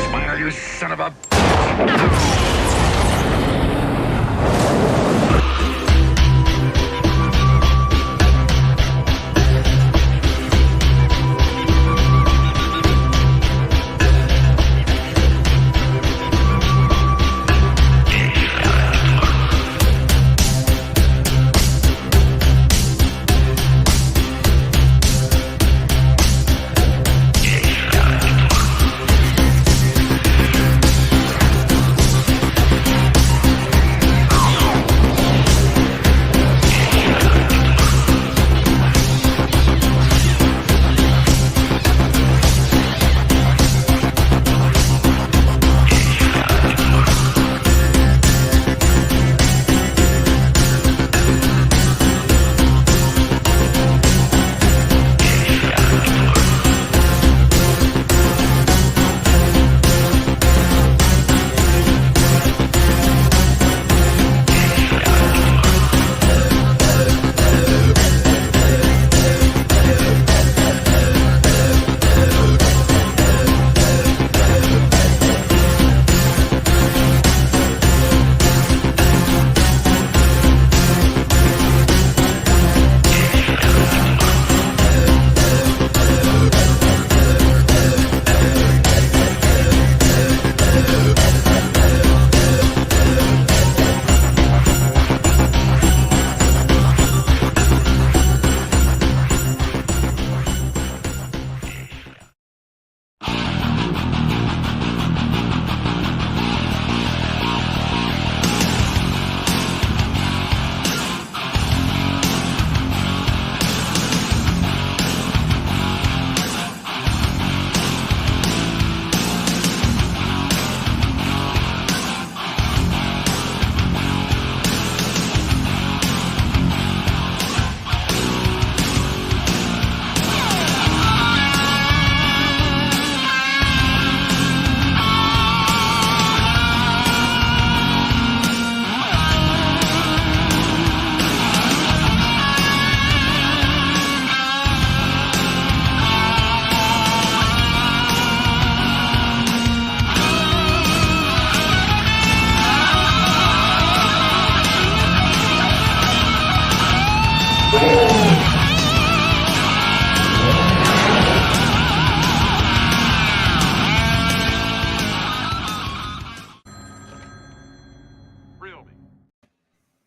Smile, you son of a...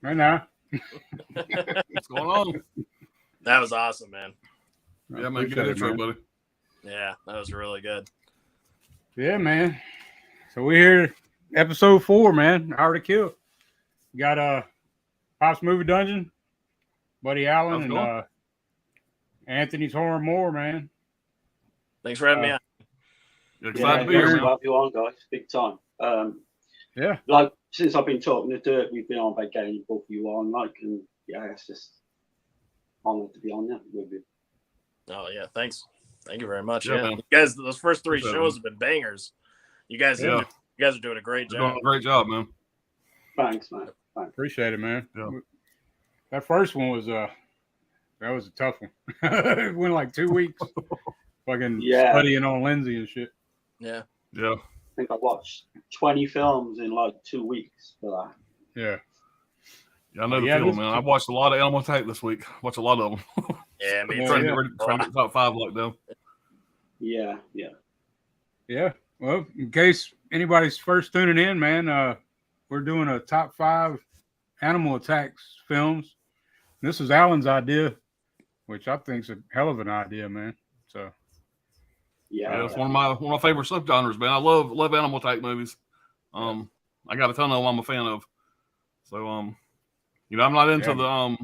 Right now. What's going on? That was awesome, man. Yeah, man. Good intro, buddy. Yeah, that was really good. Yeah, man. So we're here, episode 4, man. Hour to Kill. We got Pop's Movie Dungeon, Buddy Allen, and Anthony's Horror More, man. Thanks for having me on. Excited to be here, man. Love you on, guys. Big time. Yeah. Like, since I've been talking to Dirt, we've been on about getting both of you on, like, and yeah, it's just honored to be on there with you. Oh, yeah. Thanks. Thank you very much. Yeah, Yeah. man. You guys, those first 3 shows have been bangers. You guys are doing a great You're job. doing a great job, man. Thanks, man. Thanks. Appreciate it, man. Yeah. That first one was that was a tough one. It went like 2 weeks. Fucking studying on Lindsay and shit. Yeah. Yeah. I think I watched 20 films in like 2 weeks for that. Yeah. Yeah, I know the feeling, man. I've watched a lot of Animal Attack this week. Watched a lot of them. Yeah, me trying to get top 5 like them. Yeah. Yeah. Well, in case anybody's first tuning in, man, we're doing a top 5 Animal Attacks films. This is Alan's idea, which I think is a hell of an idea, man. So. Yeah, it's one of my favorite subgenres, man. I love Animal Attack movies. I got a ton of them I'm a fan of. So I'm not into the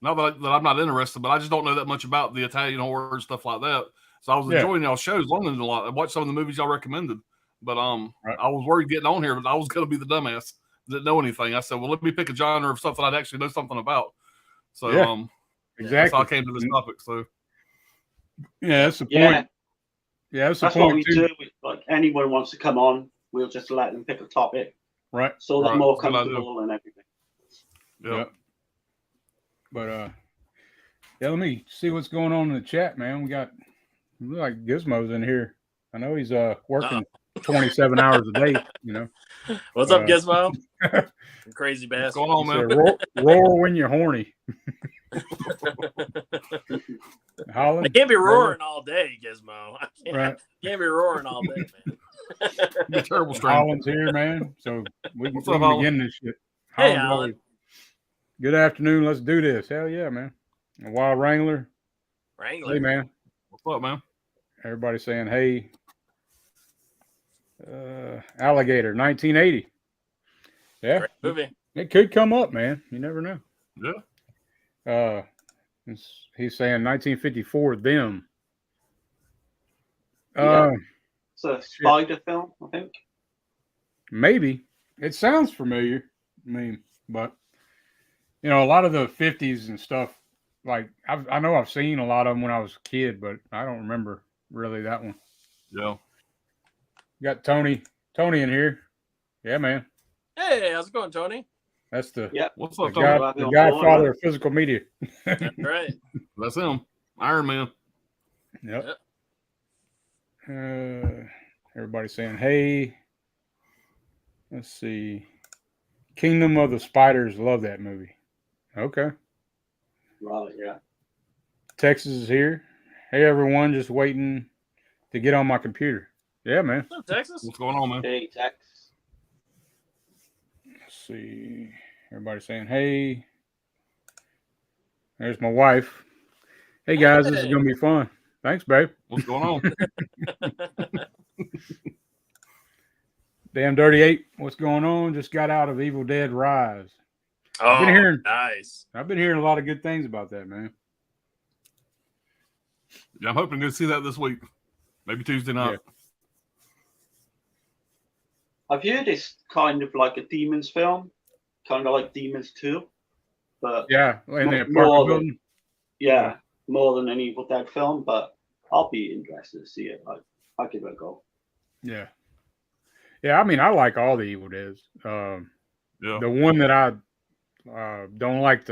not that I'm not interested, but I just don't know that much about the Italian horror and stuff like that. So I was enjoying y'all shows, learning a lot. I watched some of the movies y'all recommended, but I was worried getting on here, but I was gonna be the dumbass. didn't know anything. I said, well, let me pick a genre of something I'd actually know something about. So Yeah, that's exactly. how I came to this topic. So Yeah, that's the point. Yeah, Yeah, that's the that's what point we too. do. Like anyone wants to come on, we'll just let them pick a topic, Right. so they're Right, more that's what I do. comfortable and everything. yeah. But yeah, let me see what's going on in the chat, man. We look like Gizmo's in here. I know he's working 27 hours a day, you know. What's up, Gizmo? Crazy What's bastard. going on, He man? said, roar when you're horny. Holland. I can't be roaring all day, Gizmo. I Right. can't be roaring all day, man. Be a terrible stream. Holland's here, man. So we What's can up, Holland? begin this shit. Hey, Holland's Holland. always, good afternoon. Let's do this. Hell yeah, man. A Wild Wrangler. Wrangler. Hey, man. What's up, man? Everybody saying, hey. Alligator, 1980. Yeah. Great movie. It could come up, man. You never know. Yeah. He's saying 1954, them. Yeah. It's a spider film, I think. Maybe. It sounds familiar. I mean, but you know, a lot of the 50s and stuff, like I know I've seen a lot of them when I was a kid, but I don't remember really that one. Yeah. Got Tony in here. Yeah, man. Hey, how's it going, Tony? That's the What's the, up, Tony? the godfather of physical media. That's right. That's him. Iron Man. Yep. Everybody saying, hey. Let's see. Kingdom of the Spiders. Love that movie. Okay. Right, yeah. Texas is here. Hey, everyone. Just waiting to get on my computer. Yeah, man. What's up, Texas? What's going on, man? Hey, Tex. Let's see. Everybody saying, hey. There's my wife. Hey, guys. This is Hey. going to be fun. Thanks, babe. What's going on? Damn Dirty 8. What's going on? Just got out of Evil Dead Rise. Oh, nice. nice. I've been hearing a lot of good things about that, man. Yeah, I'm hoping to see that this week. Maybe Tuesday night. Yeah. I've heard it's kind of like a Demons film, kind of like Demons 2, but Yeah, in the More apartment than- building. yeah, more than an Evil Dead film. But I'll be interested to see it. I'll give it a go. Yeah. Yeah, I mean, I like all the Evil Deads. Yeah. The one that I don't like,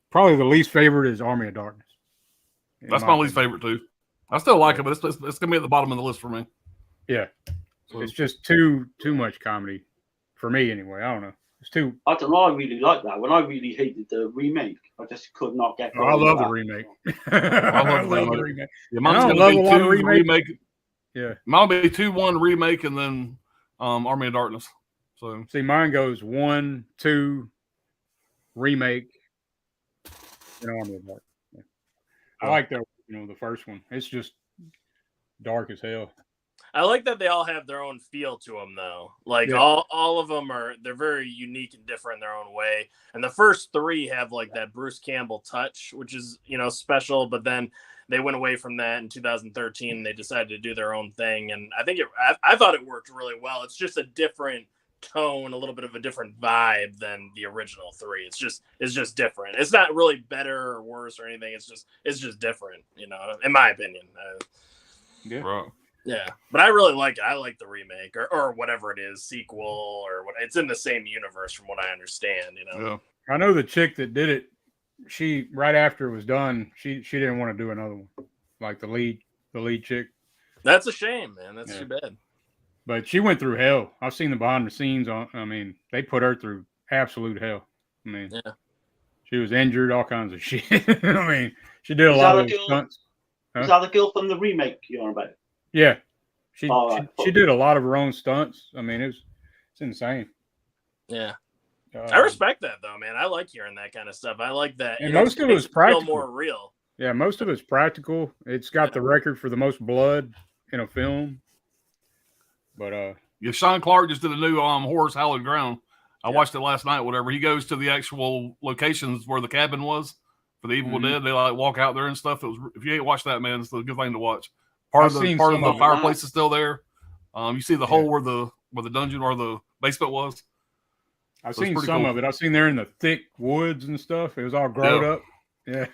probably the least favorite is Army of Darkness. in That's my least opinion. favorite too. I still like it, but it's gonna be at the bottom of the list for me. Yeah. So, It's just too much comedy for me anyway. I don't know. It's too. I don't know. I really like that one. I really hated the remake. I just could not get. Oh, I love the that. remake. love I the love the remake. remake. yeah, mine's I gonna love be a lot of 2 remake. remake. Yeah. Mine will be 2-1 remake and then Army of Darkness. So See, mine goes 1, 2, remake, and Army of Darkness. Yeah. I like the first one. It's just dark as hell. I like that they all have their own feel to them, though. Like Yeah. all of them they're very unique and different in their own way. And the first 3 have like that Bruce Campbell touch, which is special. But then they went away from that in 2013. And they decided to do their own thing, and I think I thought it worked really well. It's just a different tone, a little bit of a different vibe than the original 3. It's just different. It's not really better or worse or anything. It's just different, in my opinion. Yeah. right. Yeah, but I really like it. I like the remake or whatever it is, sequel or what. It's in the same universe from what I understand. Yeah. I know the chick that did it. She right after it was done, she didn't want to do another one, like the lead chick. That's a shame, man. That's Yeah. too bad. But she went through hell. I've seen the behind the scenes they put her through absolute hell. I mean, Yeah. she was injured, all kinds of shit. I mean, she did a Is lot that of a those girl? stunts. Is that the girl from the remake you're on about? Yeah, she All right. she did a lot of her own stunts. I mean, it's insane. Yeah, I respect that though, man. I like hearing that kind of stuff. I like that. And most of it was feel practical. more real. Yeah, most of it's practical. It's got the record for the most blood in a film. But Yeah, Sean Clark just did a new Horror's Hallowed Ground. I watched it last night, whatever. He goes to the actual locations where the cabin was for the Evil Dead. They like walk out there and stuff. If you ain't watched that, man, it's a good thing to watch. Part I've of the seen some of it. fireplace is still there. You see the hole where the dungeon or the basement was. I've So it's seen pretty some cool. of it. I've seen they're in the thick woods and stuff. It was all grown up. Yeah,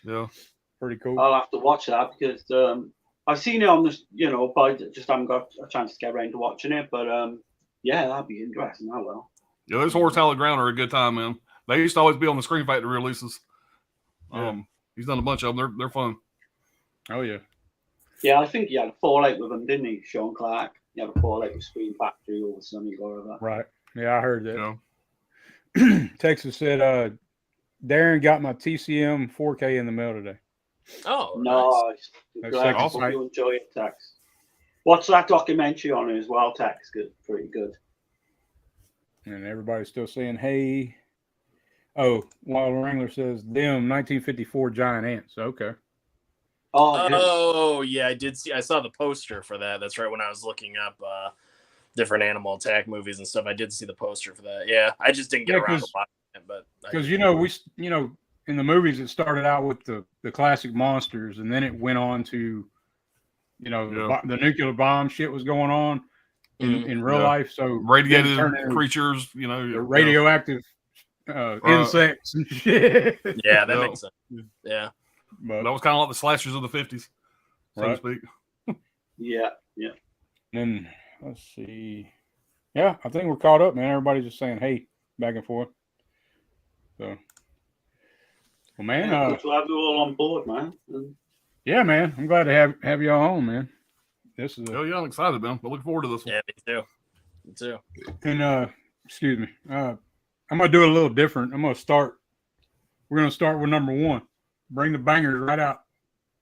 Yeah. pretty cool. I'll have to watch that because I've seen it on this, but I just haven't got a chance to get around to watching it. But yeah, that'd be interesting. I will. Yeah, those Horse Hallowed Ground are a good time, man. They used to always be on the Screen Factory releases. He's done a bunch of them. They're fun. Oh yeah. Yeah, I think he had a fallout with him, didn't he, Sean Clark? He had a fallout with Screen Factory or something or other. Right. Yeah, I heard that. Yeah. Texas said, Darren got my TCM 4K in the mail today. Oh, Nice. That's Glad second hope sight. you enjoy it, Tex. What's that documentary on it as well, Tex? Good, pretty good. And everybody's still saying, hey. Oh, Wild Wrangler says, them 1954 giant ants. Okay. Oh, yeah, I did see. I saw the poster for that. That's right. When I was looking up different animal attack movies and stuff, I did see the poster for that. Yeah, I just didn't get around to watching it, but because in the movies it started out with the classic monsters, and then it went on to, the nuclear bomb shit was going on in real life. So radiated creatures, the radioactive insects and shit. Yeah, that makes sense. Yeah. But that was kind of like the slashers of the 50s, so to speak. Yeah. Then let's see. Yeah, I think we're caught up, man. Everybody's just saying, hey, back and forth. So, well, man. Good to have you all on board, man. Yeah, man. I'm glad to have y'all on, man. This is yeah, I'm excited, man. I look forward to this one. Yeah, me too. And excuse me. I'm gonna do it a little different. We're gonna start with number one. Bring the bangers right out.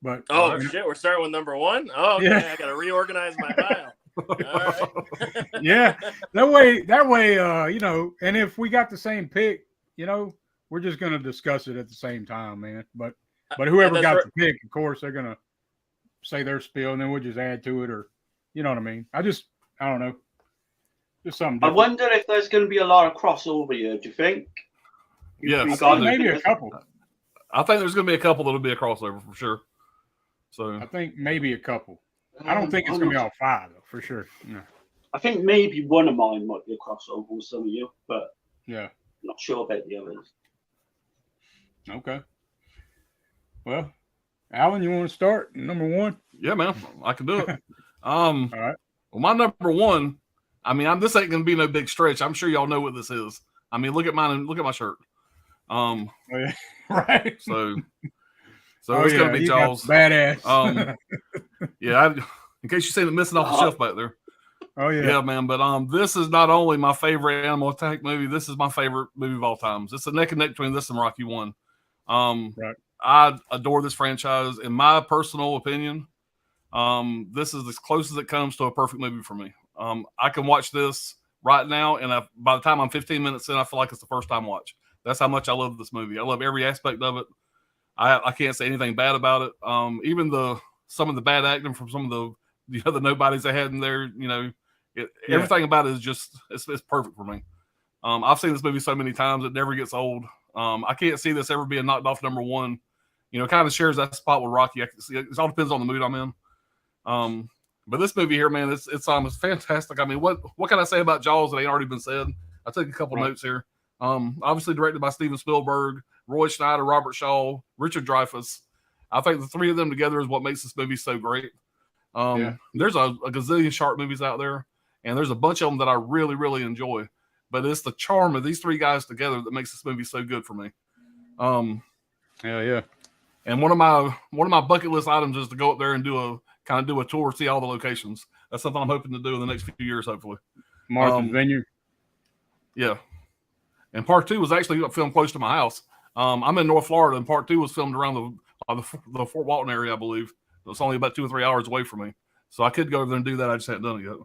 But shit, we're starting with number one. Oh, okay. Yeah. I gotta reorganize my file. All right. Yeah, that way, and if we got the same pick, we're just gonna discuss it at the same time, man. But whoever got the pick, of course, they're gonna say their spiel, and then we'll just add to it, or you know what I mean. I don't know, just something different. I wonder if there's going to be a lot of crossover here. Do you think? Yes, I think maybe a couple. I think there's going to be a couple that'll be a crossover for sure. So I think maybe a couple. I don't think it's going to be all five, though, for sure. No. I think maybe one of mine might be a crossover with some of you, but yeah, I'm not sure about the others. Okay. Well, Alan, you want to start number one? Yeah, man, I can do it. All right. Well, my number one. I mean, this ain't going to be no big stretch. I'm sure y'all know what this is. I mean, look at mine and look at my shirt. Oh, yeah. Right. So it's going to be Jaws. Badass. Yeah. In case you seen it missing off the shelf back there. Oh yeah. Yeah, man. But this is not only my favorite animal attack movie. This is my favorite movie of all times. It's a neck and neck between this and Rocky 1. Right. I adore this franchise. In my personal opinion, this is as close as it comes to a perfect movie for me. I can watch this right now, and by the time I'm 15 minutes in, I feel like it's the first time watch. That's how much I love this movie. I love every aspect of it. I can't say anything bad about it. Even some of the bad acting from some of the nobodies they had in there, everything about it is just it's perfect for me. I've seen this movie so many times it never gets old. I can't see this ever being knocked off number one. It kind of shares that spot with Rocky. I can see it all depends on the mood I'm in. But this movie here, man, it's fantastic. I mean, what can I say about Jaws that ain't already been said? I took a couple notes here. Obviously directed by Steven Spielberg, Roy Schneider, Robert Shaw, Richard Dreyfuss. I think the three of them together is what makes this movie so great. There's a gazillion shark movies out there, and there's a bunch of them that I really, really enjoy. But it's the charm of these three guys together that makes this movie so good for me. Hell yeah. And one of my bucket list items is to go up there and do a tour, see all the locations. That's something I'm hoping to do in the next few years, hopefully. Martha's Vineyard. Yeah. And part 2 was actually filmed close to my house. I'm in North Florida, and part 2 was filmed around the Fort Walton area, I believe. It's only about 2 or 3 hours away from me. So I could go over there and do that. I just hadn't done it yet.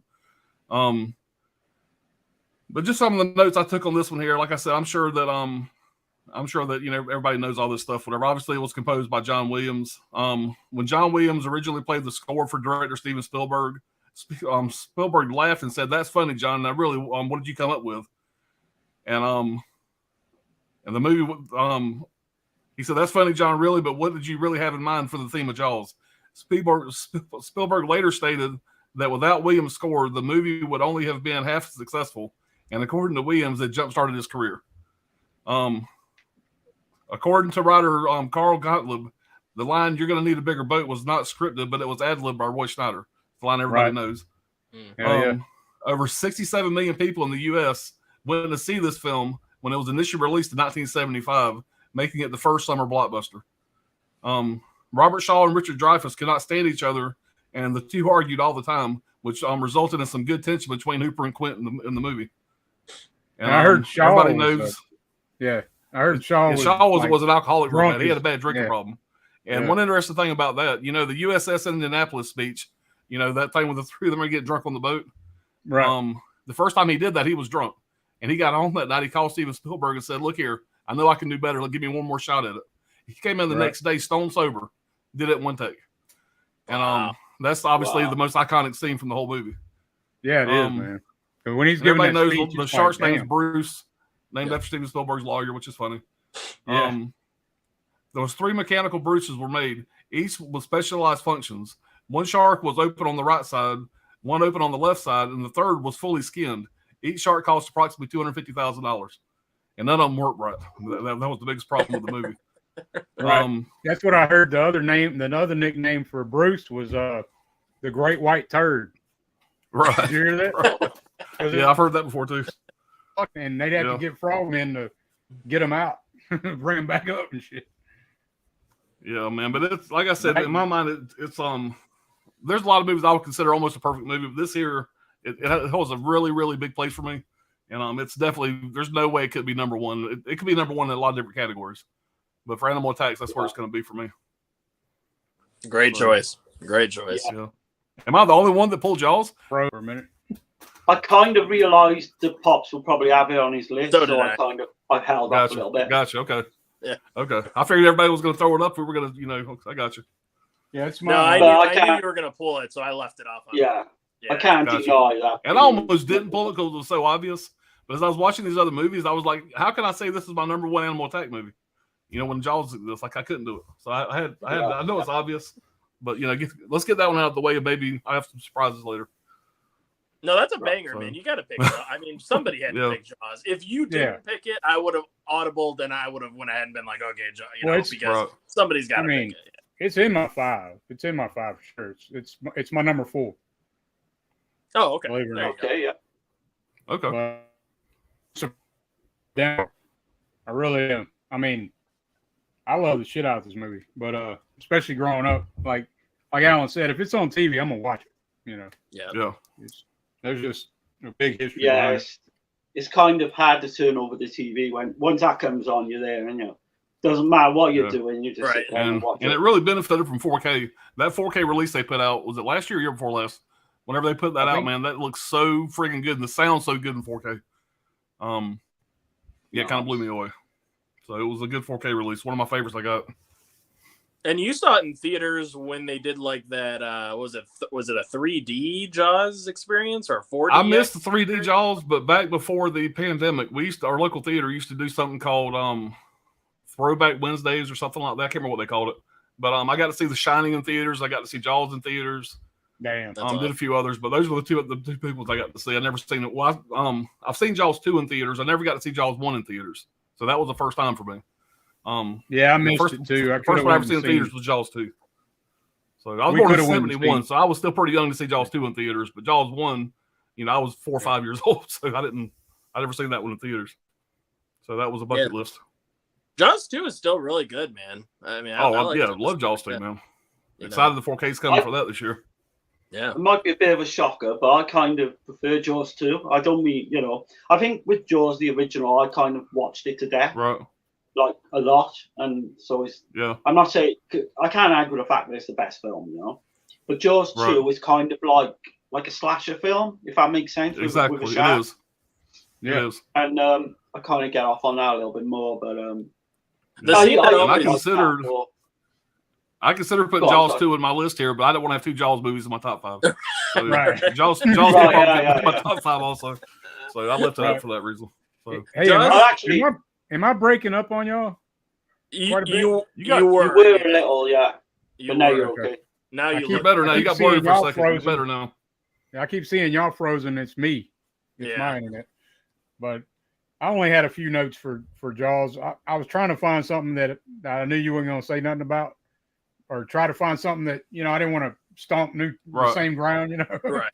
But just some of the notes I took on this one here, like I said, I'm sure that everybody knows all this stuff, whatever. Obviously, it was composed by John Williams. When John Williams originally played the score for director Steven Spielberg, Spielberg laughed and said, "That's funny, John. I really, what did you come up with?" And the movie, he said, "That's funny, John, really, but what did you really have in mind for the theme of Jaws?" Spielberg later stated that without Williams' score, the movie would only have been half as successful. and according to Williams, it jump-started his career. According to writer Carl Gottlieb, the line "You're going to need a bigger boat" was not scripted, but it was ad-libbed by Roy Schneider. The line everybody knows. Over 67 million people in the U.S. went to see this film when it was initially released in 1975, making it the first summer blockbuster. Robert Shaw and Richard Dreyfuss could not stand each other, and the two argued all the time, which resulted in some good tension between Hooper and Quint in the movie. And I heard Shaw. Everybody knows. I heard Shaw. Was an alcoholic. Drunk. He had a bad drinking problem. And one interesting thing about that, the USS Indianapolis speech, that thing with the three of them get drunk on the boat. Right. The first time he did that, he was drunk, and he got home that night. He called Steven Spielberg and said, "Look here, I know I can do better. Give me one more shot at it." He came in the next day, stone sober, did it in one take, and that's obviously the most iconic scene from the whole movie. Yeah, it is, man. When he's giving that everybody speech, knows the shark's name is Bruce, named after Steven Spielberg's lawyer, which is funny. Yeah. There was 3 mechanical Bruces were made, each with specialized functions. One shark was open on the right side, one open on the left side, and the third was fully skinned. Each shark cost approximately $250,000, and none of them worked right. That was the biggest problem with the movie. Right. That's what I heard. The other nickname for Bruce was the Great White Turd. Right. Did you hear that? Right. Yeah, I've heard that before too. And they'd have to get frogmen to get them out, bring them back up and shit. Yeah, man. But it's like I said, in my mind, it's there's a lot of movies I would consider almost a perfect movie, but this here it holds a really, really big place for me. And it's definitely, there's no way it could be number one. It could be number one in a lot of different categories. But for Animal Attacks, that's where it's going to be for me. Great choice. Great choice. Yeah. Am I the only one that pulled Jaws? For a minute. I kind of realised that Pops will probably have it on his list, So so I held off a little bit. Gotcha. Okay. Yeah. Okay. I figured everybody was going to throw it up. We were going to, I got you. Yeah, it's No, my. I knew you were going to pull it, so I left it off. I can't deny that. And I almost didn't pull it because it was so obvious. But as I was watching these other movies, I was like, how can I say this is my number one Animal Attack movie? When Jaws exists, like I couldn't do it. So I know it's obvious, but let's get that one out of the way, and maybe I have some surprises later. No, that's a banger, man. You got to pick Jaws. I mean, somebody had to pick Jaws. If you didn't pick it, I would have audible. Then I would have went ahead and been like, okay, Jaws, because somebody's got to pick it. It's in my 5. It's in my 5 for sure. It's my number 4. Oh, okay. Okay, yeah. Okay. Damn, I really am. I mean, I love the shit out of this movie, but especially growing up, like Alan said, if it's on TV, I'm gonna watch it. Yeah. There's just a big history. Yeah, it's kind of hard to turn over the TV once that comes on, you're there, and doesn't matter what you're doing, you just sit there and watch it. And it really benefited from 4K. That 4K release they put out, was it last year or year before last? Whenever they put that out, man, that looks so freaking good, and the sound's so good in 4K. It kind of blew me away. So it was a good 4K release. One of my favorites I got. And you saw it in theaters when they did like that. Was it a 3D Jaws experience or 4D? I missed the 3D Jaws, but back before the pandemic, our local theater used to do something called Throwback Wednesdays or something like that. I can't remember what they called it. But I got to see The Shining in theaters. I got to see Jaws in theaters. Damn. Did a few others, but those were the two people I got to see. I never seen it. Well, I've seen Jaws 2 in theaters. I never got to see Jaws 1 in theaters. So that was the first time for me. I missed it too. First one I ever seen in theaters was Jaws 2. So I was born in 1971, so I was still pretty young to see Jaws 2 in theaters. But Jaws 1, I was 4 or 5 years old, so I never seen that one in theaters. So that was a bucket list. Jaws 2 is still really good, man. I mean, I love Jaws 2, man. Excited the 4K's coming for that this year. Yeah, it might be a bit of a shocker, but I kind of prefer Jaws 2. I don't mean, I think with Jaws, the original, I kind of watched it to death. Right. Like a lot. And so I'm not saying, I can't argue with the fact that it's the best film, But Jaws 2 is kind of like a slasher film, if that makes sense. Exactly, with a shark. it is. Yeah. It is. And I kind of get off on that a little bit more, but I consider putting Jaws 2 in my list here, but I don't want to have 2 Jaws movies in my top 5. So, Jaws my top 5 also. So I left it up for that reason. So, hey, am I breaking up on y'all? You were a little, yeah. But now you're okay. Now you're better now. You got blurry for a second. You're better now. Yeah, I keep seeing y'all frozen. It's me. It's my internet. But I only had a few notes for Jaws. I was trying to find something that I knew you weren't going to say nothing about, or try to find something that, I didn't want to stomp the same ground, Right.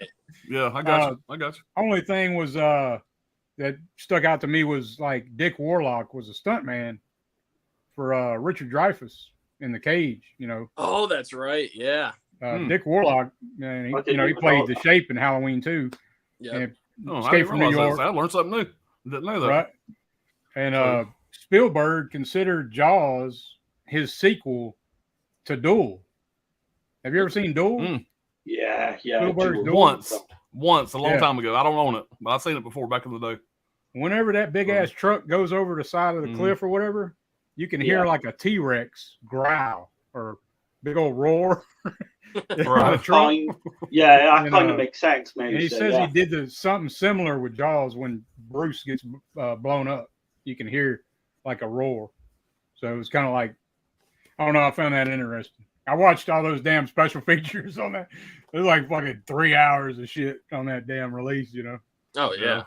Yeah, I got you. Only thing was that stuck out to me was like Dick Warlock was a stuntman for Richard Dreyfuss in The Cage, Oh, that's right. Yeah. Dick Warlock, man, he played the Shape in Halloween 2. Yeah. Escape from New York. I learned something new. Didn't know that. Right. And Spielberg considered Jaws his sequel to Duel. Have you ever seen Duel? Yeah. Spielberg's Duel. Once a long time ago. I don't own it, but I've seen it before back in the day. Whenever that big ass truck goes over the side of the cliff or whatever, you can hear like a T-Rex growl or big old roar. Right. That kind of makes sense, maybe. And he says he did something similar with Jaws when Bruce gets blown up. You can hear like a roar. So it was kind of like, I don't know. I found that interesting. I watched all those damn special features on that. It was like fucking 3 hours of shit on that damn release, Oh, yeah.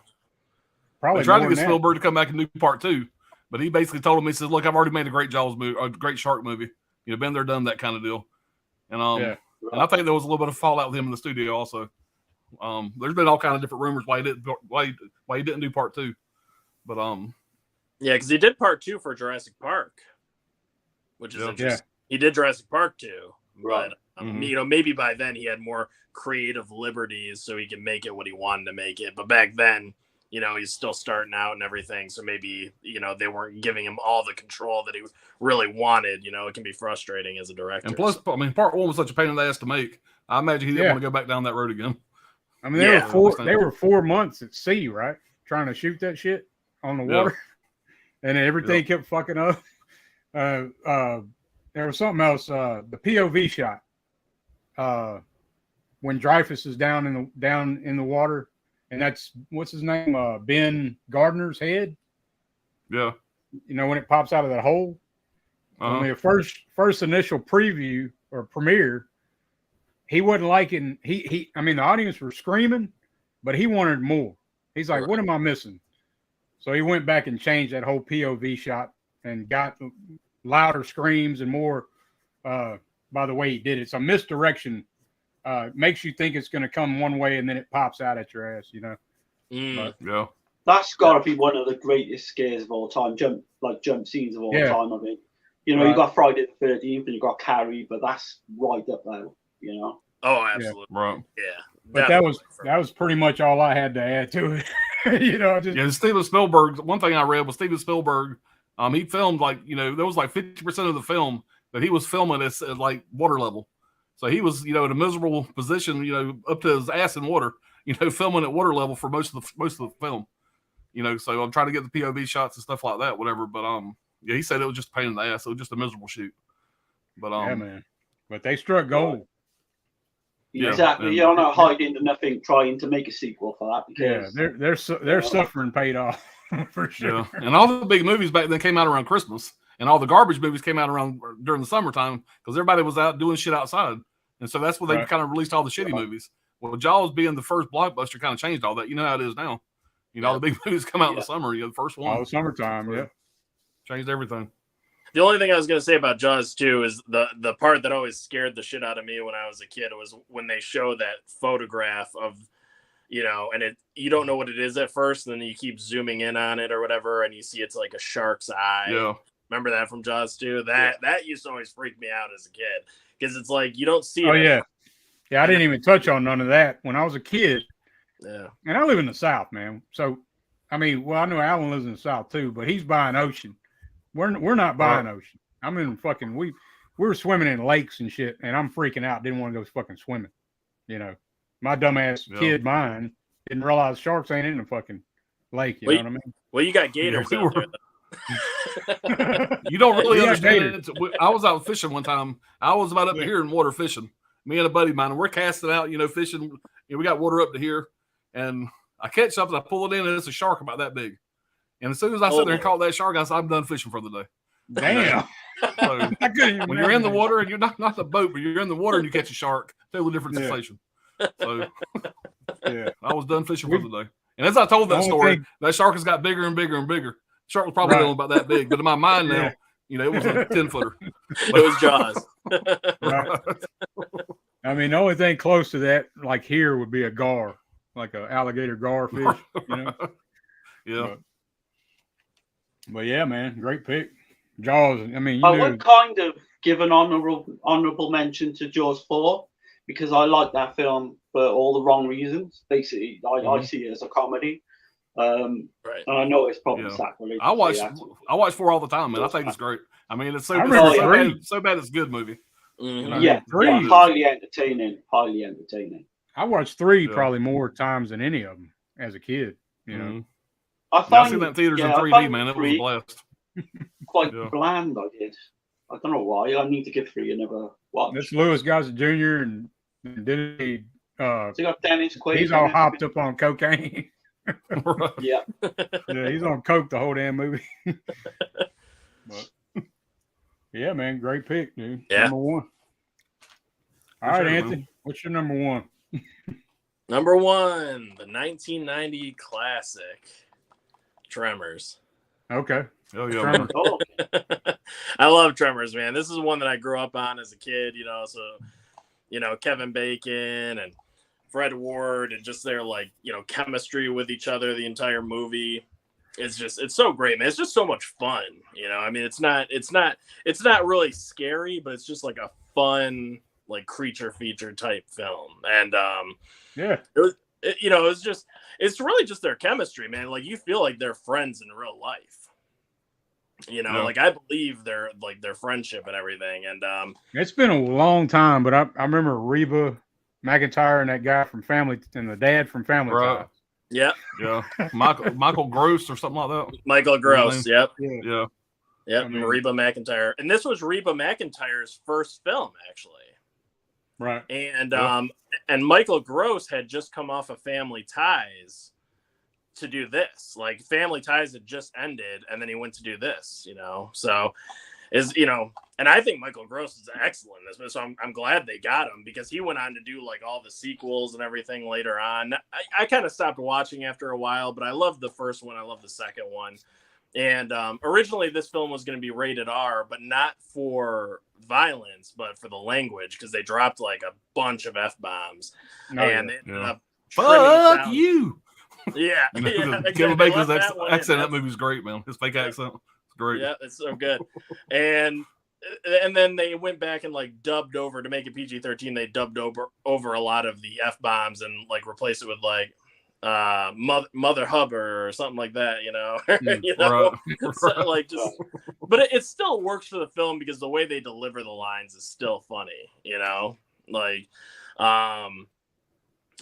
Probably I tried to get Spielberg to come back and do part 2, but he basically told him, he says, look, I've already made a great Jaws movie, a great shark movie. Been there, done that kind of deal. And and I think there was a little bit of fallout with him in the studio also. There's been all kind of different rumors why he didn't do part 2. But yeah, because he did part 2 for Jurassic Park, which is interesting. Yeah. He did Jurassic Park 2, but maybe by then he had more creative liberties so he could make it what he wanted to make it. But back then, he's still starting out and everything, so maybe they weren't giving him all the control that he really wanted. It can be frustrating as a director. And plus, part 1 was such a pain in the ass to make. I imagine he didn't want to go back down that road again. I mean, they were 4 months at sea, right? Trying to shoot that shit on the water, and everything kept fucking up. There was something else. The POV shot when Dreyfuss is down in the water. And that's, what's his name? Ben Gardner's head. Yeah. When it pops out of that hole. I mean, the first initial preview or premiere, he wasn't liking, the audience were screaming, but he wanted more. He's like, what am I missing? So he went back and changed that whole POV shot and got louder screams and more by the way he did it. It's a misdirection. Makes you think it's going to come one way and then it pops out at your ass, But, yeah, that's got to be one of the greatest scares of all time. Jump scenes of all time. I mean, you got Friday the 13th and you got Carrie, but that's right up there. Oh, absolutely. Yeah. Right. Yeah, but that was pretty much all I had to add to it. Steven Spielberg. One thing I read was Steven Spielberg. He filmed there was like 50% of the film that he was filming at like water level. So he was, in a miserable position, up to his ass in water, filming at water level for most of the film. So I'm trying to get the POV shots and stuff like that, whatever. But he said it was just a pain in the ass. It was just a miserable shoot. But yeah, man. But they struck gold. Yeah, exactly. You're not hiding to nothing, trying to make a sequel for that. Because, their suffering paid off for sure. Yeah. And all the big movies back then came out around Christmas. And all the garbage movies came out around during the summertime because everybody was out doing shit outside. And so that's where they kind of released all the shitty movies. Well, Jaws being the first blockbuster kind of changed all that. You know how it is now. All the big movies come out in the summer. The first one. All the summertime, changed everything. The only thing I was going to say about Jaws 2 is the part that always scared the shit out of me when I was a kid was when they show that photograph of, and you don't know what it is at first, and then you keep zooming in on it or whatever, and you see it's like a shark's eye. Yeah. Remember that from Jaws 2? That used to always freak me out as a kid because it's like you don't see it. Oh, yeah. Yeah, I didn't even touch on none of that when I was a kid. Yeah. And I live in the South, man. So, I know Alan lives in the South too, but he's buying ocean. We're not buying ocean. I'm in fucking, we were swimming in lakes and shit, and I'm freaking out. Didn't want to go fucking swimming. My dumbass kid mine didn't realize sharks ain't in the fucking lake. You know what I mean? Well, you got gators out there, You don't really understand it. I was out fishing one time. I was about up here in water fishing. Me and a buddy of mine, and we're casting out, fishing. We got water up to here, and I catch something. I pull it in, and it's a shark about that big. And as soon as I sit there and caught that shark, I said, "I'm done fishing for the day." Damn. So, when you're in the water and you're not the boat, but you're in the water and you catch a shark, totally different sensation. So, I was done fishing for the day. And as I told that The story, thing- that shark has got bigger and bigger and bigger. Shark was probably Right. only about that big, but in my mind now, Yeah. it was a 10-footer. It was Jaws. Right. I mean, the only thing close to that, like here, would be a gar, like an alligator gar fish. Yeah. But yeah, man, great pick. Jaws. I mean, I would kind of give an honourable mention to Jaws 4 because I like that film for all the wrong reasons. Basically, I see it as a comedy. Right. And I know it's probably sacrilege. I watch 4 all the time, man. I think it's great. I mean, it's so bad it's a good movie. Mm-hmm. Yeah, highly entertaining. Highly entertaining. I watched 3 probably more times than any of them as a kid. I seen that in theaters in 3D, man. It was a blast. Quite bland, I did. I don't know why. I need to give 3 another watch. That's Louis Gossett Jr. and then he got Dennis Quaid. He's all hopped up on cocaine. Yeah. Yeah, he's on coke the whole damn movie. But yeah, man, great pick, dude. Yeah. Number 1. All right, Anthony, what's your number 1? Number 1, the 1990 classic, Tremors. Okay. Oh yeah. Tremors. Oh, I love Tremors, man. This is one that I grew up on as a kid, so Kevin Bacon and Fred Ward and just their chemistry with each other the entire movie. It's so great, man. It's just so much fun. I mean, it's not really scary, but it's just like a fun creature feature type film. And it's really just their chemistry, man. Like you feel like they're friends in real life. I believe their friendship and everything. And it's been a long time, but I remember Reba McEntire and that guy from Family and the dad from Family Ties. Yeah. Yeah. Michael Gross or something like that. Michael Gross. Yep. Yeah. Yep. I mean, Reba McEntire. And this was Reba McEntire's first film, actually. Right. And and Michael Gross had just come off of Family Ties to do this. Like Family Ties had just ended, and then he went to do this. So and I think Michael Gross is excellent in this. So I'm glad they got him because he went on to do all the sequels and everything later on. I kind of stopped watching after a while, but I loved the first one. I love the second one. And originally this film was going to be rated R, but not for violence, but for the language, because they dropped a bunch of F-bombs. They ended up fuck you. Yeah. Kevin Bacon's accent in that movie's great, man. His fake accent is great. Yeah, it's so good. And then they went back and dubbed over to make it PG-13. They dubbed over a lot of the F-bombs and replaced it with Mother Hubbard or something like that, Right. So, but it still works for the film because the way they deliver the lines is still funny, so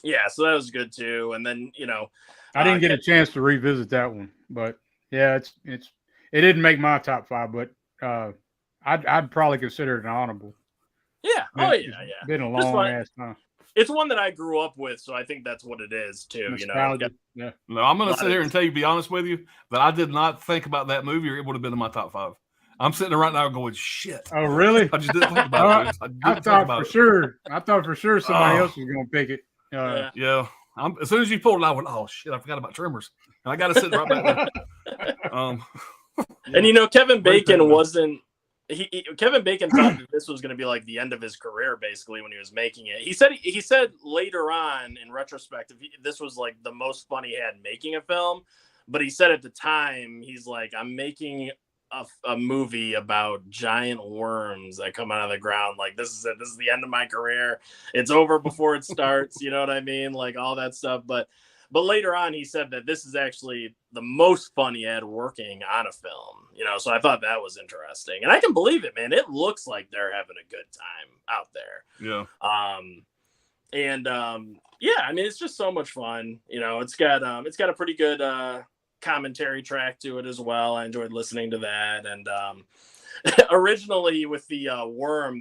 that was good too. And then I didn't get a chance to revisit that one, but yeah, it didn't make my top 5, but I'd probably consider it an honorable. Yeah. It's been a long ass time. It's one that I grew up with, so I think that's what it is too. Yeah. No, I'm going to sit here and tell you, be honest with you, that I did not think about that movie, or it would have been in my top 5. I'm sitting there right now going, shit. Oh, really? I just didn't think about it. I thought for sure somebody else was going to pick it. Yeah. As soon as you pulled it, I went, oh shit, I forgot about Tremors, and I got to sit right back there. And Kevin Bacon wasn't. Kevin Bacon thought that this was going to be the end of his career, basically, when he was making it. He said later on, in retrospective, this was the most fun he had making a film. But he said at the time, he's like, I'm making a movie about giant worms that come out of the ground. This is it. This is the end of my career. It's over before it starts. You know what I mean? All that stuff. But later on, he said that this is actually the most fun he had working on a film, so I thought that was interesting. And I can believe it, man. It looks like they're having a good time out there. Yeah. I mean, it's just so much fun. It's got a pretty good commentary track to it as well. I enjoyed listening to that. And originally with the worm,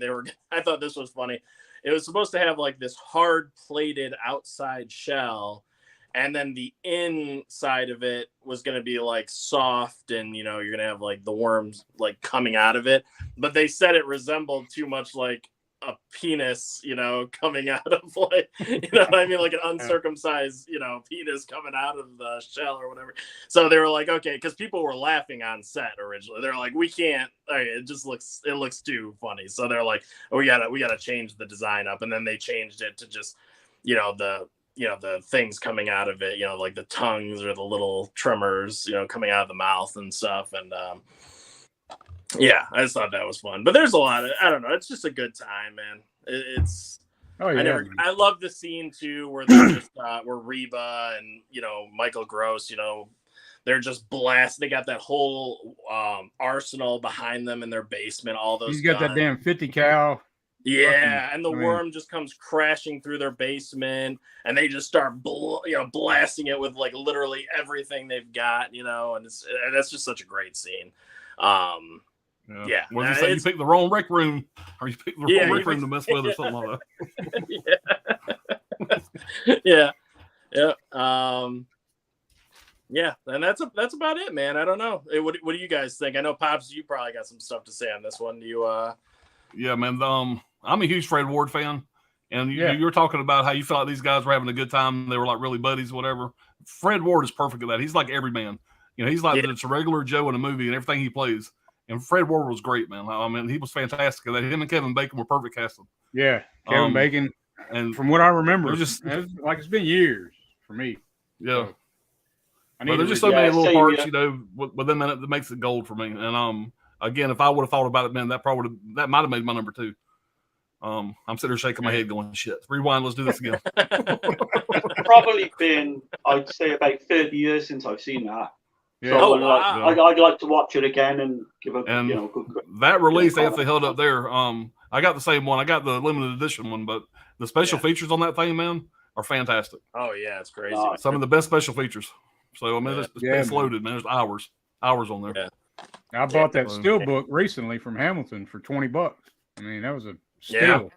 I thought this was funny. It was supposed to have this hard plated outside shell, and then the inside of it was going to be soft, and you're going to have the worms coming out of it. But they said it resembled too much a penis, coming out of like, what I mean, like an uncircumcised, penis coming out of the shell or whatever. So they were like, okay, because people were laughing on set originally. They're like, we can't. It looks too funny. So they're like, oh, we gotta change the design up, and then they changed it to just, the things coming out of it, like the tongues or the little tremors, coming out of the mouth and stuff, and yeah, I just thought that was fun. But there's a lot of, I don't know, it's just a good time, man. It's I love the scene too where they're just where Reba and Michael Gross, they're just blast. They got that whole arsenal behind them in their basement. All those. He's got that damn 50 cal. Yeah, and the worm just comes crashing through their basement, and they just start blasting it with like literally everything they've got, and that's just such a great scene. Yeah. What did you say? You picked the wrong rec room, or you picked the wrong rec room to mess with, or something like that. Yeah. Yeah, and that's about it, man. I don't know. What do you guys think? I know, Pops, you probably got some stuff to say on this one. Do you? Yeah, man. I'm a huge Fred Ward fan, and you were talking about how you felt like these guys were having a good time. They were like really buddies, whatever. Fred Ward is perfect at that. He's like every man. He's like it's a regular Joe in a movie and everything he plays. And Fred Ward was great, man. I mean, he was fantastic. Him and Kevin Bacon were perfect casting. Yeah, Kevin Bacon. And from what I remember, it's been years for me. Yeah. So there's just so many little parts, within that makes it gold for me. And again, if I would have thought about it, man, that might have made my number 2. I'm sitting there shaking my head, going, "Shit, rewind, let's do this again." Probably been, I'd say, about 30 years since I've seen that. Yeah. So I'd like to watch it again and give a good. That release Anthony held up there. I got the same one. I got the limited edition one, but the special features on that thing, man, are fantastic. Oh yeah, it's crazy. Some of the best special features. So I mean, it's loaded, man. There's hours on there. Yeah. I bought that steelbook recently from Hamilton for $20. I mean, that was a steal.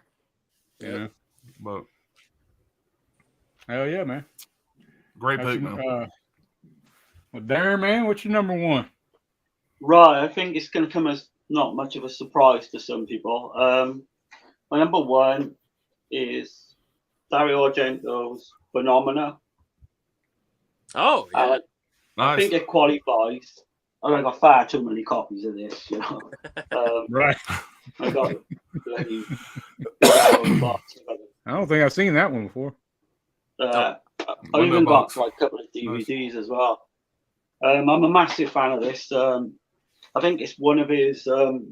Yeah. But hell yeah, man. Great pick, man. Well, Darren, man, what's your number 1? Right, I think it's going to come as not much of a surprise to some people. My number 1 is Dario Argento's Phenomena. Oh, yeah. Nice. I think it qualifies. I got far too many copies of this, Right. I got I don't think I've seen that one before. I even got like a couple of DVDs as well. I'm a massive fan of this. I think it's one of his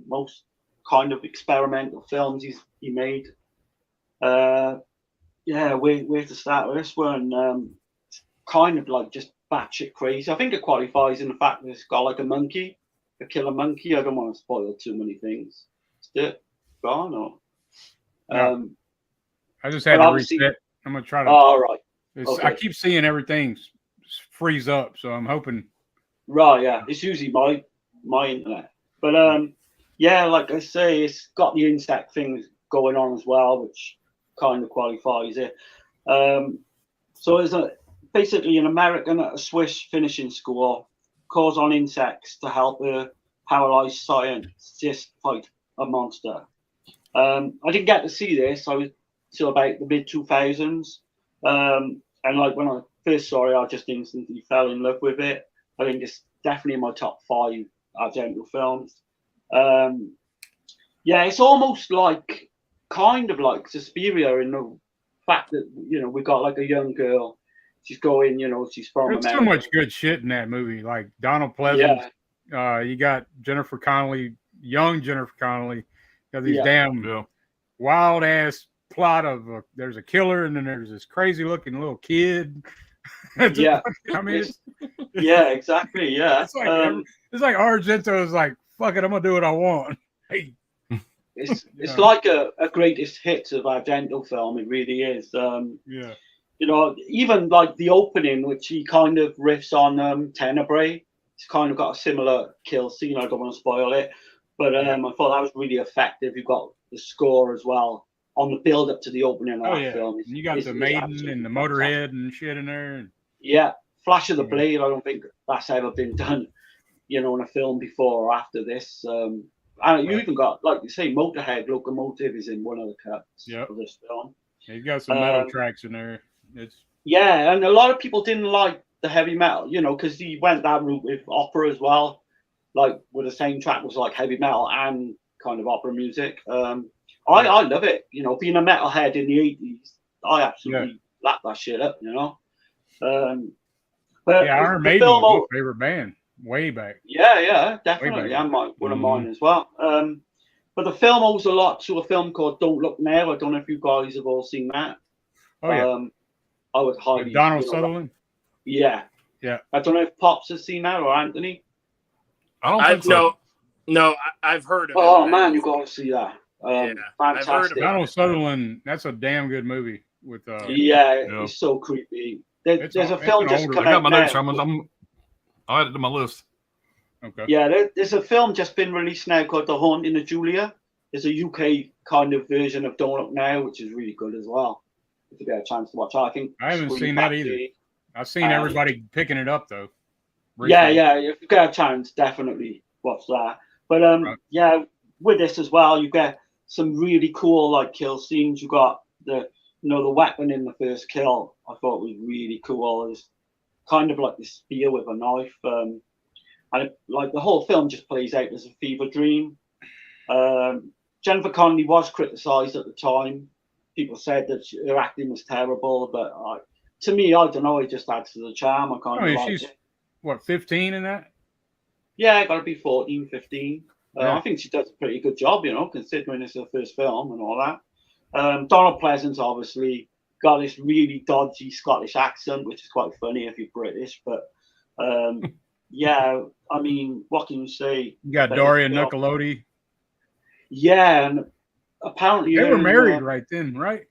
most kind of experimental films he made. Where to start with this one? It's kind of like just batshit crazy. I think it qualifies in the fact that it's got like a killer monkey. I don't want to spoil too many things. Is it gone or? I just had to reset. I'm gonna try to. Oh, right. Okay. I keep seeing everything freeze up, so I'm hoping. Right, yeah. It's usually my internet, but like I say, it's got the insect things going on as well, which kind of qualifies it. So there's basically an American at a Swiss finishing school calls on insects to help a paralyzed scientist fight a monster. I didn't get to see this. I was till about the mid 2000s, and like when I first saw it, I just instantly fell in love with it. I think it's definitely in my top 5 Argento films. It's almost like kind of like Suspiria in the fact that we got like a young girl. She's going, she's from There's America. so much good shit in that movie. Like Donald Pleasance. Yeah. You got Jennifer Connelly, young Jennifer Connelly. You got these damn wild ass plot of there's a killer and then there's this crazy looking little kid. Yeah. I mean, exactly. Yeah. It's like Argento is like, fuck it, I'm gonna do what I want. Hey. It's like a greatest hits of Argento film. It really is. Even like the opening, which he kind of riffs on Tenebrae. It's kind of got a similar kill scene. I don't want to spoil it, but I thought that was really effective. You've got the score as well on the build up to the opening of that film. You got the maiden and the Motorhead and shit in there. Yeah, Flash of the Blade. I don't think that's ever been done, in a film before or after this. And you even got, like you say, Motorhead Locomotive is in one of the cuts Yep. of this film. He's got some metal Um, tracks in there. It's Yeah, and a lot of people didn't like the heavy metal, you know, because he went that route with opera as well, like with the same track was like heavy metal and kind of opera music. I love it, you know, being a metalhead in the 80s, I absolutely lapped that shit up, you know. But Iron the Maiden film, was my favorite band way back. yeah, definitely, and one of mine as well. But the film owes a lot to a film called Don't Look Now. I don't know if you guys have all seen that. Oh yeah, I would highly. with Donald Sutherland. Yeah. Yeah. I don't know if Pops has seen that or Anthony. I don't think so. No, I've heard of it. Oh man, you got to see that. Yeah, I've heard Fantastic. about Donald Sutherland. That's a damn good movie. With Yeah, Yeah. it's so creepy. It's There's a an film just older- come I got out my now. notes. I'll add it to my list. Okay. Yeah, there's a film just been released now called The Haunting of Julia. It's a UK kind of version of Don't Look Now, which is really good as well. If you get a chance to watch it, I think. I haven't Scream seen that Factory. either. I've seen everybody picking it up though. Yeah. If you get a chance, definitely watch that. But yeah, with this as well, you get some really cool like kill scenes. You got the weapon in the first kill. I thought was really cool. It's kind of like this spear with a knife, and like the whole film just plays out as a fever dream. Jennifer Connelly was criticised at the time. People said that her acting was terrible, but to me, I don't know. It just adds to the charm. I kind of like she's it. what 15 in that. Yeah, got to be 14, 15. Yeah. I think she does a pretty good job, you know, considering it's her first film and all that. Donald Pleasance obviously got this really dodgy Scottish accent, which is quite funny if you're British. But yeah, I mean, what can you say? You got Doria Nickelodeon. Yeah, and apparently They were married right then, right?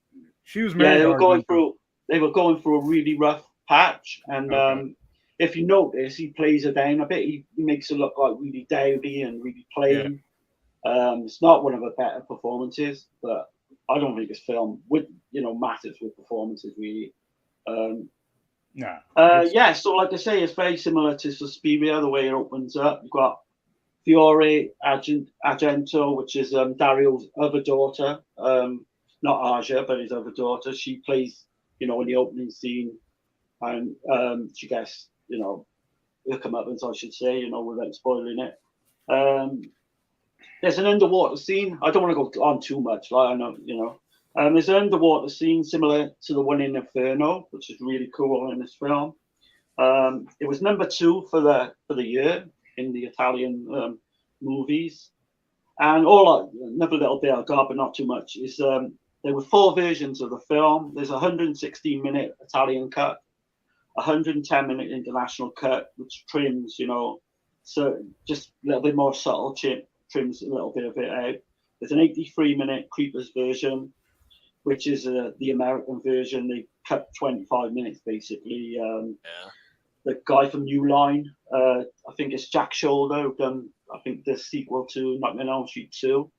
She was married. Yeah, they were going Argento. through a really rough patch, and if you notice, he plays her down a bit. He makes her look like really dowdy and really plain. Yeah. It's not one of her better performances, but I don't think this film matters with performances really. No. Yeah, so like I say, it's very similar to Suspiria, the way it opens up. You've got Fiore Argento, which is Dario's other daughter. Not Aja, but his other daughter. She plays, in the opening scene, and she gets, her comeuppance, I should say, without spoiling it. There's an underwater scene. I don't want to go on too much. Like I know, there's an underwater scene similar to the one in Inferno, which is really cool in this film. It was number 2 for the year in the Italian movies. And another little bit I got, but not too much, is there were 4 versions of the film. There's a 116-minute Italian cut, a 110-minute international cut, which trims, so just a little bit more subtle, trims a little bit of it out. There's an 83-minute Creepers version, which is the American version. They cut 25 minutes, basically. The guy from New Line, I think it's Jack Shoulder, who done, I think, the sequel to Nightmare on Elm Street 2.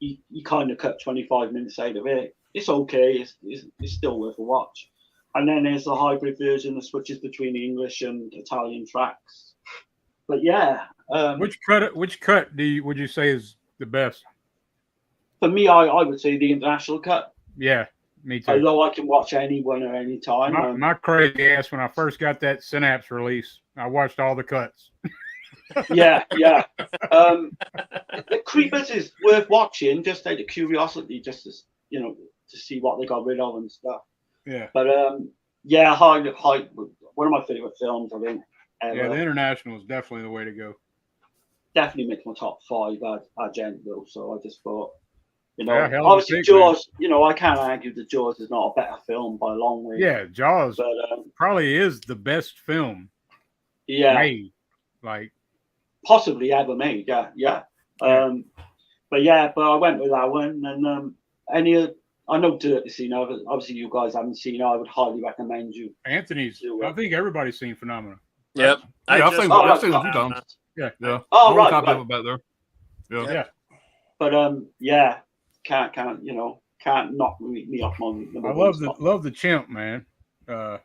He kind of cut 25 minutes out of it. It's okay. It's still worth a watch. And then there's the hybrid version that switches between the English and Italian tracks. But yeah. Which cut would you say is the best? For me, I would say the international cut. Yeah, me too. Although I can watch anyone at any time. My crazy ass, when I first got that Synapse release, I watched all the cuts. Yeah. The Creepers is worth watching just out of curiosity, just to see what they got rid of and stuff. Yeah. But yeah, high, one of my favorite films, I think. Ever. Yeah, the international is definitely the way to go. Definitely makes my top 5 Argento. So I just thought, obviously Jaws. I can't argue that Jaws is not a better film by a long way. Yeah, Jaws but, probably is the best film. Yeah. Made. Like possibly ever made. Yeah. But I went with that one, and I know Dirty Scene. Obviously, you guys haven't seen it. I would highly recommend you. Anthony's. I think everybody's seen Phenomena. Yep. I've seen it a few times. Yeah. Oh, right. Copy of it back there. Yeah. But can't knock me off my. I love the chimp, man. Yeah.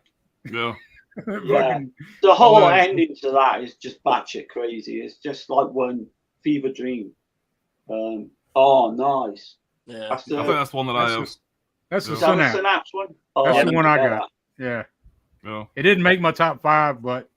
Fucking, the whole ending to that is just batshit crazy. It's just like one fever dream. Oh, nice. Yeah. That's I think the, that's the one that I have. That's the Yeah. is that the Synapse. Synapse one? Oh, That's I the didn't one I get got. Yeah, Yeah. it didn't make my top 5, but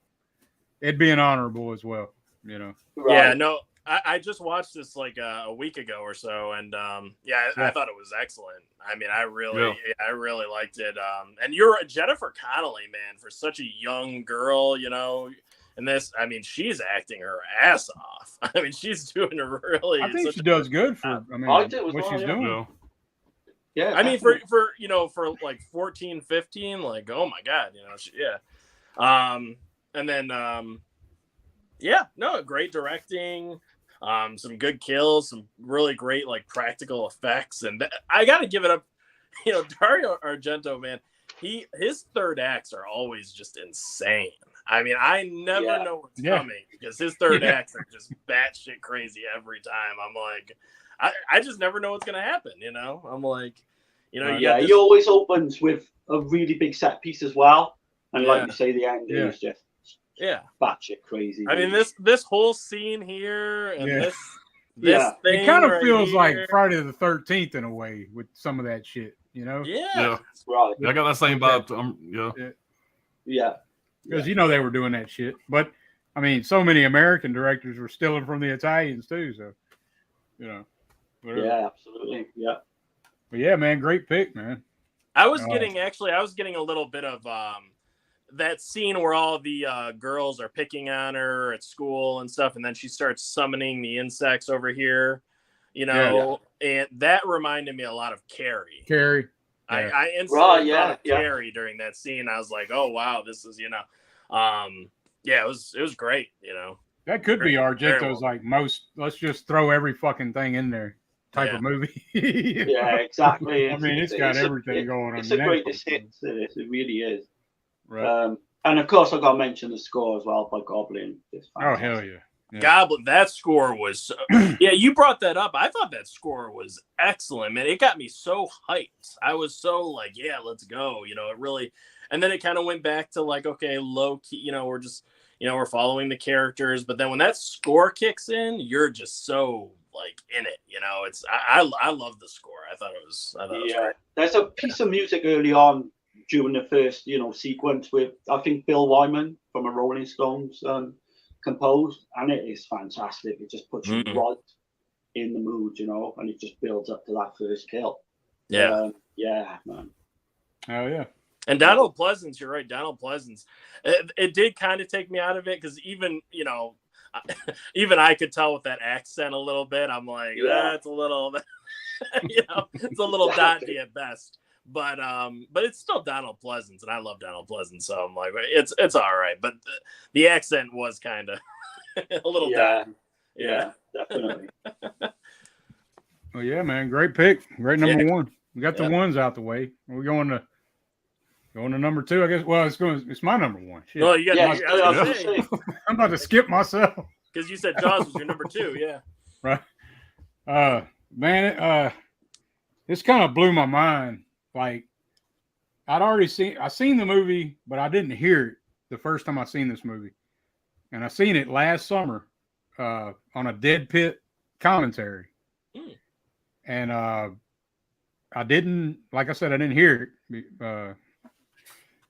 it'd be an honorable as well. You know. that. Right. Yeah, no, I just watched this like a week ago or so, and I Yeah. thought it was excellent. I mean, I really, Yeah. I really liked it. And you're Jennifer Connelly, man, for such a young girl, you know. And this, I mean, she's acting her ass off. I mean, she's doing a really. I think such she a- does good for. I mean, I do as what well, she's yeah. doing. Yeah. Yeah. I mean, definitely. for for like 14, 15, like, oh my god, you know, yeah. And then yeah, no, great directing, some good kills, some really great like practical effects, and I got to give it up. You know, Dario Argento, man, his third acts are always just insane. I mean, I never know what's coming because his third acts are just batshit crazy every time. I'm like, I just never know what's gonna happen. You know, I'm like, you know, Yeah, he always opens with a really big set piece as well, and like you say, the ending is just batshit crazy. I mean, this whole scene here and this Yeah. thing It kind of right feels like here. Friday the 13th in a way with some of that shit. You know. Yeah. Right. Yeah, I got that same vibe. Yeah. Yeah. Because you know they were doing that shit. But I mean, so many American directors were stealing from the Italians too. So, you know. Whatever. Yeah, absolutely. Yeah. But yeah, man, great pick, man. I was getting a little bit of that scene where all the girls are picking on her at school and stuff, and then she starts summoning the insects over here, you know, and that reminded me a lot of Carrie. Carrie. I instantly Right, thought of Carrie during that scene. I was like, oh wow, this is, you know, yeah, it was great, you know. That could be Very Argento's well. like most. Let's just throw every fucking thing in there type of movie. Yeah, exactly. I mean, it's got everything going on. It's a greatest hits. It really is. Right. And of course, I got to mention the score as well by Goblin. Oh hell yeah. Goblin, that score was yeah, you brought that up. I thought that score was excellent, man. It got me so hyped. I was so like, yeah, let's go. You know, it really, and then it kind of went back to like, okay, low key, you know, we're just, you know, we're following the characters, but then when that score kicks in, you're just so like in it, you know. It's I love the score. I thought it was great. There's a piece of music early on during the first, you know, sequence with I think Bill Wyman from a Rolling Stones composed, and it is fantastic. It just puts you right in the mood, you know, and it just builds up to that first kill. Yeah. Yeah, man. Oh yeah. And Donald Pleasance, you're right. Donald Pleasance, it did kind of take me out of it because even, you know, even I could tell with that accent a little bit. I'm like, that's a little, you know, it's a little dodgy at best. But it's still Donald Pleasance, and I love Donald Pleasance, so I'm like, it's all right. But the accent was kind of a little dodgy. Yeah, definitely. Well, yeah, man, great pick, great number one. We got the ones out the way. We're going to number two, I guess. Well, it's my number one. Shit. Well, you got. I'm about to skip myself because you said Jaws was your number two. Yeah. Right. Man, this kind of blew my mind. Like, I seen the movie, but I didn't hear it the first time I seen this movie, and I seen it last summer on a Dead Pit commentary, and I didn't, like I said, I didn't hear it,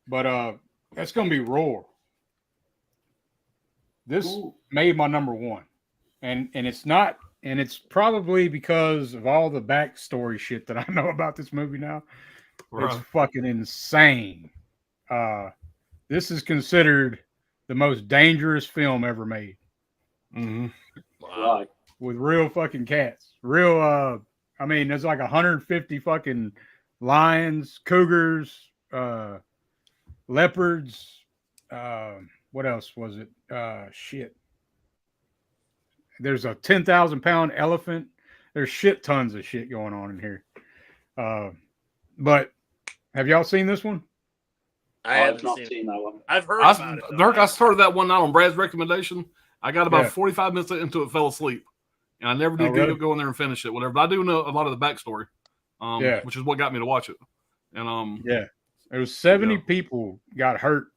but that's gonna be Roar. This made my number one, and it's not, and it's probably because of all the backstory shit that I know about this movie now. It's fucking insane. This is considered the most dangerous film ever made. Mm-hmm. Wow. With real fucking cats. Real, I mean, there's like 150 fucking lions, cougars, leopards. What else was it? Shit. There's a 10,000 pound elephant. There's shit tons of shit going on in here. But have y'all seen this one? I haven't not seen that one. I've heard about it. Dirk, I started that one out on Brad's recommendation. I got about Yeah. 45 minutes into it, fell asleep, and I never did go in there and finish it. Whatever, but I do know a lot of the backstory, which is what got me to watch it. And there was 70 people got hurt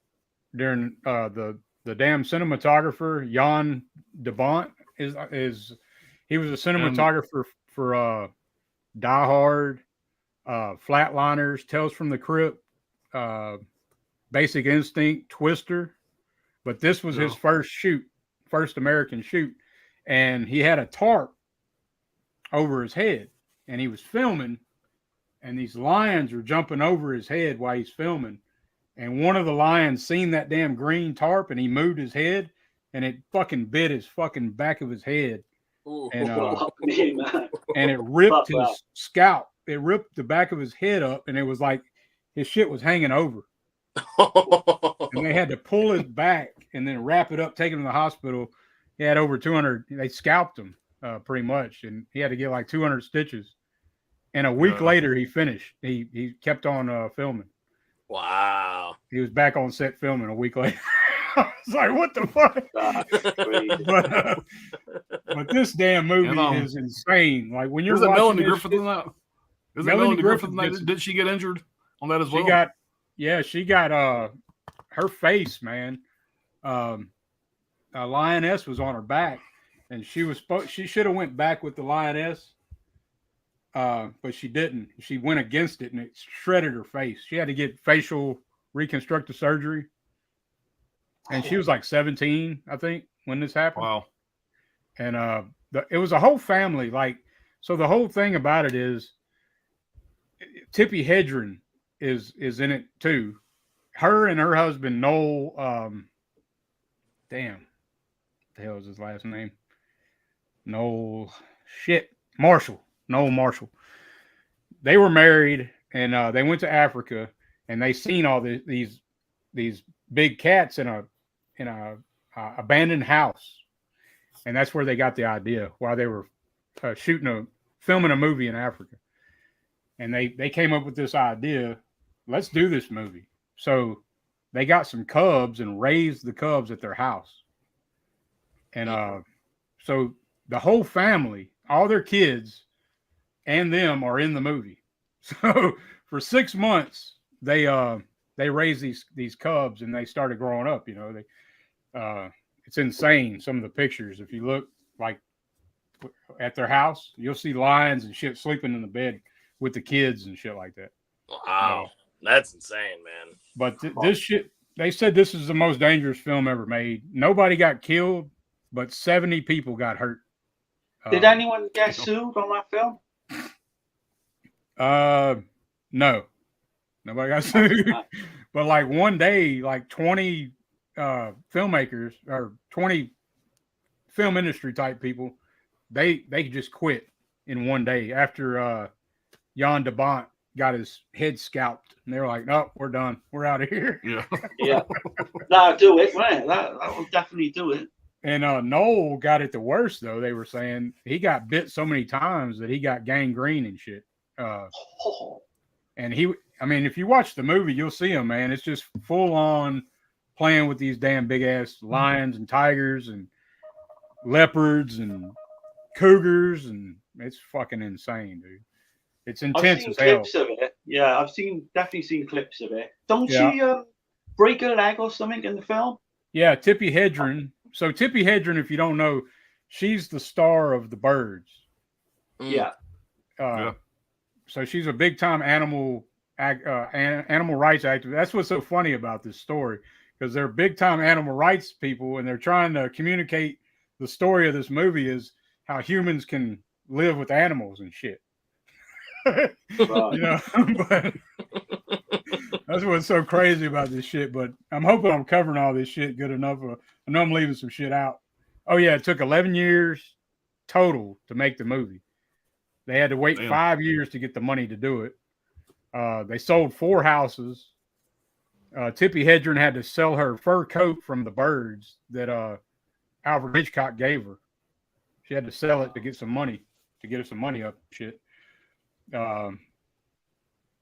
during the damn cinematographer Jan de Bont is He was a cinematographer for Die Hard, Flatliners, Tales from the Crypt, Basic Instinct, Twister. But this was his first American shoot. And he had a tarp over his head. And he was filming. And these lions were jumping over his head while he's filming. And one of the lions seen that damn green tarp and he moved his head. And it fucking bit his fucking back of his head. And, and it ripped his scalp. It ripped the back of his head up. And it was like his shit was hanging over. And they had to pull his back and then wrap it up, take him to the hospital. He had over 200. They scalped him pretty much, and he had to get like 200 stitches. And a week later, he finished. He kept on filming. Wow. He was back on set filming a week later. I was like, what the fuck? But this damn movie is insane. Like when you're watching Melanie Griffith in that? Is it Melanie Griffith in that? Did she get injured on that as well? She got her face, man. A lioness was on her back, and she should have went back with the lioness, but she didn't. She went against it, and it shredded her face. She had to get facial reconstructive surgery, and she was like 17, I think, when this happened. Wow. And it was a whole family. Like, so the whole thing about it is Tippi Hedren is in it too. Her and her husband Noel, damn, the hell is his last name? Noel Marshall. They were married, and they went to Africa, and they seen all these big cats in a abandoned house, and that's where they got the idea while they were filming a movie in Africa. And they came up with this idea. Let's do this movie. So they got some cubs and raised the cubs at their house. And so the whole family, all their kids and them are in the movie. So for 6 months, they raised these cubs and they started growing up. You know, it's insane. Some of the pictures, if you look like at their house, you'll see lions and shit sleeping in the bed with the kids and shit like that. Wow. That's insane, man. But this shit, they said this is the most dangerous film ever made. Nobody got killed, but 70 people got hurt. Did anyone get sued on that film? No. Nobody got sued. But like one day, like 20 filmmakers or 20 film industry type people, they just quit in one day after Jan de Bont got his head scalped, and they were like, "No, we're done. We're out of here." Yeah. That'll do it, man. That will definitely do it. And Noel got it the worst, though. They were saying he got bit so many times that he got gangrene and shit. And if you watch the movie, you'll see him, man. It's just full on playing with these damn big ass lions and tigers and leopards and cougars, and it's fucking insane, dude. It's intense as hell. Clips of it. Yeah, I've definitely seen clips of it. Don't she break a leg or something in the film? Yeah, Tippi Hedren. So Tippi Hedren, if you don't know, she's the star of The Birds. Yeah. So she's a big time animal rights activist. That's what's so funny about this story, because they're big time animal rights people, and they're trying to communicate the story of this movie is how humans can live with animals and shit. You know, but that's what's so crazy about this shit. But I'm hoping I'm covering all this shit good enough. I know I'm leaving some shit out. Oh yeah, it took 11 years total to make the movie. They had to wait 5 years to get the money to do it. They sold 4 houses. Tippi Hedren had to sell her fur coat from the birds that Alfred Hitchcock gave her. She had to sell it to get some money, to get her some money up. Shit.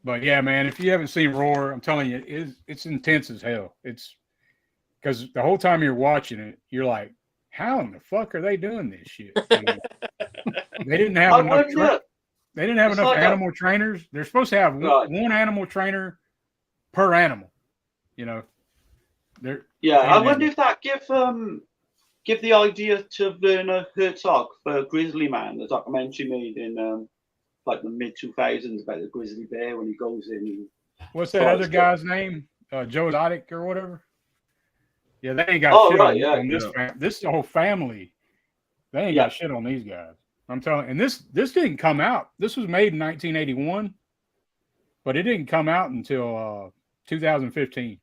But yeah, man, if you haven't seen Roar, I'm telling you, it's intense as hell. It's because the whole time you're watching it, you're like, how in the fuck are they doing this shit? I mean, they didn't have enough. They didn't have enough animal trainers. They're supposed to have one animal trainer per animal. You know. I wonder if that give give the idea to Werner Herzog for Grizzly Man, the documentary made in like the mid 2000s about the grizzly bear when he goes in. And What's that other guy's name? Joe Exotic or whatever. Yeah, they ain't got Oh, shit right, on yeah, this. This whole family, they ain't got shit on these guys. I'm telling. And this didn't come out. This was made in 1981, but it didn't come out until 2015.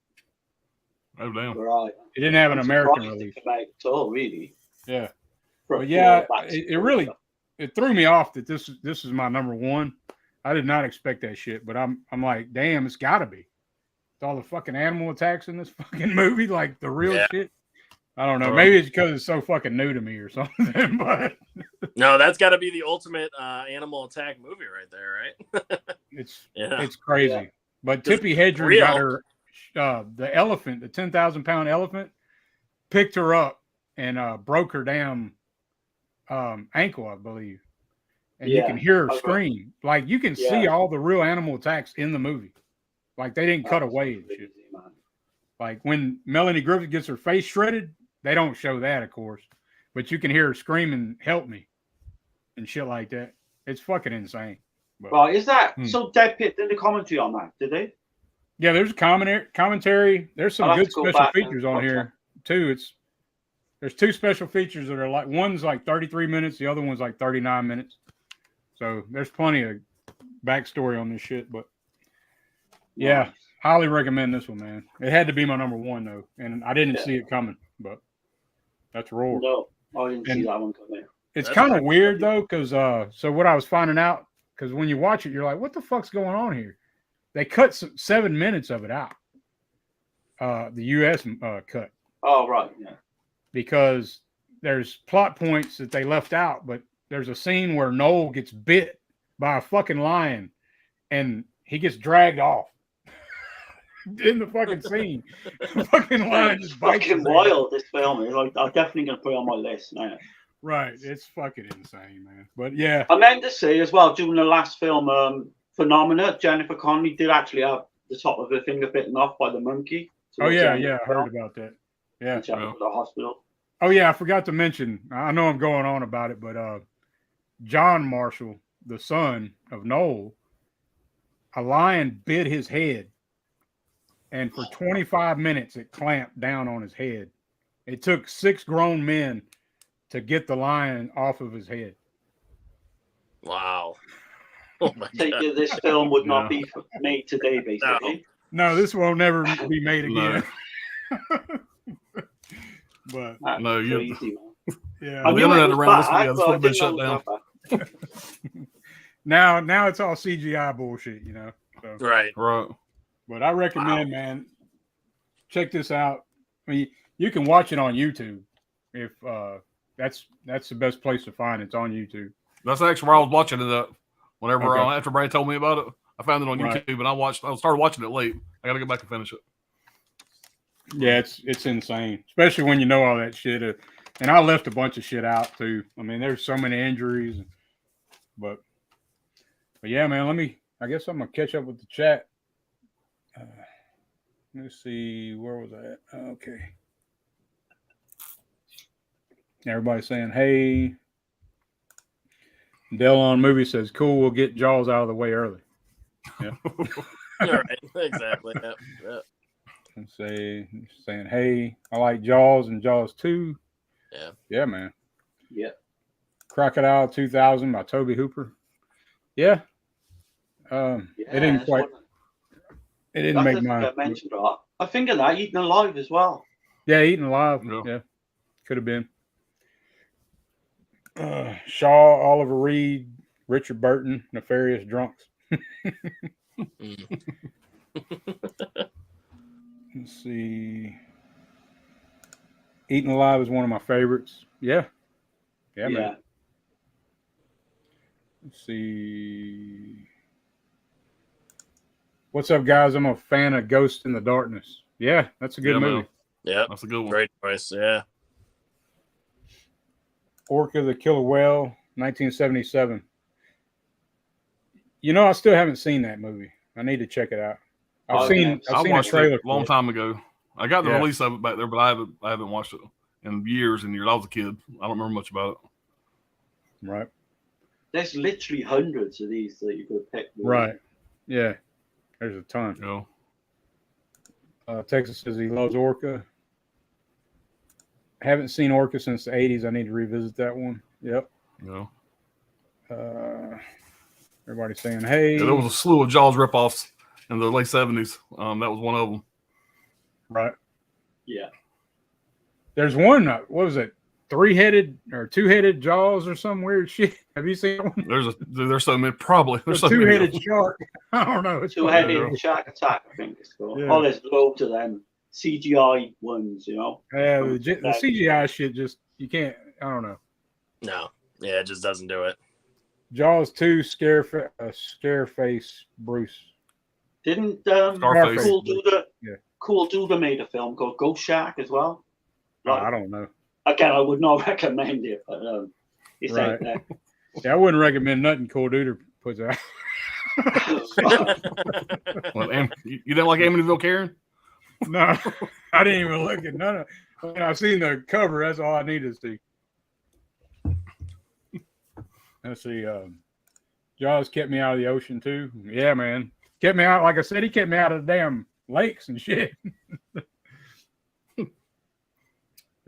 Oh damn! Right. It didn't have an I'm American surprised release. it came out at all, really. Yeah, For- but yeah, for it really it threw me off that this is my number one. I did not expect that shit, but I'm like, damn, it's got to be. With all the fucking animal attacks in this fucking movie, like the real shit. I don't know. Maybe it's because it's so fucking new to me or something. But No, that's got to be the ultimate animal attack movie right there, right? it's crazy. Yeah. But Just Tippi Hedren real. got her the elephant, the 10,000-pound elephant, picked her up and broke her damn ankle, I believe. And you can hear her scream. Like you can see all the real animal attacks in the movie. Like they didn't cut away and shit. Like when Melanie Griffith gets her face shredded, they don't show that, of course. But you can hear her screaming, "Help me," and shit like that. It's fucking insane. But, right, is that so? Dead Pit did the commentary on that, did they? yeah, there's commentary. There's some good special features on here too. There's two special features that are like one's like 33 minutes, the other one's like 39 minutes. So there's plenty of backstory on this shit. But yeah, highly recommend this one, man. It had to be my number one though, and I didn't see it coming, but that's Roar. No, I didn't see that one coming. It's kind of weird though, because so what I was finding out, because when you watch it, you're like, what the fuck's going on here? They cut 7 minutes of it out. The U.S. Cut. Oh, right, yeah. Because there's plot points that they left out, but there's a scene where Noel gets bit by a fucking lion, and he gets dragged off in the fucking scene. The fucking lion just bites fucking his head. wild. This film is. Like, I'm definitely gonna put it on my list now. Right, it's fucking insane, man. But yeah, I meant to say as well during the last film, Phenomena, Jennifer Connelly did actually have the top of her finger bitten off by the monkey. So oh yeah, I heard about that. Yeah, to the hospital. Oh yeah, I forgot to mention. I know I'm going on about it, but John Marshall, the son of Noel, a lion bit his head, and for 25 minutes it clamped down on his head. It took 6 grown men to get the lion off of his head. Wow. Oh my God. This film would not be made today, basically. No, this will never be made again. But no, crazy, yeah. The internet around this would have been shut down. Now it's all CGI bullshit, you know. So. Right. But I recommend, man, check this out. I mean, you can watch it on YouTube. If that's the best place to find it. It's on YouTube. That's actually where I was watching it. Whenever after Brady told me about it, I found it on YouTube, and I started watching it late. I got to go back and finish it. Yeah, it's insane, especially when you know all that shit. And I left a bunch of shit out too. I mean, there's so many injuries, but yeah, man. I guess I'm gonna catch up with the chat. Let's see, where was I at? Okay, everybody's saying, "Hey." Dell on movie says, "Cool, we'll get Jaws out of the way early." Yeah, right, exactly. Yep. And saying, "Hey, I like Jaws and Jaws 2." Yeah, man. Yeah. Crocodile 2000 by Toby Hooper. Yeah. It didn't quite. It didn't make mine. I think of that Eaten Alive as well. Yeah, Eaten Alive. Yeah, could have been. Shaw, Oliver Reed, Richard Burton, Nefarious Drunks. Let's see. Eaten Alive is one of my favorites. Yeah, man. Let's see. What's up, guys? I'm a fan of Ghost in the Darkness. Yeah, that's a good movie. Yeah, that's a good one. Great choice. Yeah. Orca the Killer Whale, 1977. You know, I still haven't seen that movie. I need to check it out. I've seen I watched a trailer it a long time ago. I got the release of it back there, but I haven't watched it. in years and years. I was a kid. I don't remember much about it. Right. There's literally hundreds of these that you could pick. Right. Yeah. There's a ton. You know, Texas says he loves Orca. Haven't seen Orca since the 80s. I need to revisit that one. Yep. you know. Everybody's saying, hey. Yeah, there was a slew of Jaws ripoffs in the late 70s. That was one of them. Right. Yeah. There's one, what was it? 3-headed or 2-headed Jaws or some weird shit. Have you seen that one? There's so many, probably. There's so 2-headed many. shark. I don't know. It's Two-headed shark attack, I think it's called. Yeah. Oh, there's loads of them CGI ones, you know. Yeah, the CGI shit just, you can't, I don't know. No, yeah, it just doesn't do it. Jaws 2, Scareface Bruce. Didn't Scarface. Cool Duda made a film called Ghost Shark as well. Oh, I don't know. Again, I would not recommend it, but it's Right. out there. Yeah, I wouldn't recommend nothing Cool Duder puts out. Well, you didn't like Amityville Karen? No, I didn't even look at none of. I mean, I've seen the cover. That's all I need to see. Let's see. Jaws kept me out of the ocean too. Yeah, man, kept me out. Like I said, he kept me out of the damn lakes and shit.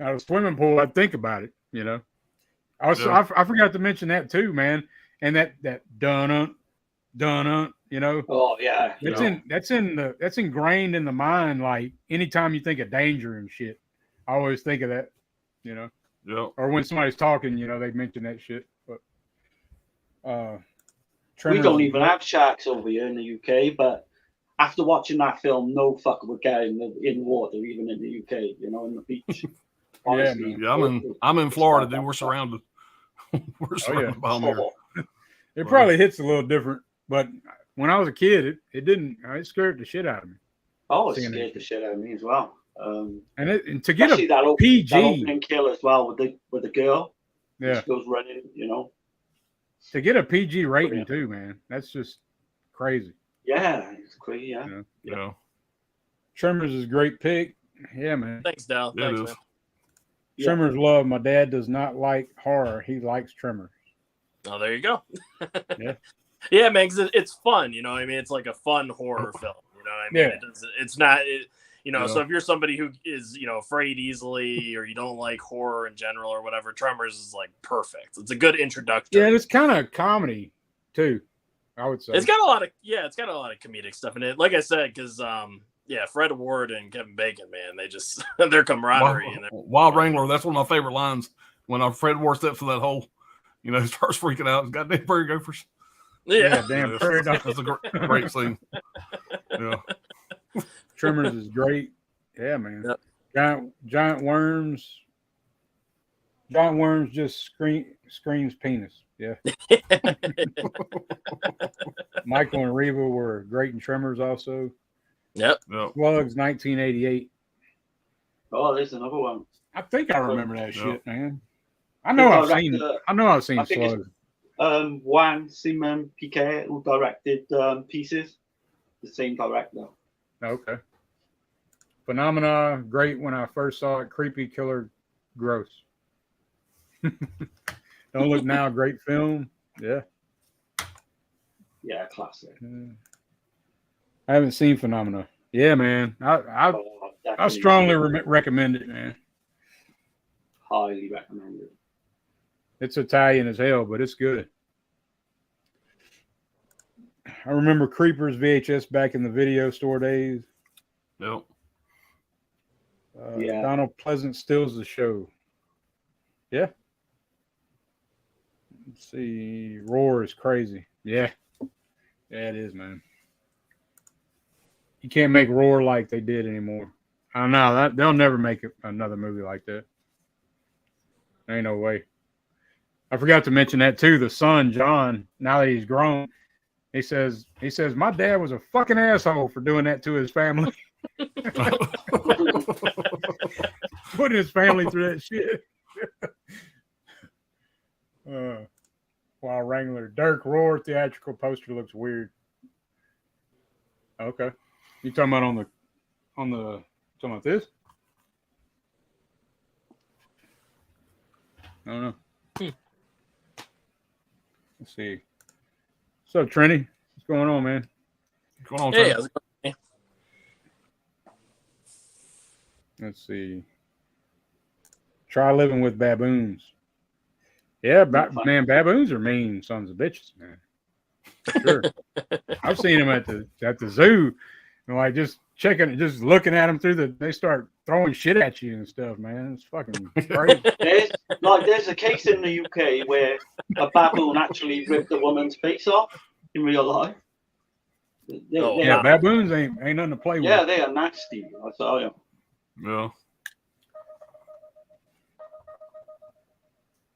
Out of a swimming pool, I'd think about it. You know, Yeah. I forgot to mention that too, man. And that dun you know. Oh yeah. That's ingrained in the mind. Like anytime you think of danger and shit, I always think of that, you know. Yeah. Or when somebody's talking, you know, they mention that shit. But We Tremors- don't even have sharks over here in the UK, but after watching that film, no fucker would get in the water, even in the UK, you know, in the beach. Honestly. Yeah, I'm in Florida, dude. We're surrounded. We're surrounded by them here. Oh, It probably hits a little different, but when I was a kid, it didn't. It scared the shit out of me. oh, it Seeing scared it. the shit out of me as well. And to get Especially a that PG, opening kill as well with the girl. yeah, She goes running, you know. to get a PG rating Brilliant. too, man. That's just crazy. Yeah, it's crazy. Yeah. You know? Yeah. Tremors is a great pick. Yeah, man. Thanks, Dal. Yeah, it Thanks, is. man. Yeah. Tremors love. My dad does not like horror. He likes Tremors. Oh, there you go. Yeah. Yeah, man, because it's fun. You know what I mean? It's like a fun horror film. You know what I mean? Yeah. It's not, you know, Yeah. so if you're somebody who is, you know, afraid easily or you don't like horror in general or whatever, Tremors is like perfect. It's a good introductory. Yeah, and it's kind of comedy too, I would say. It's got a lot of comedic stuff in it. Like I said, because yeah, Fred Ward and Kevin Bacon, man, they just their camaraderie and Wild Wrangler, that's one of my favorite lines. When Fred Ward steps in that hole, you know, he starts freaking out. Goddamn prairie gophers. Yeah, damn prairie That's dogs. a great scene. Yeah. Tremors is great. Yeah, man. Yep. Giant worms. Giant worms just screams penis. Yeah. Michael and Reva were great in Tremors also. Yep. Yeah. Slugs 1988. Oh, there's another one. I think I remember that Yeah. shit, man. I know I've seen I think it's- Slugs. Juan Simon Piquet, who directed Pieces, the same director. Okay. Phenomena, great when I first saw it. Creepy, killer, gross. Don't Look Now, great film. Yeah. Yeah, classic. I haven't seen Phenomena. Yeah, man. I Definitely strongly recommend it, man. highly recommend it. It's Italian as hell, but it's good. I remember Creepers VHS back in the video store days. Yep. Yeah. Donald Pleasant stills the show. Yeah. Let's see. Roar is crazy. Yeah. Yeah, it is, man. You can't make Roar like they did anymore. I know that they'll never make another movie like that. Ain't no way. I forgot to mention that too. The son, John, now that he's grown, he says, my dad was a fucking asshole for doing that to his family. Putting his family through that shit. Wild Wrangler. Dirk Roar theatrical poster looks weird. Okay. You talking about talking about this? I don't know. Hmm. Let's see. What's up, Trini? What's going on, man? What's going on, Hey, Trey? how's it going? Let's see. Try living with baboons. Yeah, man, baboons are mean sons of bitches, man. For sure. I've seen them at the zoo, and like just checking, just looking at them they start throwing shit at you and stuff, man. It's fucking crazy. There's a case in the UK where a baboon actually ripped a woman's face off in real life. Yeah, baboons ain't nothing to play with. Yeah, they are nasty. I tell you. Yeah.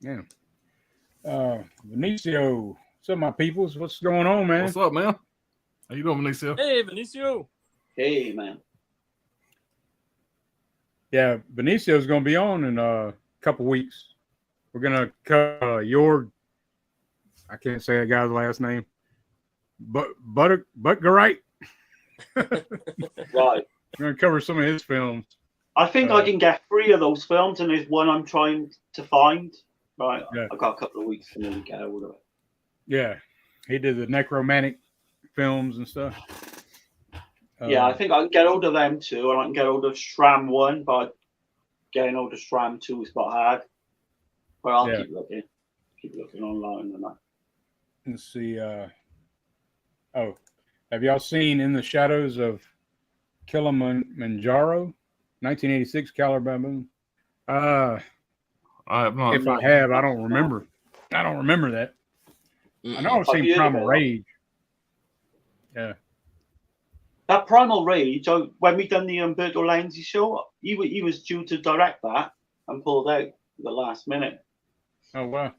Yeah. Benicio, what's up, my peoples? What's going on, man? What's up, man? How you doing, Benicio? Hey, Benicio. Hey, man. Yeah, Benicio's going to be on in a couple weeks. We're going to cover I can't say that guy's last name, Butgerite. Right. We're going to cover some of his films. I think I can get 3 of those films, and there's one I'm trying to find. Right. Yeah. I've got a couple of weeks to really get hold of it. Yeah, he did the necromantic films and stuff. Yeah, I think I can get hold of them too, and I can get hold of Shram 1, but getting hold of Shram 2 is quite hard. But I'll keep looking. Keep looking online and that. Let's see. Have y'all seen In the Shadows of Kilimanjaro? 1986 Caliber Baboon. I have not. If I have, I don't remember. I don't remember that. I know I've seen Primal Rage. Yeah. That Primal Rage, when we done the Umberto Lenzi show, he was due to direct that and pulled out at the last minute. Oh, wow.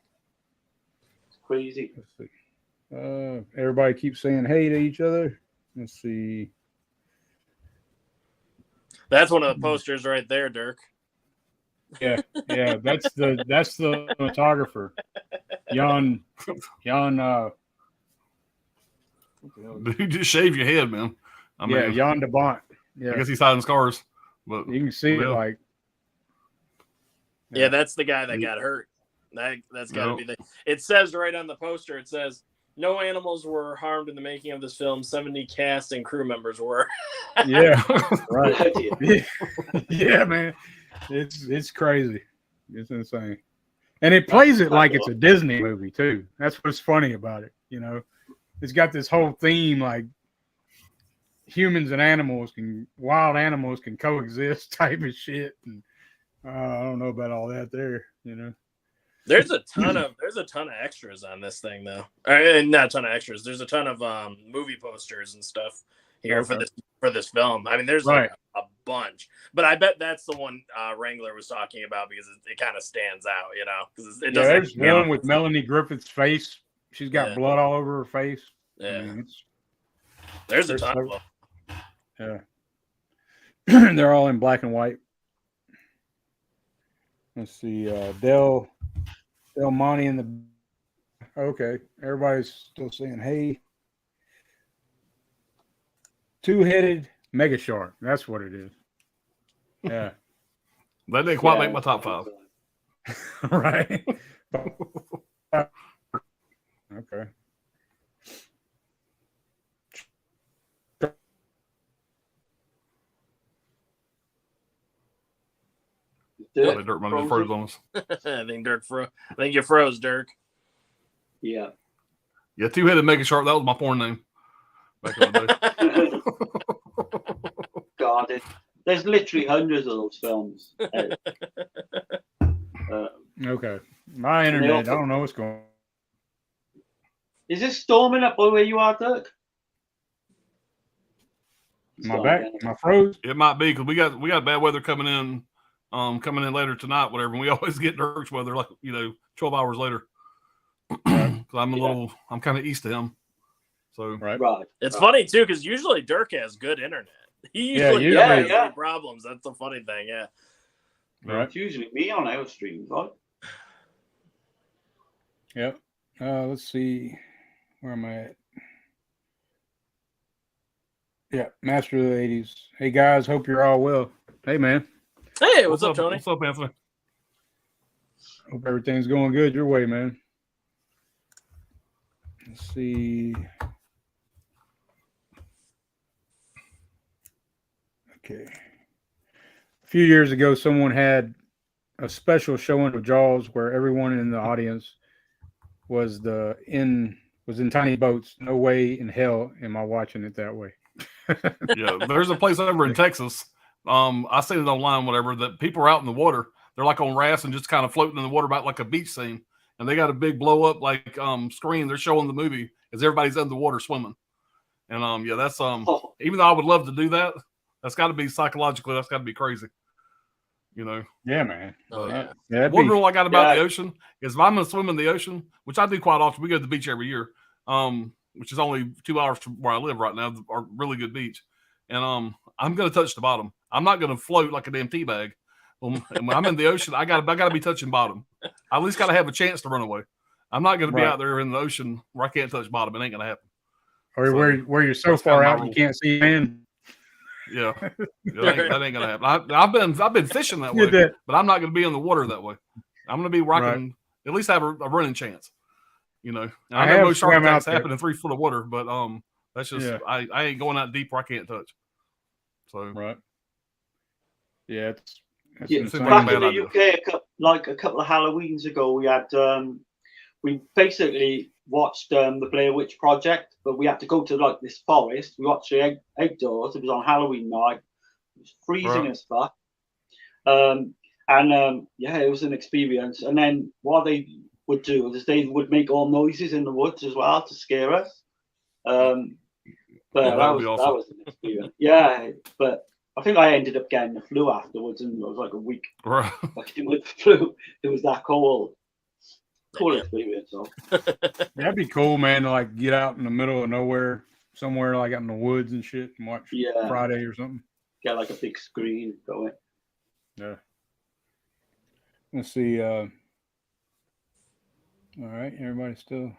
It's crazy. Let's see. Everybody keeps saying hey to each other. Let's see. That's one of the posters right there, Dirk. Yeah, that's the photographer. Jan Dude, just shave your head, man. I mean, Jan de Bont. Yeah. I guess he's hiding scars, but You can see it like. Yeah, that's the guy that got hurt. That's got to be the. It says right on the poster. It says no animals were harmed in the making of this film. 70 cast and crew members were. Yeah, right. Yeah, man, it's crazy. It's insane, and it plays it like it's a Disney movie too. That's what's funny about it. You know, it's got this whole theme like humans and wild animals can coexist type of shit. And I don't know about all that there. You know. There's a ton of extras on this thing though. Not a ton of extras. There's a ton of movie posters and stuff here for this film. I mean, there's like a bunch, but I bet that's the one Wrangler was talking about because it kind of stands out, you know. Because it doesn't. There's one with Melanie Griffith's face. She's got blood all over her face. Yeah, I mean, there's a ton of them. Yeah, they're all in black and white. Let's see, Del Monte in the. Okay, everybody's still saying hey. Two-headed mega shark. That's what it is. Yeah. That didn't quite make my top 5. Right. Okay. Dirk might have froze on us. I think you froze, Dirk. Yeah. Yeah, Two-Headed Mega Shark. That was my porn name back in the day. God, there's literally hundreds of those films. Okay. My internet, I don't know what's going on. Is it storming up by where you are, Dirk? My froze? It might be because we got bad weather coming in later tonight, whatever. And we always get Dirk's weather, like 12 hours later. Because I'm kind of east of him. So right. It's funny too because usually Dirk has good internet. He usually doesn't have any problems. That's the funny thing. Yeah. Right. It's usually me on our streams, right? Yep. Let's see. Where am I at? Yeah, Master of the 80s. Hey guys, hope you're all well. Hey man. Hey, what's up, Tony? What's up, Anthony? Hope everything's going good your way, man. Let's see. Okay. A few years ago, someone had a special showing of Jaws where everyone in the audience was in tiny boats. No way in hell am I watching it that way. Yeah, there's a place over in Texas. I seen it online, whatever, that people are out in the water. They're like on rafts and just kind of floating in the water about like a beach scene. And they got a big blow up like screen. They're showing the movie as everybody's in the water swimming. And yeah, that's even though I would love to do that, that's got to be psychologically, that's got to be crazy. You know. Yeah, man. Oh, yeah. Yeah, One rule I got about the ocean is if I'm gonna swim in the ocean, which I do quite often, we go to the beach every year, which is only 2 hours from where I live right now, a really good beach. And I'm gonna touch the bottom. I'm not gonna float like a damn tea bag. And when I'm in the ocean, I gotta be touching bottom. I at least gotta have a chance to run away. I'm not gonna be out there in the ocean where I can't touch bottom. It ain't gonna happen. Or where you're so far out you can't see land. Yeah, that ain't gonna happen. I've been fishing that way, but I'm not gonna be in the water that way. I'm gonna be where I can at least have a running chance. You know, and I know most shark attacks happen in 3 foot of water, but that's just I ain't going out deep where I can't touch. So yeah, back in the UK, a couple of Halloweens ago, we had we basically watched the Blair Witch Project, but we had to go to like this forest. We watched the outdoors. It was on Halloween night. It was freezing as fuck. Yeah, it was an experience. And then what they would do is they would make all noises in the woods as well to scare us. But that was an experience. Yeah, but I think I ended up getting the flu afterwards, and it was like a week. Right. With the flu, it was that cold. Cool experience, though. That'd be cool, man. To like get out in the middle of nowhere, somewhere like out in the woods and shit, and watch Friday or something. Get like a big screen going. Yeah. Let's see. All right, everybody's still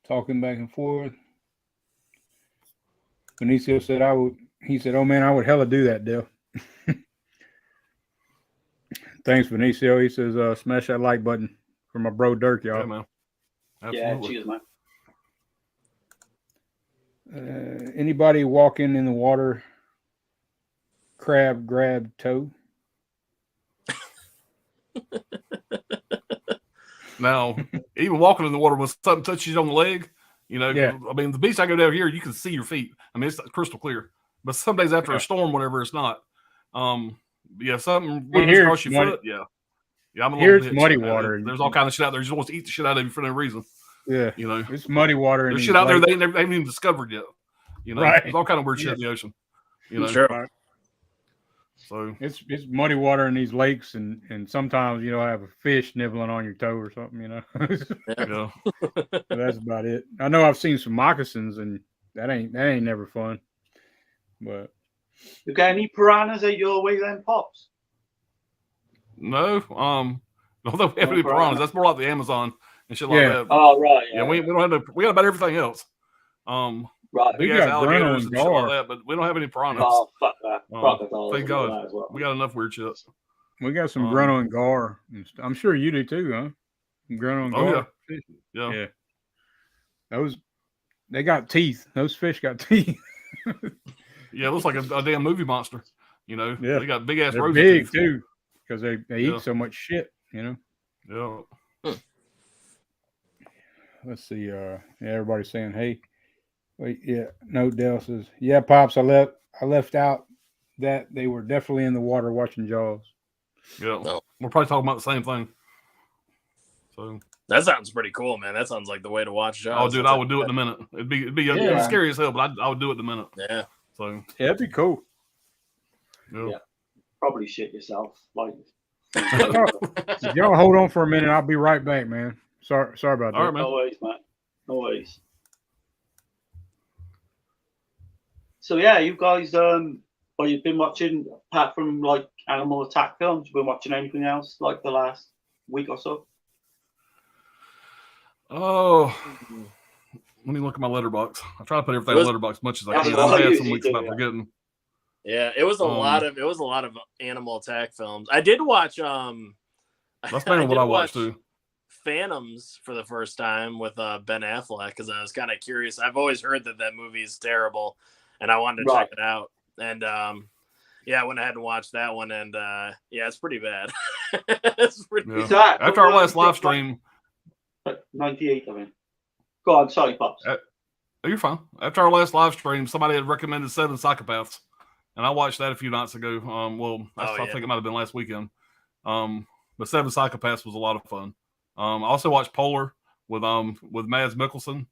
talking back and forth. Benicio said he said, "Oh man, I would hella do that, Dale." Thanks, Benicio. He says, "Smash that like button for my bro Dirk, y'all." Yeah, man. Absolutely. Yeah, cheers, man. Anybody walking in the water, crab grab toe? Now, even walking in the water when something touches you on the leg, you know, I mean, the beach I go down here, you can see your feet. I mean, it's crystal clear. But some days after a storm, whatever, it's not. Something runs across your foot. Yeah, I'm a little bit. Here's muddy water. There's all kind of shit out there. You just want to eat the shit out of you for no reason. Yeah, you know, it's muddy water. There's shit out there they haven't even discovered yet. You know, there's all kind of weird shit in the ocean. You know, sure. So it's muddy water in these lakes, and sometimes I have a fish nibbling on your toe or something. Yeah. That's about it. I know I've seen some moccasins, and that ain't never fun. But you got any piranhas at your way then, Pops? No, although we have any piranhas, that's more like the Amazon and shit like that. Oh right. Yeah, we don't have we got about everything else. Right. Big ass alligators and shit like that, but we don't have any piranhas. Oh, fuck that. Thank God. We got enough weird shit. We got some grunno and gar. I'm sure you do too, huh? Grunno and gar. Yeah. Those, they got teeth. Those fish got teeth. Yeah, it looks like a damn movie monster. You know, they got big ass They're rosy big teeth too, because they eat so much shit. Yeah. Let's see. Everybody's saying, "Hey." Wait, no, Dale says, "Yeah, Pops, I left out that they were definitely in the water watching Jaws." Yeah, we're probably talking about the same thing. So that sounds pretty cool, man. That sounds like the way to watch Jaws. Oh, dude, I would do it in a minute. It'd be scary as hell, but I would do it in a minute. Yeah. So it'd be cool. Yeah. Probably shit yourself. Like, y'all hold on for a minute. I'll be right back, man. Sorry about that. All right, man. No worries, man. No worries. So yeah, you guys, you've been watching, apart from like animal attack films, you've been watching anything else like the last week or so? Oh, let me look at my letterbox. I try to put everything in the letterbox as much as I can. I've had some weeks about forgetting. Yeah, it was a lot of animal attack films. I did watch That's mainly what did I watched watch too. Phantoms for the first time with Ben Affleck because I was kind of curious. I've always heard that movie is terrible, and I wanted to check it out. And yeah, I went ahead and watched that one, and yeah, it's pretty bad. It's pretty Yeah. Is that After our last live stream, 98, I mean. Go on, sorry, Pops. Oh, you're fine. After our last live stream, somebody had recommended Seven Psychopaths, and I watched that a few nights ago. I think it might have been last weekend. But Seven Psychopaths was a lot of fun. I also watched Polar with Mads Mikkelsen,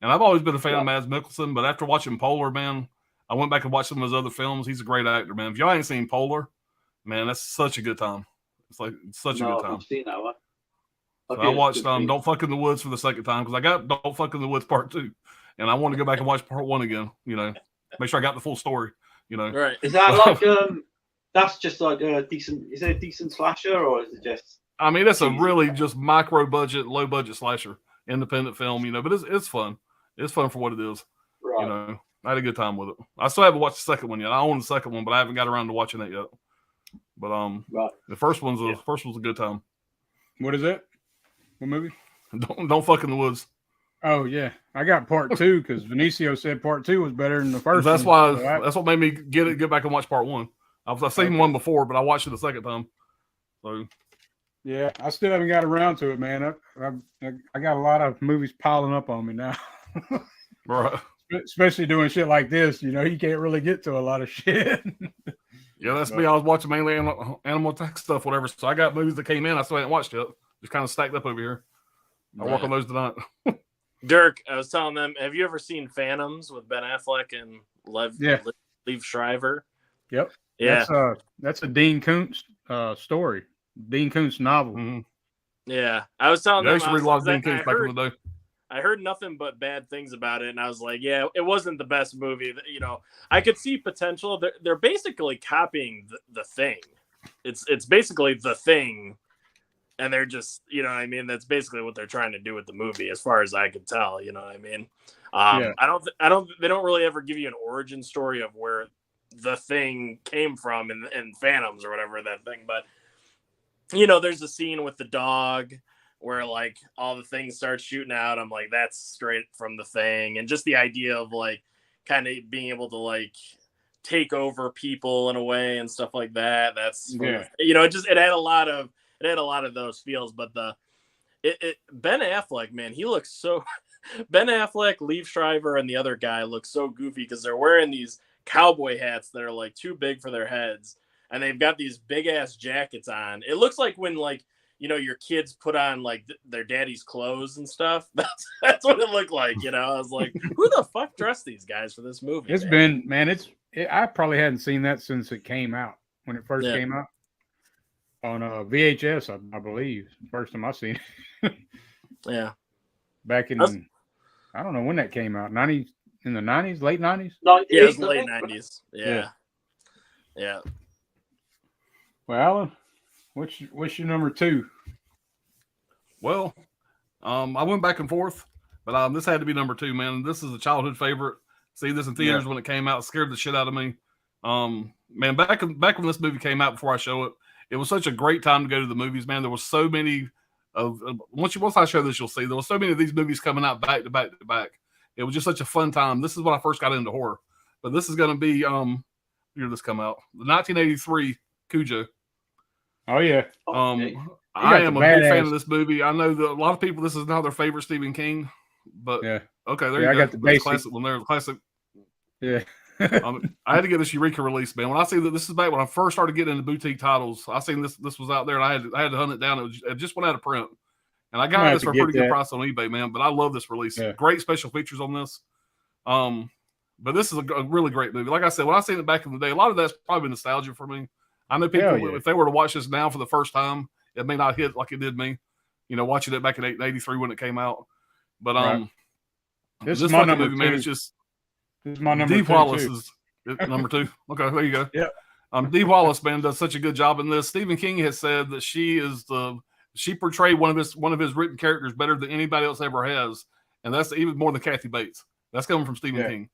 and I've always been a fan of Mads Mikkelsen. But after watching Polar, man, I went back and watched some of his other films. He's a great actor, man. If y'all ain't seen Polar, man, that's such a good time. It's such a good time. I've seen that one. So I watched Don't Fuck in the Woods for the second time because I got Don't Fuck in the Woods Part 2, and I want to go back and watch Part 1 again. Make sure I got the full story. right. Is that like that's just like a decent? Is it a decent slasher or is it just? I mean, it's a really just micro budget, low budget slasher, independent film. But it's fun. It's fun for what it is. Right. I had a good time with it. I still haven't watched the second one yet. I own the second one, but I haven't got around to watching it yet. But right. the first one's a good time. What is it? What movie? Don't Fuck in the Woods. Oh yeah, I got Part 2 because Vinicio said Part 2 was better than the first. That's one. why. That's what made me get back and watch Part 1. I've seen one before, but I watched it the second time. So yeah, I still haven't got around to it, man. I got a lot of movies piling up on me now. right. Especially doing shit like this, you can't really get to a lot of shit. Yeah, that's me. I was watching mainly animal attack stuff, whatever. So I got movies that came in I still haven't watched yet. Just kind of stacked up over here. I'll work on those tonight. Dirk, I was telling them, have you ever seen Phantoms with Ben Affleck and Liev Schreiber? Yep. Yeah. That's a Dean Koontz story. Dean Koontz novel. Mm-hmm. Yeah. I was telling them. I used to read a lot of Dean Koontz back in the day. I heard nothing but bad things about it, and I was like, yeah, it wasn't the best movie. I could see potential. They're basically copying the Thing. It's basically The Thing, and they're just, what I mean? That's basically what they're trying to do with the movie, as far as I could tell. You know what I mean? They don't really ever give you an origin story of where the Thing came from in Phantoms or whatever that thing. But there's a scene with the dog where like all the things start shooting out. I'm like, that's straight from the Thing. And just the idea of like kind of being able to like take over people in a way and stuff like that. That's it had a lot of those feels. But Ben Affleck, man, he looks so Ben Affleck, Liev Schreiber, and the other guy look so goofy because they're wearing these cowboy hats that are like too big for their heads, and they've got these big ass jackets on. It looks like when like your kids put on like their daddy's clothes and stuff. That's what it looked like. I was like, who the fuck dressed these guys for this movie? It's been, man. I probably hadn't seen that since it came out, when it first came out on VHS, I believe. First time I seen it. Yeah. Back in, I don't know when that came out. In the 90s, late 90s. Yeah, it was late 90s. Yeah. Well, Alan, what's your number 2? Well, I went back and forth, but this had to be number 2, man. This is a childhood favorite. See this in theaters when it came out. It scared the shit out of me. Man, back when this movie came out, before I show it, it was such a great time to go to the movies, man. There was so many once I show this, you'll see there was so many of these movies coming out back to back to back. It was just such a fun time. This is when I first got into horror. But this is going to be year this come out, the 1983 Cujo. Oh yeah. I am a big fan of this movie. I know that a lot of people, this is not their favorite Stephen King, but okay, there you go. I got the basic classic one there, the classic. Yeah. I had to get this Eureka release, man. When I see that this is back when I first started getting into boutique titles, I seen this was out there, and I had to hunt it down. It just went out of print, and I got this for a pretty good price on eBay, man. But I love this release. Yeah. Great special features on this. But this is a really great movie. Like I said, when I seen it back in the day, a lot of that's probably nostalgia for me. I know people, if they were to watch this now for the first time, it may not hit like it did me. Watching it back in 83 when it came out. But this is my number movie, 2. Man. It's just. This is my number Dee 2. Wallace is number 2. Okay, there you go. Yeah. Dee Wallace, man, does such a good job in this. Stephen King has said that she portrayed one of his written characters better than anybody else ever has, and that's even more than Kathy Bates. That's coming from Stephen King.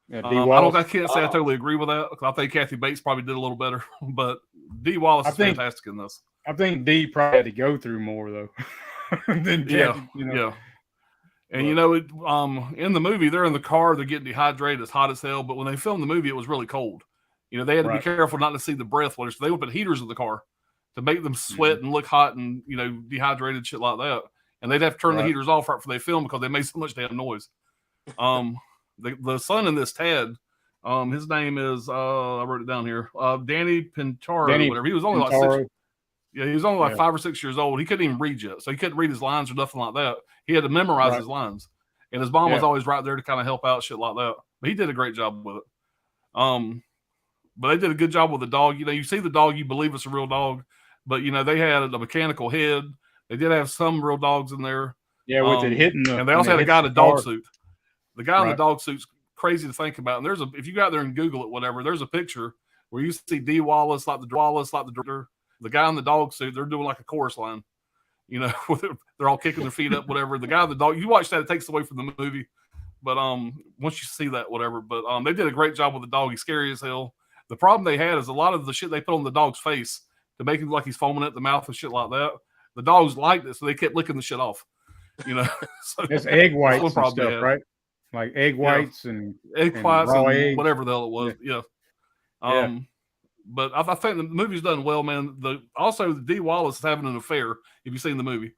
Yeah, I can't say I totally agree with that. I think Kathy Bates probably did a little better, but Dee Wallace is fantastic in this. I think D probably had to go through more though than Yeah, Kathy, you know. yeah. And you know, in the movie, they're in the car, they're getting dehydrated, it's hot as hell. But when they filmed the movie, it was really cold. You know, they had to be Right. careful not to see the breath. So they would put heaters in the car to make them sweat and look hot and, you know, dehydrated, shit like that. And they'd have to turn the Right. heaters off right before they film because they made so much damn noise. The son in this, Tad, his name is I wrote it down here, Danny Pintaro, Danny whatever. He was only like Pintaro. 6. Yeah, he was only like Yeah. 5 or 6 years old. He couldn't even read yet, so he couldn't read his lines or nothing like that. He had to memorize Right. his lines, and his mom was Yeah. always right there to kind of help out, shit like that. But he did a great job with it. But they did a good job with the dog. You know, you see the dog, you believe it's a real dog, but you know they had a mechanical head. They did have some real dogs in there, Yeah, with it hitting the, and they also had a guy in a the dog car. suit. The guy in the Right. dog suit's crazy to think about. And if you go out there and Google it, whatever, there's a picture where you see D. Wallace, like the director, the guy in the dog suit. They're doing like a chorus line, you know, they're all kicking their feet up, whatever. The guy in the dog, you watch that, it takes away from the movie. But once you see that, whatever. But they did a great job with the dog. He's scary as hell. The problem they had is a lot of the shit they put on the dog's face to make him look like he's foaming at the mouth and shit like that. The dogs liked it, so they kept licking the shit off. You know, so It's egg whites one and problem they stuff, had. right? Like egg whites and egg and whites raw and eggs. whatever the hell it was. Yeah. Yeah. But I think the movie's done well, man. Also, Dee Wallace is having an affair. If you've seen the movie,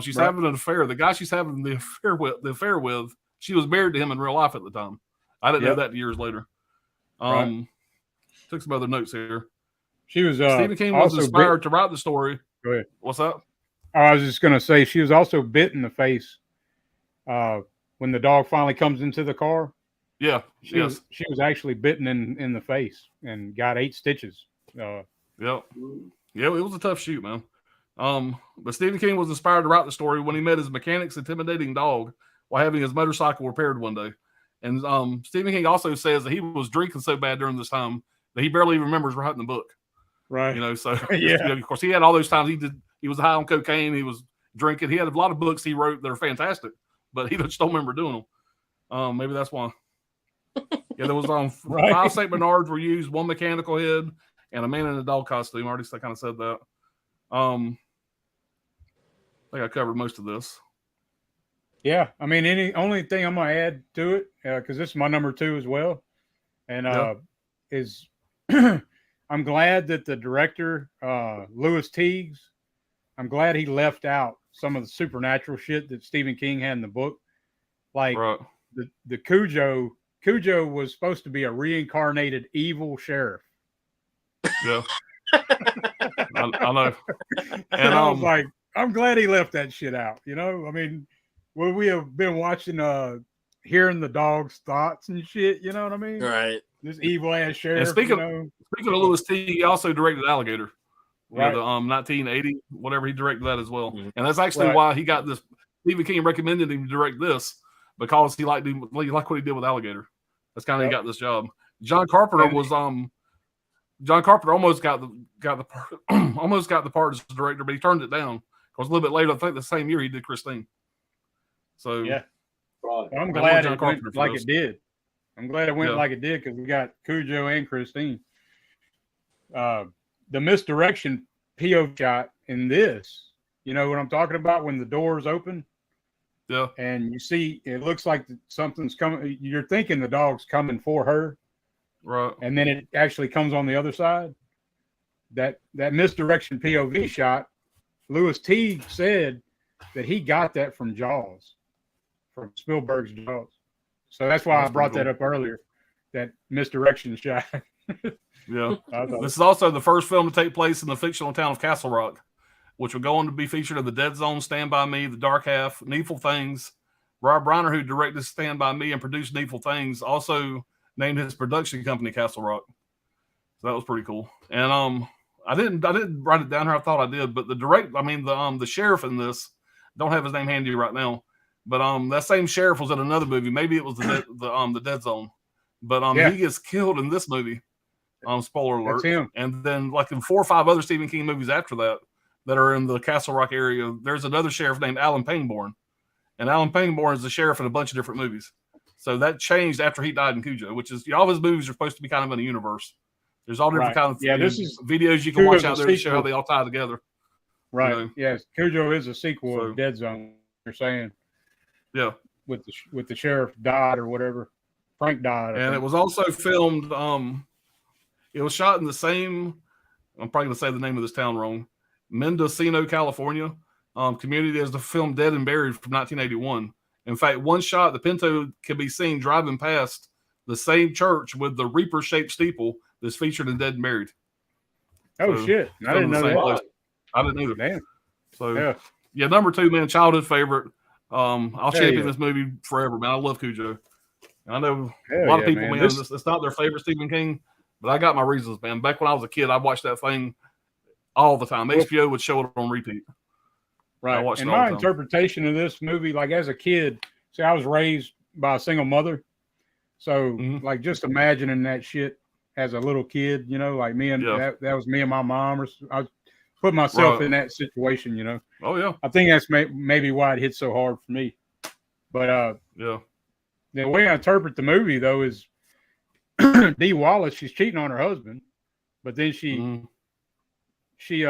she's Right. having an affair. The guy she's having the affair with, she was married to him in real life at the time. I didn't know Yep. that years later. Right. Took some other notes here. she was Stephen King was also inspired to write the story. Go ahead. What's that? I was just gonna say she was also bit in the face when the dog finally comes into the car. Yeah. She was actually bitten in the face and got 8 stitches. Yep. Yeah, it was a tough shoot, man. But Stephen King was inspired to write the story when he met his mechanic's intimidating dog while having his motorcycle repaired one day. And Stephen King also says that he was drinking so bad during this time that he barely remembers writing the book. Right. You know, so Yeah. you know, of course he had all those times he was high on cocaine, he was drinking. He had a lot of books he wrote that are fantastic, but he just don't remember doing them. Maybe that's why. Yeah, there was Right. 5 St. Bernards were used, 1 mechanical head, and a man in a dog costume. I already kind of said that. I think I covered most of this. Yeah, I mean, only thing I'm gonna add to it because this is my number 2 as well, and is I'm glad that the director Lewis Teagues, I'm glad he left out some of the supernatural shit that Stephen King had in the book, like Right. the Cujo. Cujo was supposed to be a reincarnated evil sheriff. Yeah. I know. And I was like, I'm glad he left that shit out. You know, I mean, would we have been watching, hearing the dog's thoughts and shit? You know what I mean? Right. This evil ass sheriff. speaking you Speaking know? of Lewis T, he also directed Alligator. Right. The 1980, whatever, he directed that as well. Mhm. And that's actually Right. why he got this. Stephen King recommended him to direct this because he liked what he did with Alligator. That's kind of Yep. he got this job. John Carpenter And- was John Carpenter almost got the part, almost got the part as director, but he turned it down because a little bit later, I think the same year he did Christine. So Yeah. Right. I'm I glad want it John went Carpenter for like this. it did. I'm glad it went Yeah. like it did because we got Cujo and Christine. The misdirection PO shot in this, you know what I'm talking about? When the doors open yeah, and you see, it looks like something's coming. You're thinking the dog's coming for her, right, and then it actually comes on the other side. That misdirection POV shot, Lewis Teague said that he got that from Jaws, from Spielberg's Jaws. So that's why That's I brought pretty that up earlier. That misdirection shot. yeah. I thought- This is also the first film to take place in the fictional town of Castle Rock, which will go on to be featured in The Dead Zone, Stand By Me, The Dark Half, Needful Things. Rob Reiner, who directed Stand By Me and produced Needful Things, also named his production company Castle Rock. So that was pretty cool. And I didn't write it down here. I thought I did, but the sheriff in this, don't have his name handy right now, but that same sheriff was in another movie. Maybe it was the Dead Zone, but Yeah. he gets killed in this movie. Spoiler alert. That's him. And then, like in 4 or 5 other Stephen King movies after that are in the Castle Rock area, there's another sheriff named Alan Pangborn. And Alan Pangborn is the sheriff in a bunch of different movies. So that changed after he died in Cujo, which is all his movies are supposed to be kind of in a universe. There's all different Right. kinds of Yeah, this is videos you can watch Cujo's a out there to show how sequel. they all tie together. Right. know? Yes. Cujo is a sequel So- of Dead Zone. You're saying Yeah. with the sheriff died or whatever. Frank died. I And it think. was also filmed. It was shot in the same. I'm probably going to say the name of this town wrong. Mendocino, California, community as the film Dead and Buried from 1981. In fact, one shot, the Pinto can be seen driving past the same church with the Reaper-shaped steeple that's featured in Dead and Buried. Oh so, shit! I didn't know same that. place. I didn't either. Damn. So Yeah. yeah, number 2, man, childhood favorite. I'll Hell champion yeah. this movie forever, man. I love Cujo. And I know Hell a lot yeah, of people, man. man, This- it's not their favorite Stephen King, but I got my reasons, man. Back when I was a kid, I watched that thing all the time. Well- HBO would show it on repeat. Right. watched And it all my the time. interpretation of this movie, like as a kid, see, I was raised by a single mother. So Mhm. like just imagining that shit as a little kid, you know, like me and Yeah. that was me and my mom. I put myself Right. in that situation, you know. Oh yeah, I think that's maybe why it hit so hard for me. But yeah, the way I interpret the movie though is Dee Wallace, she's cheating on her husband, but then Mhm. she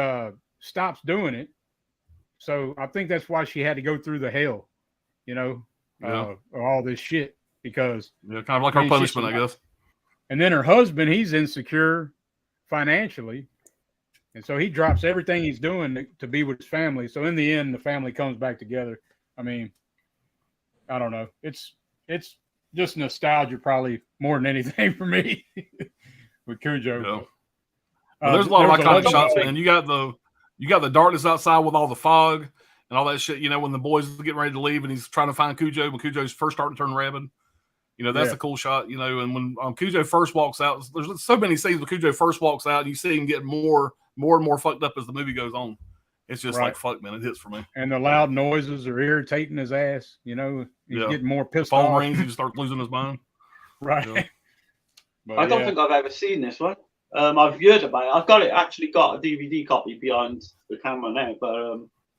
stops doing it. So I think that's why she had to go through the hell, you know, Yeah. of all this shit because yeah. Kind of like I our mean, punishment, I she's- guess. and then her husband, he's insecure financially. And so he drops everything he's doing to be with his family. So in the end, the family comes back together. I mean, I don't know. It's just nostalgia probably more than anything for me with Cujo. Yeah. But there's a lot of there was iconic shots, thing- man. You got the darkness outside with all the fog and all that shit. You know, when the boys are getting ready to leave and he's trying to find Cujo when Cujo's first starting to turn rabid. You know, that's Yeah. a cool shot. You know, and when Cujo first walks out, there's so many scenes when Cujo first walks out, and you see him get more and more fucked up as the movie goes on. It's just Right. like fuck, man. It hits for me. And the loud noises are irritating his ass. You know, he's Yeah. getting more pissed Phone off. rings, he just starts losing his mind. Right. Yeah. But I don't yeah. think I've ever seen this one. I've heard about it. I've got it actually got a DVD copy behind the camera now, but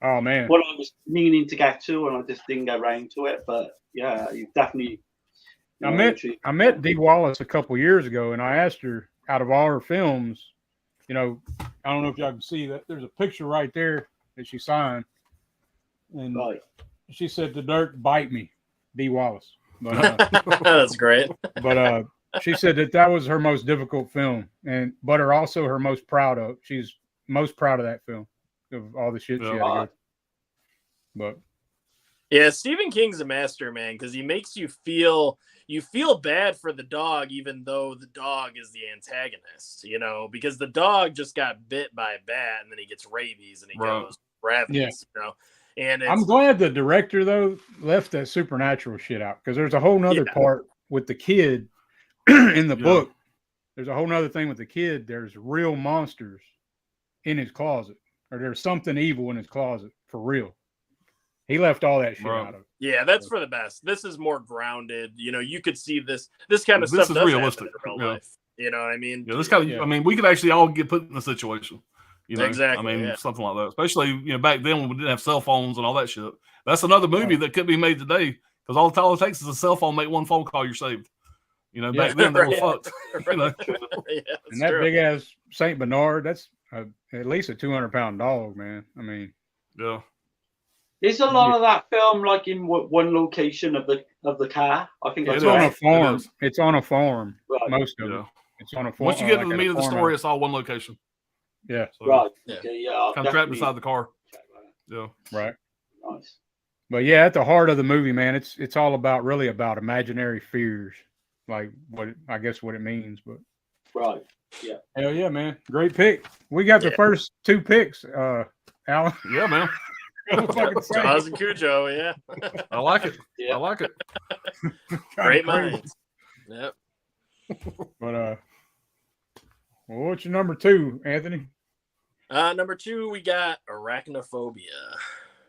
Oh man. what I was meaning to get to and I just didn't get around to it. But yeah, you definitely. I met Dee Wallace a couple years ago, and I asked her, out of all her films, you know, I don't know if y'all can see that. There's a picture right there that she signed, and Right. she said, "The dirt bite me," Dee Wallace. But That's great. she said that was her most difficult film, but also her most proud of. She's most proud of that film, of all the shit she had to go through. But Yeah, Stephen King's a master, man, because he makes you feel bad for the dog, even though the dog is the antagonist, you know, because the dog just got bit by a bat and then he gets rabies and he Right. goes ravenous, Yeah. you know. And I'm it's, glad the director though left that supernatural shit out because there's a whole nother Yeah. part with the kid in the Yeah. book. There's a whole nother thing with the kid. There's real monsters in his closet, or there's something evil in his closet for real. He left all that shit Right. out of it. yeah, that's for the best. This is more grounded. You know, you could see this kind of This stuff is does realistic, happen in real yeah. life. You know what I mean? Yeah, this kind of. Yeah. I mean, we could actually all get put in a situation. You know, Exactly, I mean, yeah. something like that. Especially back then when we didn't have cell phones and all that shit. That's another movie that could be made today because all it takes is a cell phone. Make one phone call, you're saved. You know, back Yeah. then they were Right. fucked. You know, Yeah, that's And that true. big ass Saint Bernard, that's at least a 200-pound dog, man. I mean, yeah. Is a lot of that film like in one location of the car? I think It it's that's is. on right. a farm. is. It's on a farm. Right. Most of Yeah. it. It's on a farm. Once you get like to the at meat a of the farmhouse. story, it's all one location. Yeah. So, Right. Yeah. Okay. Yeah. I'll Kind of trapped definitely inside the car. check that Yeah. Right. out. Nice. But yeah, at the heart of the movie, man, it's all about really about imaginary fears, like what it means. But Right. hell yeah, man, great pick. We got the Yeah. first two picks, Alan. Yeah, man. Fucking say. Jaws and Cujo, yeah. I like it. Yeah. I like it. Kinda Great crazy. minds. Yep. But well, what's your number two, Anthony? Number 2, we got arachnophobia.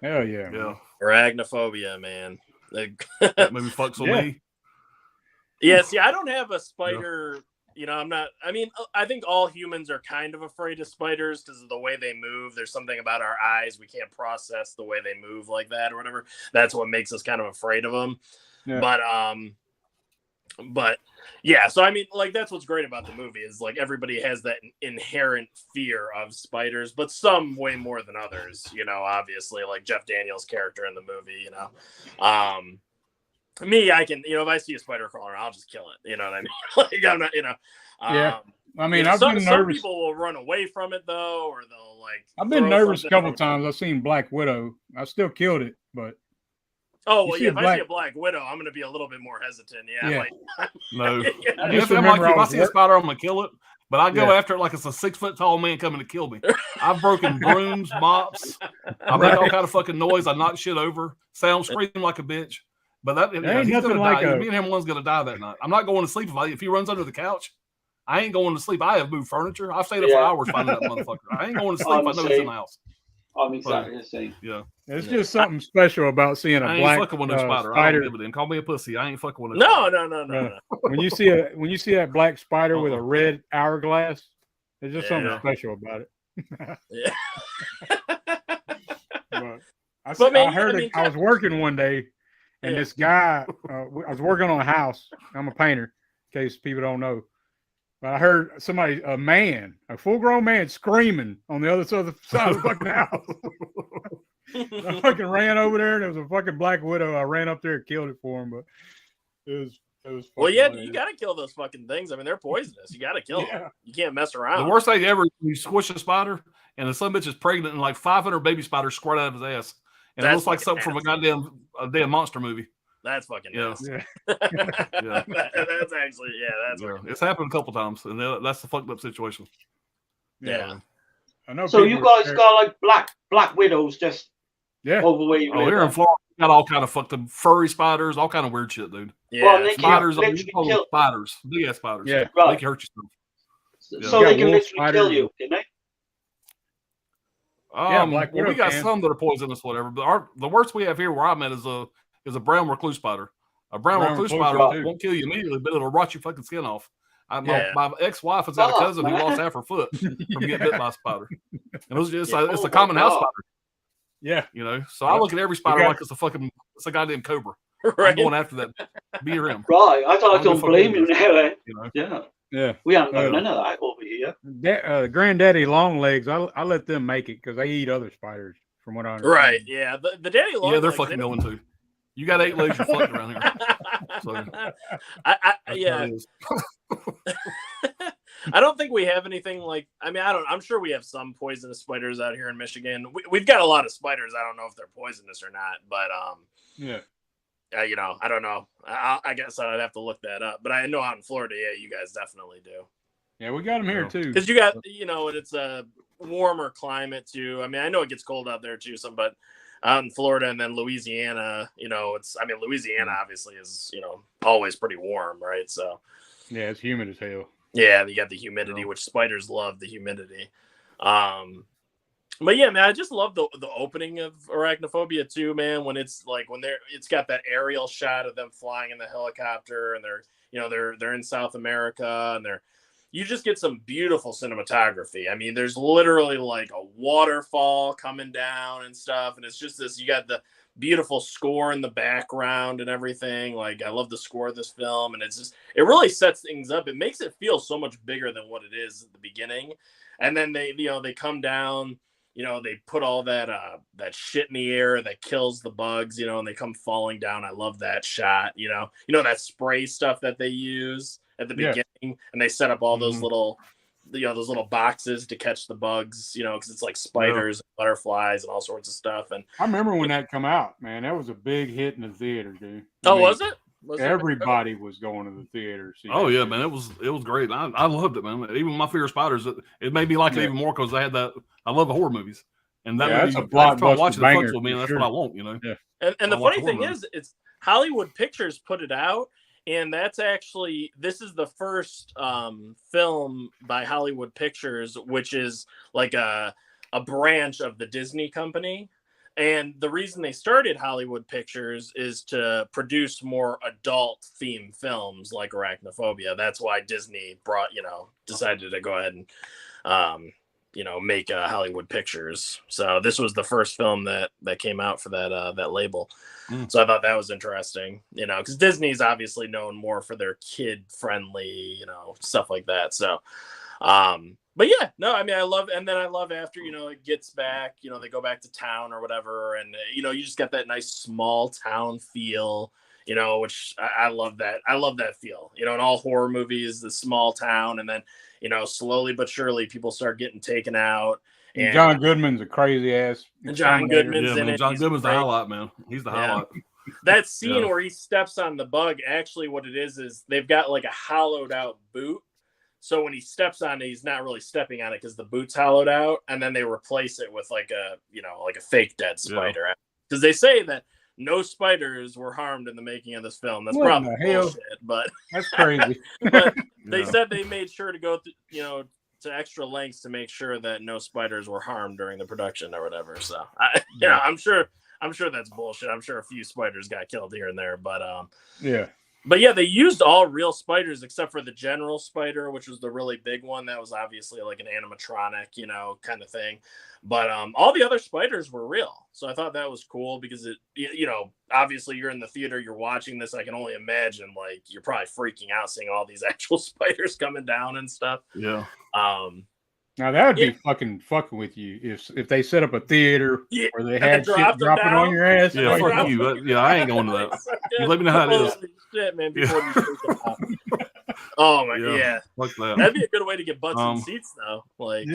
Hell yeah, man. Yeah. Arachnophobia, man. Like, That movie fucks with Yeah. me. yeah, see, I don't have a spider. You know, I think all humans are kind of afraid of spiders because of the way they move. There's something about our eyes. We can't process the way they move like that or whatever. That's what makes us kind of afraid of them. Yeah. But But yeah, so I mean, like that's what's great about the movie is like everybody has that inherent fear of spiders, but some way more than others. You know, obviously, like Jeff Daniels' character in the movie. You know, me, I can, you know, if I see a spider crawling, I'll just kill it. You know what I mean? Like I'm not, you know. Yeah. I mean, you know, I've been some nervous. people will run away from it though, or they'll like. I've been throw nervous a something couple or- times. I've seen Black Widow. I still killed it, but Oh You well, see yeah. a If I black- see a Black Widow, I'm going to be a little bit more hesitant. Yeah. Yeah. Like, No. yeah. I just If I'm like remember you, if I I was see a spider, I'm gonna kill it. But I go Yeah. after it like it's a 6 foot tall man coming to kill me. I've broken brooms, mops. I make all Right. kind of fucking noise. I knock shit over. Sound scream like a bitch. But that There ain't he's nothing gonna like die. a- Me and him one's gonna die that night. I'm not going to sleep if he runs under the couch. I ain't going to sleep. I have moved furniture. I've stayed up for Yeah. hours finding that motherfucker. I ain't going to sleep. I know he's in the house. I'm exactly the same. Yeah. It's just something special about seeing a I ain't black fucking with no spider. I spider. don't give a damn. Call me a pussy. I ain't fucking with no No, spider. no. When you see that black spider with a red hourglass, there's just something Yeah. special about it. Yeah. But I man, heard I mean, I was working one day, and Yeah. this guy, I was working on a house. I'm a painter, in case people don't know. But I heard a full-grown man, screaming on the other side of the fucking house. I fucking ran over there, and there was a fucking Black Widow. I ran up there and killed it for him, but it was. Well, fucking yeah, hilarious. you got to kill those fucking things. I mean, they're poisonous. You got to kill Yeah. them. You can't mess around. The worst thing ever, you squish a spider, and the son bitch is pregnant, and like 500 baby spiders squirt out of his ass. And it That's looks like fucking something from a damn monster movie. That's fucking Yeah. nasty. Yeah. Yeah. That's actually, that's Yeah. fucking It's happened a couple times, and that's the fucked up situation. Yeah. I know. So people you guys are- got like black widows just yeah. over where you Oh, live. here in Florida, we got all kind of fucked up furry spiders, all kind of weird shit, dude. Yeah. Well, they Spiders, can you literally call them kill. spiders, big ass spiders. Yeah. They Right. can hurt yourself. So Yeah. they You got can wolf literally kill spiders. you, can they? Black Well, we widow got can. some that are poisonous, whatever. But the worst we have here where I'm at is a brown recluse spider. A brown Brown recluse recluse spider spider, too. won't kill you immediately, but it'll rot your fucking skin off. Yeah. My ex-wife has got a Fuck, cousin who man. lost half her foot from getting bit by a spider. And it was just Yeah. it's Oh a common my house God. spider, Yeah. you know. So I Yep. look at every spider got- like it's a goddamn cobra. I'm right. going after that. Be him, Right. I I'll don't go blame fucking you now. Eh? you know. Yeah. Yeah. We haven't got Yeah. none of that over here. Granddaddy long legs. I let them make it because they eat other spiders. From what I understand. Right. Yeah. The daddy long Yeah, they're legs, fucking they- going too. You got 8 legs, you're fucking around here. So, I That's yeah. how it is. I don't think we have anything like. I mean, I'm sure we have some poisonous spiders out here in Michigan. We've got a lot of spiders. I don't know if they're poisonous or not, but Yeah. you know, I don't know. I guess I'd have to look that up. But I know out in Florida, yeah, you guys definitely do. Yeah, we got them here Yeah. too. Because you got, you know, it's a warmer climate too. I mean, I know it gets cold out there too, but out in Florida and then Louisiana, you know, Louisiana obviously is, you know, always pretty warm, right? So Yeah, it's humid as hell. yeah, you got the humidity, Yeah. which spiders love the humidity. But yeah, man, I just love the opening of Arachnophobia too, man. When it's like it's got that aerial shot of them flying in the helicopter, and they're in South America, and you just get some beautiful cinematography. I mean, there's literally like a waterfall coming down and stuff, and it's just this. You got the beautiful score in the background and everything. Like, I love the score of this film, and it really sets things up. It makes it feel so much bigger than what it is at the beginning, and then they come down. You know, they put all that shit in the air that kills the bugs, you know, and they come falling down. I love that shot, you know that spray stuff that they use at the Yeah. beginning, and they set up all those Mhm. little, those little boxes to catch the bugs, you know, because it's like spiders, and butterflies, and all sorts of stuff. And I remember when that come out, man. That was a big hit in the theater, dude. oh, was it? Everybody was going to the theater. to see Oh that yeah, shit. man, it was great. I loved it, man. Even my fear of spiders, it made me like it Yeah. even more because I had that. I love the horror movies, and that Yeah, movie, that's a every time I blockbuster watch it, it banger fucks with me, and for that's sure. what I want, you know. And the I watch funny horror thing movies. is, it's Hollywood Pictures put it out, and this is the first film by Hollywood Pictures, which is like a branch of the Disney company. And the reason they started Hollywood Pictures is to produce more adult themed films like Arachnophobia. That's why Disney decided to go ahead and make Hollywood pictures. So this was the first film that came out for that label. So I thought that was interesting, because Disney's obviously known more for their kid friendly, stuff like that. So, but yeah, no, I mean, I love after, it gets back, they go back to town or whatever. And, you just get that nice small town feel, which I love that. I love that feel, in all horror movies, the small town. And then, slowly but surely people start getting taken out. And John Goodman's a crazy ass. And John Goodman's in it. John Goodman's the highlight, man. He's the highlight. That scene where he steps on the bug, actually what it is they've got like a hollowed out boot. So when he steps on it, he's not really stepping on it because the boot's hollowed out. And then they replace it with like a fake dead spider. Because they say that no spiders were harmed in the making of this film. That's probably bullshit, but that's crazy. But they said they made sure to go to extra lengths to make sure that no spiders were harmed during the production or whatever. So I'm sure that's bullshit. I'm sure a few spiders got killed here and there, but But yeah, they used all real spiders except for the general spider, which was the really big one. That was obviously like an animatronic, kind of thing. But all the other spiders were real. So I thought that was cool because obviously you're in the theater, you're watching this. I can only imagine like you're probably freaking out seeing all these actual spiders coming down and stuff. Yeah. Now that would be fucking with you if they set up a theater where they had shit dropping on your ass. Yeah, fuck you. Yeah, I ain't going to that. You let me know how it is. Shit, man, before you oh my Fuck that. That'd be a good way to get butts in seats though. Like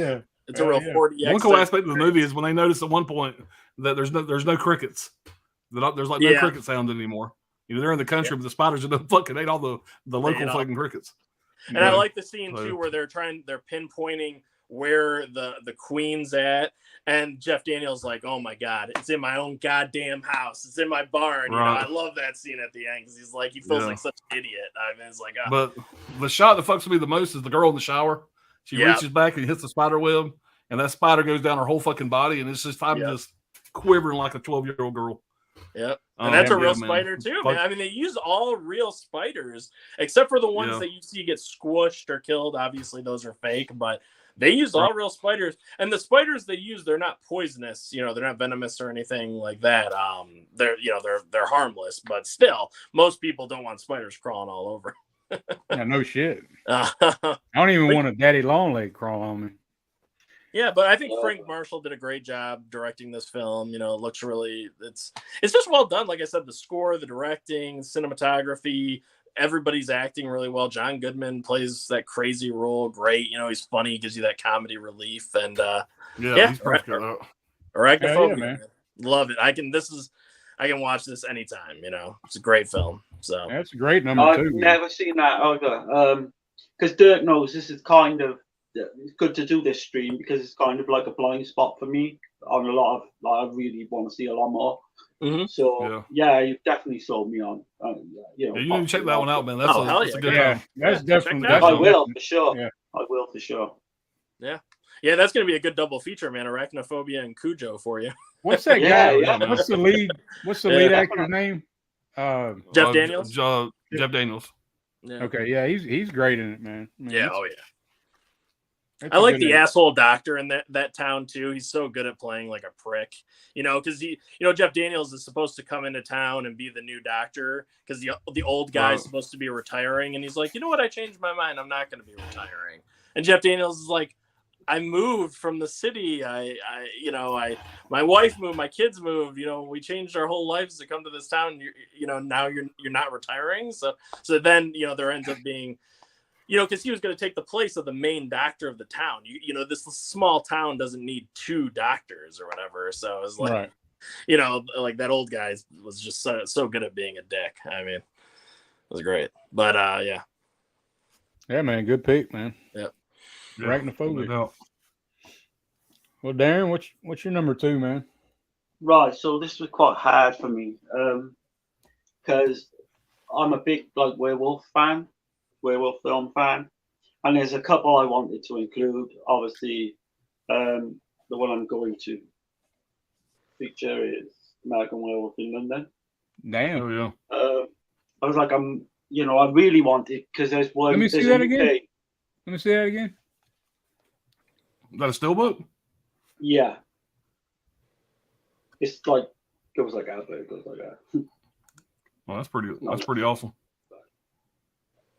it's a real 40X. One cool aspect of the movie is when they notice at one point that there's no crickets. There's like no cricket sound anymore. They're in the country, but the spiders are fucking ate all the local fucking crickets. And I like the scene too where they're pinpointing where the queen's at, and Jeff Daniels like, oh my god, it's in my own goddamn house, it's in my barn. Right. I love that scene at the end because he's like, he feels like such an idiot. I mean, it's like, but the shot that fucks with me the most is the girl in the shower. She reaches back and hits the spider web, and that spider goes down her whole fucking body, and it's just just quivering like a 12-year-old girl. Yep. And that's a real spider too, man. I mean, they use all real spiders except for the ones that you see get squished or killed. Obviously, those are fake, but they use all real spiders, and the spiders they use, they're not poisonous. They're not venomous or anything like that. They're harmless, but still, most people don't want spiders crawling all over. Yeah, no shit. I don't even want a daddy long leg crawl on me. Yeah, but I think Frank Marshall did a great job directing this film. It looks really, it's just well done. Like I said, the score, the directing, cinematography. Everybody's acting really well. John Goodman plays that crazy role great. He's funny, gives you that comedy relief, and he's perfect. Arachnophobia, man. Love it. I can watch this anytime. It's a great film. So that's a great number. I've never seen that either. Because Dirk knows this is kind of it's good to do this stream because it's kind of like a blind spot for me on a lot of. I really want to see a lot more. Mm-hmm. So you've definitely sold me on. You need to check that one out, man. That's a good one. That's definitely. I will for sure. Yeah. I will for sure. Yeah, that's gonna be a good double feature, man. Arachnophobia and Cujo for you. What's that guy? Yeah. What's the lead actor's name? Jeff Daniels. Jeff Daniels. Yeah. Okay, yeah, he's great in it, man. Yeah, I like the asshole doctor in that town too. He's so good at playing like a prick, because Jeff Daniels is supposed to come into town and be the new doctor because the old guy is supposed to be retiring, and he's like, you know what, I changed my mind, I'm not going to be retiring. And Jeff Daniels is like, I moved from the city. My wife moved, my kids moved. We changed our whole lives to come to this town. Now you're not retiring. So then there ends up being. Because he was going to take the place of the main doctor of the town. This small town doesn't need two doctors or whatever. So it was like, like that old guy was just so good at being a dick. I mean, it was great. But yeah. Yeah, man, good pick, man. Yep. Arachnophobia. Well, Darren, what's your number 2, man? Right. So this was quite hard for me because I'm a big werewolf film fan, and there's a couple I wanted to include. Obviously, the one I'm going to feature is American Werewolf in London. Damn. Oh yeah. I was like, I really want it because there's one. Let me see that again. Is that a steelbook? Yeah. It's like goes like that, but it goes like that. Well, that's pretty awesome.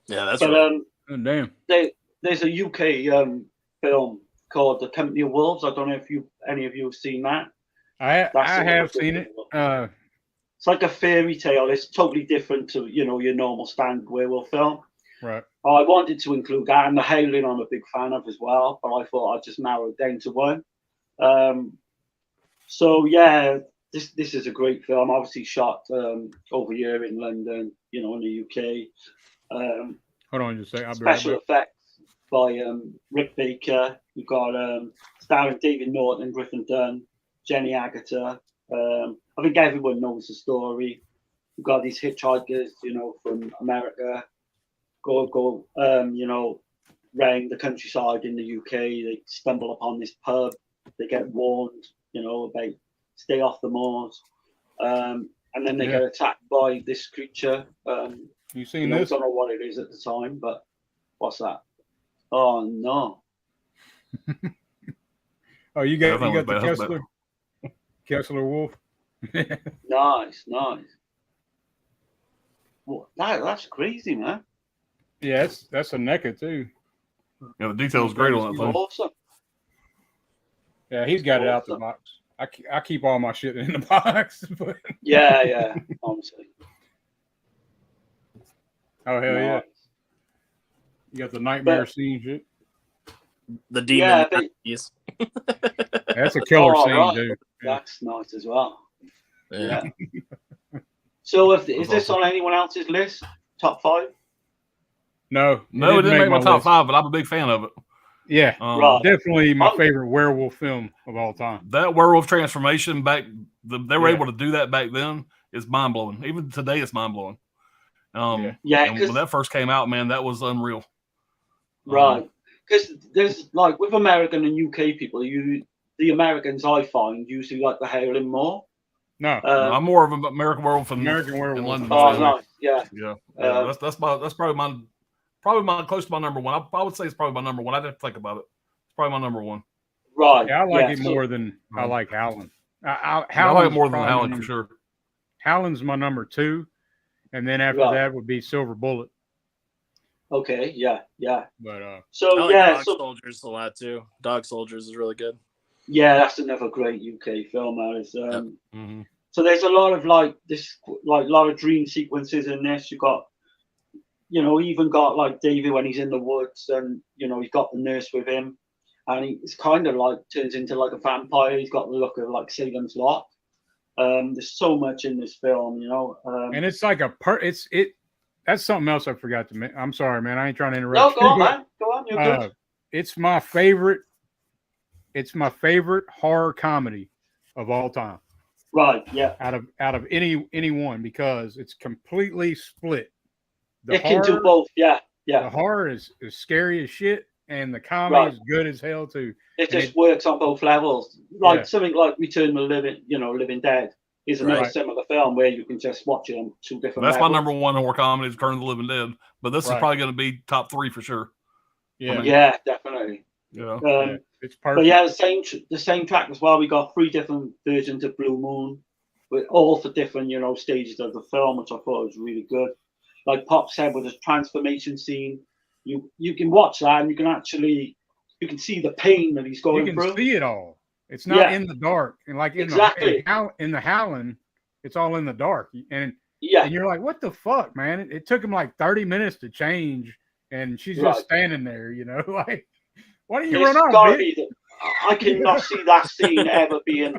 Yeah, that's But right. Oh, damn. there's a UK film called The Company of Wolves. I don't know if any of you have seen that. I That's the one have I'm seen thinking it. of. It's like a fairy tale. It's totally different to your normal standard werewolf film. Right. I wanted to include that, and The Howling I'm a big fan of as well, but I thought I'd just narrow it down to one. So yeah, this is a great film. Obviously shot over here in London, in the UK. Hold on just a second. I'll be right Special back. effects by Rick Baker. We've got starring David Norton, Griffin Dunn, Jenny Agutter. I think everyone knows the story. We've got these hitchhikers, from America, go round the countryside in the UK. They stumble upon this pub. They get warned, about stay off the moors. And then they get attacked by this creature. You seen this? I don't know what it is at the time, but what's that? Oh no! Oh, you got That the was bad. Kessler Wolf. Nice. Well, that's crazy, man. Yeah, that's a NECA too. Yeah, the detail's great on that thing. Awesome. Yeah, he's got it out the Awesome. box. I keep all my shit in the box. But, Yeah, honestly. oh hell yeah! Nice. You got the nightmare But- scene shit. The demon. Yeah, but- Nazis. That's a killer Oh, scene, right. dude. That's nice as well. Yeah. So, is That's this awesome. on anyone else's list? Top 5? No, No, it didn't make my top list. 5, but I'm a big fan of it. Yeah, Right. definitely my I'm- favorite werewolf film of all time. That werewolf transformation they were Yeah. able to do that back then is mind blowing. Even today, it's mind blowing. Yeah, And when because that first came out, man, that was unreal. right, because there's like with American and UK people, the Americans I find usually like the Howling more. No, I'm more of an American werewolf in American Werewolf. London. Oh, nice, yeah. Yeah, Uh, that's probably my close to my number one. I would say it's probably my number one. I'd have to think about it. It's probably my number one. Right. Yeah, I like it so- more than I like Howlin'. I like Howlin's it more than probably Howling my for number- sure. Howlin's my number 2, and then after Right. that would be Silver Bullet. Okay, yeah. But So I like yeah, Dog so Soldiers a lot too. Dog Soldiers is really good. yeah, that's another great UK film. That is. Mhm. So there's a lot of a lot of dream sequences in this. You got, even got like David when he's in the woods, and he's got the nurse with him, and he's kind of like turns into like a vampire. He's got the look of like Salem's Lot. There's so much in this film, and it's like that's something else I forgot to mention. I'm sorry, man. I ain't trying to no, interrupt. go on, man. Go on. You're good. It's my favorite. It's my favorite horror comedy of all time. Right. Yeah. Out of any one, because it's completely split. It can do both. Yeah. The horror is scary as shit, and the comedy Right. is good as hell too. It And just works on both levels. Like Yeah. something like Return of the Living Dead is another Right. similar film where you can just watch it on 2 different That's my levels. number one horror comedy is Return of the Living Dead. But this is Right. probably going to be top 3 for sure. Yeah, Yeah, definitely. Yeah. yeah, it's perfect. But yeah, the same track as well. We got 3 different versions of Blue Moon, with all for different stages of the film, which I thought was really good. Like Pop said, with the transformation scene, you can watch that and you can see the pain that he's you going can through. see it all. It's not Yeah. in the dark, and like in Exactly. in the Howling, it's all in the dark, and Yeah, you're like, what the fuck, man? It took him like 30 minutes to change, and she's Right. just standing there, like, why don't you it's run off, gotta bitch? be I cannot see that scene ever being.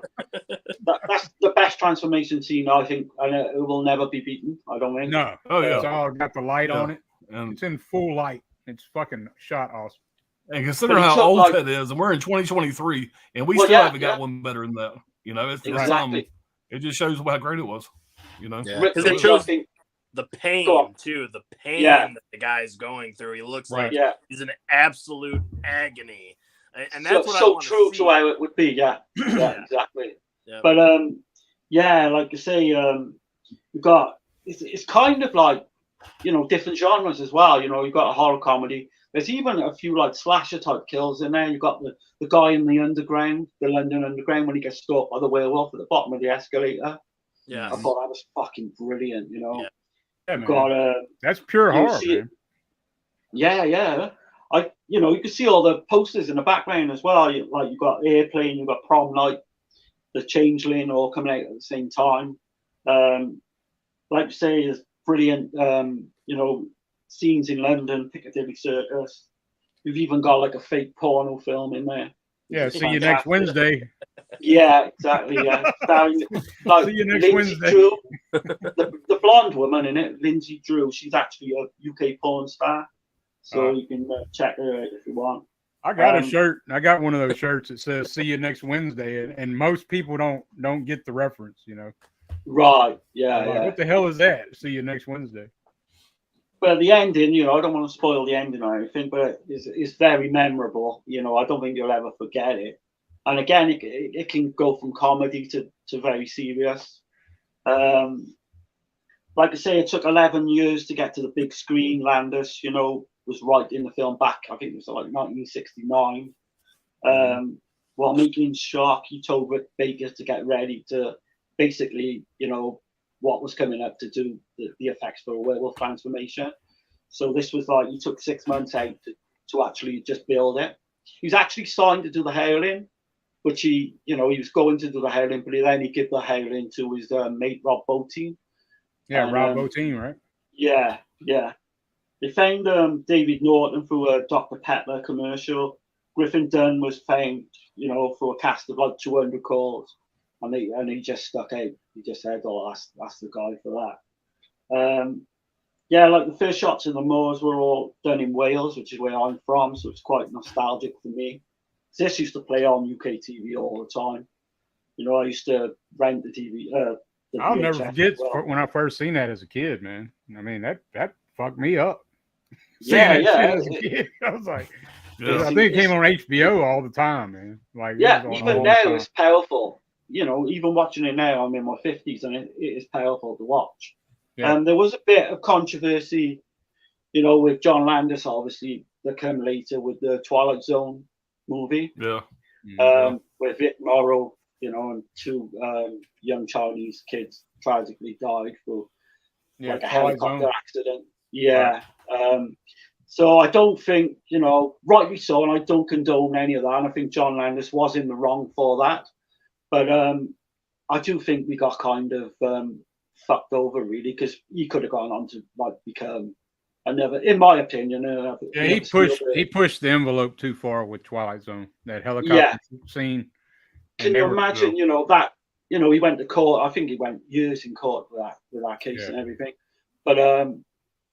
That's the best transformation scene, I think, and it will never be beaten. I don't think. No, Oh, yeah. it's all got the light Yeah. on it. And It's in full light. It's fucking shot awesome. considering But he how took, old like- that is, and we're in 2023, and we Well, still yeah, haven't got yeah. one better than that. It's Exactly. it just shows how great it was. Yeah. Rick Because Baker, it shows I think, the Go pain on. too. The pain Yeah. that the guy's going through. He looks Right. like yeah, he's in absolute agony. And that's what I so want true see. to how it would be. Yeah, yeah, exactly. Yeah. But yeah, like you say, we've got it's kind of like different genres as well. You've got a horror comedy. There's even a few like slasher type kills in there. You've got the guy in the underground, the London Underground, when he gets stalked by the werewolf at the bottom of the escalator. Yeah. I thought that was fucking brilliant. You know, Yeah, man. got That's pure you horror, see it- man. yeah. You can see all the posters in the background as well. You've got Airplane, you've got Prom Night, The Changeling, all coming out at the same time. Like you say, there's brilliant, scenes in London, Piccadilly Circus. You've even got like a fake porno film in there. Yeah, It's see you next fantastic. Wednesday. Yeah, exactly. Yeah, starring, like See you next Lindsay Wednesday. Drew, the blonde woman in it, Lindsay Drew. She's actually a UK porn star, so you can check her out if you want. I got a shirt. I got one of those shirts that says "See you next Wednesday," and most people don't get the reference. You know, Right? Yeah, like, yeah. what the hell is that? See you next Wednesday. But the ending, I don't want to spoil the ending or anything, but it's very memorable. I don't think you'll ever forget it. And again, it can go from comedy to very serious. Like I say, it took 11 years to get to the big screen. Landis, was writing the film back, I think it was like 1969. While making Shark, he told Rick Baker to get ready to basically, what was coming up to do the effects for a werewolf transformation. So this was like, he took 6 months out to actually just build it. He was actually signed to do the howling, which he was going to do the howling, but then he gave the howling to his mate Rob Bottin. Yeah, Rob Bottin, right? Yeah. They found David Norton through a Dr. Pepper commercial. Griffin Dunn was found, for a cast of like 200 calls, and he just stuck out. He just said, "Oh, that's the guy for that." Like the first shots in the moors were all done in Wales, which is where I'm from, so it's quite nostalgic for me. This used to play on UK TV all the time. I used to rent the TV. The I'll never VHS forget as well. when I first seen that as a kid, man. I mean, that fucked me up. Yeah, Seeing that yeah. shit as a kid, I was like, Yeah. I think it came on HBO all the time, man. Like, it Yeah, was on even all the now time. it's powerful. Even watching it now, I'm in my 50s, and it is powerful to watch. Yeah. There was a bit of controversy, with John Landis, obviously, that came later with the Twilight Zone movie, Yeah. where Vic Morrow, and two young Chinese kids tragically died for Yeah, like a Twilight helicopter Zone. accident. Yeah. So I don't think, rightly so, and I don't condone any of that. And I think John Landis was in the wrong for that. But I do think we got kind of fucked over, really, because he could have gone on to become another, in my opinion. Yeah, he pushed the envelope too far with Twilight Zone. That helicopter scene. Can you imagine, that, he went to court. I think he went years in court with that case and everything. But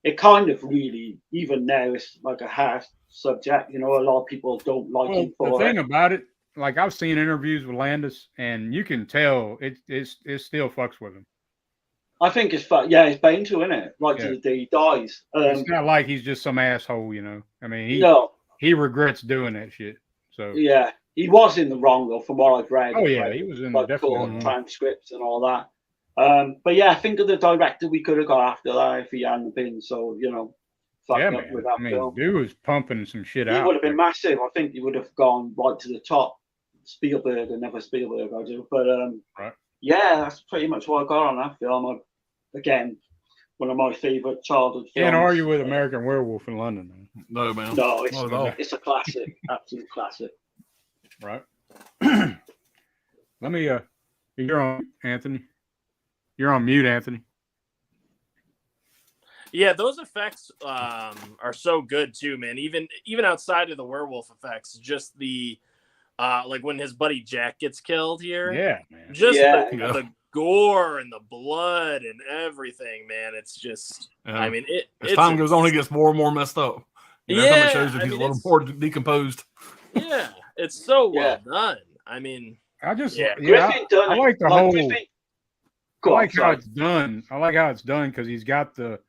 it kind of really, even now, it's like a harsh subject. A lot of people don't like him for the thing it. about it, like I've seen interviews with Landis, and you can tell it still fucks with him. I think it's fun. Yeah, it's bound to, isn't it? Right to the day he dies. It's not like he's just some asshole, I mean, he regrets doing that shit. So yeah, he was in the wrong though, from what I've read. Oh yeah, he was in the definitely transcripts and all that. But yeah, I think of the director we could have got after that if he hadn't been so, fucked up man. with that film. Dude was pumping some shit out. He would have been massive. I think he would have gone right to the top. Spielberg and never Spielberg, I do. But right. Yeah, that's pretty much what I got on that film. Again, one of my favorite childhood films. Can't argue with American Werewolf in London, man. No, man. No, Not at all. it's a classic, absolute classic. Right. Let me. You're on, Anthony. You're on mute, Anthony. Yeah, those effects are so good too, man. Even outside of the werewolf effects, just the like when his buddy Jack gets killed here. Yeah, man. Just the gore and the blood and everything, man. It's just, I mean, as time goes on, it gets more and more messed up. Every time it shows that he's a little more decomposed. Yeah, it's so well done. I mean, I just Griffin done I like the whole. Griffin, I like how it's done. I like how it's done because he's got the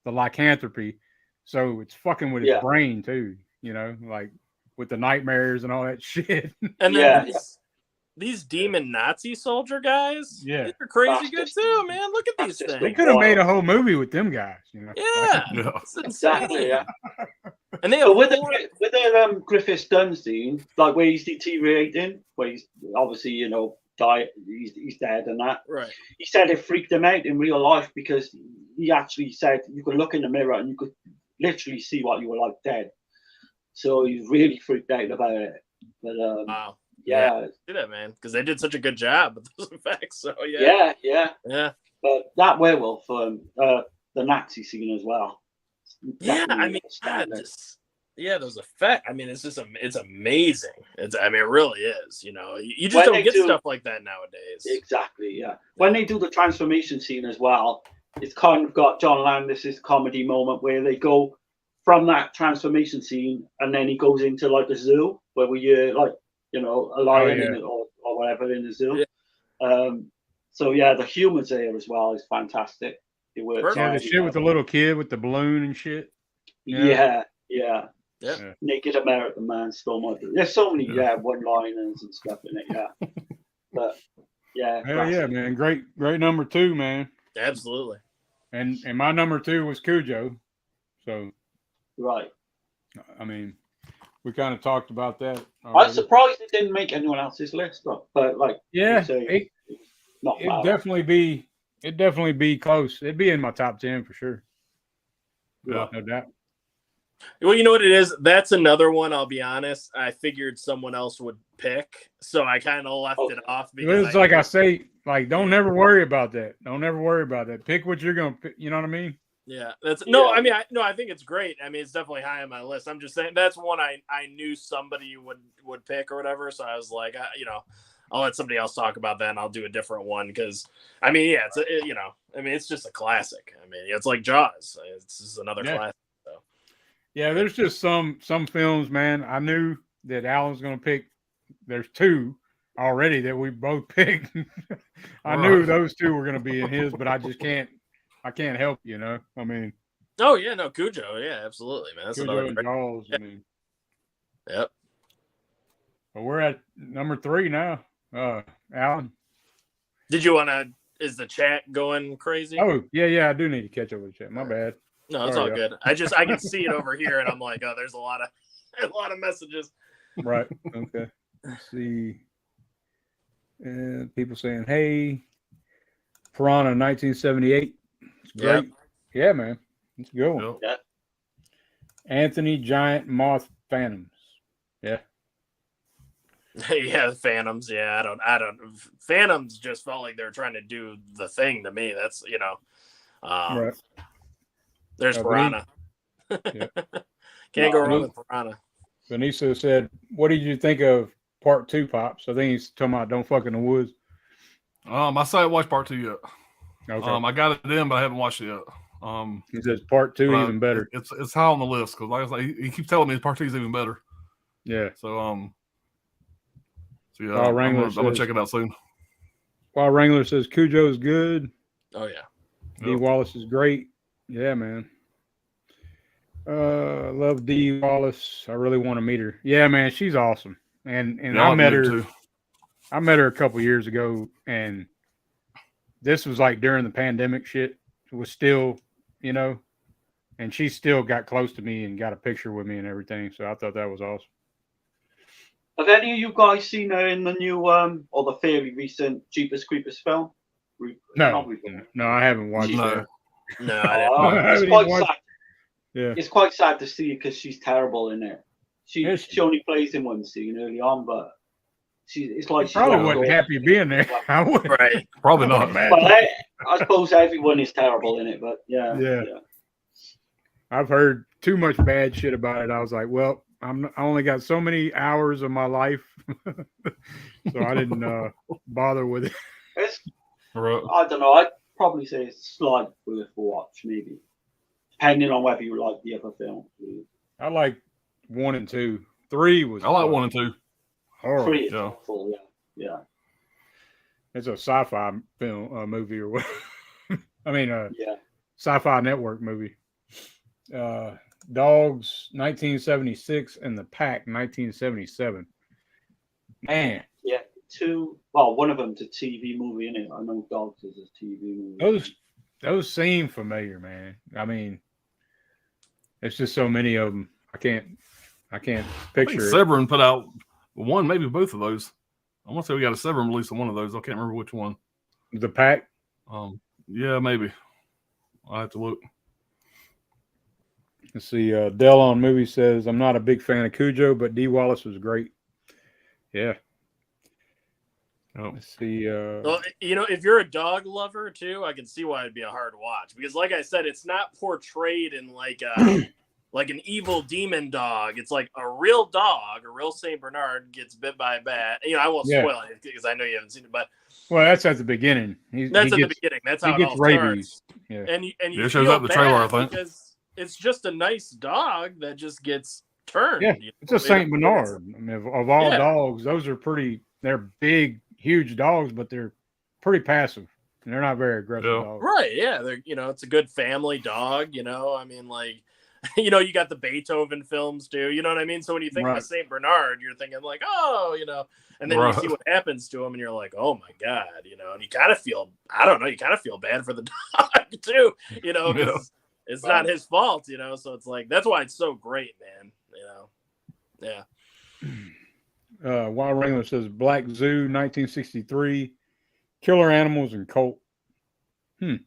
lycanthropy, so it's fucking with his brain too. Like with the nightmares and all that shit. And then these demon Nazi soldier guys, they're crazy good too, man. Look at these things. They could have made a whole movie with them guys. Yeah, it's insane. Exactly. Yeah. And they have But with four- the Griffiths Dunn scene, like where he's deteriorating, where he's obviously, died, he's dead and that. right. He said it freaked him out in real life because he actually said you could look in the mirror and you could literally see what you were like dead. So he's really freaked out about it. But Wow. yeah, Do that, man, because they did such a good job with those effects. So yeah. yeah. But that werewolf, the Nazi scene as well. Yeah, I Definitely mean, standard. those effects. I mean, it's just it's amazing. It really is. You just When don't they get do- stuff like that nowadays. Exactly, yeah. When they do the transformation scene as well, it's kind of got John Landis's comedy moment where they go from that transformation scene and then he goes into like a zoo where we hear like, a lion in it or whatever in the zoo. So yeah, the humors there as well is fantastic. It works. Perfect. Yeah, out, the shit with the little kid with the balloon and shit. Yeah. Yeah. Naked American Man stole my. There's so many Yeah. one-liners and stuff in it. Yeah, but yeah, Hell yeah, classic. man. Great number 2, man. Absolutely. And my number 2 was Cujo. So Right. I mean, we kind of talked about that. I'm already. surprised it didn't make anyone else's list, but like, Yeah, so it not it'd bad. definitely be close. It'd be in my top 10 for sure. Yeah. No doubt. Well, you know what it is? That's another one. I'll be honest. I figured someone else would pick, so I kind of left it off because It's like I say, like, don't never worry about that. Don't ever worry about that. Pick what you're gonna pick. You know what I mean? Yeah, that's no. Yeah. I mean, I think it's great. I mean, it's definitely high on my list. I'm just saying that's one I knew somebody would pick or whatever. So I was like, I'll let somebody else talk about that, and I'll do a different one because I mean, yeah, it's just a classic. I mean, it's like Jaws. It's just another classic. So. Yeah, there's just some films, man. I knew that Alan's gonna pick. There's 2 already that we both picked. I knew those 2 were gonna be in his, but I just can't. I can't help, I mean, Oh yeah, no Cujo. Yeah, absolutely, man. That's Cujo another. and Great... Jaws. I mean, Yep. but we're at number 3 now. Alan. Did you want to? Is the chat going crazy? Oh yeah. I do need to catch up with the chat. My bad. No, it's Sorry, all y'all. good. I can see it over here, and I'm like, oh, there's a lot of messages. Right. Okay. Let's see. People saying, "Hey, Piranha 1978." It's great. Yep. Yeah, man. It's a good one. Yep. Anthony Giant Moth Phantoms. Yeah. Yeah, the Phantoms. Yeah, I don't. Phantoms just felt like they were trying to do the thing to me. That's Right. There's Piranha. Yeah. Can't go wrong with Piranha. Vanessa said, "What did you think of part 2, Pops?" I think he's talking about Don't Fuck in the Woods. I still haven't watched part 2 yet. Okay. I got it in, but I haven't watched it yet. He says part 2 but even better. It's high on the list because, like I say, he keeps telling me part 2 is even better. Yeah. So yeah, Paul I'm Wrangler gonna says- check it out soon. While Wrangler says Cujo is good. Oh yeah. D. Yep. Wallace is great. Yeah, man. Love D. Wallace. I really want to meet her. Yeah, man, she's awesome. And Yeah, I like met it her. too. I met her a couple years ago, and this was like during the pandemic shit. It was still, and she still got close to me and got a picture with me and everything. So I thought that was awesome. Have any of you guys seen her in the new or the fairly recent Jeepers Creepers film? No, I haven't watched No. that. No, I didn't. Oh, I haven't it's even quite watched- sad. Yeah. It's quite sad to see because she's terrible in it. She Is she? she only plays in one scene early on, but it's like she's Probably not wasn't good. happy being there. I would. Right. Probably not. Well, I suppose everyone is terrible in it, but yeah. Yeah. I've heard too much bad shit about it. I was like, well, I only got so many hours of my life, so I didn't bother with it. It's, Right. I don't know. I'd probably say it's slight worth a watch, maybe, depending on whether you like the other film. I like 1 and 2. 3 was. I like 1 and 2. horrible. 3 is Yeah. awful, yeah. It's a sci-fi film movie or what? I mean, Yeah. sci-fi network movie. Dogs 1976 and The Pack 1977. Man, One of them's a TV movie, isn't it? I know Dogs is a TV movie. those seem familiar, man. I mean, it's just so many of them. I can't I think picture it. Severin put out one, maybe both of those. I want to say we got a Severin release on one of those. I can't remember which one. The Pack. Yeah, maybe. I'll have to look. Let's see. Dell on Movie says, I'm not a big fan of Cujo, but D. Wallace was great. Yeah. Oh. Let's see. Well, if you're a dog lover too, I can see why it'd be a hard watch because, like I said, it's not portrayed in like like an evil demon dog. It's like a real dog, a real Saint Bernard gets bit by a bat. I won't spoil it because I know you haven't seen it, but well, that's at the beginning. That's at the beginning. That's how he it gets all rabies. starts. Yeah. And you It shows feel up in the trailer, I bad think. because it's just a nice dog that just gets turned. Yeah, it's a Saint Bernard. I mean, of all dogs, those are they're big, huge dogs, but they're pretty passive. And they're not very aggressive dogs. Right, yeah. They're it's a good family dog, I mean, like, you got the Beethoven films too, you know what I mean? So when you think of Saint Bernard, you're thinking like, oh, and then you see what happens to him and you're like, oh my God, and you kind of feel, I don't know, you kind of feel bad for the dog too, because it's not his fault, so it's like, that's why it's so great, man, yeah. Wild Wrangler says Black Zoo, 1963, Killer Animals and Colt. I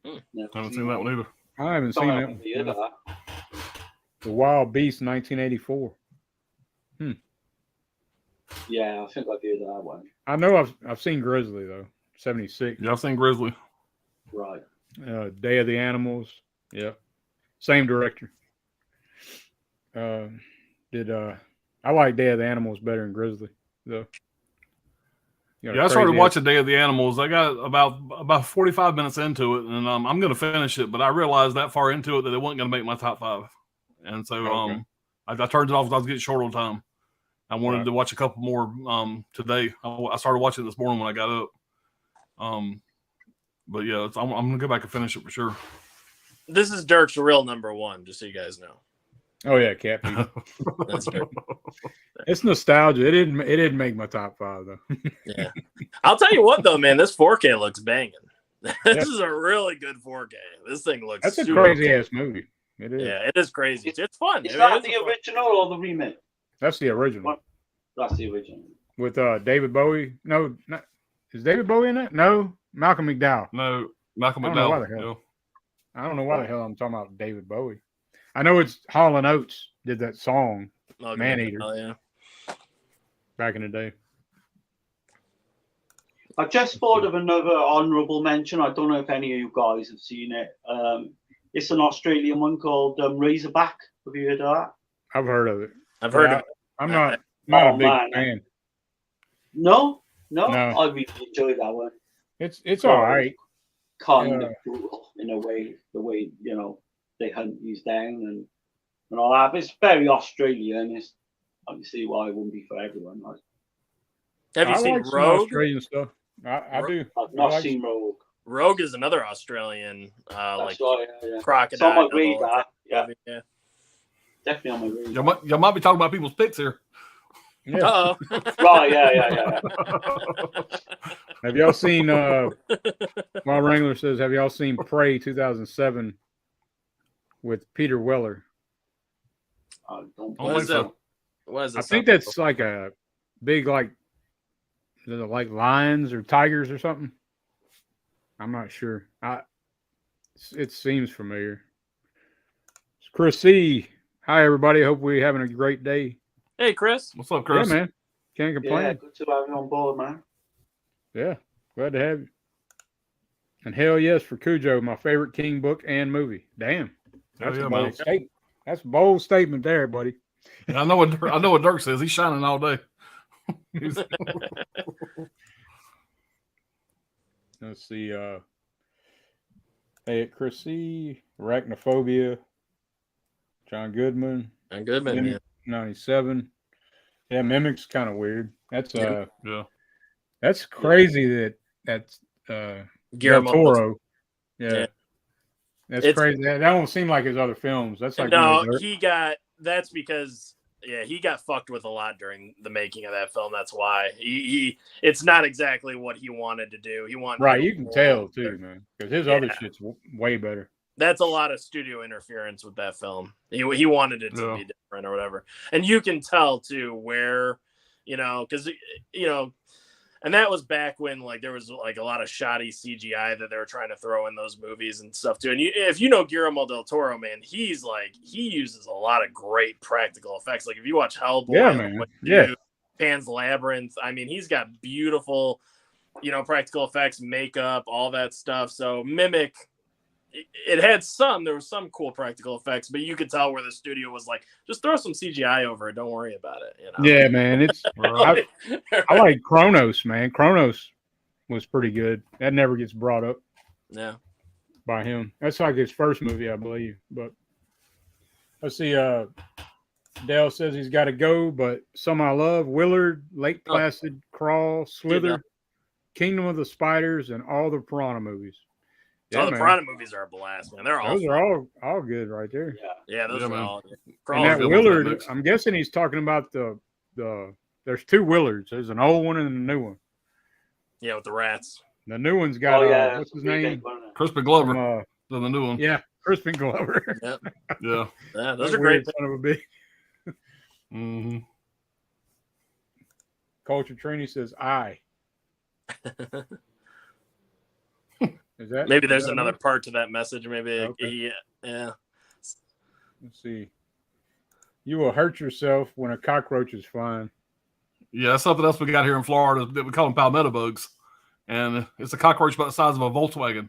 haven't seen that one either. I haven't seen that one. The Wild Beast, 1984. Yeah, I think I did that one. I know I've seen Grizzly though, 76. Yeah, I've seen Grizzly. Right. Day of the Animals. Yeah, same director. I like Day of the Animals better than Grizzly though. I started watching Day of the Animals. I got about 45 minutes into it, and I'm going to finish it. But I realized that far into it that it wasn't going to make my top 5, and so I turned it off because I was getting short on time. I wanted to watch a couple more today. I started watching it this morning when I got up. But yeah, I'm going to go back and finish it for sure. This is Dirk's real number 1, just so you guys know. Oh yeah, Cat People. That's Dirk. It's nostalgia. It didn't make my top 5 though. Yeah, I'll tell you what though, man, this 4K looks banging. This is a really good 4K. This thing looks. That's a crazy ass movie. It is. Yeah, it is crazy. It's fun. Is that the original or the remake? That's the original. What? That's the original. With David Bowie. No, is David Bowie in it? No, Malcolm McDowell. No, Malcolm I don't know why McDowell. the hell. I don't know why the hell I'm talking about David Bowie. I know it's Hall & Oates did that song, Maneater. Oh yeah. Back in the day. I just thought of another honourable mention. I don't know if any of you guys have seen it. It's an Australian one called Razorback. Have you heard of that? I've heard of it. I've heard of it. I'm not a big fan. No, I really enjoyed that one. It's all right. Kind of brutal in a way, the way they hunt you down and all that. But it's very Australian. I can see why it wouldn't be for everyone. Have you seen like some Rogue? Australian stuff. I do. I've not seen Rogue. Rogue is another Australian That's right, yeah. crocodile. It's on my radar. Yeah, definitely on my radar. Y'all might be talking about people's picks here. Yeah. Uh-oh. Right, yeah. Have y'all seen Wild Wrangler says, have y'all seen Prey 2007 with Peter Weller? I don't What is that? What is I this? think that's like a big like lions or tigers or something. I'm not sure. It seems familiar. It's Chris C. Hi everybody. Hope we're having a great day. Hey Chris. What's up, Chris? Yeah, man. Can't Yeah, complain. good to have you on board, man. Yeah, glad to have you. And hell yes for Cujo, my favorite King book and movie. Damn, that's a bold statement. That's a bold statement there, buddy. Yeah, I know what Dirk says. He's shining all day. Let's see. Hey, Chris C. Arachnophobia. John Goodman. I'm good, man. Mimic 97. Yeah, Mimic's kind of weird. That's yeah. That's crazy that's Guillermo Del Toro. Yeah. Yeah. That's crazy. That don't seem like his other films. That's like that's because he got fucked with a lot during the making of that film. That's why it's not exactly what he wanted to do. He wanted right. You can tell too, man, because his other shit's way better. That's a lot of studio interference with that film. He wanted it to be different or whatever. And you can tell too where, because and that was back when like there was like a lot of shoddy CGI that they were trying to throw in those movies and stuff too. And if you know Guillermo del Toro, man, he uses a lot of great practical effects. Like if you watch Hellboy, Pan's Labyrinth, I mean, he's got beautiful, practical effects, makeup, all that stuff. So Mimic, there was some cool practical effects, but you could tell where the studio was like, just throw some CGI over it. Don't worry about it. Yeah, man. It's I like Kronos, man. Kronos was pretty good. That never gets brought up. Yeah. By him. That's like his first movie, I believe. But let's see. Dale says he's got to go, but Some I Love, Willard, Lake Placid, Crawl, Slither, Kingdom of the Spiders, and all the Piranha movies. Yeah, the Piranha movies are a blast, man. Those are all good right there. Yeah, those are all good. And that Willard, I'm guessing he's talking about the there's two Willards. There's an old one and a new one. Yeah, with the rats. The new one's got what's his name? Crispin Glover. The new one. Yeah, Crispin Glover. Yep. Yeah. Yeah, those are great. Son of a bitch. Mm-hmm. Culture Trini says I. Is that maybe there's another part to that message? Maybe okay. Yeah. Let's see. You will hurt yourself when a cockroach is flying. Yeah, that's something else we got here in Florida that we call them palmetto bugs, and it's a cockroach about the size of a Volkswagen,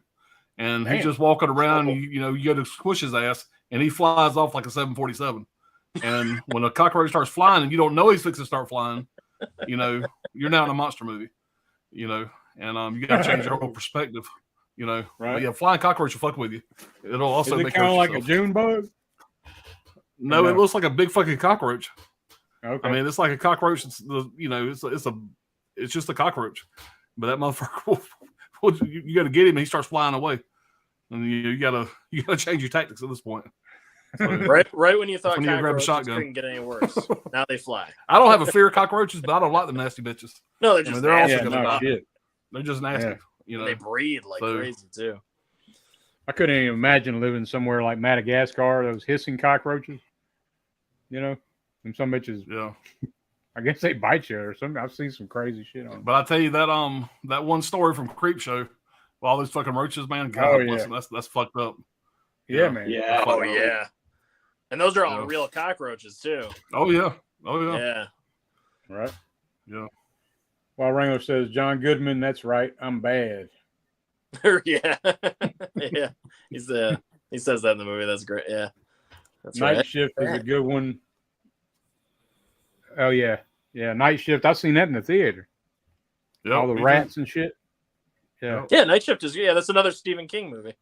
and he's just walking around. You go to squish his ass, and he flies off like a 747. And when a cockroach starts flying, and you don't know he's fixing to start flying, you're now in a monster movie. And you got to change your whole perspective. Right? But yeah, flying cockroach will fuck with you. It'll also make kind of like a June bug. No, it looks like a big fucking cockroach. Okay. I mean, it's like a cockroach. It's just a cockroach. But that motherfucker, you got to get him, and he starts flying away, and you got to change your tactics at this point. So, right when you thought cockroaches shotgun couldn't get any worse, now they fly. I don't have a fear of cockroaches, but I don't like them nasty bitches. No, they're just they're nasty. also gonna die. They're just nasty. Yeah. They breed like crazy too. I couldn't even imagine living somewhere like Madagascar. Those hissing cockroaches. And some bitches. Yeah. I guess they bite you or something. I've seen some crazy shit on. But I tell you that one story from Creepshow, with all those fucking roaches, man. God, listen, that's fucked up. Yeah, man. Yeah. Oh yeah. And those are all real cockroaches too. Oh yeah. Yeah. Right. Yeah. While Wrangler says, John Goodman, that's right. I'm bad. Yeah. Yeah. He says that in the movie. That's great. Yeah. That's Night right. Shift is a good one. Oh yeah. Yeah. Night Shift. I've seen that in the theater. Yeah. All the rats and shit. Yeah. Yeah. Night Shift is that's another Stephen King movie.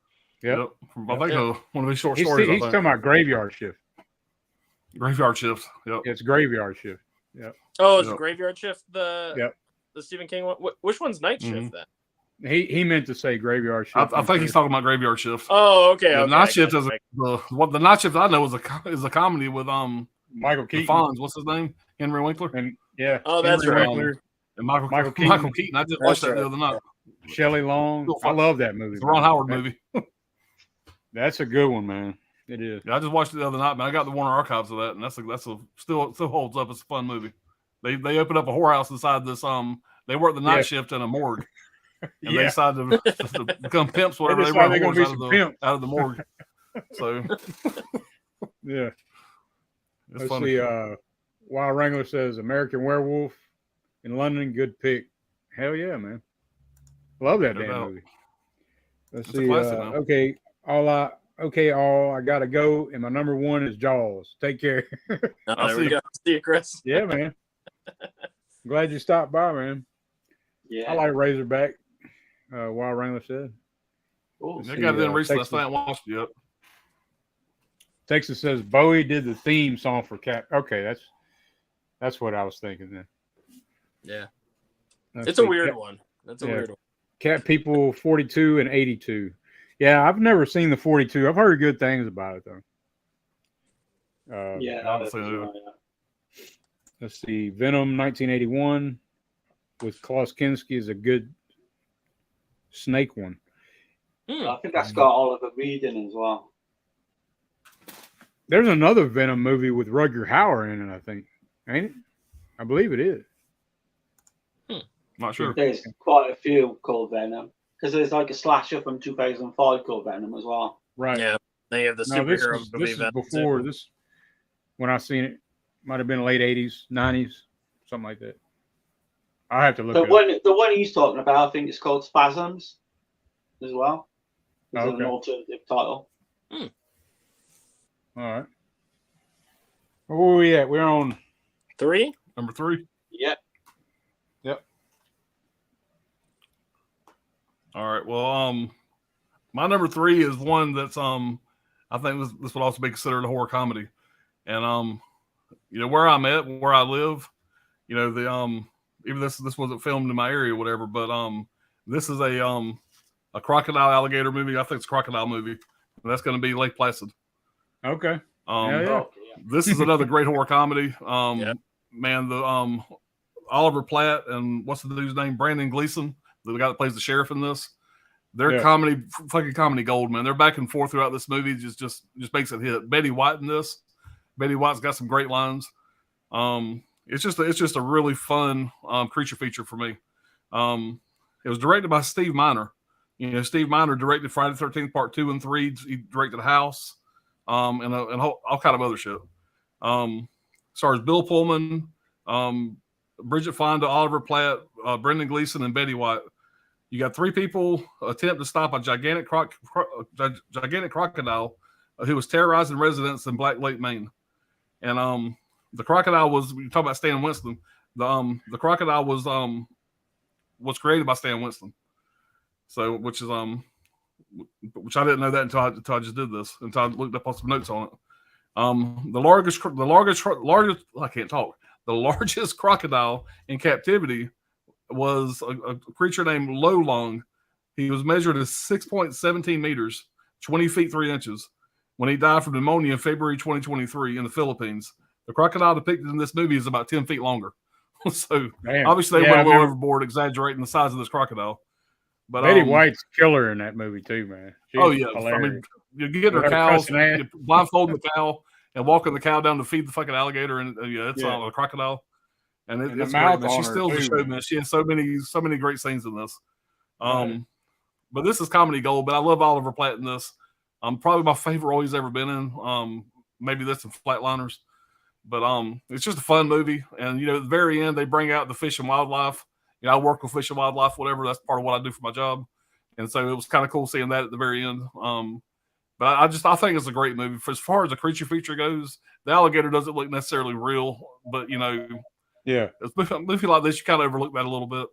Yep. I think one of his short He's stories. talking about Graveyard Shift. Graveyard Shift. Yep. It's Graveyard Shift. Yep. Oh, is Graveyard Shift the Stephen King one? Which one's Night Shift then? He meant to say Graveyard Shift. I think he's talking about Graveyard Shift. Oh, okay. The Night Shift is the Night Shift I know is a comedy with Michael Keaton. Fonz. What's his name? Henry Winkler. And oh, that's Henry right. Winkler, And Michael Keaton. I just watched that the other night. Shelley Long. I love that movie. It's a Ron Howard movie. That's a good one, man. It is. Yeah, I just watched it the other night, man. I got the Warner Archives of that, and that's still holds up. It's a fun movie. They opened up a whorehouse inside this. They work the night shift in a morgue, and they decided to become pimps. Whatever they run whores out of the morgue. So yeah, it's let's funny. see. Wild Wrangler says American Werewolf in London. Good pick. Hell yeah, man. Love that damn movie. Let's see. Okay, I gotta go, and my number one is Jaws. Take care. There we go. See you, Chris. Yeah, man. I'm glad you stopped by, man. Yeah. I like Razorback. Wild Wrangler said. I got it in recently. I haven't watched it yet. Texas says Bowie did the theme song for Cat. Okay, that's what I was thinking then. Yeah. It's a weird one. That's a weird one. Cat People 42 and 82. Yeah, I've never seen the 42. I've heard good things about it though. Let's see. Venom 1981 with Klaus Kinski is a good snake one. I think that's got Oliver Reed in as well. There's another Venom movie with Rutger Hauer in it, I think. Ain't it? I believe it is. Not sure. There's quite a few called Venom because there's like a slasher from 2005 called Venom as well. Right. Yeah, they have the No, this superhero is movie before this. When I seen it, might have been late 80s, 90s, something like that. I'll have to look it up. The one he's talking about, I think it's called Spasms as well. It's Okay. an alternative title. All right. Where are we at? We're on 3. Number 3. Yeah. Yep. All right. Well, my number 3 is one that's I think this would also be considered a horror comedy, and you know where I'm at, where I live, you know the even this wasn't filmed in my area or whatever, but this is a crocodile alligator movie. I think it's a crocodile movie, and that's going to be Lake Placid. okay. Yeah. Yeah. This is another great horror comedy. Yep. Man, the Oliver Platt and what's the dude's name? Brandon Gleeson, the guy that plays the sheriff in this. They're fucking comedy gold, man. They're back and forth throughout this movie. Just makes it hit. Betty White in this. Betty White's got some great lines. It's just a really fun creature feature for me. It was directed by Steve Miner. You know, Steve Miner directed Friday the 13th Part 2 and 3. He directed House, and all kind of other shit. Stars Bill Pullman, Bridget Fonda, Oliver Platt, Brendan Gleeson, and Betty White. You got 3 people attempt to stop a gigantic crocodile who was terrorizing residents in Black Lake, Maine. And the crocodile was, you talk about Stan Winston. The crocodile was created by Stan Winston. So, which I didn't know that until I just did this, until I looked up on some notes on it. The largest crocodile in captivity was a creature named Lo Long. He was measured as 6.17 meters, 20 feet 3 inches, when he died from pneumonia in February 2023 in the Philippines. The crocodile depicted in this movie is about 10 feet longer. So obviously they went a little overboard exaggerating the size of this crocodile. But Betty White's killer in that movie too, man. She's hilarious. I mean, you get her cows, you blindfolding the cow and walking the cow down to feed the fucking alligator, and it's a crocodile. And it's great, man. She steals the show, man. She has so many great scenes in this. But this is comedy gold. But I love Oliver Platt in this. Probably my favorite role he's ever been in. Maybe this and Flatliners. But it's just a fun movie. And you know, at the very end, they bring out the fish and wildlife. You know, I work with fish and wildlife, whatever. That's part of what I do for my job. And so it was kind of cool seeing that at the very end. But I think it's a great movie. For as far as the creature feature goes, the alligator doesn't look necessarily real, but you know. Yeah, a movie like this, you kind of overlook that a little bit.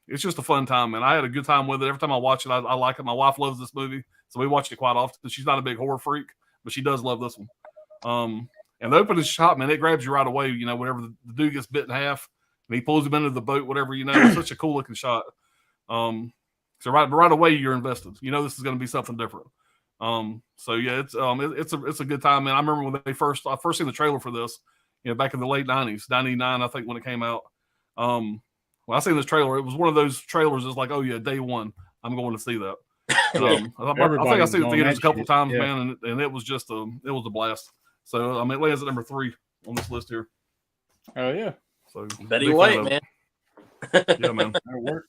It's just a fun time, man. I had a good time with it. Every time I watch it, I like it. My wife loves this movie, so we watch it quite often. She's not a big horror freak, but she does love this one. And the opening shot, man, it grabs you right away. You know, whenever the dude gets bit in half and he pulls him into the boat, whatever, you know, it's such a cool looking shot. So right away you're invested. You know, this is going to be something different. So yeah, it's a good time, man. I remember when I first seen the trailer for this. You know, back in the late 90s, 99, I think, when it came out. When I seen this trailer, it was one of those trailers that's like, oh, yeah, day one, I'm going to see that. I think I seen it in theaters a couple times, man, and it was just it was a blast. So, I mean, it lands at number 3 on this list here. Oh, yeah. So Betty White, man. Yeah, man. That'll work.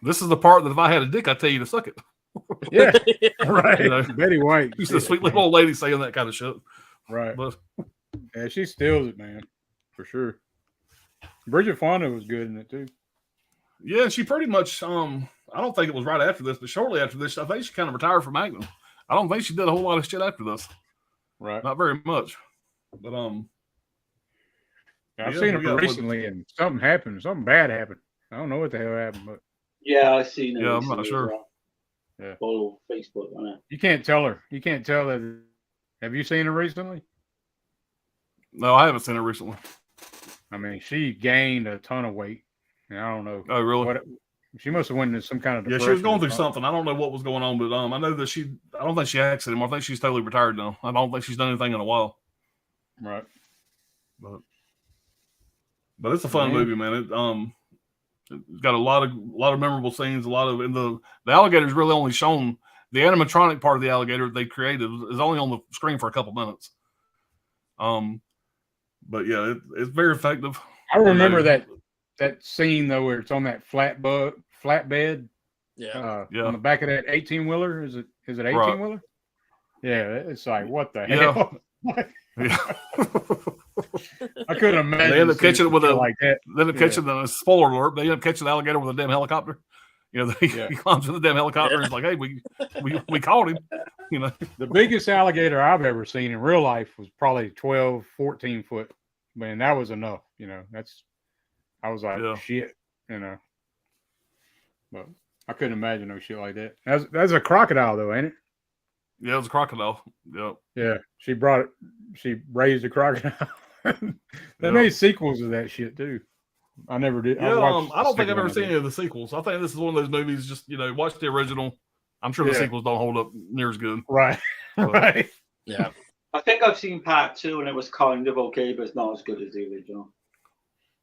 This is the part that if I had a dick, I'd tell you to suck it. Yeah, right. You know, Betty White. she's a sweet little old lady saying that kind of shit. Right. But yeah, she steals it, man, for sure. Bridget Fonda was good in it too. yeah, she pretty much. I don't think it was right after this, but shortly after this, I think she kind of retired from acting. I don't think she did a whole lot of shit after this. Right. Not very much. But I've seen her recently, and something happened. Something bad happened. I don't know what the hell happened, but Yeah, I've seen it. Yeah, I'm not sure. Yeah. Follow Facebook on it. you can't tell her. You can't tell that. Have you seen her recently? no, I haven't seen her recently. I mean, she gained a ton of weight. And I don't know. Oh, really? What she must have went into some kind of Yeah, she was going through depression or something. I don't know what was going on, but I know that I don't think she acts anymore. I think she's totally retired now. I don't think she's done anything in a while. Right. But it's a fun Man. movie, man. It's got a lot of memorable scenes. And the alligator's really only shown, the animatronic part of the alligator they created is only on the screen for a couple minutes. But yeah, it's very effective. I remember that scene though where it's on that flatbed. Yeah. On the back of that 18-wheeler. Is it 18-wheeler? Yeah, it's like, what the hell? Yeah. I couldn't imagine. They end up catching it with like that. They end up catching the spoiler alert. They end up catching the alligator with a damn helicopter. He climbs in the damn helicopter and it's like, hey, we caught him. The biggest alligator I've ever seen in real life was probably 12, 14 foot. Man, that was enough. I was like, shit, But I couldn't imagine no shit like that. That's a crocodile though, ain't it? Yeah, it was a crocodile. Yep. Yeah, she raised a crocodile. They made sequels of that shit too. I never did. Yeah, I don't think I've ever seen any of the sequels. I think this is one of those movies. Just watch the original. I'm sure the sequels don't hold up near as good. Right. Right. Yeah. I think I've seen part 2 and it was kind of okay, but it's not as good as the original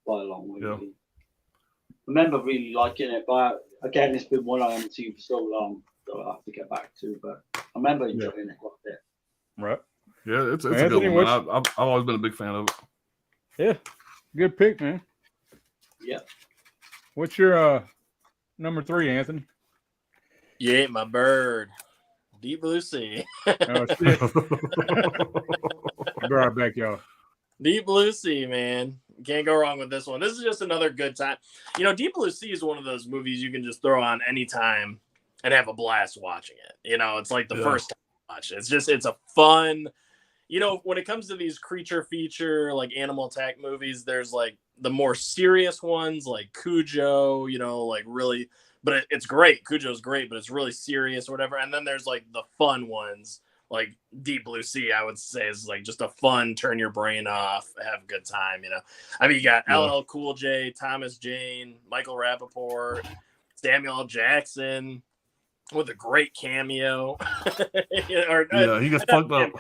by a long way. Yeah. I remember really liking it, but again, it's been one I haven't seen for so long, so I'll have to get back to. But I remember enjoying it quite a bit. Right. Yeah, it's a good one. I've always been a big fan of it. Yeah, good pick, man. Yeah. What's your number 3, Anthony? You ate my bird. Deep Blue Sea. Oh, shit. I'll be right back, y'all. Deep Blue Sea, man. Can't go wrong with this one. This is just another good time. Deep Blue Sea is one of those movies you can just throw on anytime and have a blast watching it. It's like the first time you watch it. It's a fun, when it comes to these creature feature, like animal attack movies, there's like the more serious ones like Cujo, like really, but it's great. Cujo's great, but it's really serious or whatever. And then there's like the fun ones like Deep Blue Sea, I would say is like just a fun, turn your brain off, have a good time. You got LL Cool J, Thomas Jane, Michael Rappaport, Samuel L. Jackson with a great cameo. He gets plugged up.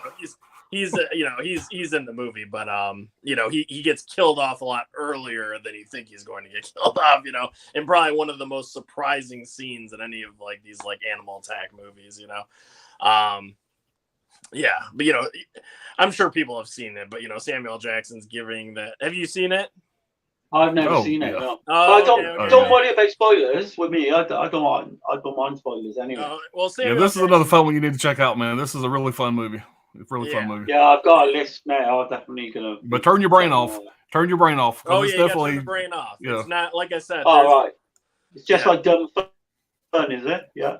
He's in the movie, but he gets killed off a lot earlier than you think he's going to get killed off, and probably one of the most surprising scenes in any of like these like animal attack movies, yeah, but I'm sure people have seen it, but Samuel Jackson's giving that. Have you seen it? I've never seen it. No. Oh, don't worry about spoilers with me. I don't mind spoilers anyway. This is another fun one you need to check out, man. This is a really fun movie. It's a really fun movie. Yeah, I've got a list now. I'm definitely gonna. But turn your brain off. Turn your brain off. Oh yeah, it's definitely turn the brain off. Yeah. It's not like I said. All right. It's just like dumb fun, is it? Yeah.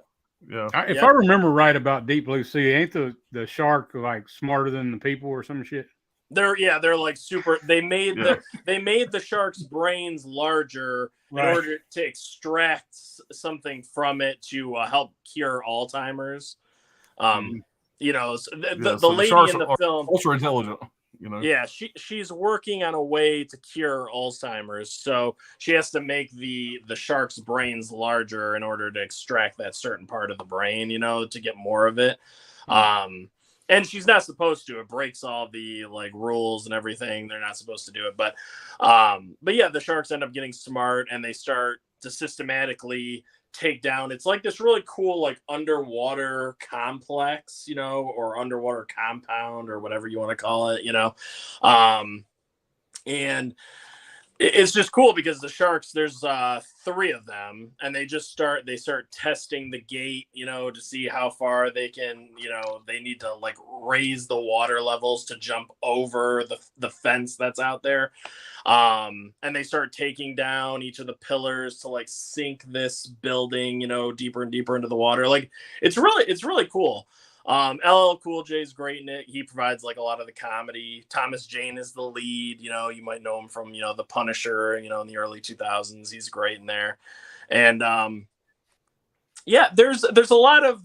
Yeah. If I remember right about Deep Blue Sea, ain't the shark like smarter than the people or some shit? They're like super. They made the shark's brains larger in order to extract something from it to help cure Alzheimer's. The lady in the film, ultra intelligent. Yeah, she's working on a way to cure Alzheimer's, so she has to make the shark's brains larger in order to extract that certain part of the brain, to get more of it. And she's not supposed to. It breaks all the like rules and everything. They're not supposed to do it, but yeah, the sharks end up getting smart and they start to systematically take down. It's like this really cool like underwater complex, or underwater compound or whatever you want to call it, and it's just cool because the sharks, there's 3 of them, and they start testing the gate, to see how far they can, they need to like raise the water levels to jump over the fence that's out there. And they start taking down each of the pillars to like sink this building, deeper and deeper into the water. Like it's really cool. LL Cool J is great in it. He provides like a lot of the comedy. Thomas Jane is the lead. You might know him from The Punisher. In the early 2000s, he's great in there. And there is a lot of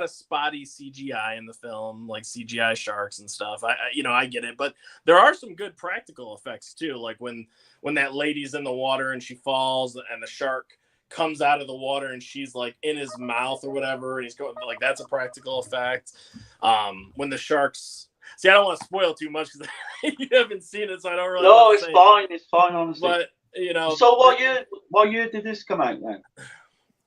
spotty CGI in the film, like CGI sharks and stuff. I get it, but there are some good practical effects too. Like when that lady's in the water and she falls, and the shark comes out of the water and she's like in his mouth or whatever, and he's going like, that's a practical effect. When the sharks, I don't want to spoil too much because you haven't seen it, so I don't really. No, it's fine. It's fine, honestly. But you know. So what year did this come out then?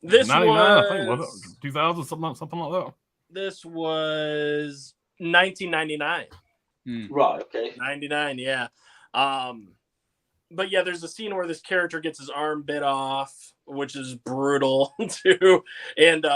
This 99, was, I think, was it 2000, something like that. This was 1999. Right. Okay. 99, yeah. But yeah, there's a scene where this character gets his arm bit off, which is brutal too. And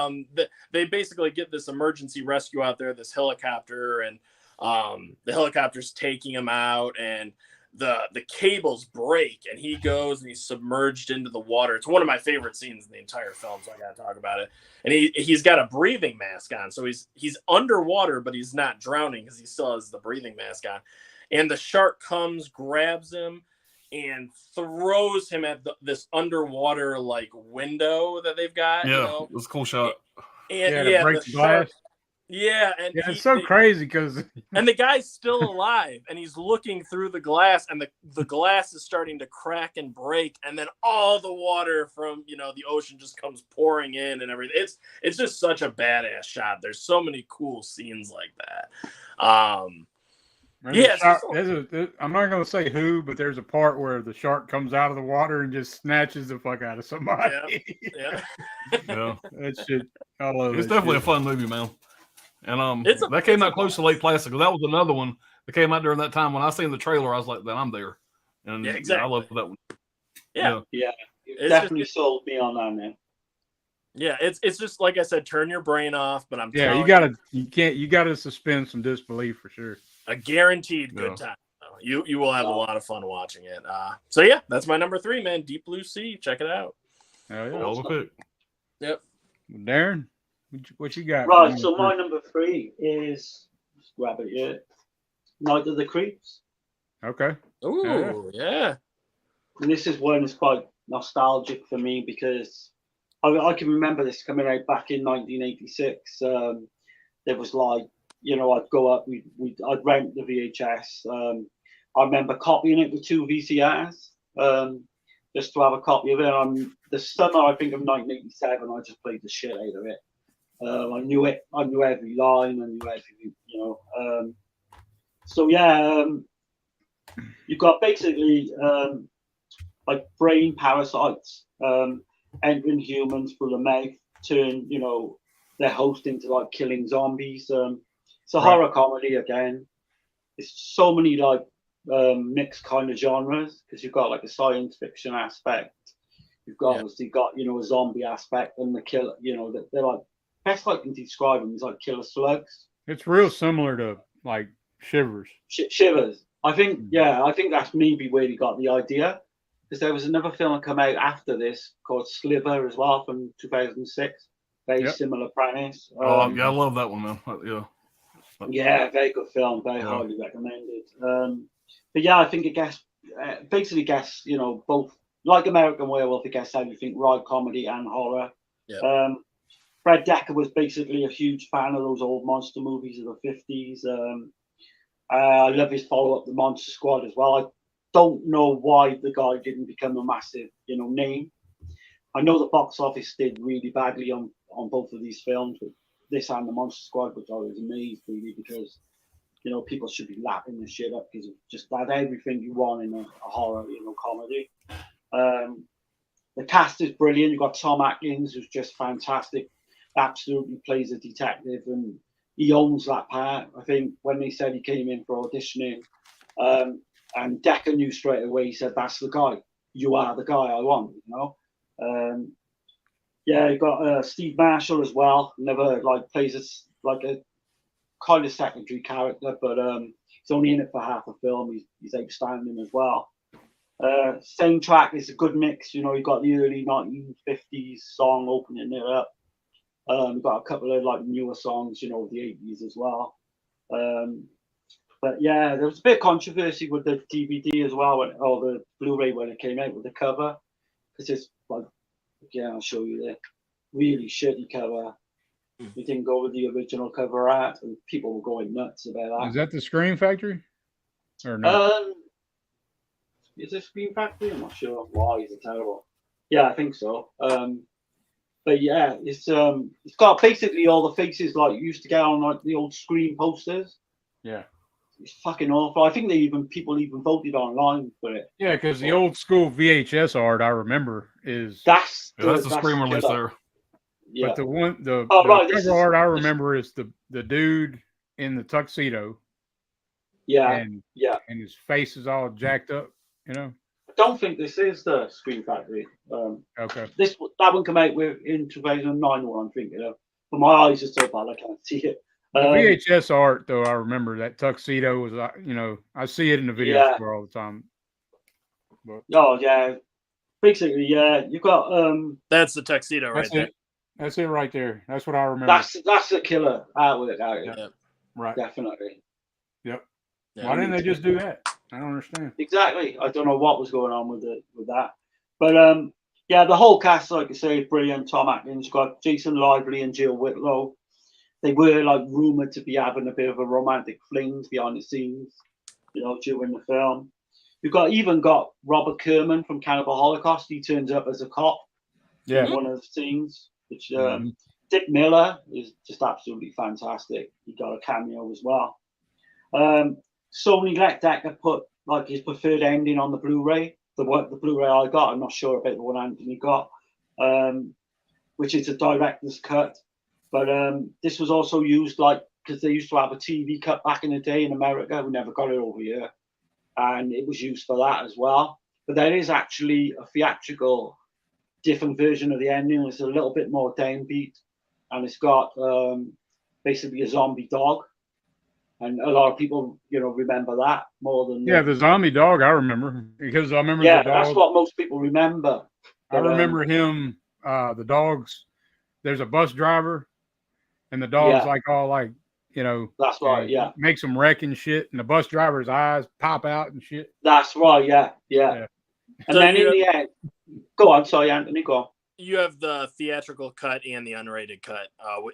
they basically get this emergency rescue out there, this helicopter, and the helicopter's taking him out, and the cables break, and he goes and he's submerged into the water. It's one of my favorite scenes in the entire film, so I gotta talk about it. And he's got a breathing mask on, so he's underwater, but he's not drowning because he still has the breathing mask on. And the shark comes, grabs him, and throws him at this underwater like window that they've got. Yeah, you know? it was a cool shot. And to break the glass. Yeah, and It's so crazy because and the guy's still alive, and he's looking through the glass, and the glass is starting to crack and break, and then all the water from the ocean just comes pouring in and everything. It's just such a badass shot. There's so many cool scenes like that. I'm not going to say who, but there's a part where the shark comes out of the water and just snatches the fuck out of somebody. Yeah. That shit. I love it. It's definitely a fun movie, man. And that came out close to Lake Placid, because that was another one that came out during that time. When I seen the trailer, I was like, "Then I'm there." And yeah, exactly. I love that one. Yeah. It definitely sold me on that, man. Yeah, it's just like I said, turn your brain off. But you gotta suspend some disbelief for sure. A guaranteed good time. You will have a lot of fun watching it. So yeah, that's my number 3, man. Deep Blue Sea. Check it out. Oh yeah. Hell of a pick. Yep. Darren, what you got? Right. So my number 3 is, let's grab it here, Night of the Creeps. Okay. Ooh, yeah. And this is one that's quite nostalgic for me because I can remember this coming out back in 1986. There was like, I'd go up, I'd rent the VHS. I remember copying it with 2 VCRs, just to have a copy of it. The summer, I think, of 1987, I just played the shit out of it. I knew it. I knew every line. I knew every, So yeah, you've got basically like brain parasites entering humans through the mouth, turn their host into like killing zombies. It's a horror comedy again. It's so many like mixed kind of genres, because you've got like a science fiction aspect. You've got obviously got a zombie aspect, and the killer. They're like, best I can describe them is like killer slugs. It's real similar to like Shivers. Shivers. I think that's maybe where he got the idea, because there was another film that came out after this called Sliver as well from 2006. Very similar premise. I love that one, man. Yeah, very good film. Very highly recommended. But yeah, I think it gets both, like American Werewolf, it gets everything right, comedy and horror. Yeah. Fred Dekker was basically a huge fan of those old monster movies of the 50s. I love his follow-up, The Monster Squad, as well. I don't know why the guy didn't become a massive, name. I know the box office did really badly on both of these films, with this and The Monster Squad, which I was amazed really, because people should be lapping this shit up, because it just had everything you want in a horror, comedy. The cast is brilliant. You've got Tom Atkins, who's just fantastic. Absolutely plays a detective, and he owns that part. I think when they said he came in for auditioning, and Dekker knew straight away, he said, "That's the guy. You are the guy I want." You got Steve Marshall as well. Never plays a kind of secondary character, but he's only in it for half a film. He's outstanding as well. Same track is a good mix. You got the early 1950s song opening it up. We've got a couple of newer songs, the 80s as well. But yeah, there was a bit of controversy with the DVD as well, or the Blu-ray when it came out, with the cover, because it's I'll show you there. Really shitty cover. We didn't go with the original cover art, and people were going nuts about that. Is that the Scream Factory? Or no? Is it Scream Factory? I'm not sure. Why is it terrible? Yeah, I think so. But yeah, it's got basically all the faces like you used to get on the old Scream posters. Yeah. it's fucking awful. I think people even voted online for it. Yeah, because the old school VHS art I remember is, That's That's the screen the release killer. there. Yeah. but the Oh, the right, this cover is- art I remember is the dude in the tuxedo Yeah. and Yeah. and his face is all jacked up, you know. I don't think this is the Scream Factory. Okay. That one came out in 2009. What I'm thinking of, but my eyes are so bad I can't see it. The VHS art, though, I remember that tuxedo was, you know, I see it in the video Yeah. store all the time. But Oh yeah, basically yeah. You got That's the tuxedo right that's there. it. That's it right there. That's what I remember. that's the killer artwork out Yeah. here, Right. definitely. Yep. Yeah. Why didn't they just do that? I don't understand. Exactly. I don't know what was going on with that, but yeah, the whole cast, like I say, is brilliant. Tom Atkins, got Jason Lively and Jill Whitlow. They were like rumored to be having a bit of a romantic flings behind the scenes, you know, during the film. You've even got Robert Kerman from Cannibal Holocaust. He turns up as a cop Yeah. in one of the scenes, which Mhm. Dick Miller is just absolutely fantastic. He got a cameo as well. Sony let Decker put like his preferred ending on the Blu-ray. The Blu-ray I got, I'm not sure about the one Anthony got, which is a director's cut. But this was also used like because they used to have a TV cut back in the day in America. We never got it over here, and it was used for that as well. But there is actually a theatrical different version of the ending. It's a little bit more downbeat, and it's got basically a zombie dog. And a lot of people, you know, remember that more than Yeah, the zombie dog I remember because I remember yeah, the dog. that's what most people remember. I But, remember him. The dogs. There's a bus driver, and the dog's Yeah. like all like, you know, That's right. Yeah, makes them wreck and shit, and the bus driver's eyes pop out and shit. that's right. Yeah. Yeah. And So then you in the end, go on. Sorry, Anthony. Go on. You have the theatrical cut and the unrated cut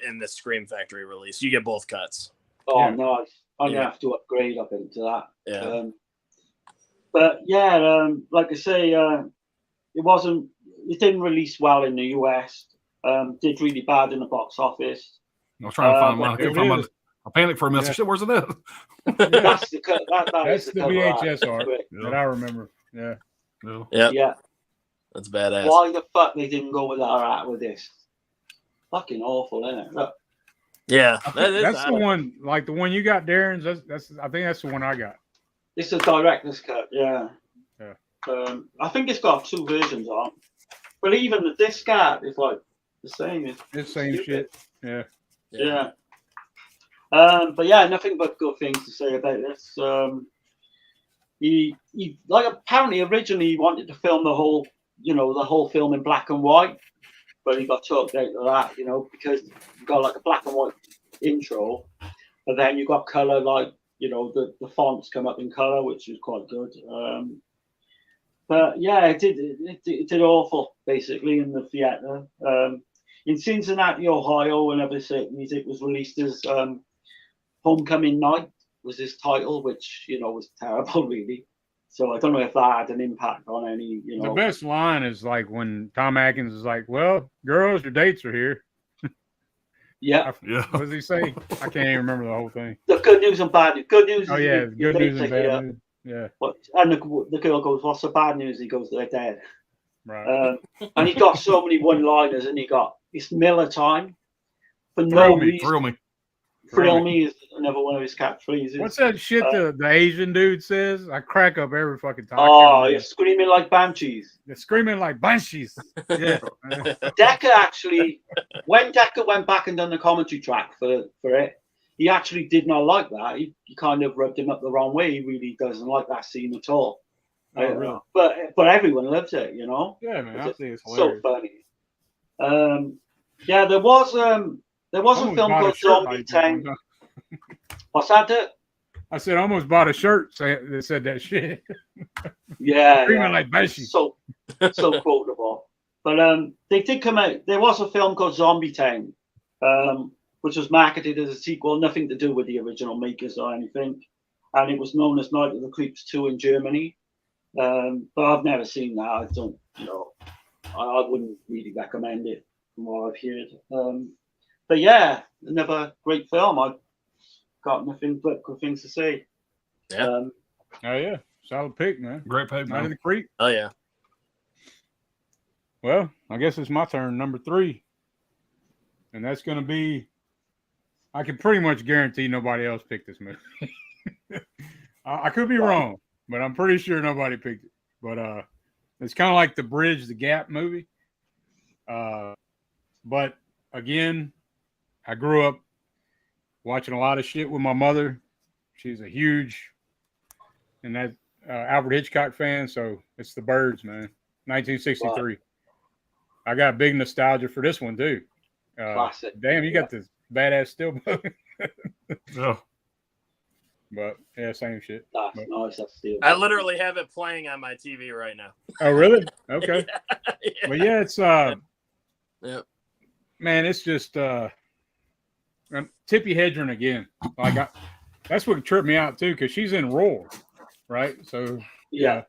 in the Scream Factory release. You get both cuts. Oh, Yeah. nice. I'm Yeah. gonna have to upgrade up into that. Yeah. But yeah, like I say, it didn't release well in the US. Did really bad in the box office. I was trying to find but mine. I couldn't there find it mine. I panicked for a minute. Yeah. Shit, where's it at? That's the cut. That That's is the cover VHS art. art that I remember. Yeah. Yeah. Yeah, Yeah. that's badass. Why the fuck they didn't go with that art with this? Fucking awful, isn't it? Look. Yeah, that is That's the odd. one, like the one you got, Darren's. That's I think that's the one I got. It's a director's cut, yeah. Yeah. I think it's got 2 versions on. But even the disc art is like the same. It's the same stupid. shit. Yeah. Yeah. But yeah, nothing but good things to say about this. He like apparently originally he wanted to film the whole film in black and white, but he got talked out of that, you know, because you got like a black and white intro, but then you got color, like, you know, the fonts come up in color, which is quite good. But yeah, it did awful basically in the theater. In Cincinnati, Ohio, whenever music was released as Homecoming Night was his title, which, you know, was terrible really. So I don't know if that had an impact on any, you know. The best line is like when Tom Atkins is like, "Well, girls, your dates are here." Yeah. Yeah. What does he say? I can't even remember the whole thing. The good news and bad news. Good news. Oh is yeah, your good news dates and are here. bad news. Yeah, And the girl goes, "What's the bad news?" He goes, "They're dead." right. And he got so many one-liners, and he got it's Miller time for no Thrill me, reason. Thrill me. Thrill me is another one of his catchphrases. What's that shit the Asian dude says? I crack up every fucking time. Oh, you're screaming like banshees. They're screaming like banshees. Yeah. Decker actually, when Decker went back and done the commentary track for it, he actually did not like that. He kind of rubbed him up the wrong way. He really doesn't like that scene at all. Oh, really? But everyone loves it, you know. Yeah, man. I think it's So hilarious. funny. Yeah, there was a film called Zombie Tank. What's that? Dick? I said I almost bought a shirt that said that shit. Yeah, Screaming like banshees. so quotable. But they did come out. There was a film called Zombie Town, which was marketed as a sequel, nothing to do with the original makers or anything, and it was known as Night of the Creeps 2 in Germany. But I've never seen that. I don't, you know, I wouldn't really recommend it from what I've heard. But yeah, another great film. I've got nothing but good things to say. Yeah. Oh yeah, solid pick, man. Great pick, Night of man. the Creek. Oh yeah. Well, I guess it's my turn, number 3, and that's going to be. I can pretty much guarantee nobody else picked this movie. I could be wrong, but I'm pretty sure nobody picked it. But it's kind of like the Bridge the Gap movie. But again, I grew up watching a lot of shit with my mother. She's a huge and that Alfred Hitchcock fan, so it's The Birds, man. 1963. Wow. I got big nostalgia for this one too. Classic. Damn, you got this badass steelbook. Yeah. But yeah, same shit. That's nice. That's steel. I literally have it playing on my TV right now. Oh, really? Okay. Yeah. But yeah, it's Yep. man, it's just Tippi Hedren again. Like that's what tripped me out too, because she's in Roar, right? So Yeah.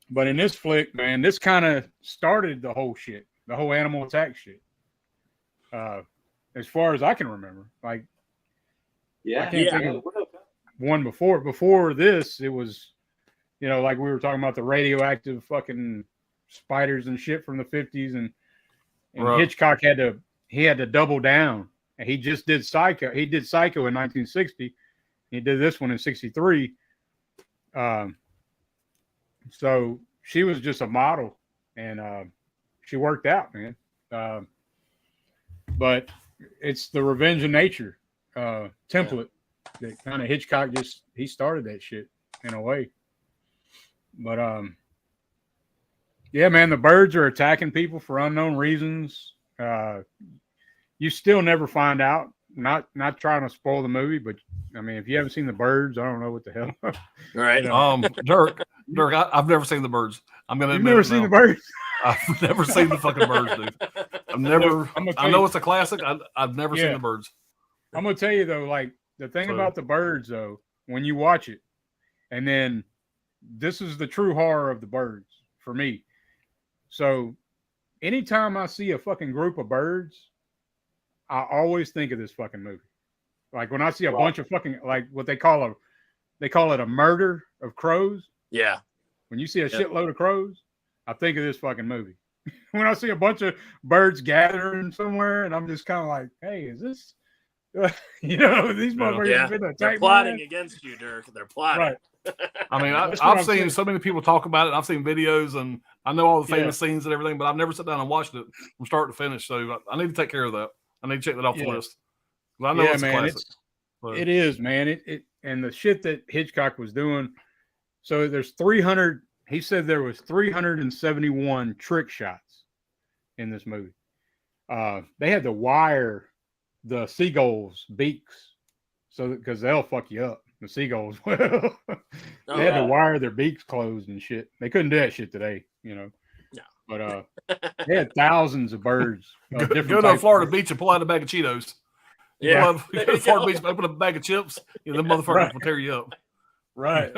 But in this flick, man, this kind of started the whole shit, the whole animal attack shit. As far as I can remember, like, Yeah. I can't think of one before. Before this, it was, like we were talking about the radioactive fucking spiders and shit from the 50s, and Right. Hitchcock had to double down, and he just did Psycho. He did Psycho in 1960. He did this one in 63. So she was just a model, and she worked out, man. But it's the Revenge of Nature template that kind of Hitchcock he started that shit in a way. But yeah, man, the birds are attacking people for unknown reasons. You still never find out. Not trying to spoil the movie, but I mean, if you haven't seen The Birds, I don't know what the hell. Right. Dirk, I've never seen The Birds. I'm gonna You've admit never it seen now. The Birds? I've never seen the fucking Birds, dude. I've never. I'm gonna tell I know you- it's a classic. I've never seen Yeah. The Birds. I'm gonna tell you though, like the thing So- about The Birds though, when you watch it, and then this is the true horror of The Birds for me. So anytime I see a fucking group of birds, I always think of this fucking movie. Like when I see a bunch of fucking, like what they call it a murder of crows. Yeah. When you see a shitload of crows, I think of this fucking movie. When I see a bunch of birds gathering somewhere, and I'm just kind of like, hey, is this, these motherfuckers Yeah. have been They're attacked. plotting against you, Dirk. They're plotting. Right. I mean, That's what I've I'm seen saying. so many people talk about it. I've seen videos, and I know all the Yeah. famous scenes and everything, but I've never sat down and watched it from start to finish. So I need to take care of that. I need to check that off the Yeah. list. 'Cause I know Yeah, it's a man, classic. So, It is, man. It and the shit that Hitchcock was doing. So there's 300. He said there was 371 trick shots in this movie. They had to wire the seagulls' beaks, so because they'll fuck you up. The seagulls will. They had to wire their beaks closed and shit. They couldn't do that shit today, No. But they had thousands of birds. Of different go to a types. Florida beach and pull out a bag of Cheetos. Yeah. Go to the Florida beach, open up a bag of chips, and them motherfuckers Right. will tear you up. Right.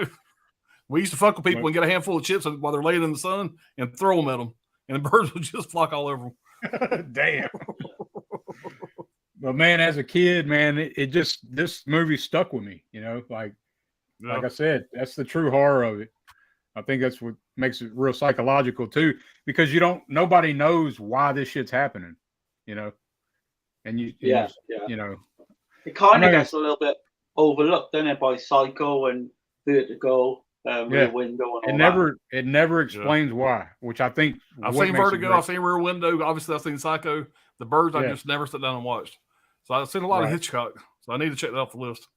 We used to fuck with people and get a handful of chips while they're laying in the sun and throw them at them, and the birds would just flock all over them. Damn. But man, as a kid, man, this movie stuck with me. Like I said, that's the true horror of it. I think that's what makes it real psychological too, because nobody knows why this shit's happening. And you Yeah. It kind I'm not of gets a little bit overlooked, doesn't it, by Psycho and Vertigo, Rear Window, and all it never explains why, which I think I've what seen makes it Vertigo, great. I've seen Rear Window, obviously I've seen Psycho. The Birds I Yeah. just never sat down and watched. So I've seen a lot of Right. Hitchcock, so I need to check that off the list.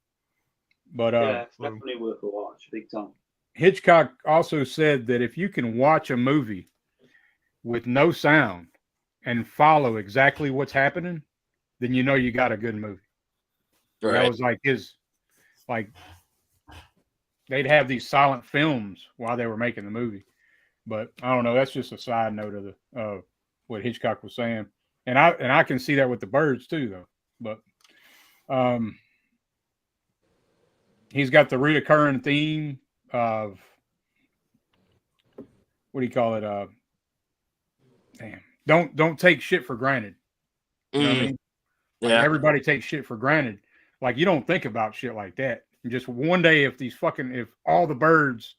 But Yeah, it's definitely worth a watch, big time. Hitchcock also said that if you can watch a movie with no sound and follow exactly what's happening, then you got a good movie. That Right. was like they'd have these silent films while they were making the movie. But I don't know. That's just a side note of what Hitchcock was saying, and I can see that with The Birds too, though. But he's got the reoccurring theme of what do you call it? Don't take shit for granted. You know what I mean? Like, Yeah. everybody takes shit for granted. Like you don't think about shit like that. And just one day, if all the birds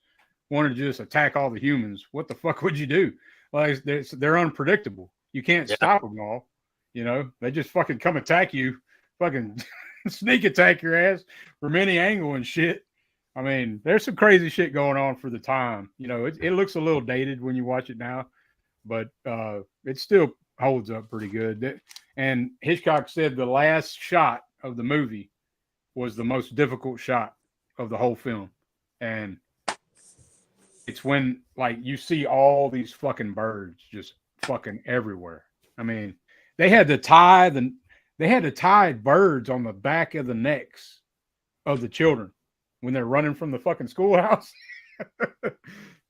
wanted to just attack all the humans, what the fuck would you do? Like they're unpredictable. You can't stop them all. You know, they just fucking come attack you, fucking sneak attack your ass from any angle and shit. I mean, there's some crazy shit going on for the time. You know, it looks a little dated when you watch it now, but it still holds up pretty good. And Hitchcock said the last shot of the movie was the most difficult shot of the whole film. And it's when, like, you see all these fucking birds just fucking everywhere. I mean, they had to tie birds on the back of the necks of the children when they're running from the fucking schoolhouse.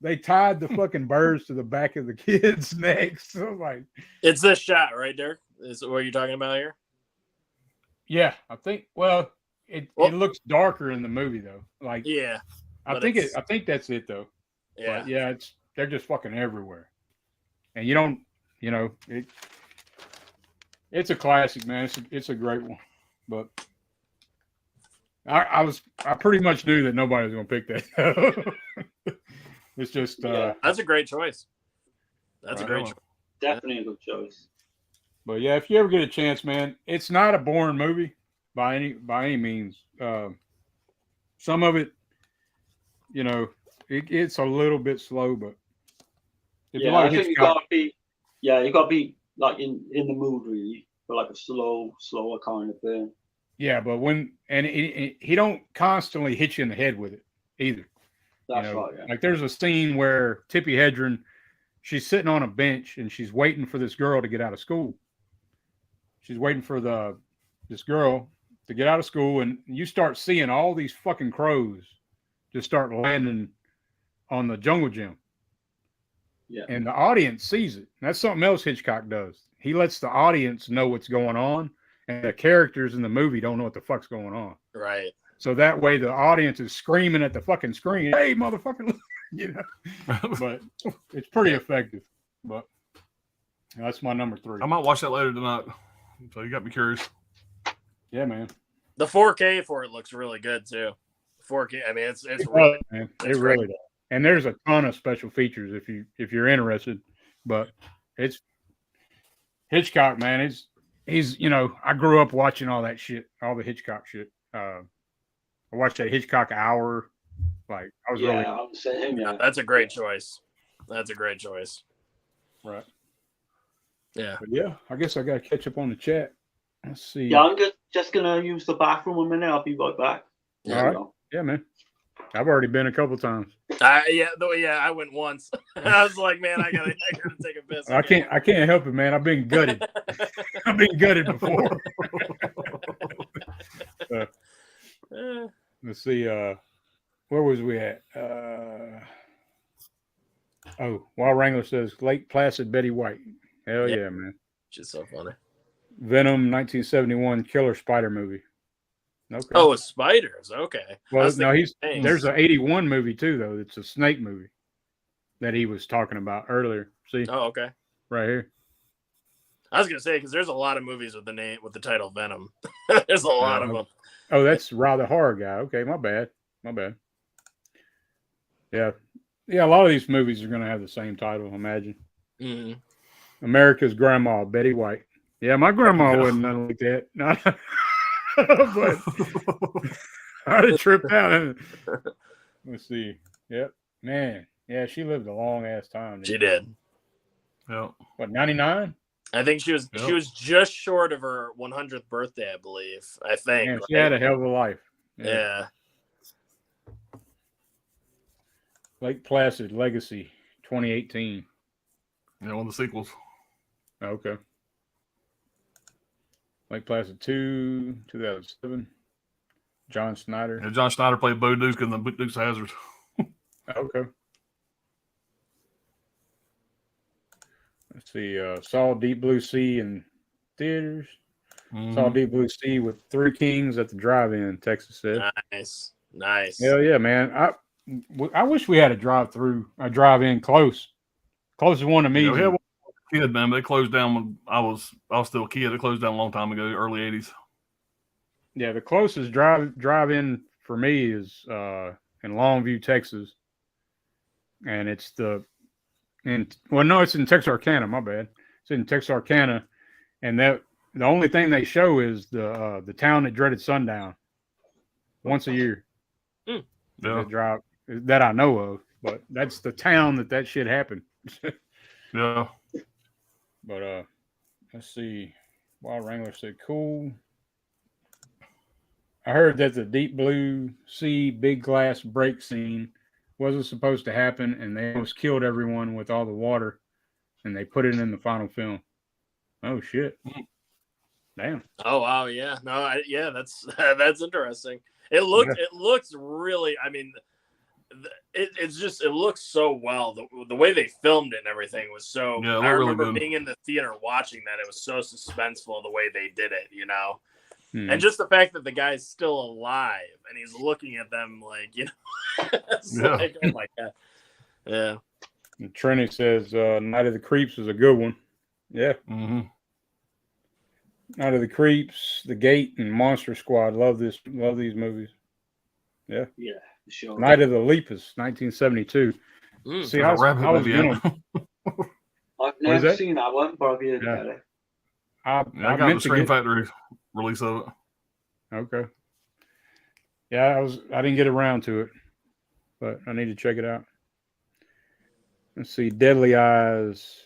They tied the fucking birds to the back of the kids' necks. So like, it's this shot right there. Is what you're talking about here? Yeah, I think. Well, it looks darker in the movie though. Like, yeah, I think that's it though. Yeah, but yeah, they're just fucking everywhere, and you don't, you know, it's a classic, man. It's a great one, but I pretty much knew that nobody was gonna pick that. It's just that's a great choice. That's a great choice. Definitely a good choice. But yeah, if you ever get a chance, man, it's not a boring movie by any means. Some of it, you know, it's a little bit slow, but I think you gotta be like in the mood really for like a slower kind of thing. Yeah, but he don't constantly hit you in the head with it either. That's you know, right. Yeah. Like there's a scene where Tippi Hedren, she's sitting on a bench and she's waiting for this girl to get out of school. She's waiting for this girl to get out of school, and you start seeing all these fucking crows just start landing on the jungle gym. Yeah. And the audience sees it. That's something else Hitchcock does. He lets the audience know what's going on, and the characters in the movie don't know what the fuck's going on. Right. So that way the audience is screaming at the fucking screen, "Hey, motherfucker!" You know. But it's pretty effective. But that's my number 3. I might watch that later tonight. So you got me curious. Yeah, man. The 4K for it looks really good too. 4K. I mean, it's really, man. It really does. And there's a ton of special features if you're interested. But it's Hitchcock, man. He's you know, I grew up watching all that shit, all the Hitchcock shit. I watched that Hitchcock Hour. Like I was really. I'm saying, yeah. That's a great choice. That's a great choice. Right. Yeah. But yeah, I guess I got to catch up on the chat. Let's see. Yeah, I'm just gonna use the bathroom a minute. I'll be right back. All right. Yeah, man. I've already been a couple times. I went once. I was like, man, I gotta take a piss. I can't help it, man. I've been gutted. I've been gutted before. Let's see. Where was we at? Wild Wrangler says Lake Placid Betty White. Hell yeah, man. Which is so funny. Venom 1971 killer spider movie. Okay. Oh, it's spiders. Okay. Well, no, there's an 81 movie too, though. It's a snake movie that he was talking about earlier. See? Oh, okay. Right here. I was gonna say because there's a lot of movies with the title Venom. There's a lot of them. Oh, that's Ra the horror guy. Okay, my bad. Yeah. A lot of these movies are gonna have the same title. Imagine. Mm-hmm. America's Grandma, Betty White. Yeah, my grandma wasn't nothing like that. But I'd have tripped out. Let's see. Yep. Man. Yeah, she lived a long ass time. She did. Yeah. What, 99? I think she was just short of her 100th birthday, I believe. I think. Man, she had a hell of a life. Yeah. Lake Placid Legacy 2018. Yeah, one of the sequels. Okay. Lake Placid 2, 2007. John Snyder. Yeah, John Snyder played Bo Duke in the Dukes of Hazzard. Okay. Let's see. Saw Deep Blue Sea in theaters. Mm-hmm. Saw Deep Blue Sea with Three Kings at the drive-in, Texas said. Nice. Hell yeah, man. I wish we had a drive-in closer one to me. Yeah, kid, man. They closed down when I was still a kid. They closed down a long time ago, early 80s. Yeah, the closest drive-in for me is in Longview, Texas, and it's it's in Texarkana. My bad. It's in Texarkana, and the only thing they show is the town that dreaded sundown once a year. Yeah. That drop that I know of, but that's the town that shit happened. Yeah. But let's see. Wild Wrangler said, "Cool." I heard that the Deep Blue Sea big glass break scene wasn't supposed to happen, and they almost killed everyone with all the water, and they put it in the final film. Oh shit! Damn. Oh wow, yeah, no, yeah, that's that's interesting. It looks really. I mean, it looks so well. The way they filmed it and everything was so. Yeah, I remember really good. being in the theater watching that. It was so suspenseful the way they did it, you know. Hmm. And just the fact that the guy's still alive and he's looking at them like, you know, it's Yeah. like, oh my god, yeah. And Trini says, "Night of the Creeps" is a good one. Yeah, Mm-hmm. Night of the Creeps, The Gate, and Monster Squad. Love these movies. Yeah, sure. Night of the Lepus, 1972. Mm. See, I was gonna, I've is never that? seen that one, but I've heard Yeah. about it. I I got the meant to Scream get. Factory release of it. Okay. Yeah, I didn't get around to it, but I need to check it out. Let's see, Deadly Eyes,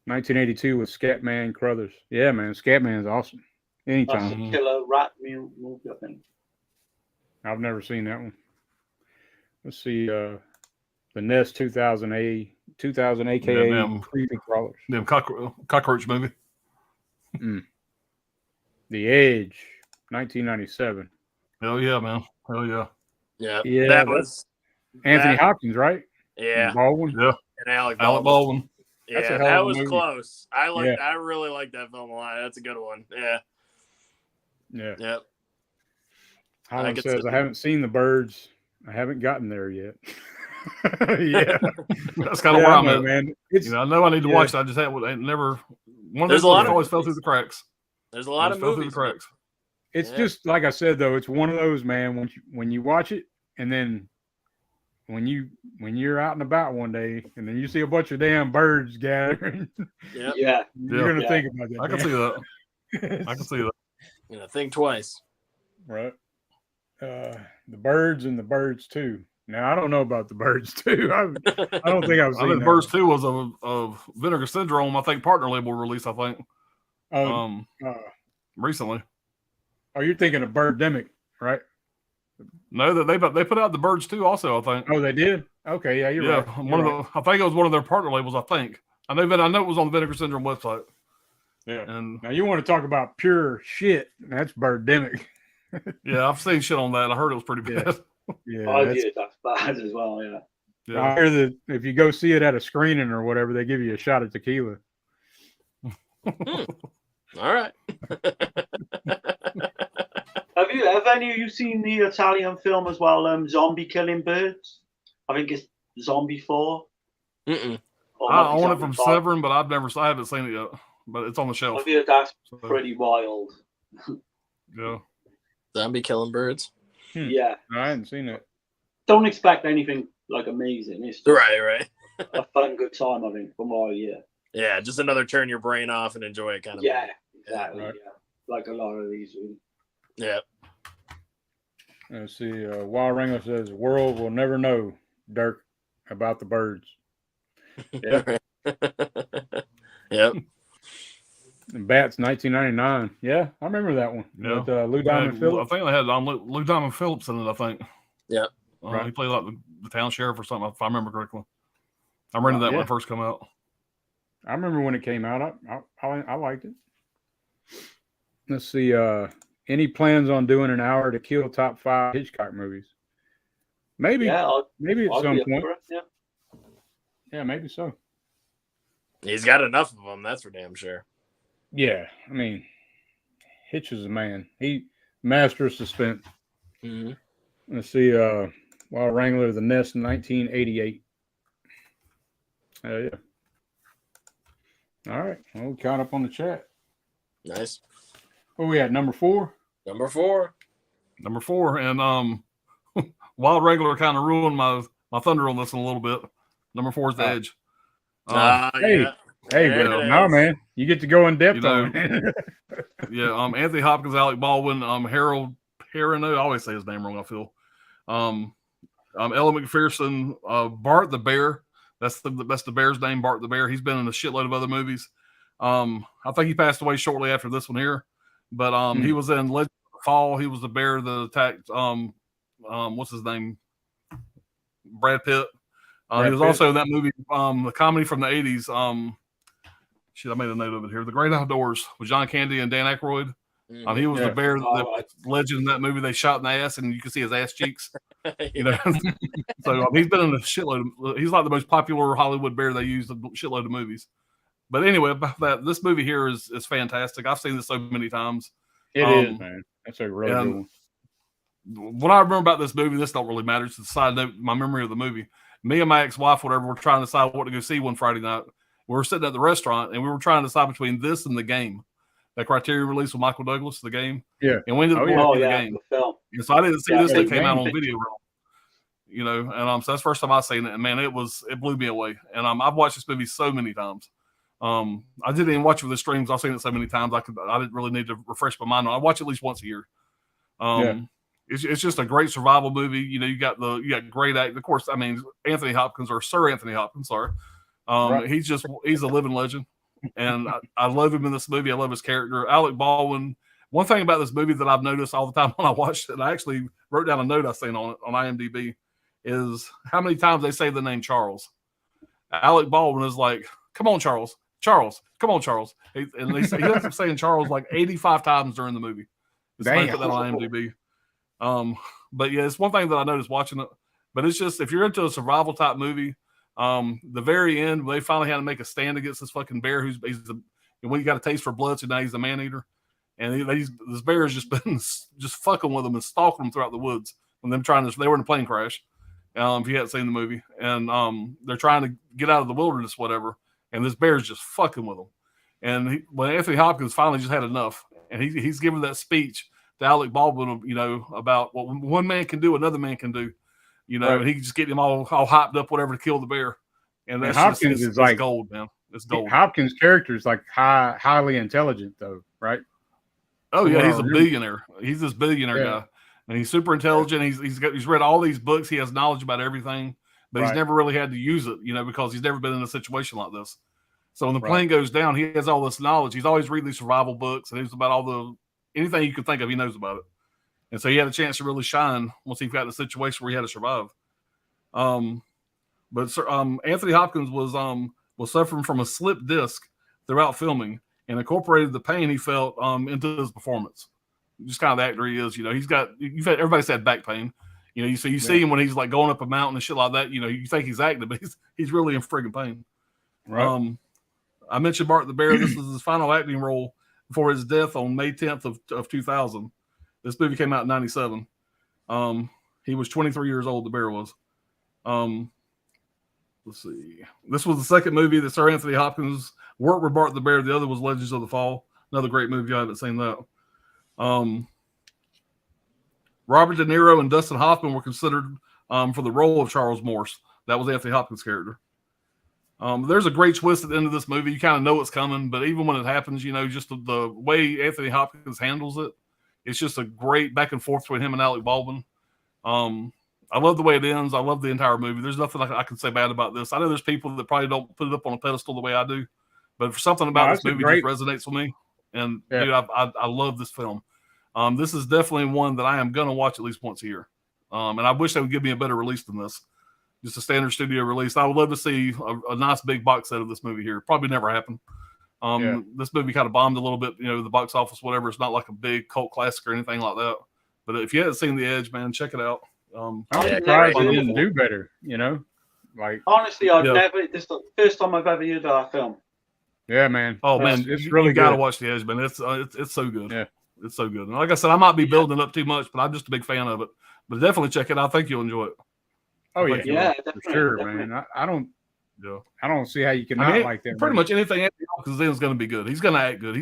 1982 with Scatman Crothers. Yeah, man, Scatman's awesome. That's Anytime. a killer rat movie, I think. I've never seen that one. Let's see, the Nest 2000 aka them- Creepy Crawlers. Them cockroach movie. The Edge, 1997. Hell yeah, man. Hell yeah. Yeah, Yeah, that was Anthony that- Hopkins, right? yeah, Baldwin. Yeah. and Alec Alec Baldwin. Baldwin. That's a Yeah, hell that of a was movie. close. Yeah. I really like that film a lot. That's a good one. Yeah, Yeah. yeah. Holland could says, see- I haven't seen The Birds. I haven't gotten there yet. Yeah. That's kind of Yeah, where I I'm know, at. man. It's, You know, I know I need to Yeah. watch it. I just haven't never. One of There's those a lot movies of always fell movies. through the cracks. There's a lot of Always fell through movies. the cracks. it's Yeah. just like I said though. It's one of those, man. When you watch it, and then when you're out and about one day, and then you see a bunch of damn birds gathering, Yeah, Yeah, you're gonna Yeah. think about that. I can see that. I can see that. you know, think twice. Right. The Birds and The Birds 2. Now I don't know about The Birds 2. I don't think I've I seen think that Birds 2 was of Vinegar Syndrome. I think partner label release. I think one. recently. Oh, you're thinking of Birdemic, right? No, that they put out the Birds 2 also. I think. Oh, they did. Okay, yeah, you're Yeah, right. one You're of right. the. I think it was one of their partner labels. I think. I know it was on the Vinegar Syndrome website. Yeah. And Now you want to talk about pure shit? That's Birdemic. yeah, I've seen shit on that. I heard it was pretty Yeah. bad. Yeah, I've that's- heard that's bad as well. Yeah, Yeah. I hear that if you go see it at a screening or whatever, they give you a shot of tequila. All right. have any of you seen the Italian film as well? Zombie Killing Birds. I think it's Zombie 4. Mm-mm. Or I might be own it Zombie from 5. Severin, but I haven't seen it yet. But it's on the shelf. I've heard that's So, pretty wild. yeah. Zombie killing birds. Yeah, I hadn't seen it. don't expect anything like amazing. It's just Right. a fun, good time. I think from what I hear. Yeah, just another turn your brain off and enjoy it kind of. Yeah, exactly. Right. Yeah, like a lot of these. Really. Yeah. Let's see. Wild Wrangler says, "World will never know, Dirk, about the birds." Yeah. Yep. And Bats, 1999. Yeah, I remember that one. Yeah. With Lou Diamond I Phillips. think they had Lou Diamond Phillips in it. I think. Yep. Right. He played like the town sheriff or something, if I remember correctly. I rented that when Yeah. it first came out. I remember when it came out. I liked it. Let's see. Any plans on doing an hour to kill top 5 Hitchcock movies? Maybe. Yeah, Maybe at I'll some be up point. for it. Yeah. Yeah, maybe so. He's got enough of them, that's for damn sure. Yeah, I mean, Hitch is a man. He master of suspense. Mm-hmm. Let's see. Wild Wrangler, The Nest, 1988. Yeah. All right. Well, we caught up on the chat. Nice. Where we at? Number 4? Number 4. Number 4, and Wild Wrangler kind of ruined my thunder on this one a little bit. Number 4 is The Edge. Hey, Yeah. Hey, There but it no, is. man, you get to go in depth You know, on it. Yeah, Anthony Hopkins, Alec Baldwin, Harold Perrineau. I always say his name wrong, I feel. Ella McPherson, Bart the Bear. That's the bear's name, Bart the Bear. He's been in a shitload of other movies. I think he passed away shortly after this one here. But he was in Legend of the Fall. He was the bear that attacked what's his name? Brad Pitt. He was also in that movie, the comedy from the 80s. Shit, I made a note of it here. The Great Outdoors with John Candy and Dan Aykroyd. He was the bear that legend in that movie. They shot in the ass, and you can see his ass cheeks. You know, so he's been in a shitload. He's like the most popular Hollywood bear they use in a shitload of movies. But anyway, about that, this movie here is fantastic. I've seen this so many times. It is, man. That's a really good one. What I remember about this movie, this don't really matter. It's a side note, my memory of the movie. Me and my ex-wife, whatever, were trying to decide what to go see one Friday night. We were sitting at the restaurant, and we were trying to decide between this and The Game. That Criterion release with Michael Douglas, The Game. Yeah. And we ended up going The Game. The film. And so I didn't see this that came out Game. on video. You know, and so that's the first time I seen it, and man, it blew me away. And I've watched this movie so many times. I didn't even watch it with the streams. I've seen it so many times. I didn't really need to refresh my mind. I watch it at least once a year. It's just a great survival movie. You know, you got great act. Of course, I mean Anthony Hopkins, or Sir Anthony Hopkins. Sorry, right. He's a living legend, and I love him in this movie. I love his character, Alec Baldwin. One thing about this movie that I've noticed all the time when I watched it, and I actually wrote down a note I seen on it on IMDb, is how many times they say the name Charles. Alec Baldwin is like, "Come on, Charles, come on, Charles," and he ends up saying Charles like 85 times during the movie. Put that on IMDb. But yeah, it's one thing that I noticed watching it. But it's just, if you're into a survival type movie, the very end when they finally had to make a stand against this fucking bear when you got a taste for blood, so now he's a man eater, and this bear has just been just fucking with them and stalking them throughout the woods when they were in a plane crash. If you hadn't seen the movie, and they're trying to get out of the wilderness, whatever, and this bear's just fucking with them. And when Anthony Hopkins finally just had enough, and he's giving that speech to Alec Baldwin, you know, about what one man can do, another man can do, you know, and he just get him all hyped up, whatever, to kill the bear. And that's Hopkins is like gold, man. It's gold. Hopkins' character is like highly intelligent, though, right? Oh yeah, he's a billionaire. He's this billionaire guy, and he's super intelligent. He's read all these books. He has knowledge about everything, but he's never really had to use it, you know, because he's never been in a situation like this. So when the plane goes down, he has all this knowledge. He's always reading these survival books, and he's about anything you can think of, he knows about it. And so he had a chance to really shine once he got in a situation where he had to survive. But Anthony Hopkins was suffering from a slip disc throughout filming, and incorporated the pain he felt into his performance. Just kind of the actor he is, you know. Everybody said back pain, you know. You see him when he's like going up a mountain and shit like that. You know, you think he's acting, but he's really in friggin' pain. Right. I mentioned Bart the Bear. This is his final acting role before his death on May 10th of 2000. This movie came out in 97. He was 23 years old, the bear was. Let's see. This was the second movie that Sir Anthony Hopkins worked with Bart the Bear. The other was Legends of the Fall. Another great movie. I haven't seen that. Robert De Niro and Dustin Hoffman were considered for the role of Charles Morse. That was Anthony Hopkins' character. There's a great twist at the end of this movie. You kind of know it's coming, but even when it happens, you know, just the way Anthony Hopkins handles it, it's just a great back and forth between him and Alec Baldwin. I love the way it ends. I love the entire movie. There's nothing I can say bad about this. I know there's people that probably don't put it up on a pedestal the way I do, but for something about this movie just resonates with me. And dude, I love this film. This is definitely one that I am going to watch at least once a year. And I wish they would give me a better release than this. Just a standard studio release. I would love to see a nice big box set of this movie here. Probably never happen. This movie kind of bombed a little bit, you know, the box office, whatever. It's not like a big cult classic or anything like that. But if you haven't seen The Edge, man, check it out. I'm surprised it didn't do better, you know? Like, honestly, this is the first time I've ever heard of that film. Yeah, man. Oh man, it's really good. You gotta watch The Edge, man. It's so good. Yeah, it's so good. And like I said, I might be building up too much, but I'm just a big fan of it. But definitely check it out. I think you'll enjoy it. Oh yeah, for sure, definitely. Man. I don't see how you can not like that. Pretty much anything Anthony Hopkins is going to be good. He's going to act good. I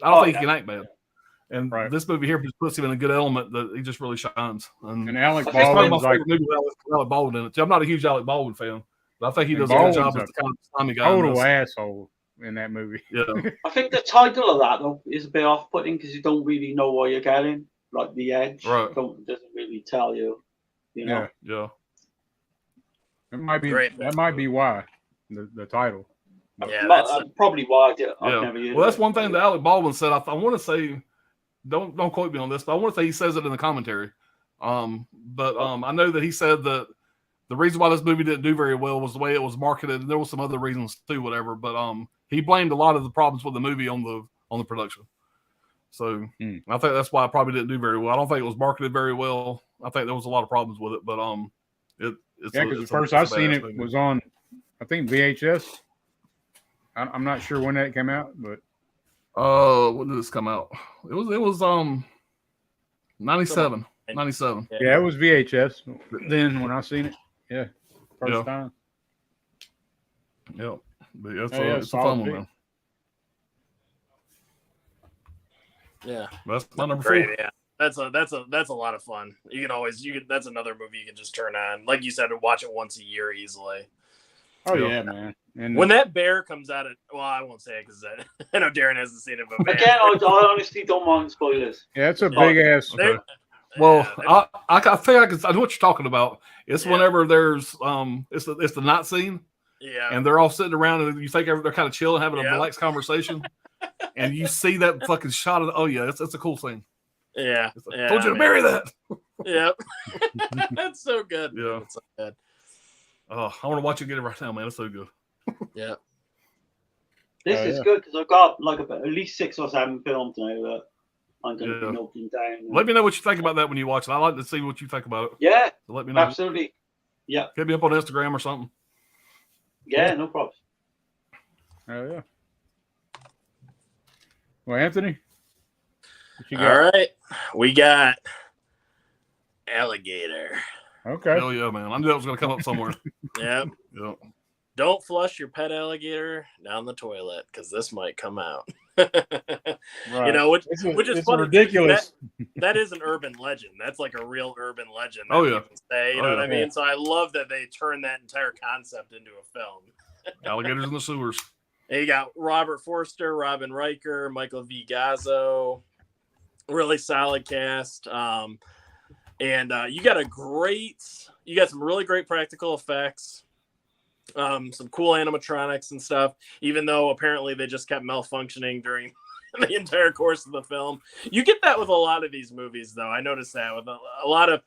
don't think he can act bad. And Right. this movie here just puts him in a good element that he just really shines. And Alec I think It's probably my Baldwin's like favorite movie with Alec Baldwin in it. I'm not a huge Alec Baldwin fan, but I think he And does a good Baldwin's job as a the kind of slimy guy. in total this. asshole in that movie. Yeah, I think the title of that though is a bit off-putting because you don't really know what you're getting. Like The Edge, Right. doesn't really tell you. You know. Yeah, yeah. it might be Great. that might be why the title. Yeah, But, that's probably why I've Yeah. never used Well, that's it. one thing that Alec Baldwin said. I want to say, don't quote me on this, but I want to say he says it in the commentary. But I know that he said that the reason why this movie didn't do very well was the way it was marketed, and there was some other reasons too, whatever. But he blamed a lot of the problems with the movie on the production. So I think that's why it probably didn't do very well. I don't think it was marketed very well. I think there was a lot of problems with it, but it's Yeah, because the first I seen it was on, I think VHS. I'm not sure when that came out, but when did this come out? It was 97. 97. yeah, it was VHS. Then when I seen it, yeah, first time. Yeah. But it's, Yeah, it's a fun one, solid man. yeah. That's my number Great, 4. yeah. That's a lot of fun. That's another movie you can just turn on. Like you said, watch it once a year easily. Oh Yeah. yeah, man. And When that bear comes out of, well, I won't say it because I know Darren hasn't seen it, but man, Again, I honestly don't mind spoilers. yeah, it's a Yeah. big ass. Okay. Well, yeah, I think I know what you're talking about. It's Yeah. whenever there's it's the night scene, yeah, and they're all sitting around, and you think they're kind of chilling, having a Yeah. relaxed conversation, and you see that fucking shot of oh yeah, it's a cool scene. yeah, It's like, yeah, told you to man. marry that. Yep, that's so good. Yeah. It's so good. Oh, I want to watch it get it right now, man. It's so good. Yeah, This Oh, is yeah. good because I've got like at least 6 or 7 films now that I'm going to Yeah. be noting down. Let me know what you think about that when you watch it. I like to see what you think about it. Yeah, So let me know. absolutely. Yeah, Hit me up on Instagram or something. yeah, no problem. Oh yeah. Well, Anthony, what you all got? right, we got Alligator. Okay. Hell yeah, man. I knew that was going to come up somewhere. Yep. Yeah. Don't flush your pet alligator down the toilet because this might come out. Right. You know, which It's is funny. ridiculous. That is an urban legend. That's like a real urban legend. Oh, that yeah. people say, you Oh, know what I yeah. mean? So I love that they turned that entire concept into a film. Alligators in the sewers. And you got Robert Forster, Robin Riker, Michael V. Gazzo. Really solid cast. And you got some really great practical effects. Some cool animatronics and stuff, even though apparently they just kept malfunctioning during the entire course of the film. You get that with a lot of these movies, though. I noticed that with a lot of,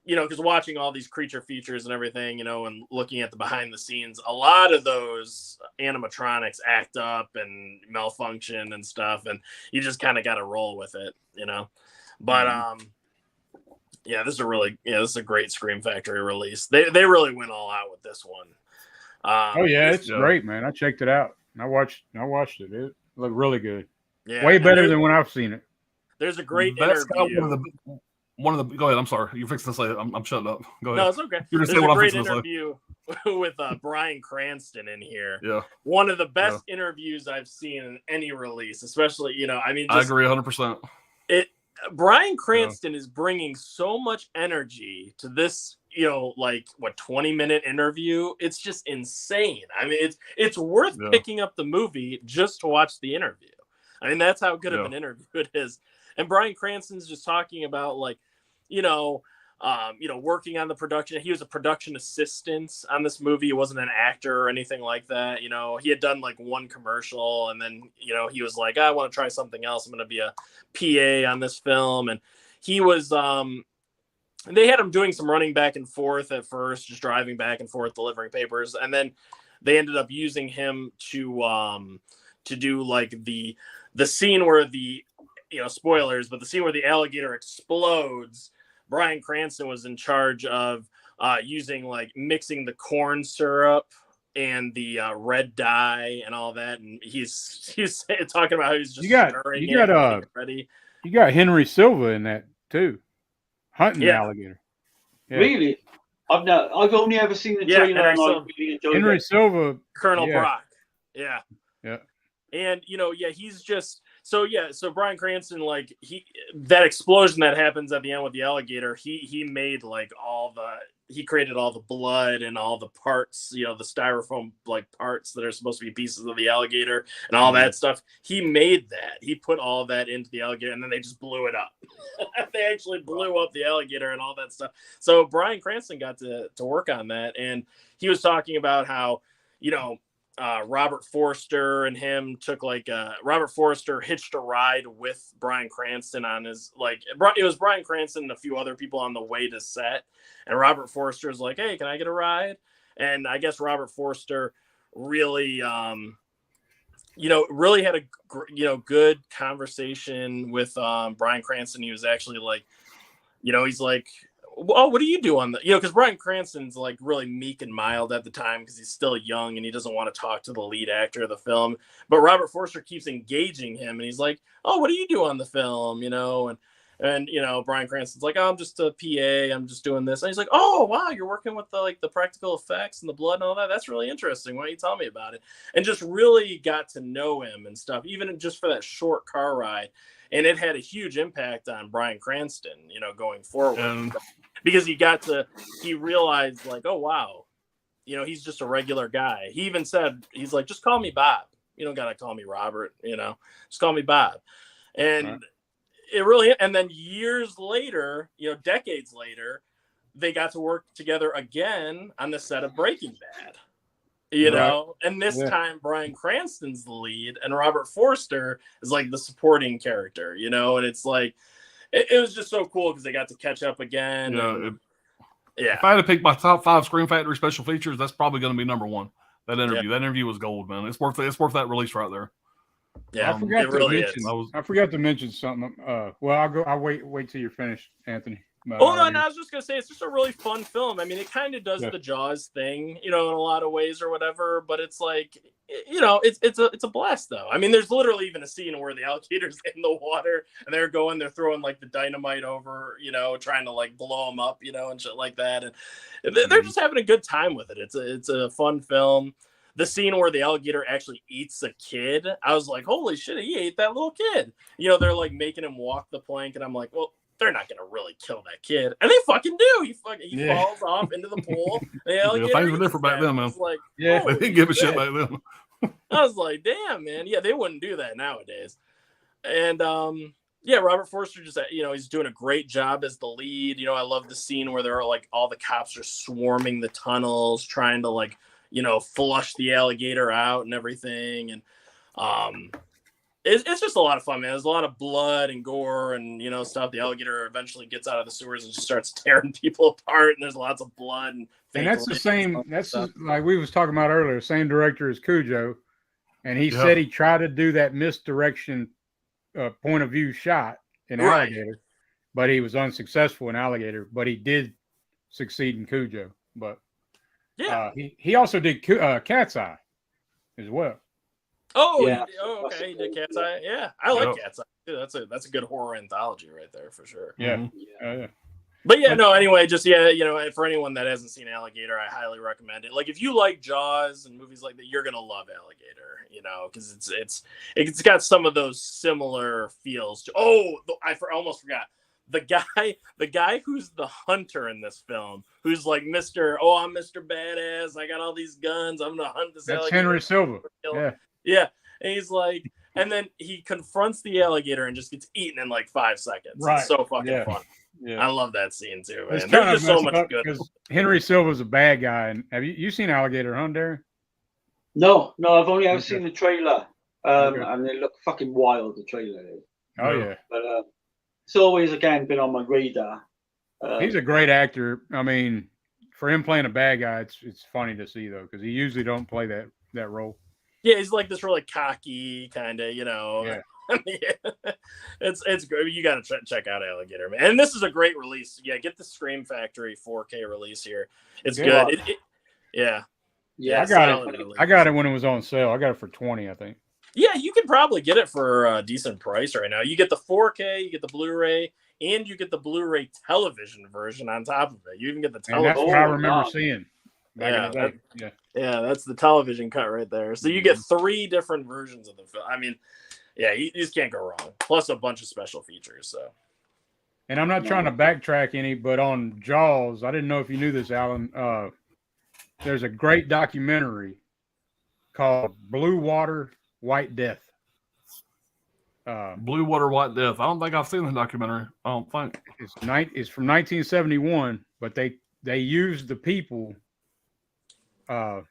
because watching all these creature features and everything, and looking at the behind the scenes, a lot of those animatronics act up and malfunction and stuff, and you just kind of got to roll with it, But yeah, this is a great Scream Factory release. They really went all out with this one. Oh yeah, it's Yeah. great, man. I checked it out. I watched it. It looked really good. Yeah, Way and better than when I've seen it. there's a great That's kind interview. of one of the. Go ahead. I'm sorry. You're fixing to say it. I'm shutting up. Go ahead. No, it's okay. You're There's gonna say a what I'm great fixing to say. interview with Bryan Cranston in here. Yeah, One of the best interviews I've seen in any release, especially I just agree 100%. Bryan Cranston is bringing so much energy to this. 20-minute interview. It's just insane. I mean, it's worth Yeah. picking up the movie just to watch the interview. I mean, that's how good of Yeah. an interview it is. And Bryan Cranston's just talking about working on the production. He was a production assistant on this movie. He wasn't an actor or anything like that. He had done like one commercial, and then he was like, I want to try something else. I'm going to be a PA on this film, and he was they had him doing some running back and forth at first, just driving back and forth, delivering papers. And then they ended up using him to do like the scene where spoilers, but the scene where the alligator explodes. Bryan Cranston was in charge of using mixing the corn syrup and the red dye and all that. And he's talking about how he's just stirring it and getting it ready. You got Henry Silva in that too. Hunting the Yeah. alligator. Yeah. Really? I've only ever seen the trailer and I really enjoyed Henry it. Silva. Colonel Yeah. Brock. Yeah. Yeah. And he's just So Bryan Cranston, like that explosion that happens at the end with the alligator, he made like he created all the blood and all the parts, the styrofoam like parts that are supposed to be pieces of the alligator and all that stuff. He made that. He put all that into the alligator, and then they just blew it up. They actually blew up the alligator and all that stuff. So Bryan Cranston got to work on that, and he was talking about how, Robert Forster and him took Robert Forster hitched a ride with Bryan Cranston on his it was Bryan Cranston and a few other people on the way to set, and Robert Forster's like, hey, can I get a ride? And I guess Robert Forster really really had a good conversation with Bryan Cranston. He was actually like, he's like, oh, what do you do on the, because Bryan Cranston's like really meek and mild at the time because he's still young and he doesn't want to talk to the lead actor of the film. But Robert Forster keeps engaging him, and he's like, oh, what do you do on the film? And Bryan Cranston's like, oh, I'm just a PA. I'm just doing this. And he's like, oh, wow, you're working with the practical effects and the blood and all that. That's really interesting. Why don't you tell me about it? And just really got to know him and stuff, even just for that short car ride. And it had a huge impact on Bryan Cranston, going forward. Because he realized like, oh, wow, he's just a regular guy. He even said, he's like, just call me Bob. You don't got to call me Robert, just call me Bob. And it really, and then years later, decades later, they got to work together again on the set of Breaking Bad. And this time Bryan Cranston's the lead and Robert Forster is like the supporting character, and it's like, it was just so cool because they got to catch up again. If I had to pick my top 5 Scream Factory special features, that's probably going to be number 1. That interview was gold, man. It's worth that release right there. Yeah, I forgot to mention something. I'll wait till you're finished, Anthony. I was just gonna say it's just a really fun film. I mean, it kind of does the Jaws thing, in a lot of ways or whatever. But it's like, it's a blast though. I mean, there's literally even a scene where the alligator's in the water and they're throwing like the dynamite over, trying to like blow them up, and shit like that. And they're just having a good time with it. It's a fun film. The scene where the alligator actually eats a kid, I was like, holy shit, he ate that little kid. They're like making him walk the plank, and I'm like, well, they're not gonna really kill that kid, and they fucking do. He falls off into the pool. The things were different back then, man. Like, they didn't give a shit back then. I was like, damn, man. Yeah, they wouldn't do that nowadays. And Robert Forster just he's doing a great job as the lead. I love the scene where they're like all the cops are swarming the tunnels, trying to like flush the alligator out and everything, and it's just a lot of fun, man. There's a lot of blood and gore and stuff. The alligator eventually gets out of the sewers and just starts tearing people apart, and there's lots of blood and that's the same. That's like we was talking about earlier. Same director as Cujo, and he said he tried to do that misdirection point of view shot in Alligator, but he was unsuccessful in Alligator. But he did succeed in Cujo. But he also did Cat's Eye as well. Oh, yeah. Okay. He did Cat's Eye. Yeah, I like Cat's Eye. Dude, that's a good horror anthology right there for sure. Yeah. But anyway, just for anyone that hasn't seen Alligator, I highly recommend it. Like if you like Jaws and movies like that, you're gonna love Alligator. Because it's got some of those similar feels. I almost forgot. The guy who's the hunter in this film, who's like I'm Mr. Badass. I got all these guns. I'm gonna hunt this alligator. That's Henry Silva. Yeah. And he's like, and then he confronts the alligator and just gets eaten in like 5 seconds. Right. It's so fucking fun. Yeah. I love that scene too, man. There's just so much good. Henry Silva's a bad guy. And have you seen Alligator Hunt, Darren? No, I've only ever seen the trailer. And they look fucking wild, the trailer is. Oh yeah. But it's always again been on my radar. He's a great actor. I mean, for him playing a bad guy, it's funny to see though, because he usually don't play that role. Yeah, he's like this really cocky kind of, Yeah. It's great. You got to check out Alligator, man. And this is a great release. Yeah, get the Scream Factory 4K release here. It's good. Yeah, I got it. I got it when it was on sale. I got it for $20, I think. Yeah, you can probably get it for a decent price right now. You get the 4K, you get the Blu-ray, and you get the Blu-ray television version on top of it. You even get the television. And that's what I remember seeing. Yeah, that's the television cut right there. So you get 3 different versions of the film. I mean, Yeah, you just can't go wrong. Plus a bunch of special features. So. And I'm not trying to backtrack any, but on Jaws, I didn't know if you knew this, Alan. There's a great documentary called Blue Water, White Death. Blue Water, White Death. I don't think I've seen the documentary. I don't think it's from 1971, but they used the people that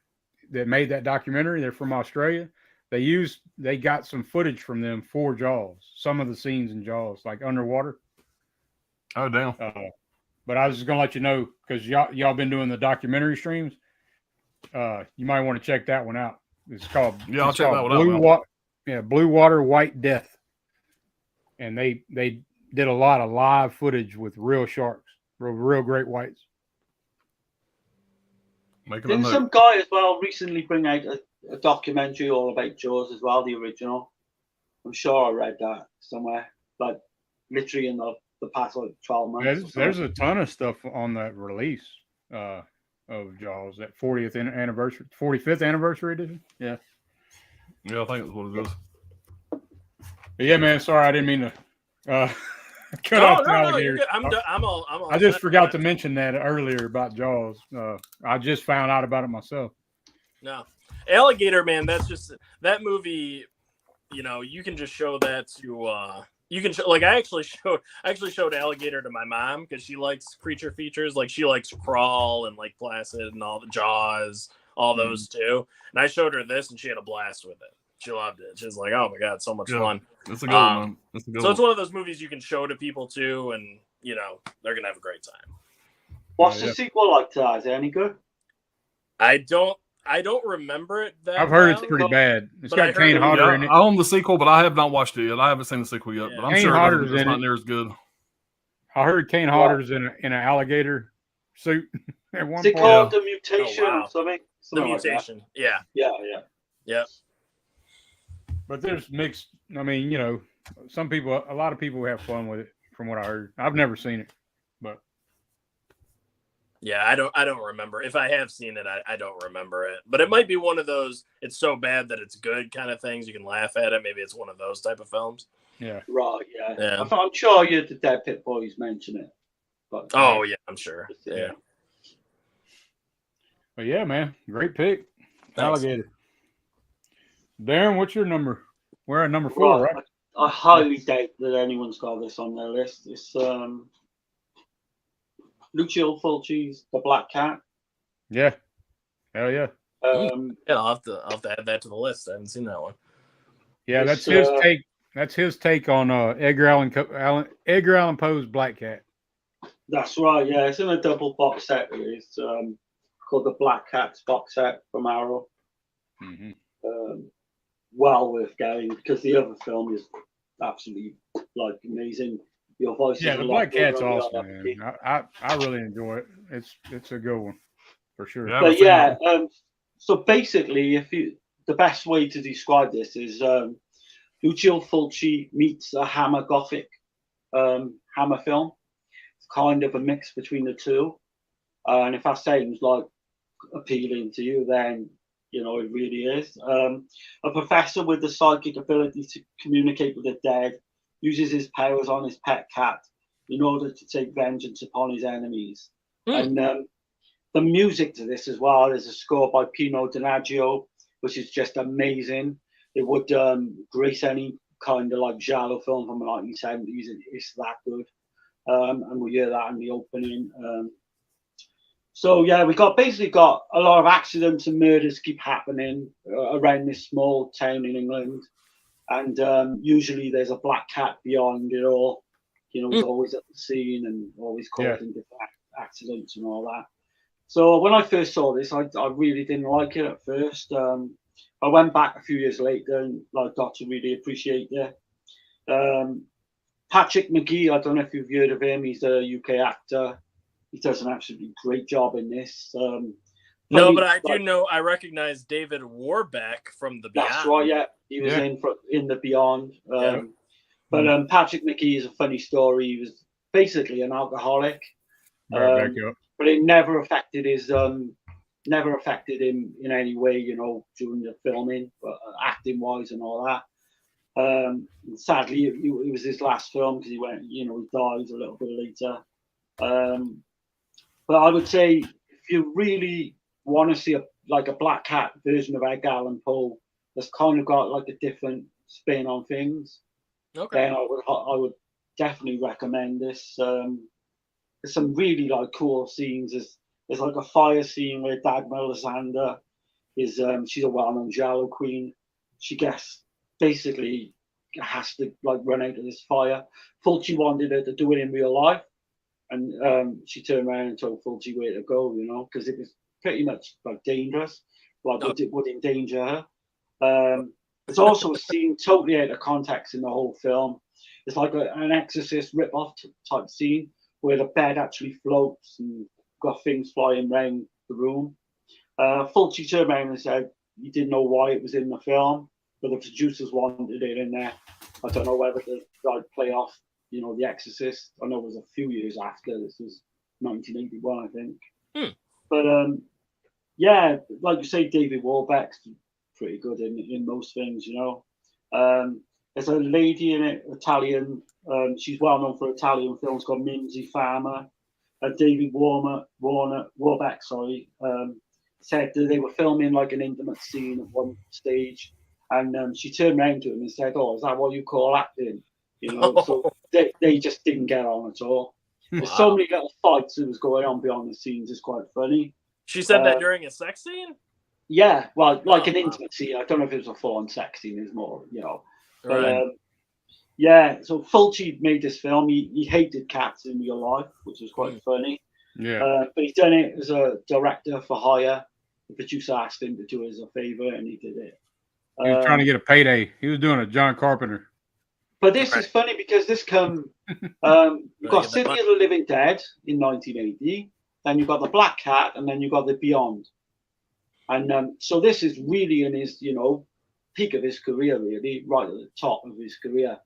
made that documentary. They're from Australia. They got some footage from them for Jaws. Some of the scenes in Jaws, like underwater. Oh damn! But I was just gonna let you know because y'all been doing the documentary streams. You might want to check that one out. It's called I'll check that one out. Blue Water, White Death, and they did a lot of live footage with real sharks, real great whites. Didn't some guy as well recently bring out a documentary all about Jaws as well, the original? I'm sure I read that somewhere, like literally in the past like 12 months. There's a ton of stuff on that release of Jaws, that 45th anniversary edition. Yeah. Yeah, I think that's what it is. But yeah, man. Sorry, I didn't mean to cut off the alligator. I just forgot to mention that earlier about Jaws. I just found out about it myself. No, Alligator, man. That's just that movie. You know, you can just show that to. You can show, like I actually showed Alligator to my mom because she likes creature features. Like she likes Crawl and like Placid and all the Jaws, all those too. And I showed her this, and she had a blast with it. She loved it. She's like, "Oh my god, so much fun!" It's a good one. It's one of those movies you can show to people too, and you know they're gonna have a great time. What's the sequel like to that? Is it any good? I don't remember it that I've heard it's pretty bad. It's got Kane Hodder in it. I own the sequel, but I have not watched it yet. I haven't seen the sequel yet, but I'm sure it's not near as good. I heard Kane Hodder's in an alligator suit at one point. Is it called The Mutation or something? The Mutation. Yeah. But there's mixed. I mean, you know, a lot of people have fun with it, from what I heard. I've never seen it, but yeah, I don't remember. If I have seen it, I don't remember it. But it might be one of those it's so bad that it's good kind of things. You can laugh at it. Maybe it's one of those type of films. Yeah. Right, yeah. I'm sure you the Dead Pit Boys mention it. But, yeah, I'm sure. Yeah. But yeah, man. Great pick. Thanks. Alligator. Darren, what's your number? We're at number 4, right? I highly doubt that anyone's got this on their list. It's Lucio Fulci's The Black Cat. Yeah. Hell yeah. I'll have to add that to the list. I haven't seen that one. Yeah, that's his take. That's his take on Edgar Allan Poe's Black Cat. That's right. Yeah, it's in a double box set. It's called the Black Cat's box set from Arrow. Mm-hmm. Well worth getting because the other film is absolutely like amazing. Your voice. Yeah, the Black Cat's awesome, man. I really enjoy it. It's a good one for sure. But yeah, so basically, the best way to describe this is Lucio Fulci meets a Hammer Gothic Hammer film. It's kind of a mix between the two, and if that sounds like appealing to you, then you know it really is. A professor with the psychic ability to communicate with the dead uses his powers on his pet cat in order to take vengeance upon his enemies. And the music to this as well is a score by Pino Donaggio, which is just amazing. It would grace any kind of like giallo film from the 1970s. It's that good. And we hear that in the opening. So yeah, we basically got a lot of accidents and murders keep happening around this small town in England. And usually there's a black cat behind it all. You know, he's always at the scene and always causing different accidents and all that. So when I first saw this, I really didn't like it at first. I went back a few years later and got to really appreciate it. Patrick McGee, I don't know if you've heard of him. He's a UK actor. He does an absolutely great job in this. No, but I do know. I recognize David Warbeck from The Beyond. That's right. Yeah, he was in The Beyond. But Patrick McGee is a funny story. He was basically an alcoholic, but it never affected him in any way. You know, during the filming, but acting wise and all that. Sadly, it was his last film because he went, he died a little bit later. But I would say if you really want to see a Black Cat version of Edgar Allan Poe that's kind of got like a different spin on things, then I would definitely recommend this. There's some really like cool scenes. There's like a fire scene where Dagmar Lysander is she's a well-known Giallo queen. She basically has to like run out of this fire. Fulci wanted her to do it in real life, and she turned around and told Fulci where to go, because it was pretty much like dangerous, it would endanger her. There's also a scene totally out of context in the whole film. It's like an Exorcist rip-off type scene where the bed actually floats and got things flying around the room. Fulci turned around and said he didn't know why it was in the film, but the producers wanted it in there. I don't know whether to play off, The Exorcist. I know it was a few years after. This was 1981, I think. But yeah, like you say, David Warbeck's pretty good in most things, There's a lady in it, Italian. She's well known for Italian films called Mimsy Farmer. David Warbeck, said that they were filming like an intimate scene at one stage, and she turned around to him and said, "Oh, is that what you call acting?" So they just didn't get on at all. There's so many little fights that was going on behind the scenes. It's quite funny. She said that during a sex scene. Yeah, well, like an intimate scene. I don't know if it was a full-on sex scene. It's more, But, Right. yeah, so Fulci made this film. He hated cats in real life, which was quite funny. Yeah. But he's done it as a director for hire. The producer asked him to do it as a favor, and he did it. He was trying to get a payday. He was doing a John Carpenter. But this is funny because this you've got City of the Living Dead in 1980, then you've got The Black Cat, and then you've got The Beyond. And so this is really in his, peak of his career, really, right at the top of his career.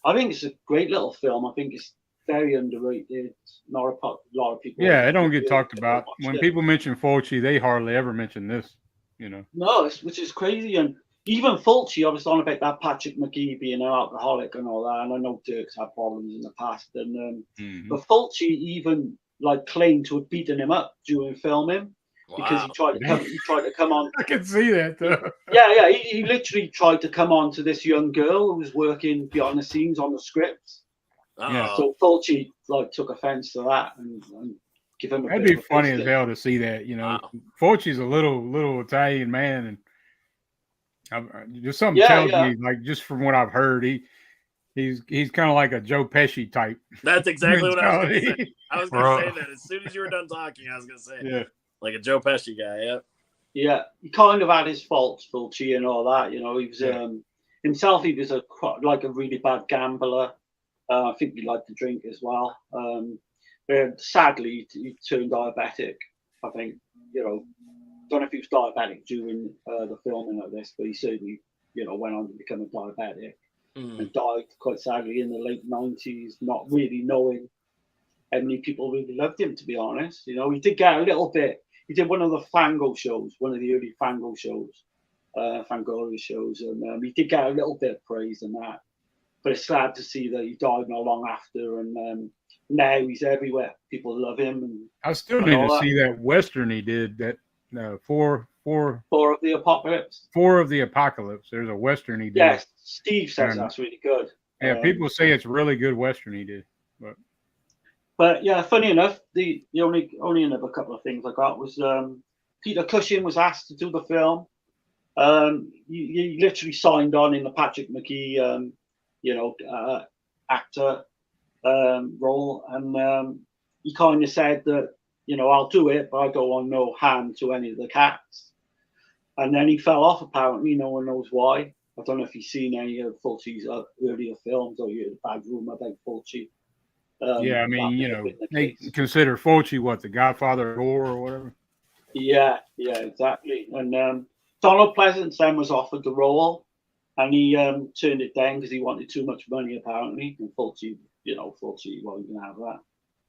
I think it's a great little film. I think it's very underrated. Not a lot of people. Yeah, it don't get talked about. When people mention Fulci, they hardly ever mention this, No, which is crazy. And even Fulci, I was on about that Patrick McGee being an alcoholic and all that. And I know Dirk's had problems in the past. And but Fulci even claimed to have beaten him up during filming. Because he tried to come on. I can see that though. Yeah. He literally tried to come on to this young girl who was working behind the scenes on the scripts. Yeah. So Fulci took offense to that and give him. That'd be funny as hell to see that. Fulci's a little Italian man, and just something tells me, just from what I've heard, he's kind of like a Joe Pesci type. That's exactly what I was going to say. I was going to say that as soon as you were done talking. I was going to say, yeah. Like a Joe Pesci guy, yeah. Yeah, he kind of had his faults, Fulci, and all that. He was himself. He was a really bad gambler. I think he liked to drink as well. Sadly, he turned diabetic. I think don't know if he was diabetic during the filming of this, but he certainly went on to become a diabetic and died quite sadly in the late 90s, not really knowing how many people really loved him. To be honest, he did get a little bit. He did one of the Fango shows, one of the early Fango shows, Fangoria shows, and he did get a little bit of praise in that. But it's sad to see that he died not long after, and now he's everywhere. People love him. And I still need to see that Western he did, that Four of the Apocalypse. Four of the Apocalypse. There's a Western he did. Yes, Steve says that's really good. Yeah, people say it's really good Western he did, But yeah, funny enough, the only another couple of things I got was Peter Cushing was asked to do the film. He literally signed on in the Patrick McGee, actor role, and he kind of said that I'll do it, but I don't want no hand to any of the cats. And then he fell off. Apparently, no one knows why. I don't know if you've seen any of Fulci's earlier films or you heard a bad rumor about Fulci. Yeah, I mean, they consider Fulci the Godfather of Gore or whatever. Yeah, exactly. And Donald Pleasance then was offered the role, and he turned it down because he wanted too much money apparently. And Fulci wasn't going to have that.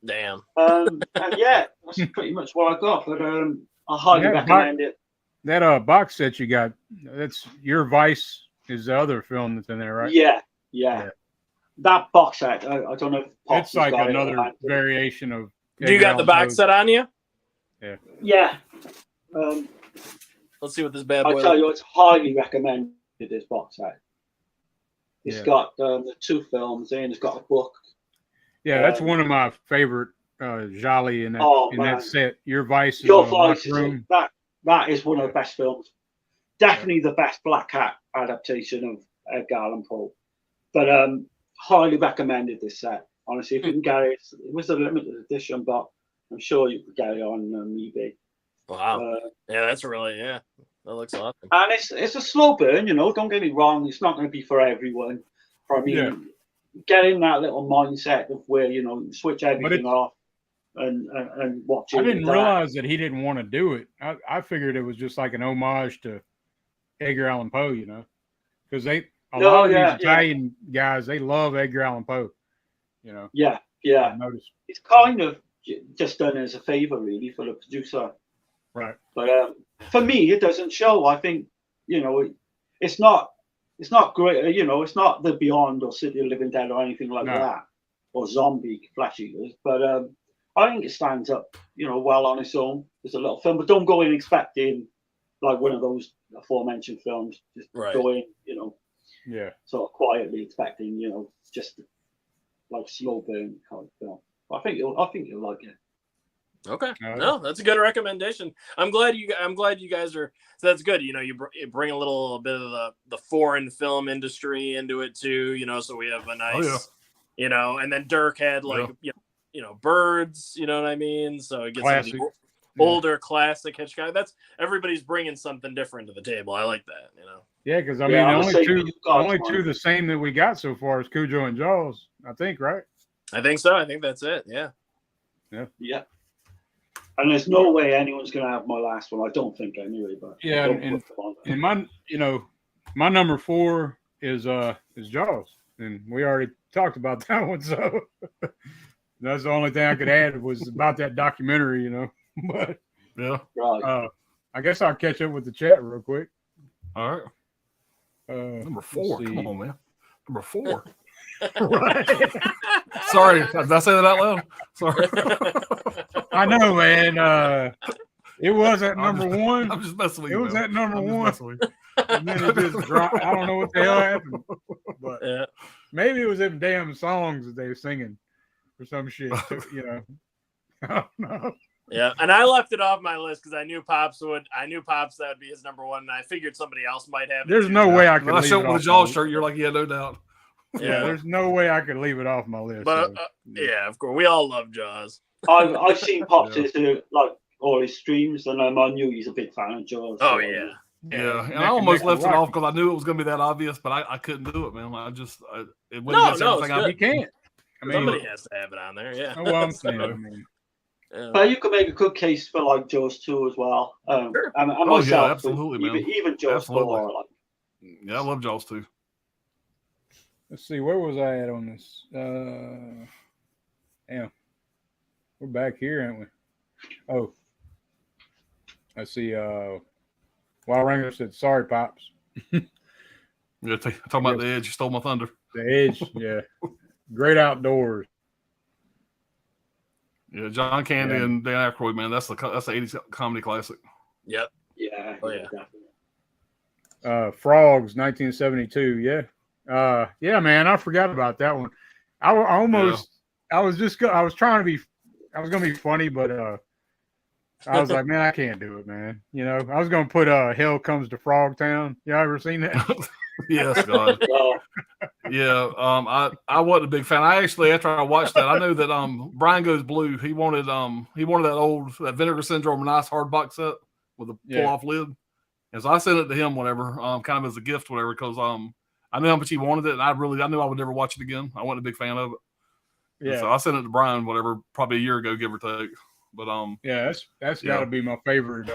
Damn. And yeah, that's pretty much what I got. But I highly recommend it. That box set you got, that's your Vice is the other film that's in there, right? Yeah. Yeah. That box set, I don't know if Pops It's like has got it another or- variation of. Do you Edgar got the Allan box Poe. set on you? Yeah. Let's see what this bad I boy. tell you, it's highly recommended, this box set. It's Yeah. got the 2 films in. It's got a book. Yeah, that's one of my favorite Jolly in that Oh, in man. that set. Your Vice is Your a Voice locked is room. that is one of the best films. Definitely the best Black Hat adaptation of Edgar Allan Poe. But highly recommended, this set. Honestly, if you can get it, it was a limited edition, but I'm sure you could get it on eBay. Wow. Yeah, that's really that looks awesome. And it's a slow burn, don't get me wrong. It's not going to be for everyone. I mean, get in that little mindset of where you switch everything off and watch it. I didn't realize that he didn't want to do it. I figured it was just like an homage to Edgar Allan Poe, because a lot of these Italian guys, they love Edgar Allan Poe. Yeah. I noticed. It's kind of just done as a favor, really, for the producer. Right. But for me, it doesn't show. I think it's not great. It's not The Beyond or City of the Living Dead or anything like that, or Zombie Flesh Eaters. But I think it stands up, well on its own. It's a little film, but don't go in expecting like one of those aforementioned films. Just go in, sort of quietly expecting, just like slow burn kind of film. But I think you'll like it. Okay, no, that's a good recommendation. I'm glad you guys are. So that's good. You bring a little bit of the foreign film industry into it too. So we have a nice, and then Dirk had like Birds. You know what I mean? So it gets Classic. some of the older classic Hitchcock. That's everybody's bringing something different to the table. I like that. Yeah, because I Yeah, mean, I'm the only saying two the same that we got so far is Cujo and Jaws. I think, right? I think so. I think that's it. Yeah. Yeah. And there's no way anyone's going to have my last one. I don't think anyway. But Yeah, and my number 4 is Jaws, and we already talked about that one. So that's the only thing I could add was about that documentary, But right. I guess I'll catch up with the chat real quick. All right. Number 4. Come on, man. Number 4. Right. Sorry, did I say that out loud? Sorry. I know, man. It was at number 1. I'm just messing with you. It was man. at number I'm just 1. messing with you. And then it just dropped. I don't know what the hell happened. But maybe it was them damn songs that they were singing or some shit. I don't know. Yeah, and I left it off my list because I knew Pops that would be his number 1, and I figured somebody else might have it. There's no way I could When I leave showed it with off the Jaws my- shirt, you're like, yeah, no doubt. Yeah, there's no way I could leave it off my list. But so. yeah, of course, we all love Jaws. I've seen Pops like all his streams, and I knew he's a big fan of Jaws. Oh so, yeah. Yeah, and Neck I and almost neck left it with off Rocky. because I knew it was going to be that obvious, but I couldn't do it, man. It went No, against no, everything it's I You can't. I mean, Somebody has to have it on there. Yeah. oh, well, I'm So, saying. I mean, yeah. But you could make a good case for like Jaws 2 as well. Sure. And yeah, myself, absolutely, man. Even Jaws Absolutely. 4. Like, Yeah, I love Jaws too. let's see. Where was I at on this? Yeah. We're back here, aren't we? Oh. I see. Wild Ranger said, sorry, Pops. Yeah, talking about the Edge, you stole my thunder. The Edge. Yeah. Great outdoors. Yeah, John Candy Yeah. and Dan Aykroyd, man, that's the 80s comedy classic. Yep. yeah. Oh, yeah. Definitely. Frogs, 1972. Yeah. Yeah, man. I forgot about that one. I was trying to be, I was going to be funny, but I was like, man, I can't do it, man. I was going to put Hell Comes to Frogtown. You ever seen that? Yes, God. Well, Yeah, I wasn't a big fan. I actually, after I watched that, I knew that Brian Goes Blue. He wanted that Vinegar Syndrome nice hard box set with a pull off lid, and so I sent it to him, whatever, kind of as a gift, whatever, because I knew how much he wanted it, and I knew I would never watch it again. I wasn't a big fan of it. Yeah. So I sent it to Brian, whatever, probably a year ago, give or take. But Yeah, that's got to be my favorite.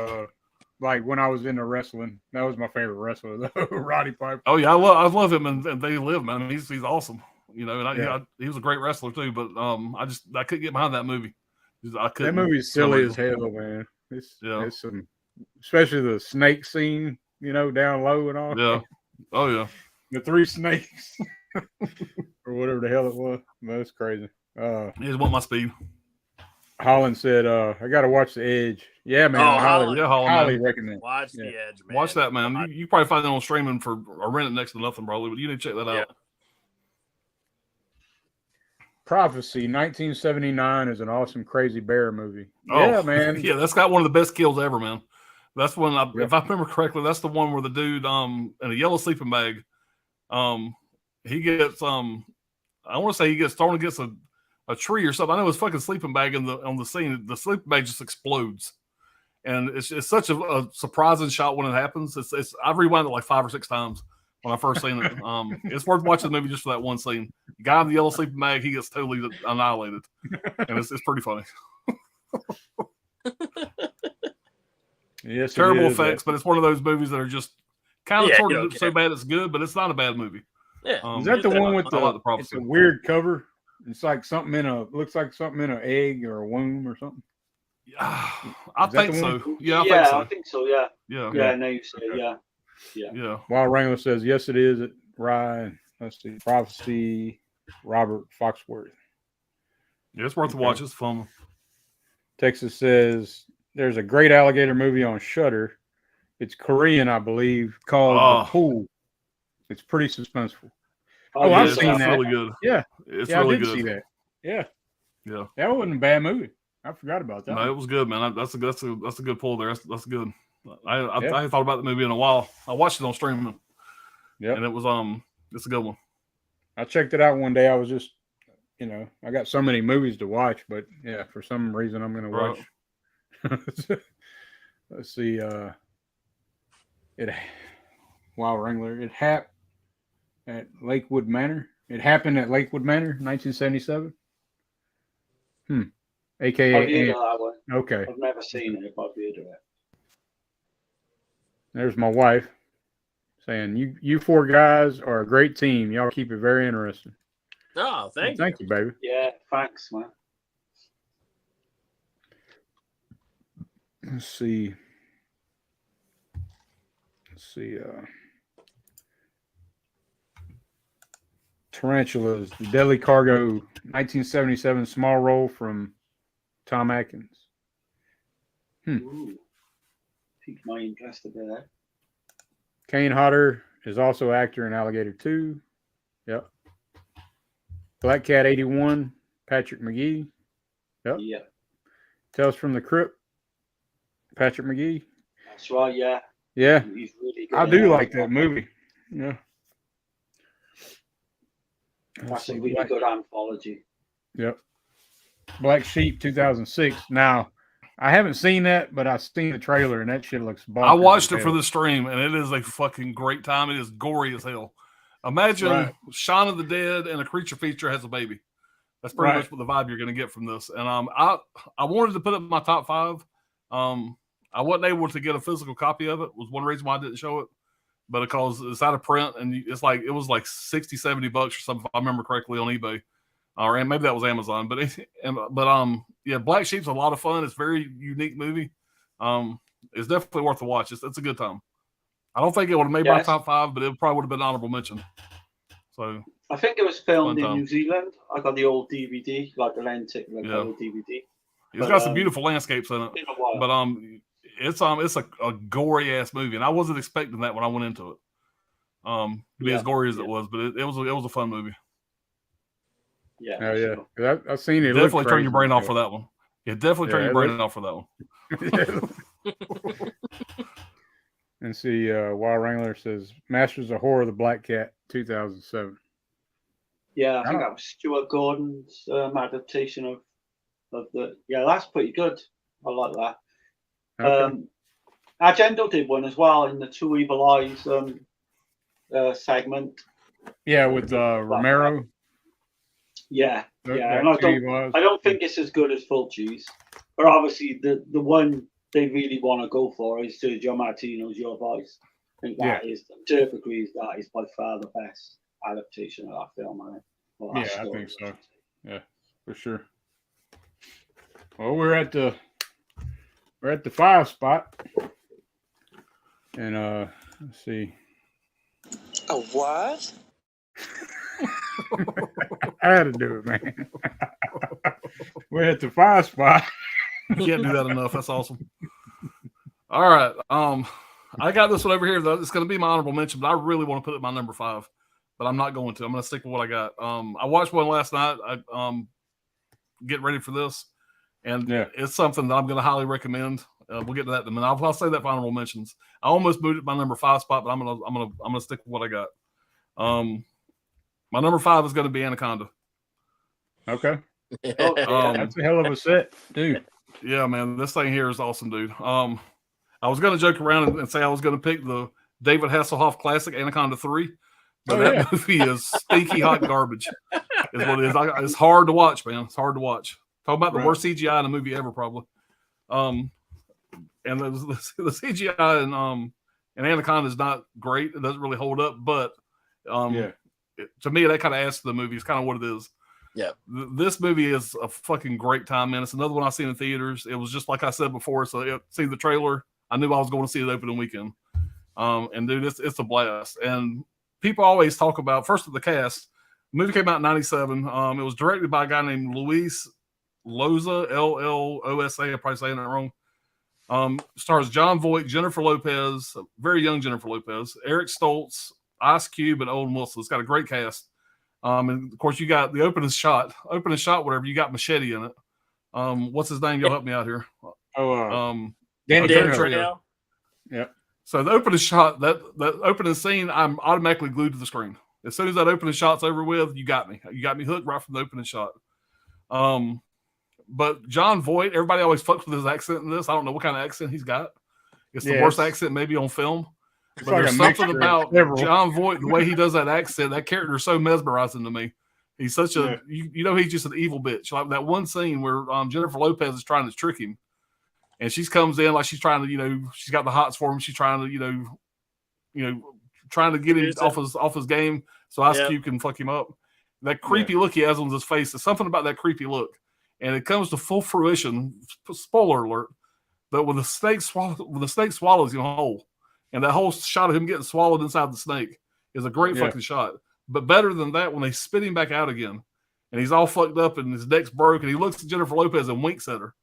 Like when I was into wrestling, that was my favorite wrestler, though, Roddy Piper. oh yeah, I love him, and They Live, man. He's awesome, and he was a great wrestler too. But I couldn't get behind that movie. I couldn't. That movie's silly as hell, man. It's Yeah. it's some, especially the snake scene, down low and all. Yeah, Oh yeah. The three snakes, or whatever the hell it was. That's crazy. He just want my speed. Holland said, "I got to watch The Edge." Yeah, man. Oh, I Holland. highly recommend. Watch Yeah. The Edge, man. Watch that, man. You probably find it on streaming for or rent it next to nothing, probably. But you need to check that out. Prophecy, 1979 is an awesome Crazy Bear movie. Oh, Yeah, man. Yeah, that's got one of the best kills ever, man. That's one. Yeah. If I remember correctly, that's the one where the dude in a yellow sleeping bag, he gets I want to say he gets thrown against a tree or something. I know his fucking sleeping bag on the scene. The sleeping bag just explodes, and it's such a surprising shot when it happens. I've rewound it like 5 or 6 times when I first seen it. It's worth watching the movie just for that one scene. The guy in the yellow sleeping bag, he gets totally annihilated, and it's pretty funny. Yes, Terrible it is. effects, but it's one of those movies that are just kind of sort of okay. so bad it's good, but it's not a bad movie. Yeah. Is that the one with I like the it's prophecy. a weird cover? It's like something looks like something in an egg or a womb or something. I Is that think the so. one? Yeah, I think so. Yeah. Yeah. Yeah. No, you say yeah. Yeah. Wild Wrangler says, yes, it is. Ryan, let's see. Prophecy, Robert Foxworth. Yeah, it's worth a watch. It's fun. Texas says, there's a great alligator movie on Shudder. It's Korean, I believe, called The Pool. It's pretty suspenseful. Oh, I've it's seen that. really good. Yeah. It's Yeah, really I did good. see that. Yeah. Yeah. That wasn't a bad movie. I forgot about that. No, it was good, man. That's a good pull there. That's good. I Yeah. hadn't thought about the movie in a while. I watched it on streaming. Yeah. And it was it's a good one. I checked it out one day. I was just, I got so many movies to watch, but yeah, for some reason I'm going to watch. Let's see. Wild Wrangler. It happened at Lakewood Manor. It happened at Lakewood Manor, 1977. I've AKA. heard of that one. Okay. I've never seen it, but I've heard of it. There's my wife saying, you four guys are a great team. Y'all keep it very interesting. Oh, thank you. Thank you, baby. Yeah, thanks, man. Let's see. Tarantulas, The Deadly Cargo, 1977, small role from Tom Atkins. Ooh. Piqued my interest a bit there. Kane Hodder is also actor in Alligator 2. Yep. Black Cat 81, Patrick McGee. Yep. Yeah, Tales from the Crypt, Patrick McGee. that's right. Yeah, Yeah, he's really good. I in do like that movie. Yeah. Let's That's a see, really good anthology. Yep. Black Sheep 2006. Now, I haven't seen that, but I've seen the trailer and that shit looks bonkers. I watched as it for hell. the stream, and it is a fucking great time. It is gory as hell. Imagine Right. Shaun of the Dead and a creature feature has a baby. That's pretty Right. much what the vibe you're going to get from this. And I wanted to put it in my top 5. I wasn't able to get a physical copy of it. Was one reason why I didn't show it. But because it's out of print, and it was like $60, $70 or something, if I remember correctly, on eBay, or maybe that was Amazon. But yeah, Black Sheep's a lot of fun. It's a very unique movie. It's definitely worth a watch. It's a good time. I don't think it would have made my Yes. top 5, but it probably would have been an honorable mention. So I think it was filmed Fun in time. New Zealand. I got the old DVD, like the lentic, like Yeah. the DVD. it's But, got some beautiful landscapes in it. Been a while. But it's a gory ass movie, and I wasn't expecting that when I went into it. To be Yeah, as gory as it yeah. was, but it was a fun movie. Yeah, Oh, for yeah. sure. 'Cause I've seen it. It Definitely looked turn your crazy brain as off for that one. Yeah, definitely turn Yeah, your it brain off for that one. hell. And see, Wild Wrangler says Masters of Horror, The Black Cat, 2007. Yeah, I think Oh. that was Stuart Gordon's adaptation of the. Yeah, that's pretty good. I like that. Okay. Argento did one as well in the Two Evil Eyes segment. Yeah, with Romero. Yeah, The- yeah, that and I TV don't, was. I don't think it's as good as Full Cheese, but obviously the one they really want to go for is Sergio Martino's Your Voice. I think that is. Turf agrees that is by far the best adaptation of that film. I think. Well, that Yeah, I story. think so. Yeah, for sure. Well, we're at the 5 spot, and let's see. A what? I had to do it, man. We're at the 5 spot. You can't do that enough. That's awesome. All right. I got this one over here. It's going to be my honorable mention, but I really want to put it at my number 5. But I'm not going to. I'm going to stick with what I got. I watched one last night. I get ready for this, and it's something that I'm going to highly recommend. We'll get to that in a minute. I'll say that for honorable mentions. I almost moved it to my number 5 spot, but I'm gonna stick with what I got. My number 5 is going to be Anaconda. Okay. Oh, That's a hell of a set, dude. Yeah, man, this thing here is awesome, dude. I was going to joke around and say I was going to pick the David Hasselhoff classic Anaconda 3, but that movie is stinky hot garbage. Is what it is. It's hard to watch, man. It's hard to watch. Talk about the worst CGI in a movie ever, probably. And the CGI in Anaconda is not great. It doesn't really hold up, but to me, that kind of adds to the movie. It's kind of what it is. Yeah. This movie is a fucking great time, man. It's another one I've seen in theaters. It was just like I said before. So, see the trailer. I knew I was going to see it opening weekend. And dude, it's a blast. And people always talk about, first of the cast, the movie came out in 97. It was directed by a guy named Luis Loza, L-L-O-S-A. I'm probably saying that wrong. Stars John Voight, Jennifer Lopez, very young Jennifer Lopez, Eric Stoltz, Ice Cube, and Owen Wilson. It's got a great cast. And of course, you got the opening shot, whatever. You got Machete in it. What's his name? You'll help me out here. Danny Trejo. Yep. So the opening shot, that opening scene, I'm automatically glued to the screen. As soon as that opening shot's over with, you got me. You got me hooked right from the opening shot. But John Voight, everybody always fucks with his accent in this. I don't know what kind of accent he's got. It's the worst accent maybe on film. But like there's something about several. John Voight, the way he does that accent, that character is so mesmerizing to me. He's such a, you know, he's just an evil bitch. Like that one scene where Jennifer Lopez is trying to trick him. And she comes in like she's trying to, you know, she's got the hots for him. She's trying to, you know, trying to get him off his game so Ice Cube can fuck him up. That creepy look he has on his face, there's something about that creepy look. And it comes to full fruition, spoiler alert, that when the snake swallows him whole, and that whole shot of him getting swallowed inside the snake is a great fucking shot. But better than that, when they spit him back out again, and he's all fucked up and his neck's broke, and he looks at Jennifer Lopez and winks at her.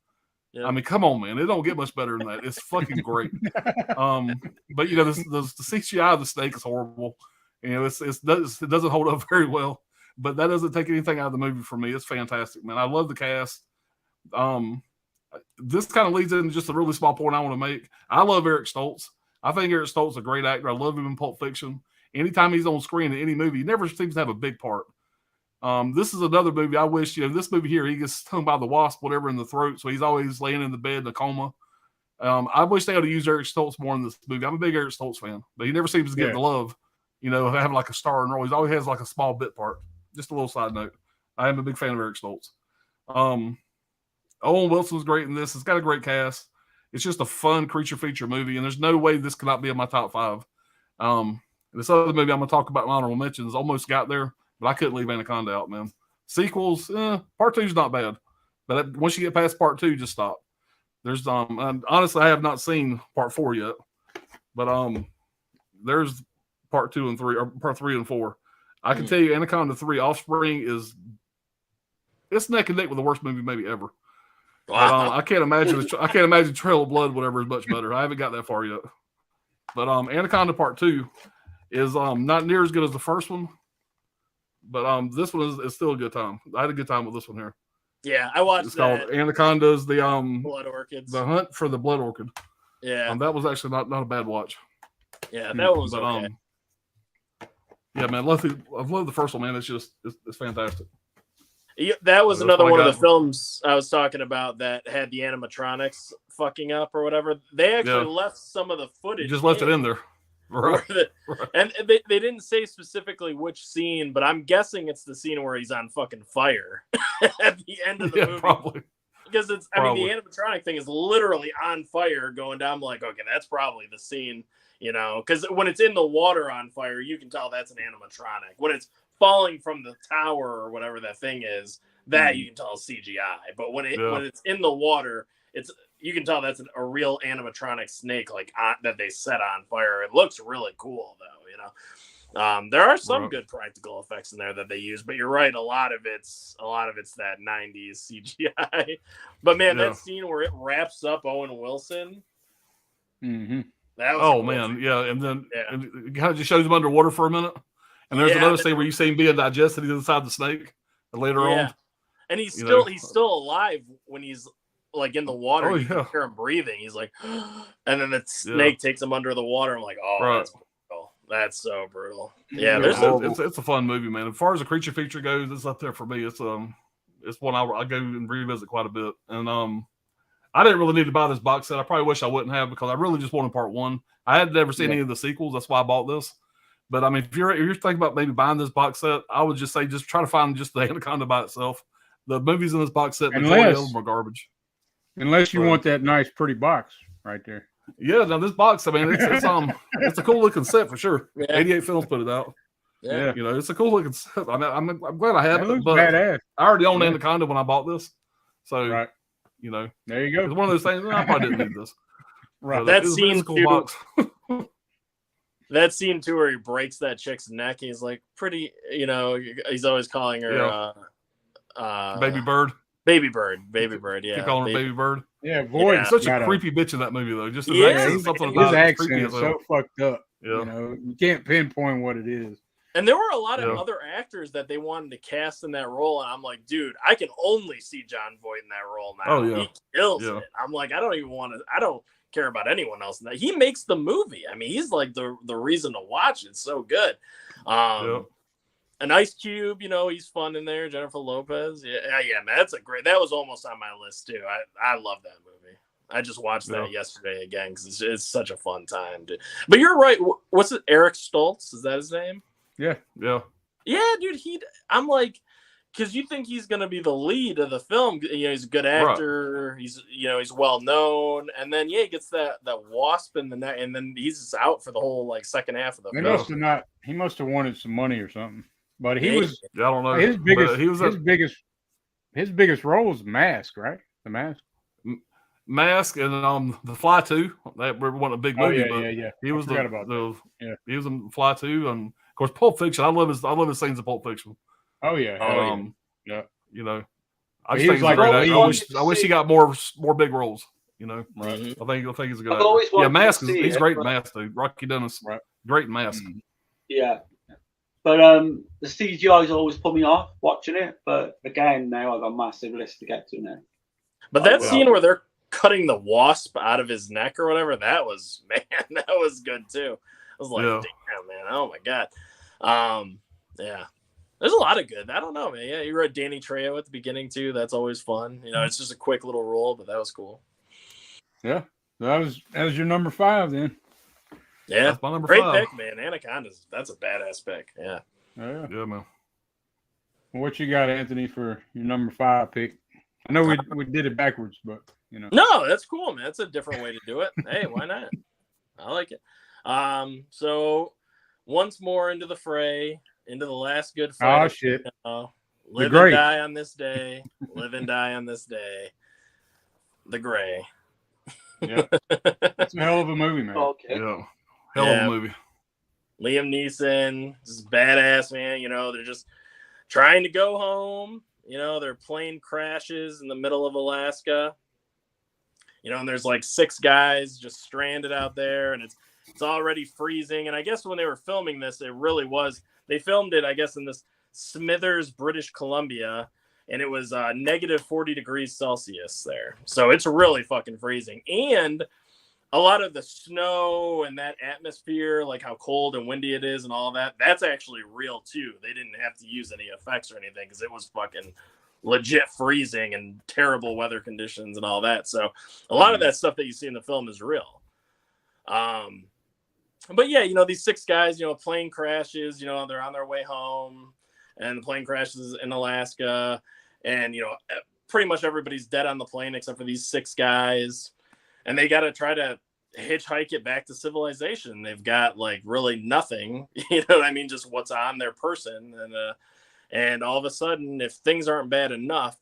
Yeah. I mean, come on, man. It don't get much better than that. It's fucking great. But, you know, the CGI of the snake is horrible. You know, it doesn't hold up very well. But that doesn't take anything out of the movie for me. It's fantastic, man. I love the cast. This kind of leads into just a really small point I want to make. I love Eric Stoltz. I think Eric Stoltz is a great actor. I love him in Pulp Fiction. Anytime he's on screen in any movie, he never seems to have a big part. This is another movie I wish, you know, this movie here, he gets stung by the wasp, whatever, in the throat, so he's always laying in the bed in a coma. I wish they would have used Eric Stoltz more in this movie. I'm a big Eric Stoltz fan, but he never seems to get the love, you know, having like a star and role. He always has like a small bit part. Just a little side note. I am a big fan of Eric Stoltz. Owen Wilson's great in this. It's got a great cast. It's just a fun creature feature movie, and there's no way this cannot be in my top 5. This other movie I'm going to talk about in honorable mentions almost got there, but I couldn't leave Anaconda out, man. Sequels, part 2 is not bad, but once you get past part 2, just stop. There's and honestly, I have not seen part 4 yet, but there's part 2 and 3, or part 3 and 4. I can tell you, Anaconda 3 Offspring it's neck and neck with the worst movie maybe ever. Wow. But, I can't imagine Trail of Blood, whatever, is much better. I haven't got that far yet. But Anaconda Part 2 is not near as good as the first one. But this one is still a good time. I had a good time with this one here. Yeah, I watched It's called Anaconda's the Blood Orchids. The Hunt for the Blood Orchid. Yeah. That was actually not a bad watch. Yeah, that was okay. Yeah, man, I've loved the first one, man. It's fantastic. That was another one of the films I was talking about that had the animatronics fucking up or whatever. They actually left some of the footage. Just left it in there. Right. And they didn't say specifically which scene, but I'm guessing it's the scene where he's on fucking fire at the end of the movie. Probably. Because the animatronic thing is literally on fire going down. I'm like, okay, that's probably the scene, you know, because when it's in the water on fire, you can tell that's an animatronic. When it's falling from the tower or whatever that thing is, that you can tell is CGI. But when it's in the water, you can tell that's a real animatronic snake that they set on fire. It looks really cool though, you know. There are some Right. good practical effects in there that they use, but you're right. A lot of it's that 90s CGI. But man, Yeah. that scene where it wraps up Owen Wilson, Mm-hmm. that was a Oh cool man, scene. yeah, and then Yeah. and it kind of just shows him underwater for a minute, and there's Yeah, another then scene where you see him being digested inside the snake later Yeah. on. And he's You still know. he's still alive when he's like in the water. Oh, You can yeah. hear him breathing. He's like, and then the snake takes him under the water. I'm like, oh, Right. that's brutal. That's so brutal. Yeah, Yeah, there's horrible. It's a fun movie, man. As far as the creature feature goes, it's up there for me. It's one I go and revisit quite a bit, and I didn't really need to buy this box set. I probably wish I wouldn't have because I really just wanted part one. I had never seen any of the sequels. That's why I bought this. But I mean, if you're thinking about maybe buying this box set, I would just say just try to find just the Anaconda by itself. The movies in this box set, majority of them are garbage. Unless you Right. want that nice, pretty box right there. Yeah, now this box, I mean, it's a cool looking set for sure. Yeah. 88 Films put it out. yeah. You know, it's a cool looking set. I mean, I'm glad I That have it, looks but badass. I already owned Yeah. Anaconda when I bought this, so Right. you know, There you it's go. one of those things. I probably didn't need this. Right. But That it's a scene cool too- box. That scene too, where he breaks that chick's neck. He's like, pretty. You know, he's always calling her Baby Bird. Baby Bird. Yeah, Keep calling her Baby Bird. Yeah, Void. Yeah. Such a got creepy bitch in that movie, though. Just his Yeah, accent, he's- something his about His it is accent creepy is as hell. so fucked up. Yeah. You know, you can't pinpoint what it is. And there were a lot of Yeah. other actors that they wanted to cast in that role, and I'm like, dude, I can only see John Voight in that role now. Oh, yeah. He kills Yeah. it. I'm like, I don't care about anyone else in that. He makes the movie. I mean, he's like the reason to watch it. It's so good. Yeah. An Ice Cube, you know, he's fun in there. Jennifer Lopez, yeah, man, that was almost on my list too. I love that movie. I just watched that yesterday again because it's such a fun time, dude. But you're right. What's it? Eric Stoltz, is that his name? Yeah. Yeah. Yeah, dude. I'm like, because you think he's gonna be the lead of the film. You know, he's a good actor. He's well known, and then he gets that wasp in the neck, and then he's out for the whole like second half of the film. He must have wanted some money or something. But he Yeah. was Yeah, I don't know. his biggest. But His biggest role was Mask, right? The Mask. Mask and The Fly 2. That wasn't a big movie, yeah. but he was forgot about that. Yeah. he was in Fly 2, and of course Pulp Fiction. I love his scenes in Pulp Fiction. Oh yeah. hell yeah. Yeah. You know, But I he just was think he's a like great the actor. lead. I wish he got more big roles. You know, Right. Mhm. I think he's a good I've actor. always Yeah, wanted to Mask is see he's it, great in but- Mask, dude. Rocky Dennis, Right. great in Mask. Mhm. Yeah. But the CGI's always put me off watching it. But again, now I've got a massive list to get to now. But that Oh, wow. scene where they're cutting the wasp out of his neck or whatever, that was that was good too. I was like, Yeah. damn, man, oh my god. Yeah. There's a lot of good. I don't know, man. Yeah, you read Danny Trejo at the beginning too. That's always fun. You know, it's just a quick little role, but that was cool. Yeah. That was your number 5 then. Yeah. That's my number Great 5. pick, man. Anaconda's that's a badass pick. Yeah. Oh, yeah. Yeah, man. What you got, Anthony, for your number 5 pick? I know we did it backwards, but you know. No, that's cool, man. That's a different way to do it. Hey, why not? I like it. So once more into the fray, into the last good fight. Oh shit. Live Gray. and die on this day. Live and die on this day. The Gray. Yeah. It's a hell of a movie, man. Okay. Yeah, hell of Yeah. a movie. Liam Neeson, this is badass, man. You know, they're just trying to go home. You know, their plane crashes in the middle of Alaska. You know, and there's like 6 guys just stranded out there, and it's already freezing. And I guess when they were filming this, it really was. They filmed it, I guess, in this Smithers, British Columbia, and it was negative 40 degrees Celsius there. So it's really fucking freezing. And a lot of the snow and that atmosphere, like how cold and windy it is and all that, that's actually real too. They didn't have to use any effects or anything because it was fucking legit freezing and terrible weather conditions and all that. So a lot of that stuff that you see in the film is real. But yeah, you know, these 6 guys, you know, plane crashes, you know, they're on their way home and the plane crashes in Alaska, and, you know, pretty much everybody's dead on the plane except for these 6 guys. And they got to try to hitchhike it back to civilization. They've got like really nothing, you know what I mean? Just what's on their person. And all of a sudden, if things aren't bad enough,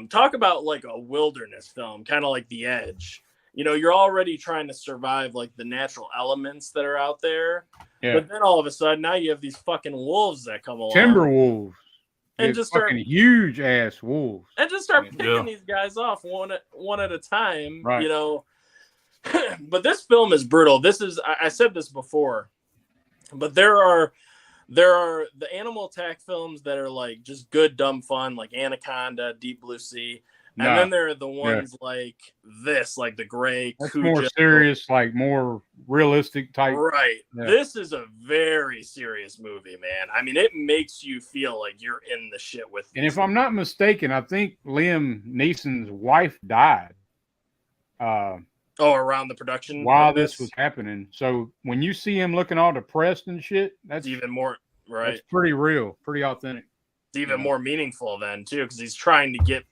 talk about like a wilderness film, kind of like The Edge. you know, you're already trying to survive like the natural elements that are out there. Yeah. But then all of a sudden, now you have these fucking wolves that come along. Timber wolves. And It's just start fucking huge ass wolves. and just start Yeah. picking these guys off one at a time, Right. you know. But this film is brutal. This is I said this before, but there are the animal attack films that are like just good dumb fun, like Anaconda, Deep Blue Sea, and Nah. then there are the ones like this, like The Gray, That's Cujo. more serious, like more realistic type. Right. Yeah. This is a very serious movie, man. I mean, it makes you feel like you're in the shit with. And if I'm not mistaken, I think Liam Neeson's wife died around the production while of this was happening. So when you see him looking all depressed and shit, that's it's even more right. That's pretty real, pretty authentic. It's even more meaningful then too, because he's trying to get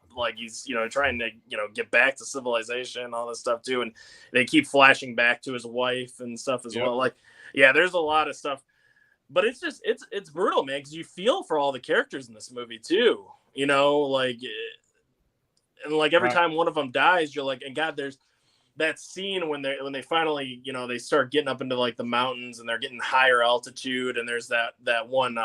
trying to get back to civilization and all this stuff too, and they keep flashing back to his wife and stuff as well. Like, yeah, there's a lot of stuff, but it's just it's brutal, man, because you feel for all the characters in this movie too, you know, like, and like every time one of them dies, you're like, and God, there's that scene when they finally, you know, they start getting up into like the mountains and they're getting higher altitude, and there's that one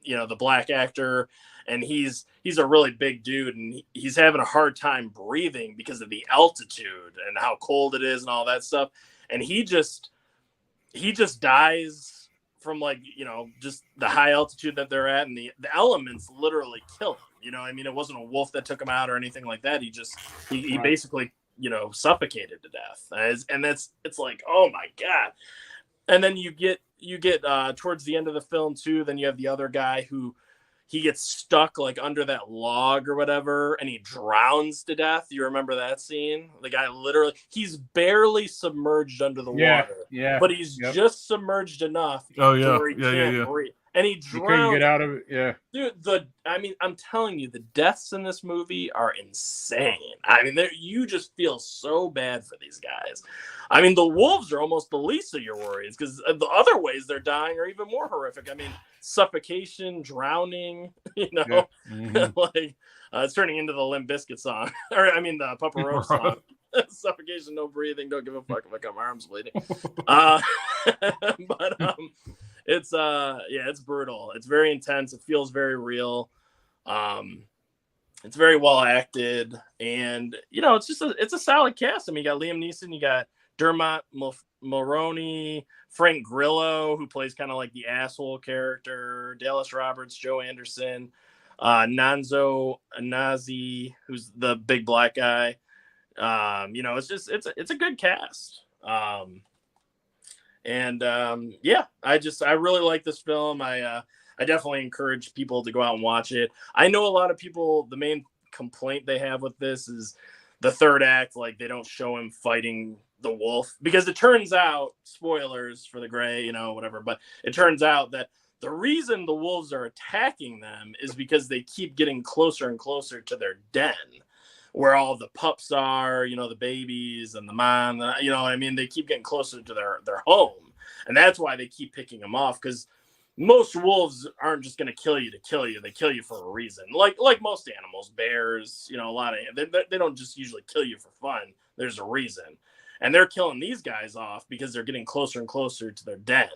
you know, the black actor, and he's a really big dude, and he's having a hard time breathing because of the altitude and how cold it is and all that stuff, and he just dies from, like, you know, just the high altitude that they're at, and the elements literally kill him. You know, I mean, it wasn't a wolf that took him out or anything like that. He basically, you know, suffocated to death, and it's like, oh my God. And then you get towards the end of the film too, then you have the other guy who he gets stuck like under that log or whatever, and he drowns to death. You remember that scene? The guy literally, he's barely submerged under the water. Yeah. But he's just submerged enough Oh yeah. where he can't breathe. And he You couldn't drowns. get out of it. Yeah. Dude, I'm telling you, the deaths in this movie are insane. I mean, you just feel so bad for these guys. I mean, the wolves are almost the least of your worries, because the other ways they're dying are even more horrific. I mean, suffocation, drowning, you know, Yeah. Mm-hmm. like it's turning into the Limp Bizkit song, or I mean the Papa Roach song. Suffocation, no breathing, don't give a fuck if I got my arms bleeding. But it's it's brutal. It's very intense. It feels very real. It's very well acted, and you know, it's a solid cast. I mean, you got Liam Neeson, you got Dermot Mulroney, Frank Grillo, who plays kind of like the asshole character, Dallas Roberts, Joe Anderson, Nanzo Anazi, who's the big black guy. You know, it's a good cast. I really like this film. I definitely encourage people to go out and watch it. I know a lot of people, the main complaint they have with this is the third act, like they don't show him fighting the wolf, because it turns out, spoilers for The Gray, you know, whatever, but it turns out that the reason the wolves are attacking them is because they keep getting closer and closer to their den, where all the pups are, you know, the babies and the mom, you know what I mean? They keep getting closer to their home. And that's why they keep picking them off, because most wolves aren't just going to kill you to kill you. They kill you for a reason. Like most animals, bears, you know, a lot of, they don't just usually kill you for fun. There's a reason. And they're killing these guys off because they're getting closer and closer to their den.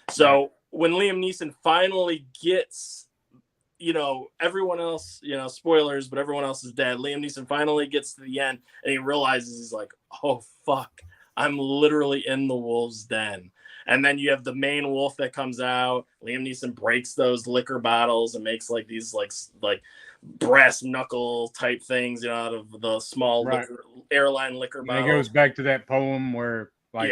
So when Liam Neeson finally gets, you know, everyone else, you know, spoilers, but everyone else is dead. Liam Neeson finally gets to the end, and he realizes, he's like, oh, fuck, I'm literally in the wolf's den. And then you have the main wolf that comes out. Liam Neeson breaks those liquor bottles and makes like these like brass knuckle type things, you know, out of the small airline liquor bottles. And it goes back to that poem where, like,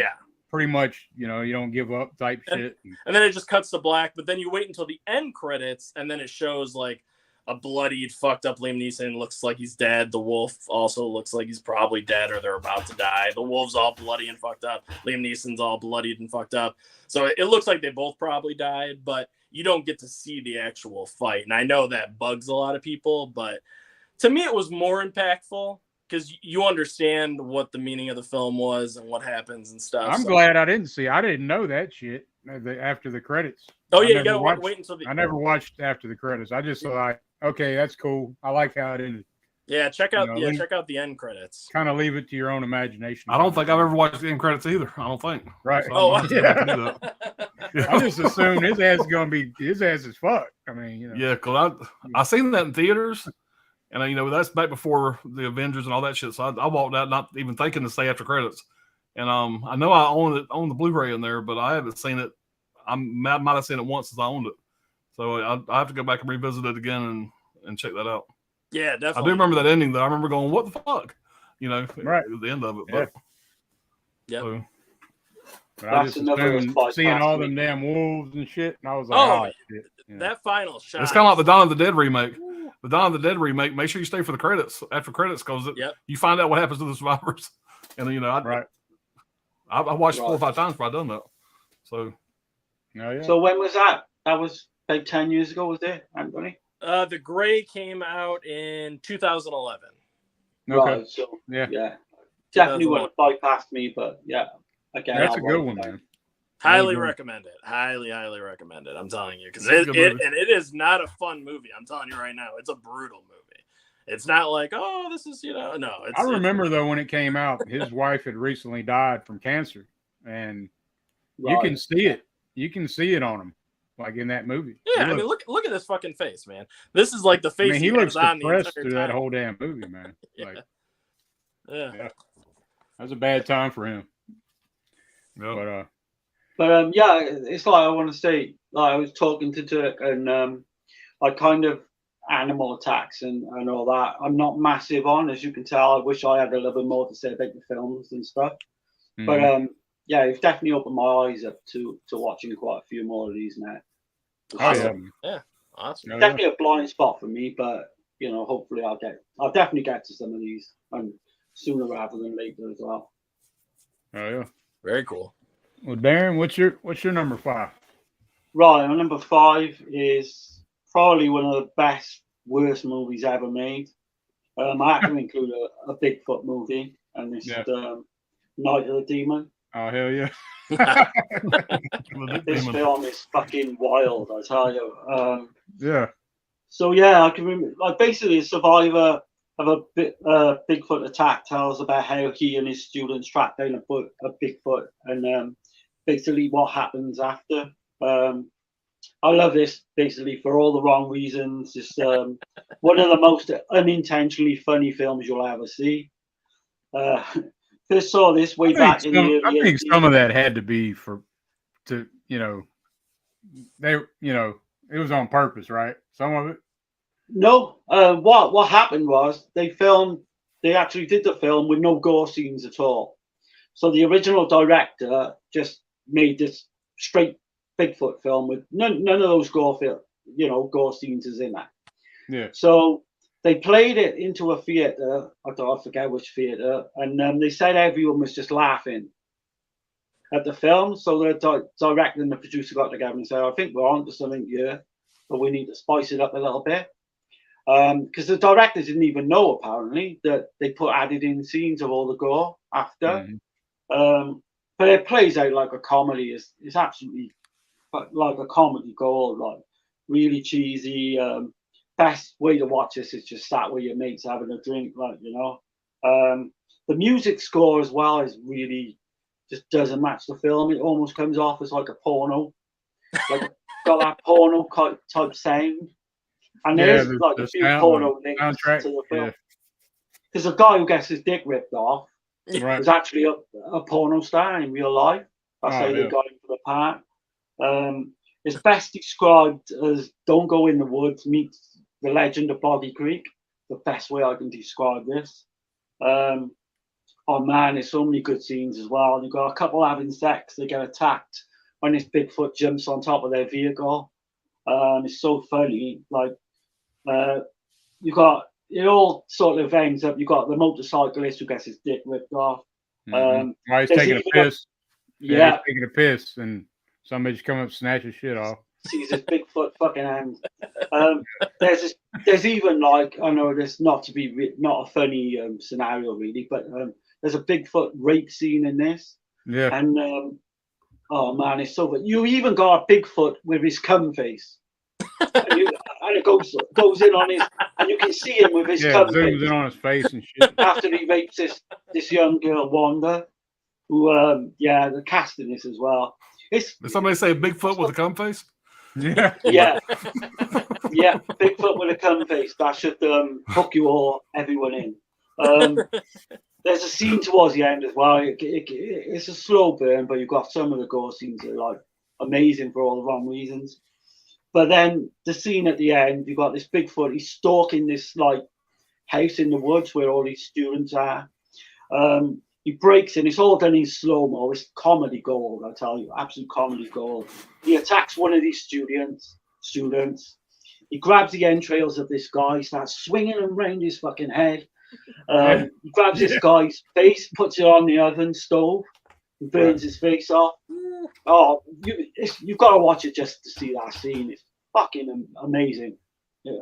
pretty much, you know, you don't give up type shit. And then it just cuts to black, but then you wait until the end credits, and then it shows like a bloodied, fucked up Liam Neeson. Looks like he's dead. The wolf also looks like he's probably dead, or they're about to die. The wolf's all bloody and fucked up. Liam Neeson's all bloodied and fucked up. So it looks like they both probably died, but you don't get to see the actual fight. And I know that bugs a lot of people, but to me it was more impactful, because you understand what the meaning of the film was and what happens and stuff. I'm glad I didn't see. I didn't know that shit after the credits. Oh yeah, you gotta wait until I never watched after the credits. I just thought, okay, that's cool. I like how it ended. Yeah, check out You know, check out the end credits. kind of leave it to your own imagination. I don't think I've ever watched the end credits either. I don't think. Right. So Oh, I'm gonna have to do that. I just assume his ass is gonna be his ass is fucked. I mean, you know. Yeah, because I seen that in theaters, and you know that's back before the Avengers and all that shit. So I walked out not even thinking to stay after credits. And I know I own the Blu-ray in there, but I haven't seen it. I might have seen it once since I owned it, so I have to go back and revisit it again and check that out. Yeah, definitely. I do remember that ending though. I remember going, "What the fuck," you know, right at the end of it. Yeah. But Yep. so, but I just another assumed spy seeing all past them me. damn wolves and shit, and I was like, Oh, oh shit. You know. that final shot. it's kind of like the Dawn of the Dead remake. The Dawn of the Dead remake. Make sure you stay for the credits after credits because Yep. you find out what happens to the survivors. And you know, Right. I watched it 4 or Right. 5 times before I done that. So Oh, yeah. So when was that? That was like 10 years ago, was it, Anthony? The Gray came out in 2011. okay. Right. So Yeah. definitely would have bypassed me, but yeah, again, That's I'll a good write one, it down. man. Highly agree. recommend it. Highly recommend it. I'm telling you, because It's a good movie. it is not a fun movie. I'm telling you right now, it's a brutal movie. It's not like, oh, this is no. It's, I remember though when it came out, his wife had recently died from cancer, and you can Right. see it. You can see it on him, like in that movie. Yeah, He I mean, looks- look at this fucking face, man. This is like the I face mean, he he looks has on the depressed entire through time. that whole damn movie, man. Yeah. Like, Yeah. yeah, that was a bad time for him. yeah. But yeah, it's like I want to say, like I was talking to Dirk, and I kind of animal attacks and all that. I'm not massive on, as you can tell. I wish I had a little bit more to say about the films and stuff. But mhm. yeah, it's definitely opened my eyes up to watching quite a few more of these now. Oh yeah, Awesome. man. Awesome. Oh, yeah. Definitely a blind spot for me, but you know, hopefully I'll definitely get to some of these, and sooner rather than later as well. Oh yeah. Very cool. Well, Darren, what's your number 5? Right, my number 5 is probably one of the best, worst movies ever made. I have to include a Bigfoot movie, and this Yeah. Night of the Demon. Oh hell yeah. This film is fucking wild, I tell you. Yeah. So yeah, I can remember, like, basically a survivor of a Bigfoot attack tells about how he and his students track down a Bigfoot, and basically what happens after. I love this basically for all the wrong reasons. It's one of the most unintentionally funny films you'll ever see. First saw this way back in the early I think 80s. some of that had to be it was on purpose, right? Some of it. No, what happened was they actually did the film with no gore scenes at all. So the original director just made this straight Bigfoot film with none of those gore scenes is in that. Yeah. So they played it into a theater. I forget which theater, and they said everyone was just laughing at the film. So the director and the producer got together and said, "I think we're onto something here, but we need to spice it up a little bit." Because the directors didn't even know apparently that they added in scenes of all the gore after. Mhm. But it plays out like a comedy. It's absolutely like a comedy gold, like really cheesy. Best way to watch this is just sat with your mates having a drink, like, you know. The music score as well is really just doesn't match the film. It almost comes off as like a porno, like got that porno type sound. And there's like a few porno links soundtrack to the film. Yeah. There's a guy who gets his dick ripped off. Right. Was actually a porno star in real life. That's how they yeah. got him for the part. It's best described as "Don't Go in the Woods" meets The Legend of Boggy Creek. The best way I can describe this. Oh man, there's so many good scenes as well. You've got a couple having sex. They get attacked when this Bigfoot jumps on top of their vehicle. It's so funny. Like it all sort of ends up. You got the motorcyclist who gets his dick ripped off. While he's there's taking a even piss. Yeah, He's taking a piss, and somebody just come up and snatch his shit off. sees his Bigfoot fucking hand. There's even, like, I know this not a funny scenario really, but there's a Bigfoot rape scene in this, Yeah. and oh man, it's so good. You even got a Bigfoot with his cum face, and and it goes in on his, and you can see him with his cum zooms face in on his face and shit. after he rapes this young girl Wanda, who the casting this as well. Did somebody say Bigfoot with a cum face? Yeah. Yeah, Bigfoot with a cum face. That should hook you everyone in. There's a scene towards the end as well. It's a slow burn, but you've got some of the gore scenes that are like amazing for all the wrong reasons. But then the scene at the end, you've got this Bigfoot. He's stalking this like house in the woods where all these students are. He breaks in. It's all done in slow mo. It's comedy gold, I tell you, absolute comedy gold. He attacks one of these students. He grabs the entrails of this guy, starts swinging them around his fucking head. He grabs this guy's face, puts it on the oven stove, and burns his face off. Oh, you've got to watch it just to see that scene. It's fucking amazing.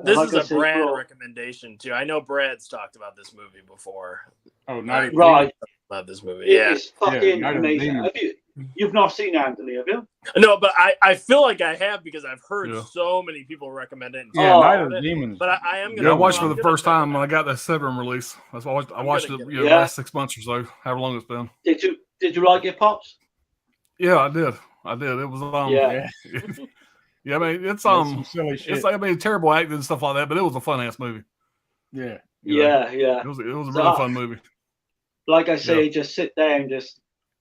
This Like is I a Brad bro, recommendation too. I know Brad's talked about this movie before. Oh, Night of the right. Love this movie. It Yeah. is fucking Night of the amazing. Demons. You've not seen Anthony, have you? No, but I feel like I have because I've heard Yeah. so many people recommend it. And Yeah, talk Night about of the it. Demons. But I am gonna. Yeah, I watched it I'm for the gonna first check time it when I out. got that Severin release. I watched it get the Yeah. last 6 months or so, however long it's been. Did you like it, Pops? Yeah, I did. It was Yeah. yeah. I mean, it's Some silly shit. it's like, I mean, terrible acting and stuff like that, but it was a fun ass movie. Yeah. You know? Yeah. It was a really So, fun movie. Like I say, just sit there and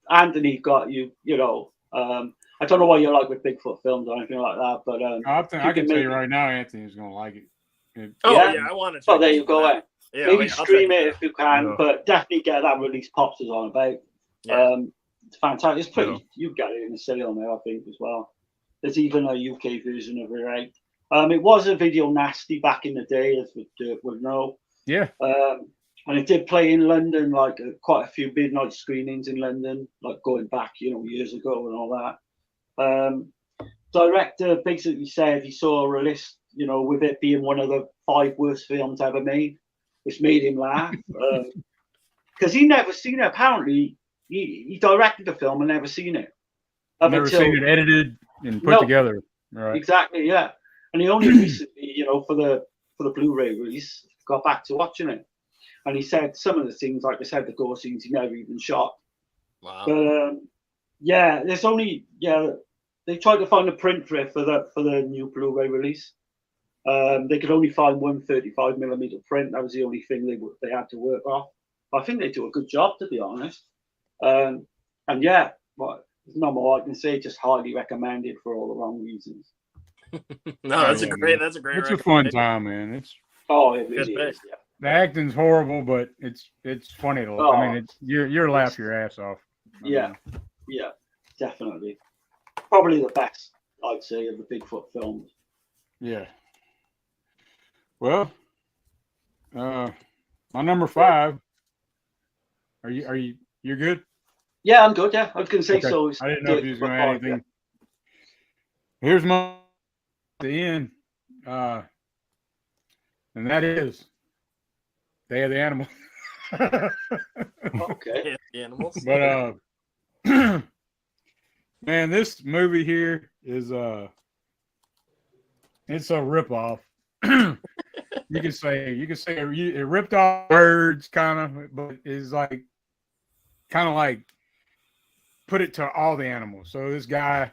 Anthony got you. You know, I don't know what you like with Bigfoot films or anything like that, but I think you I can can tell make you it. right now, Anthony's gonna like it. Oh Yeah. yeah, I want to. oh, there you go. Yeah, Maybe I'll stream check it if you can, Yeah. but definitely get that release Pops is on about. Yeah. It's fantastic. It's pretty. Yeah. You get it in the sale now, I think, as well. There's even a UK version of it, right? It was a video nasty back in the day, as we would know. Yeah. And it did play in London, like quite a few midnight screenings in London, like going back, years ago and all that. Director basically said he saw a release, with it being one of the 5 worst films ever made, which made him laugh. Because he never seen it. Apparently, he directed the film and never seen it. I've never seen it edited and put together. Right. Exactly, yeah. And he only recently, for the Blu-ray release, got back to watching it. And he said some of the things, like I said, the gore scenes, he never even shot. Wow. But there's only they tried to find a print for it for the new Blu-ray release. They could only find one 35mm print. That was the only thing they had to work off. I think they do a good job, to be honest. And yeah, but there's not more I can say. Just highly recommended for all the wrong reasons. No, that's a great. That's a great. It's a fun time, man. It really Good is. Yeah. The acting's horrible, but it's funny to look. I mean, you're laugh your ass off. Yeah, definitely. Probably the best, I'd say, of the Bigfoot films. Yeah. Well, my number 5. You're good? Yeah, I'm good. Yeah, I was going to say Okay. so. I didn't know if you was going to add anything. Here's my the end, and that is Day of the Animal. Okay. Yeah, animals. But man, this movie here is it's a ripoff. You can say it ripped off birds, kind of, but it's like kind of like put it to all the animals. So this guy,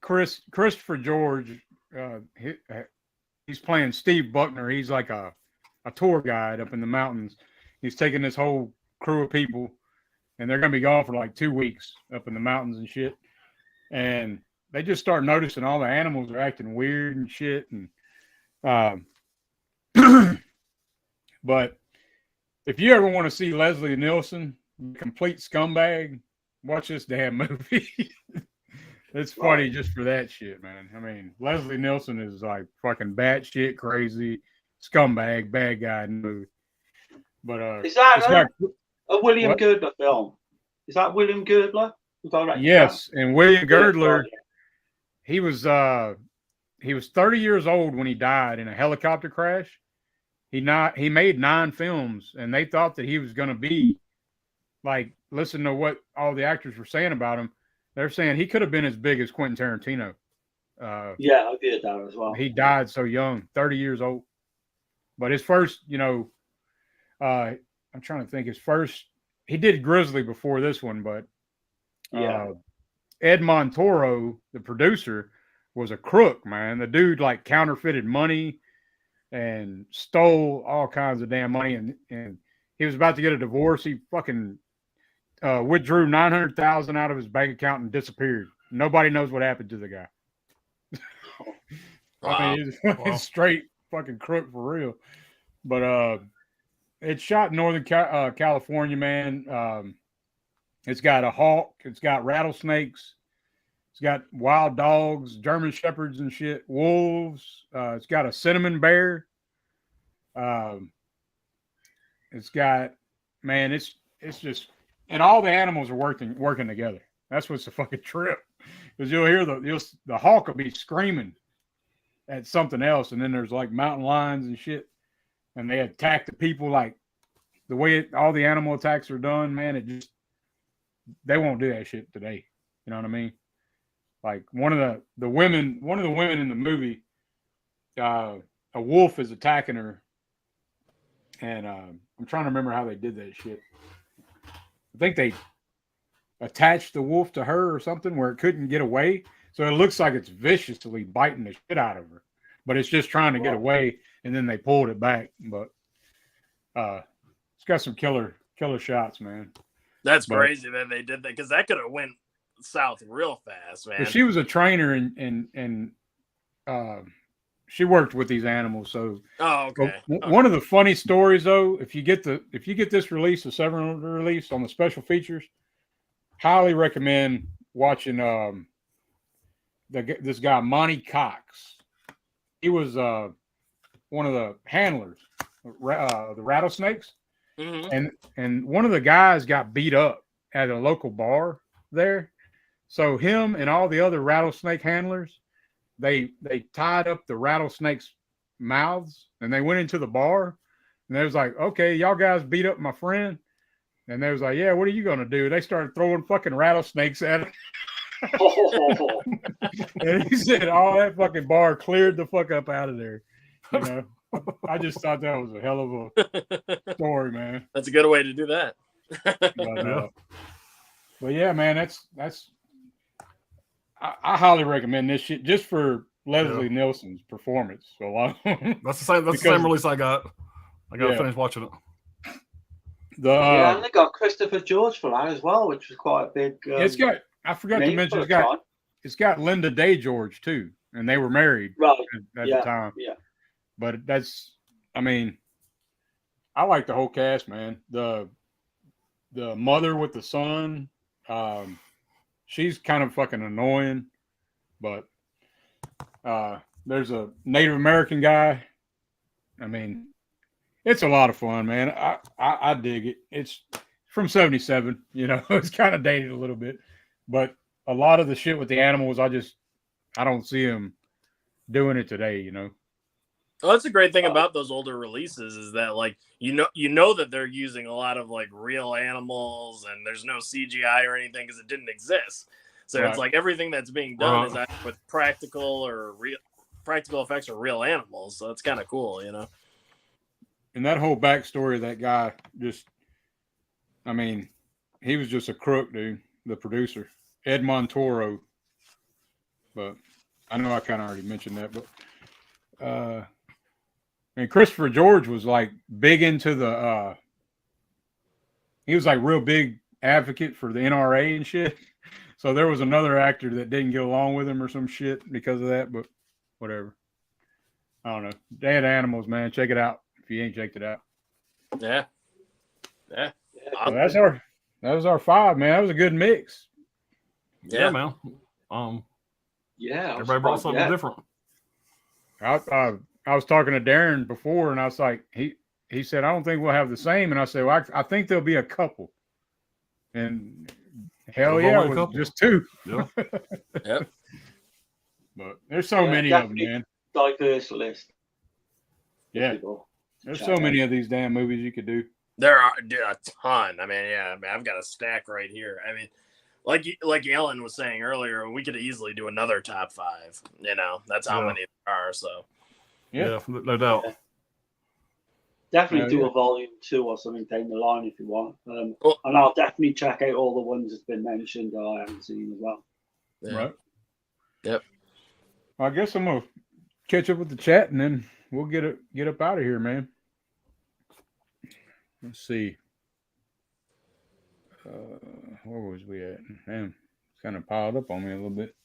Christopher George, he's playing Steve Buckner. He's like a tour guide up in the mountains. He's taking this whole crew of people, and they're going to be gone for like 2 weeks up in the mountains and shit. And they just start noticing all the animals are acting weird and shit. And but if you ever want to see Leslie Nielsen, complete scumbag, watch this damn movie. It's funny just for that shit, man. I mean, Leslie Nielsen is like fucking batshit crazy scumbag, bad guy in the movie. But Is that it's got- a William What? Girdler film? Is that William Girdler? who directed yes, and William that? Girdler, he was 30 years old when he died in a helicopter crash. He made 9 films, and they thought that he was going to be like, listen to what all the actors were saying about him. They're saying he could have been as big as Quentin Tarantino. Yeah, I did that as well. He died so young, 30 years old. But his first, I'm trying to think. His first, he did Grizzly before this one, but Yeah. Ed Montoro, the producer, was a crook, man. The dude like counterfeited money and stole all kinds of damn money, and he was about to get a divorce. He fucking withdrew $900,000 out of his bank account and disappeared. Nobody knows what happened to the guy. I mean, he's straight fucking crook for real. But it's shot in Northern California, man. It's got a hawk. It's got rattlesnakes. It's got wild dogs, German shepherds and shit, wolves. It's got a cinnamon bear. It's got, man, it's just, and all the animals are working together. That's what's a fucking trip. Because you'll hear the hawk will be screaming at something else, and then there's like mountain lions and shit, and they attack the people like the way all the animal attacks are done, man. They won't do that shit today. You know what I mean? Like one of the women in the movie, a wolf is attacking her, and I'm trying to remember how they did that shit. I think they attached the wolf to her or something where it couldn't get away. So it looks like it's viciously biting the shit out of her, but it's just trying to get away. And then they pulled it back. But it's got some killer shots, man. That's crazy that they did that, because that could have went south real fast, man. But she was a trainer and she worked with these animals. So okay. One of the funny stories though, if you get this release, the 7 release on the special features, highly recommend watching this guy Monty Cox. He was one of the handlers, the rattlesnakes, and one of the guys got beat up at a local bar there. So him and all the other rattlesnake handlers, they tied up the rattlesnakes' mouths and they went into the bar, and they was like, "Okay, y'all guys beat up my friend." And they was like, "Yeah, what are you going to do?" They started throwing fucking rattlesnakes at him. And he said all that fucking bar cleared the fuck up out of there. You know, I just thought that was a hell of a story, man. That's a good way to do that. But yeah, man, that's I highly recommend this shit just for Leslie Nielsen's performance. So that's the same release I got. I got to finish watching it. And they got Christopher George for that as well, which was quite a big. It's got. I forgot to mention. It's got Linda Day George too, and they were married at the time. Yeah. But that's. I mean, I like the whole cast, man. The mother with the son, she's kind of fucking annoying, but there's a Native American guy. I mean, it's a lot of fun, man. I dig it. It's from 77, you know, it's kind of dated a little bit, but a lot of the shit with the animals, I don't see them doing it today, you know. Well, that's a great thing about those older releases is that, like, you know that they're using a lot of like real animals and there's no CGI or anything because it didn't exist. So it's like everything that's being done is either with practical effects or real animals. So it's kind of cool, you know. And that whole backstory of that guy, I mean, he was just a crook, dude, the producer, Ed Montoro. But I know I kind of already mentioned that, but and Christopher George was like big into he was like real big advocate for the NRA and shit. So there was another actor that didn't get along with him or some shit because of that, but whatever. I don't know. Dead Animals, man. Check it out if you ain't checked it out. Yeah. So that was our 5, man. That was a good mix. Yeah, man. Everybody brought something different. I was talking to Darren before, and I was like, he said, "I don't think we'll have the same." And I said, "Well, I think there'll be a couple." And hell yeah, it was just 2. Yeah. Yep. But there's so many of them, man. Diverse list. Yeah. There's so many of these damn movies you could do. There are a ton. I mean, I've got a stack right here. I mean, like Alan was saying earlier, we could easily do another top 5. You know, that's how Yeah. many there are. So Yeah, no doubt. Yeah. Definitely do Yeah. a volume 2 or something down the line if you want. Well- And I'll definitely check out all the ones that's been mentioned that I haven't seen as well. yeah. Right. Yep. I guess I'm gonna catch up with the chat and then we'll get up out of here, man. Let's see. Where was we at? Man, it's kind of piled up on me a little bit.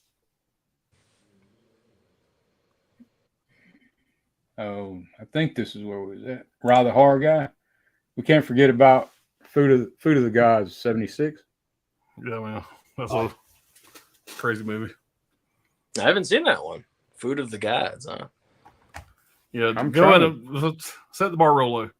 Oh, I think this is where we was at. Ride the Horror Guy. We can't forget about Food of the Gods 76. Yeah, man. That's a crazy movie. I haven't seen that one. Food of the Gods, huh? Yeah, I'm go ahead trying and let's set the bar real low.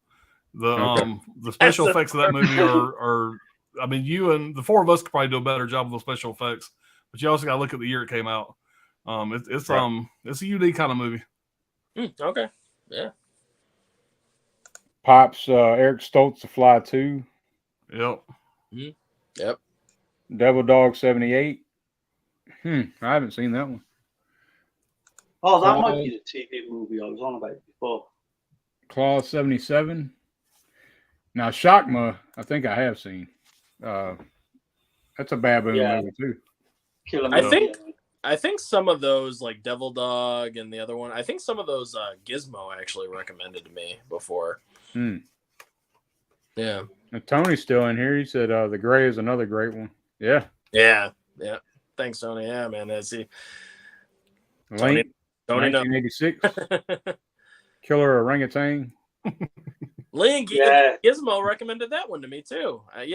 The special That's the effects of that movie are I mean, you and the 4 of us could probably do a better job with the special effects, but you also got to look at the year it came out. It's a unique kind of movie. Okay. Yeah. Pops, Eric Stoltz, The Fly 2. Yep. Yep. Devil Dog 78. I haven't seen that one. Oh, that might be the TV movie I was on about before. Claw 77. Now, Shakma, I think I have seen. That's a baboon movie, too. Killer I Monkey. think some of those, like Devil Dog and the other one, I think some of those Gizmo actually recommended to me before. Yeah. And Tony's still in here. He said The Gray is another great one. Yeah. Yeah. Yeah. Thanks, Tony. Yeah, man. That's Tony Link, knows. 1986. Killer Orangutan. Link, Yeah. Gizmo recommended that one to me too. I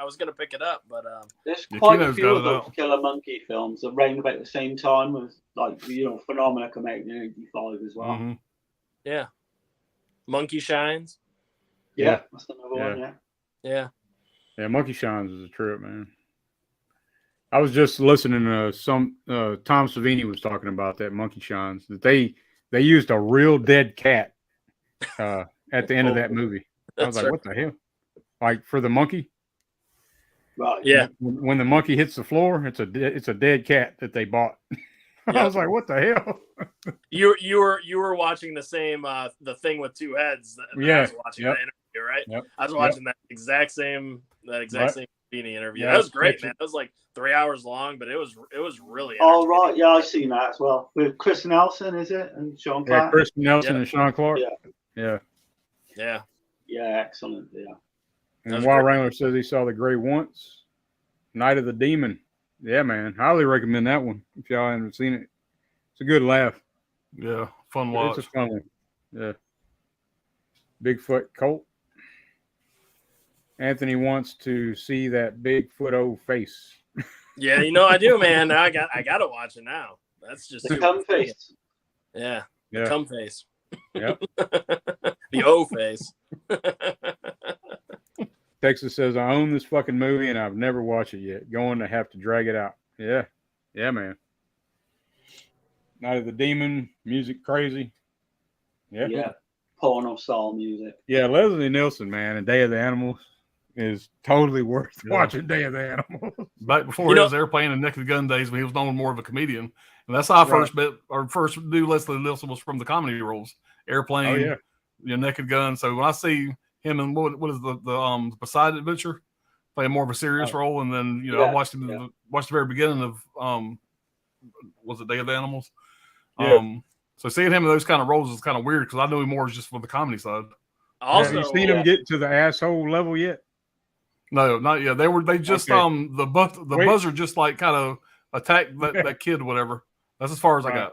was gonna pick it up, but There's Yeah, quite a Kino's few got of it those out. Killer Monkey films around about the same time with, like, Phenomena come out in 85 as well. Mhm. yeah, Monkey Shines. Yeah, that's another one, Yeah. Yeah, Yeah, Monkey Shines is a trip, man. I was just listening to some Tom Savini was talking about that Monkey Shines, that they used a real dead cat at the end of that movie. I was That's like, what the hell? Like for the monkey? Right. yeah. When the monkey hits the floor, it's a dead cat that they bought. I Yeah. was like, what the hell? You were watching the same the thing with 2 heads that I Yeah. was watching Yep. the interview, right? Yep. I was watching that exact same Right. same Beanie interview. Yeah, That was great, picture. man. It was like 3 hours long, but it was really Oh, right. entertaining. Yeah, I've seen that as well. With Chris Nelson, is it? And Sean Yeah, Clark? Chris Nelson Yeah. and Sean Clark. Yeah. Yeah. Yeah. Yeah, excellent. Yeah. And That's Wild great. Wrangler says he saw The Gray once. Night of the Demon. Yeah, man. Highly recommend that one if y'all haven't seen it. It's a good laugh. Yeah, fun watch. It's a fun one. Yeah. Bigfoot Colt. Anthony wants to see that Bigfoot old face. Yeah, I do, man. I gotta watch it now. That's just The cum face. Yeah. The Yeah. cum face. Yep. The O face. Texas says, I own this fucking movie and I've never watched it yet. Going to have to drag it out. Yeah. Yeah, man. Night of the Demon. Music crazy. Yeah. Yeah. Porno style music. Yeah, Leslie Nielsen, man, and Day of the Animals is totally worth Yeah. watching Day of the Animals. Back before You know- his airplane and Naked Gun days, when he was known more of a comedian, and that's how I first knew Leslie Nielsen was from the comedy roles, Airplane, Oh, yeah. Naked Gun. So when I see him in what is the Poseidon Adventure, playing more of a serious role, and then Yeah, I watched him watched the very beginning of was it Day of the Animals? Yeah. So seeing him in those kind of roles is kind of weird because I knew him more just for the comedy side. Also, Have you seen him get to the asshole level yet? No, not yet. They just Okay. the Wait. buzzer just like kind of attacked that kid or whatever. That's as far as I Right. got.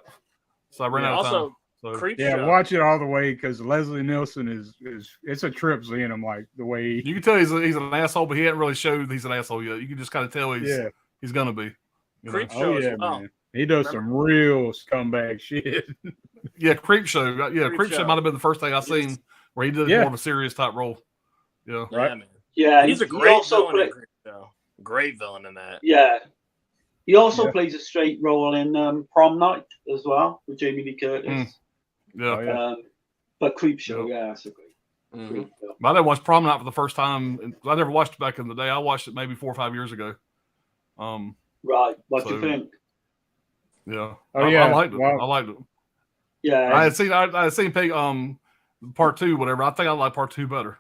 So I ran Yeah, out of time. also So Creep Yeah, Show. watch it all the way because Leslie Nielsen is it's a trip seeing him like the way. you can tell he's an asshole, but he hadn't really showed he's an asshole yet. You can just kind of tell he's gonna be. You know? Creep Oh Show yeah, as well. man. He does some real scumbag shit. Yeah, Creep Show. Yeah, Creep Creep Show Show. might have been the first thing I seen where he did Yeah. more of a serious type role. Yeah. Yeah, Right. man. Yeah. He's a he great also villain in play- Creep Show. Great villain in that. Yeah. He also Yeah. plays a straight role in Prom Night as well with Jamie Lee Curtis. Yeah. Oh, yeah. But Creep Show, Yep. yeah, that's a great Mhm. Creep Show. But I didn't watch Prom Night for the first time. I never watched it back in the day. I watched it maybe 4 or 5 years ago. Right. What do So- you think? Yeah. Oh, yeah. I liked it. Well- I liked it. Yeah. I had seen part 2, whatever. I think I like part 2 better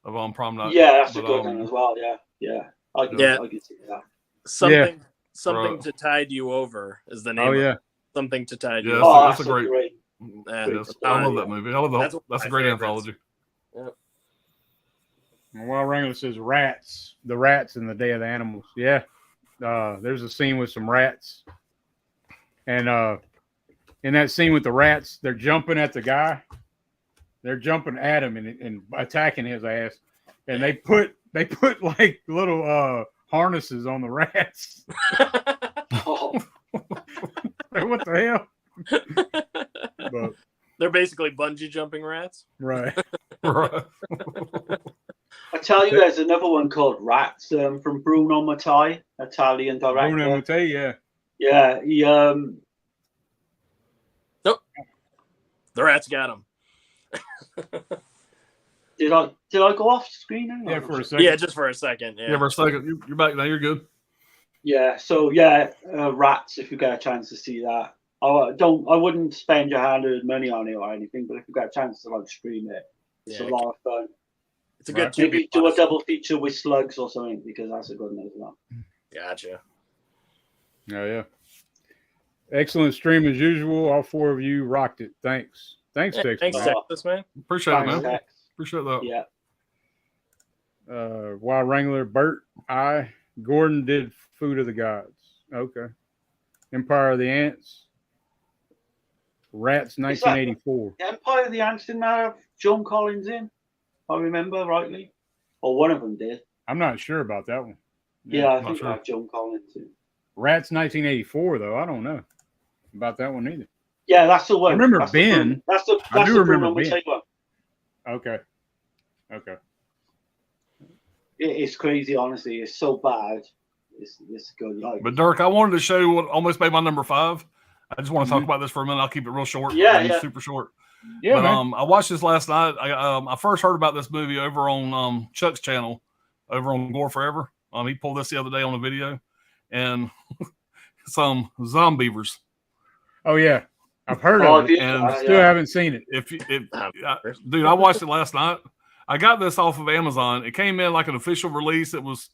of Prom Night. Yeah, that's a But, good one as well. Yeah. Yeah. I can see that. Something to tide you over is the name. Oh of it. yeah. Something to tide Yeah, you Oh, over. that's a great. Yeah, Yes, I love that movie. I love That's that's one a of great my favorites. anthology. Well, Wrangler says rats, the rats in the Day of the Animals. Yeah. There's a scene with some rats. And in that scene with the rats, they're jumping at the guy. They're jumping at him and attacking his ass. And they put like little harnesses on the rats. Oh, Like, what the hell? But, They're basically bungee jumping rats. right. Right. I tell you, there's another one called Rats from Bruno Mattei, Italian director. Bruno Mattei, yeah. Yeah, he The rats got him. did I go off screen? Yeah, for a second. Yeah, just for a second. Yeah. Yeah, for a second. You're back now. You're good. Yeah, so yeah, Rats. If you get a chance to see that, I wouldn't spend your handed money on it or anything, but if you get a chance to like stream it, it's a Yeah. lot of fun. It's a good Right. Maybe TV do a watch. double feature with Slugs or something because that's a good one as well. Gotcha. Oh, yeah. Excellent stream as usual. All four of you rocked it. Thanks. Thanks, Yeah, Tex. thanks, Texas, man. Appreciate it, Thanks, man. Tex. Appreciate that. Yeah. Wild Wrangler, Bert, Gordon did Food of the Gods. Okay. Empire of the Ants. Rats, 1984. Empire of the Ants didn't have John Collins in, if I remember rightly, or one of them did. I'm not sure about that one. Yeah, I not think sure. they have John Collins in. Rats, 1984, though. I don't know about that one either. Yeah, that's the one. I remember That's the Ben. Bruno- That's the. I That's do the remember Bruno Ben. Mattei one. Okay. Okay. It's crazy, honestly. It's so bad. It's good. Like, But Dirk, I wanted to show you what almost made my number 5. I just want to talk about this for a minute. I'll keep it real short. Yeah, I mean, yeah. super short. Yeah, But man. I watched this last night. I first heard about this movie over on Chuck's channel, over on Gore Forever. He pulled this the other day on a video, and some zombievers. Oh, yeah. I've heard Oh, of it. and yeah, Still haven't seen it. Dude, I watched it last night. I got this off of Amazon. It came in like an official release. It was,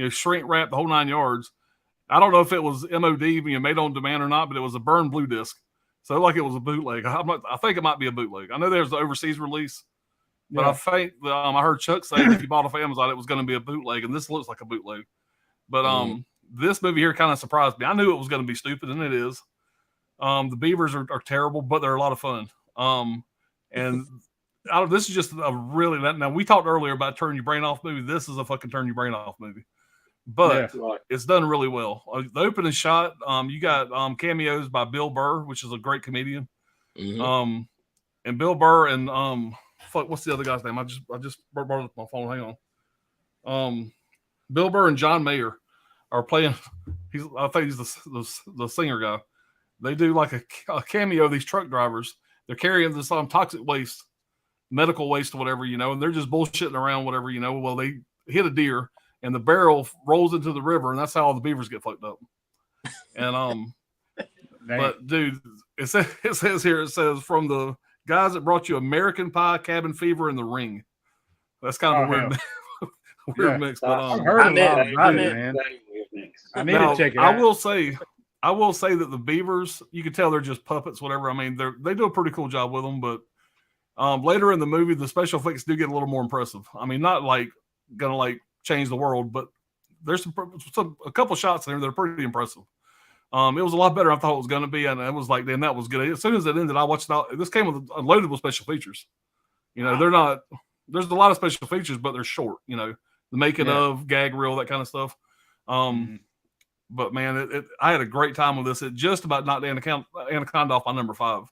shrink wrapped, the whole 9 yards. I don't know if it was MOD, made on demand or not, but it was a burned blue disc. So like it was a bootleg. I think it might be a bootleg. I know there's the overseas release, but I think I heard Chuck say if you bought off Amazon, it was going to be a bootleg, and this looks like a bootleg. But this movie here kind of surprised me. I knew it was going to be stupid, and it is. The beavers are terrible, but they're a lot of fun. And this is just a really now we talked earlier about turn your brain off movie. This is a fucking turn your brain off movie, but Right. it's done really well. The opening shot, you got cameos by Bill Burr, which is a great comedian. Mhm. And Bill Burr and what's the other guy's name? I just brought up my phone. Hang on. Bill Burr and John Mayer are playing. I think he's the singer guy. They do like a cameo of these truck drivers. They're carrying this toxic waste, medical waste, or whatever, and they're just bullshitting around, whatever, Well, they hit a deer and the barrel rolls into the river, and that's how all the beavers get fucked up. And but dude, it says here, from the guys that brought you American Pie, Cabin Fever, and The Ring. That's kind of a weird, weird mix. But I've heard a I'm lot in, about I'm it, in. man. Very weird mix. I need now, to check it out. I will say that the beavers, you can tell they're just puppets, whatever. I mean, they do a pretty cool job with them, but later in the movie, the special effects do get a little more impressive. I mean, not like gonna like change the world, but there's a couple shots in there that are pretty impressive. It was a lot better than I thought it was going to be, and it was like, then that was good. As soon as it ended, I watched it out. This came with loaded with special features. They're not. There's a lot of special features, but they're short. The making of, gag reel, that kind of stuff. But man, I had a great time with this. It just about knocked Anaconda off my number 5.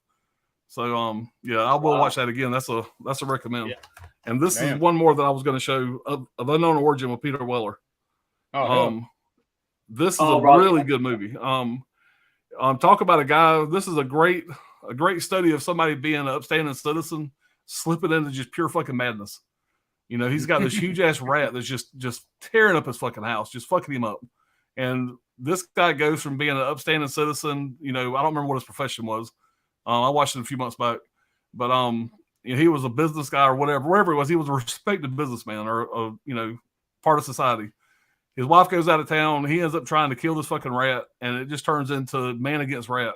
So yeah, I will watch that again. That's a recommend. Yeah. And this is one more that I was going to show of Unknown Origin with Peter Weller. This is a really good movie. Talk about a guy. This is a great study of somebody being an upstanding citizen, slipping into just pure fucking madness. He's got this huge ass rat that's just tearing up his fucking house, just fucking him up. And this guy goes from being an upstanding citizen, I don't remember what his profession was. I watched it a few months back, but he was a business guy or wherever he was. He was a respected businessman or part of society. His wife goes out of town. He ends up trying to kill this fucking rat, and it just turns into man against rat.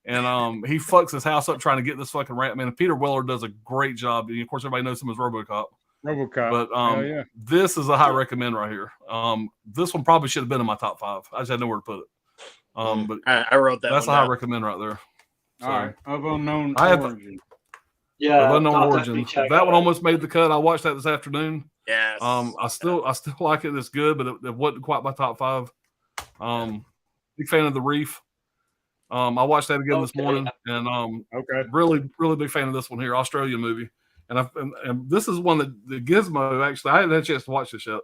And he fucks his house up trying to get this fucking rat, man. And Peter Weller does a great job. And of course, everybody knows him as RoboCop. But this is a high recommend right here. This one probably should have been in my top 5. I just had nowhere to put it. But I wrote that. That's a high recommend right there. All right, of unknown origin. Yeah, of unknown I'll origin. definitely check That one out. almost made the cut. I watched that this afternoon. Yes. I still like it. It's good, but it wasn't quite my top 5. Big fan of The Reef. I watched that again this morning, and really, really big fan of this one here, Australian movie. And this is one that the Gizmo actually. I hadn't had a chance to watch this yet,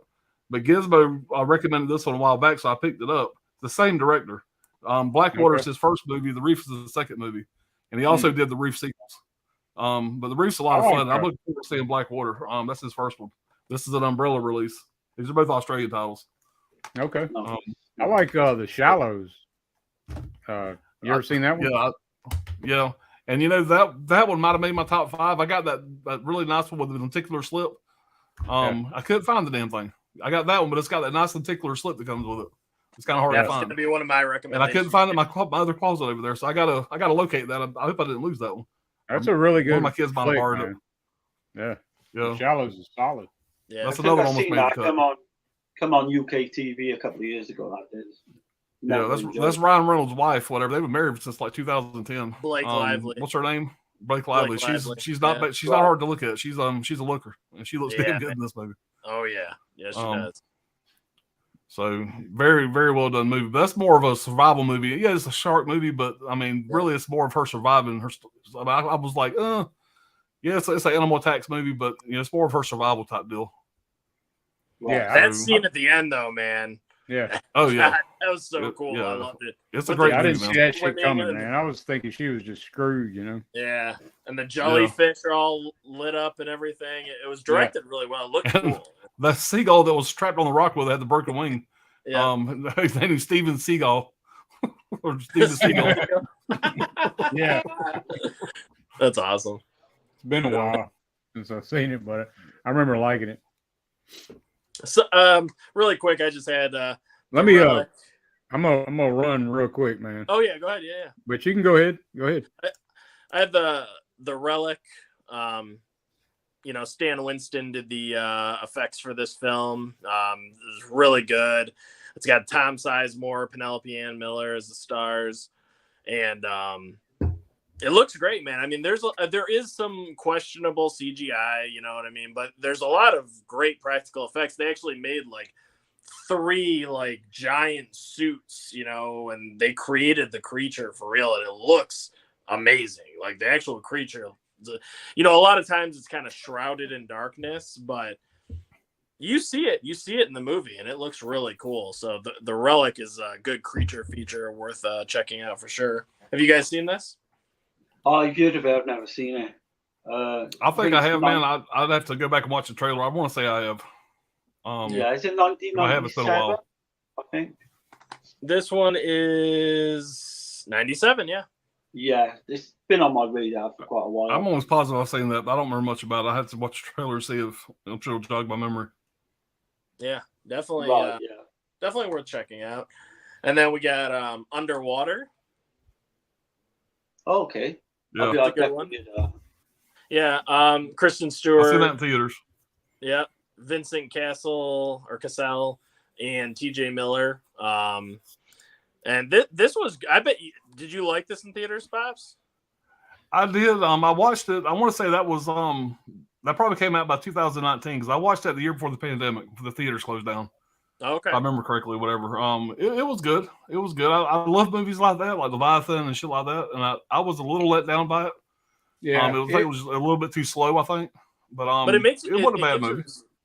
but Gizmo recommended this one a while back, so I picked it up. The same director. Blackwater is his first movie. The Reef is his second movie, and he also did the Reef sequels. But the Reef's a lot of fun. I'm looking forward to seeing Blackwater. That's his first one. This is an umbrella release. These are both Australian titles. Okay. I like The Shallows. You ever seen that one? Yeah. And that one might have made my top 5. I got that really nice one with the lenticular slip. I couldn't find the damn thing. I got that one, but it's got that nice lenticular slip that comes with it. It's kind of hard to find. That's going to be one of my recommendations. And I couldn't find it in my other closet over there, so I gotta locate that. I hope I didn't lose that one. That's a really good. One of my kids might have borrowed it. Yeah. The Shallows is solid. Yeah, that's another one almost made the cut. Come on UK TV a couple of years ago. That did. That's Ryan Reynolds' wife. Whatever, they've been married since like 2010. Blake Lively. What's her name? Blake Lively. She's not hard to look at. She's a looker, and she looks damn good in this movie. Oh yeah, she does. So very, very well done movie. But that's more of a survival movie. Yeah, it's a shark movie, but I mean, really, it's more of her surviving. I was like, it's an animal attacks movie, but it's more of her survival type deal. Yeah, that scene at the end, though, man. Yeah. Oh yeah, God, that was so cool. Yeah. I loved it. It's a great movie, I didn't man. see that shit coming, man. I was thinking she was just screwed, Yeah, and the jellyfish are all lit up and everything. It was directed really well. It looked cool. The seagull that was trapped on the rock with it had the broken wing. Yeah. His name is Steven Seagal. Or Steven Seagal. Yeah. That's awesome. It's been a while since I've seen it, but I remember liking it. So, really quick, I just had. Let me. I'm gonna run real quick, man. Oh yeah, go ahead. Yeah. But you can go ahead. Go ahead. I had the Relic. Stan Winston did the effects for this film. It was really good. It's got Tom Sizemore, Penelope Ann Miller as the stars, and it looks great, man. I mean, there is some questionable CGI, you know what I mean, but there's a lot of great practical effects. They actually made like 3 like giant suits, and they created the creature for real, and it looks amazing. Like the actual creature, a lot of times it's kind of shrouded in darkness, but you see it in the movie, and it looks really cool. So the Relic is a good creature feature worth checking out for sure. Have you guys seen this? I've heard about it, never seen it. I think I have, man. I'd have to go back and watch the trailer. I want to say I have. Is it 1997? I have. It's been a while. I think. This one is 97, yeah. Yeah, it's been on my radar for quite a while. I'm almost positive I've seen that, but I don't remember much about it. I had to watch the trailer to see if I'm sure it'll jog my memory. Yeah, definitely. Right, definitely worth checking out. And then we got Underwater. Okay. Yeah, I'll definitely do that. Yeah, Kristen Stewart. I've seen that in theaters. Yeah, Vincent Cassel, and T.J. Miller. And this was, I bet you, did you like this in theaters, Pops? I did. I watched it. I want to say that was that probably came out by 2019 because I watched that the year before the pandemic. The theaters closed down. Okay. If I remember correctly, whatever. It was good. It was good. I love movies like that, like Leviathan and shit like that. And I was a little let down by it. Yeah. It was a little bit too slow, I think. But it wasn't a bad movie.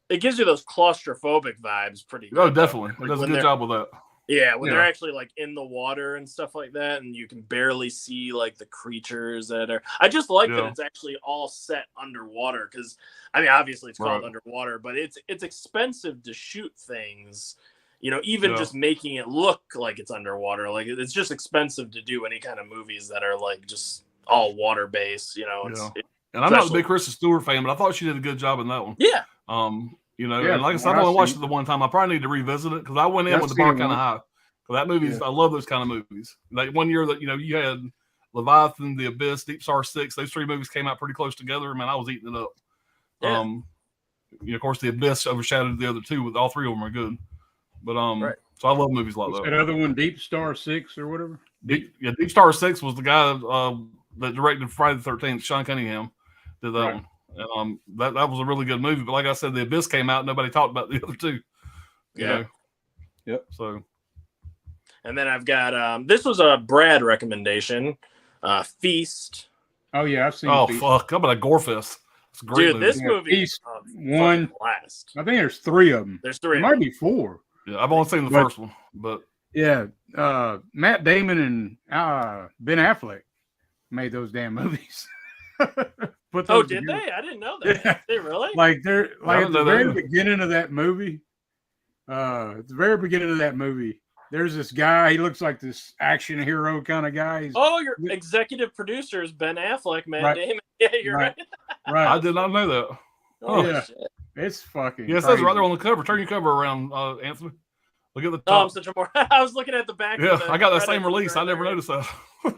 It gives you those claustrophobic vibes pretty good. Oh, definitely. Like it does a good job with that. Yeah, when they're actually like in the water and stuff like that, and you can barely see like the creatures that are. I just like that it's actually all set underwater because, I mean, obviously it's called underwater, but it's expensive to shoot things, even Yeah. just making it look like it's underwater. Like it's just expensive to do any kind of movies that are like just all water based. And I'm not a big Kristen Stewart fan, but I thought she did a good job in that one. Yeah. Yeah, And like I said, from I what only I've watched it seen. the one time. I probably need to revisit it because I went in Yeah, with the I've seen bar it kind of high. So that movie's, Yeah. I love those kind of movies. Like one year that you had Leviathan, The Abyss, Deep Star 6. Those 3 movies came out pretty close together. Man, I was eating it up. Yeah. Of course, The Abyss overshadowed the other 2. With all 3 of them are good. But Right. so I love movies like What's that. that other one, Deep Star 6 or whatever? Deep Star 6 was the guy that directed Friday the 13th. Sean Cunningham did that Right. one. And that was a really good movie. But like I said, The Abyss came out. Nobody talked about the other 2. You Yeah. know? Yep. So And then I've got this was a Brad recommendation, Feast. Oh yeah, I've seen. oh Feast. fuck, how about a gore fest? It's a great Dude, movie. this Yeah, movie Feast fucking one. blast. I think there's 3 of them. There's There 3. might be 4. Yeah, I've only seen the But- first one, but Yeah, Matt Damon and Ben Affleck made those damn movies. Put Oh, those did together. they? I didn't know that. Yeah. They really? Like they're like I at didn't the know that very either. beginning of that movie. At the very beginning of that movie, there's this guy. He looks like this action hero kind of guy. He's, Oh, your executive producer is Ben Affleck, Matt Right. Damon. Yeah, you're Right. right. right. I did not know that. Oh, Yeah. shit. It's fucking. Yeah, it says right crazy. there on the cover. Turn your cover around, Anthony. Look at the Oh, I'm top. such a more. I was looking at the back. Yeah, of the I got that credits same release. right I never there. noticed that.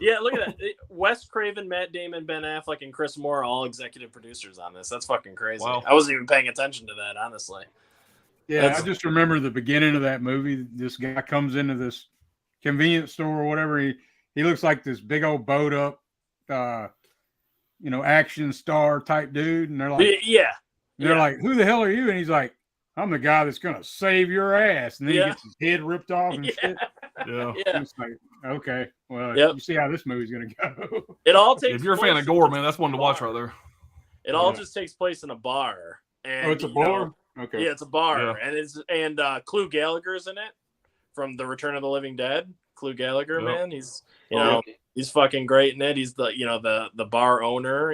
Yeah, look at that. Wes Craven, Matt Damon, Ben Affleck, and Chris Moore, all executive producers on this. That's fucking crazy. Wow. I wasn't even paying attention to that, honestly. Yeah, That's- I just remember the beginning of that movie. This guy comes into this convenience store or whatever. He looks like this big old boat up, action star type dude, and they're like, Yeah. they're like, "Who the hell are you?" And he's like, "I'm the guy that's gonna save your ass." And then Yeah. he gets his head ripped off and Yeah. shit. Yeah. Yeah. It's like, okay, well, Yep. you see how this movie's gonna go. It all takes If you're a fan place of gore, in man, that's a one to watch bar. right there. It all Yeah. just takes place in a bar. And, Oh, it's a you know, bar. Okay. Yeah, it's a bar. Yeah. And Clu Gallagher's in it from The Return of the Living Dead. Clu Gallagher, Yep. man. He's he's fucking great in it. He's the bar owner,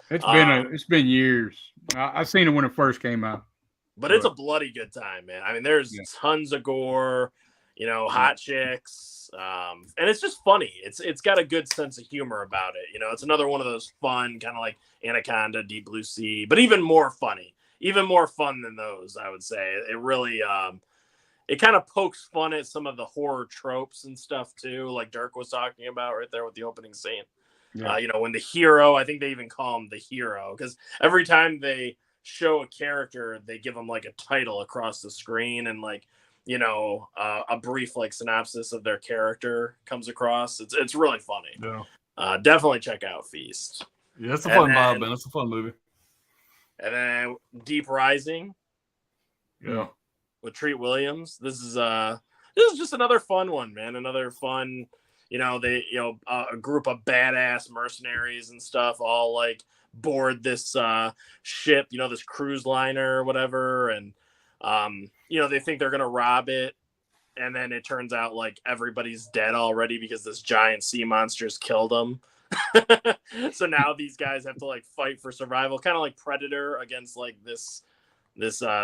It's been years. I've seen it when it first came out. But it's a bloody good time, man. I mean, there's tons of gore, hot chicks, and it's just funny. It's got a good sense of humor about it. It's another one of those fun, kind of like Anaconda, Deep Blue Sea, but even more funny, even more fun than those. I would say it really, it kind of pokes fun at some of the horror tropes and stuff too, like Dirk was talking about right there with the opening scene. Yeah. When the hero, I think they even call him the hero because every time they show a character, they give them like a title across the screen and like a brief like synopsis of their character comes across. It's really funny. Yeah. Definitely check out Feast. Yeah, it's a And fun vibe, then- man. It's a fun movie. And then Deep Rising Yeah. with Treat Williams. This is just another fun one, man. Another fun, a group of badass mercenaries and stuff all like board this ship, this cruise liner or whatever, and they think they're gonna rob it, and then it turns out like everybody's dead already because this giant sea monster's killed them. So now these guys have to like fight for survival, kind of like Predator against like this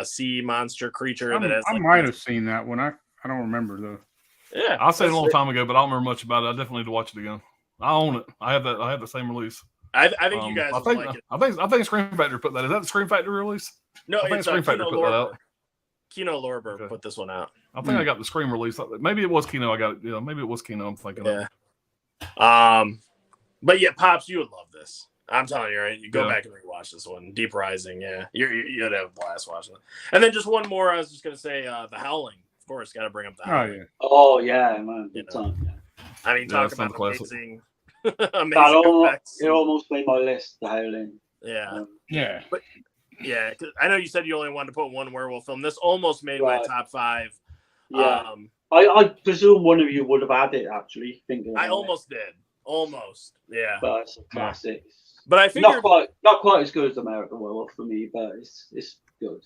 sea monster creature that has. I like, might have seen that one. I don't remember though. Yeah, I seen it a long time ago, but I don't remember much about it. I definitely need to watch it again. I own it. I have the same release. I think you guys I would think like it. I think Scream Factory put that. Is that the Scream Factory release? No, I think it's Scream Factory Kino put that Lorber. out. Kino Lorber Okay. put this one out. I think I got the Scream release. Maybe it was Kino. I got it. Yeah, maybe it was Kino. I'm thinking. Of. Yeah. But yeah, Pops, you would love this. I'm telling you, right? You go Yeah. back and rewatch this one. Deep Rising, yeah. You'd have a blast watching it. And then just one more, I was just gonna say, The Howling. Of course, gotta bring up The Oh Howling. yeah. Oh yeah, man, good You know. time. Yeah. I mean, Yeah, talk it's some about classic. amazing That amazing effects. it almost made my list. The Howling. Yeah. Yeah. Yeah. 'Cause I know you said you only wanted to put one werewolf film. This almost made my Right. top 5. Yeah, I presume one of you would have had it actually. Thinking I about almost did. Almost. Yeah. it. But it's a classic. But I figured Not quite as good as American Werewolf for me, but it's good.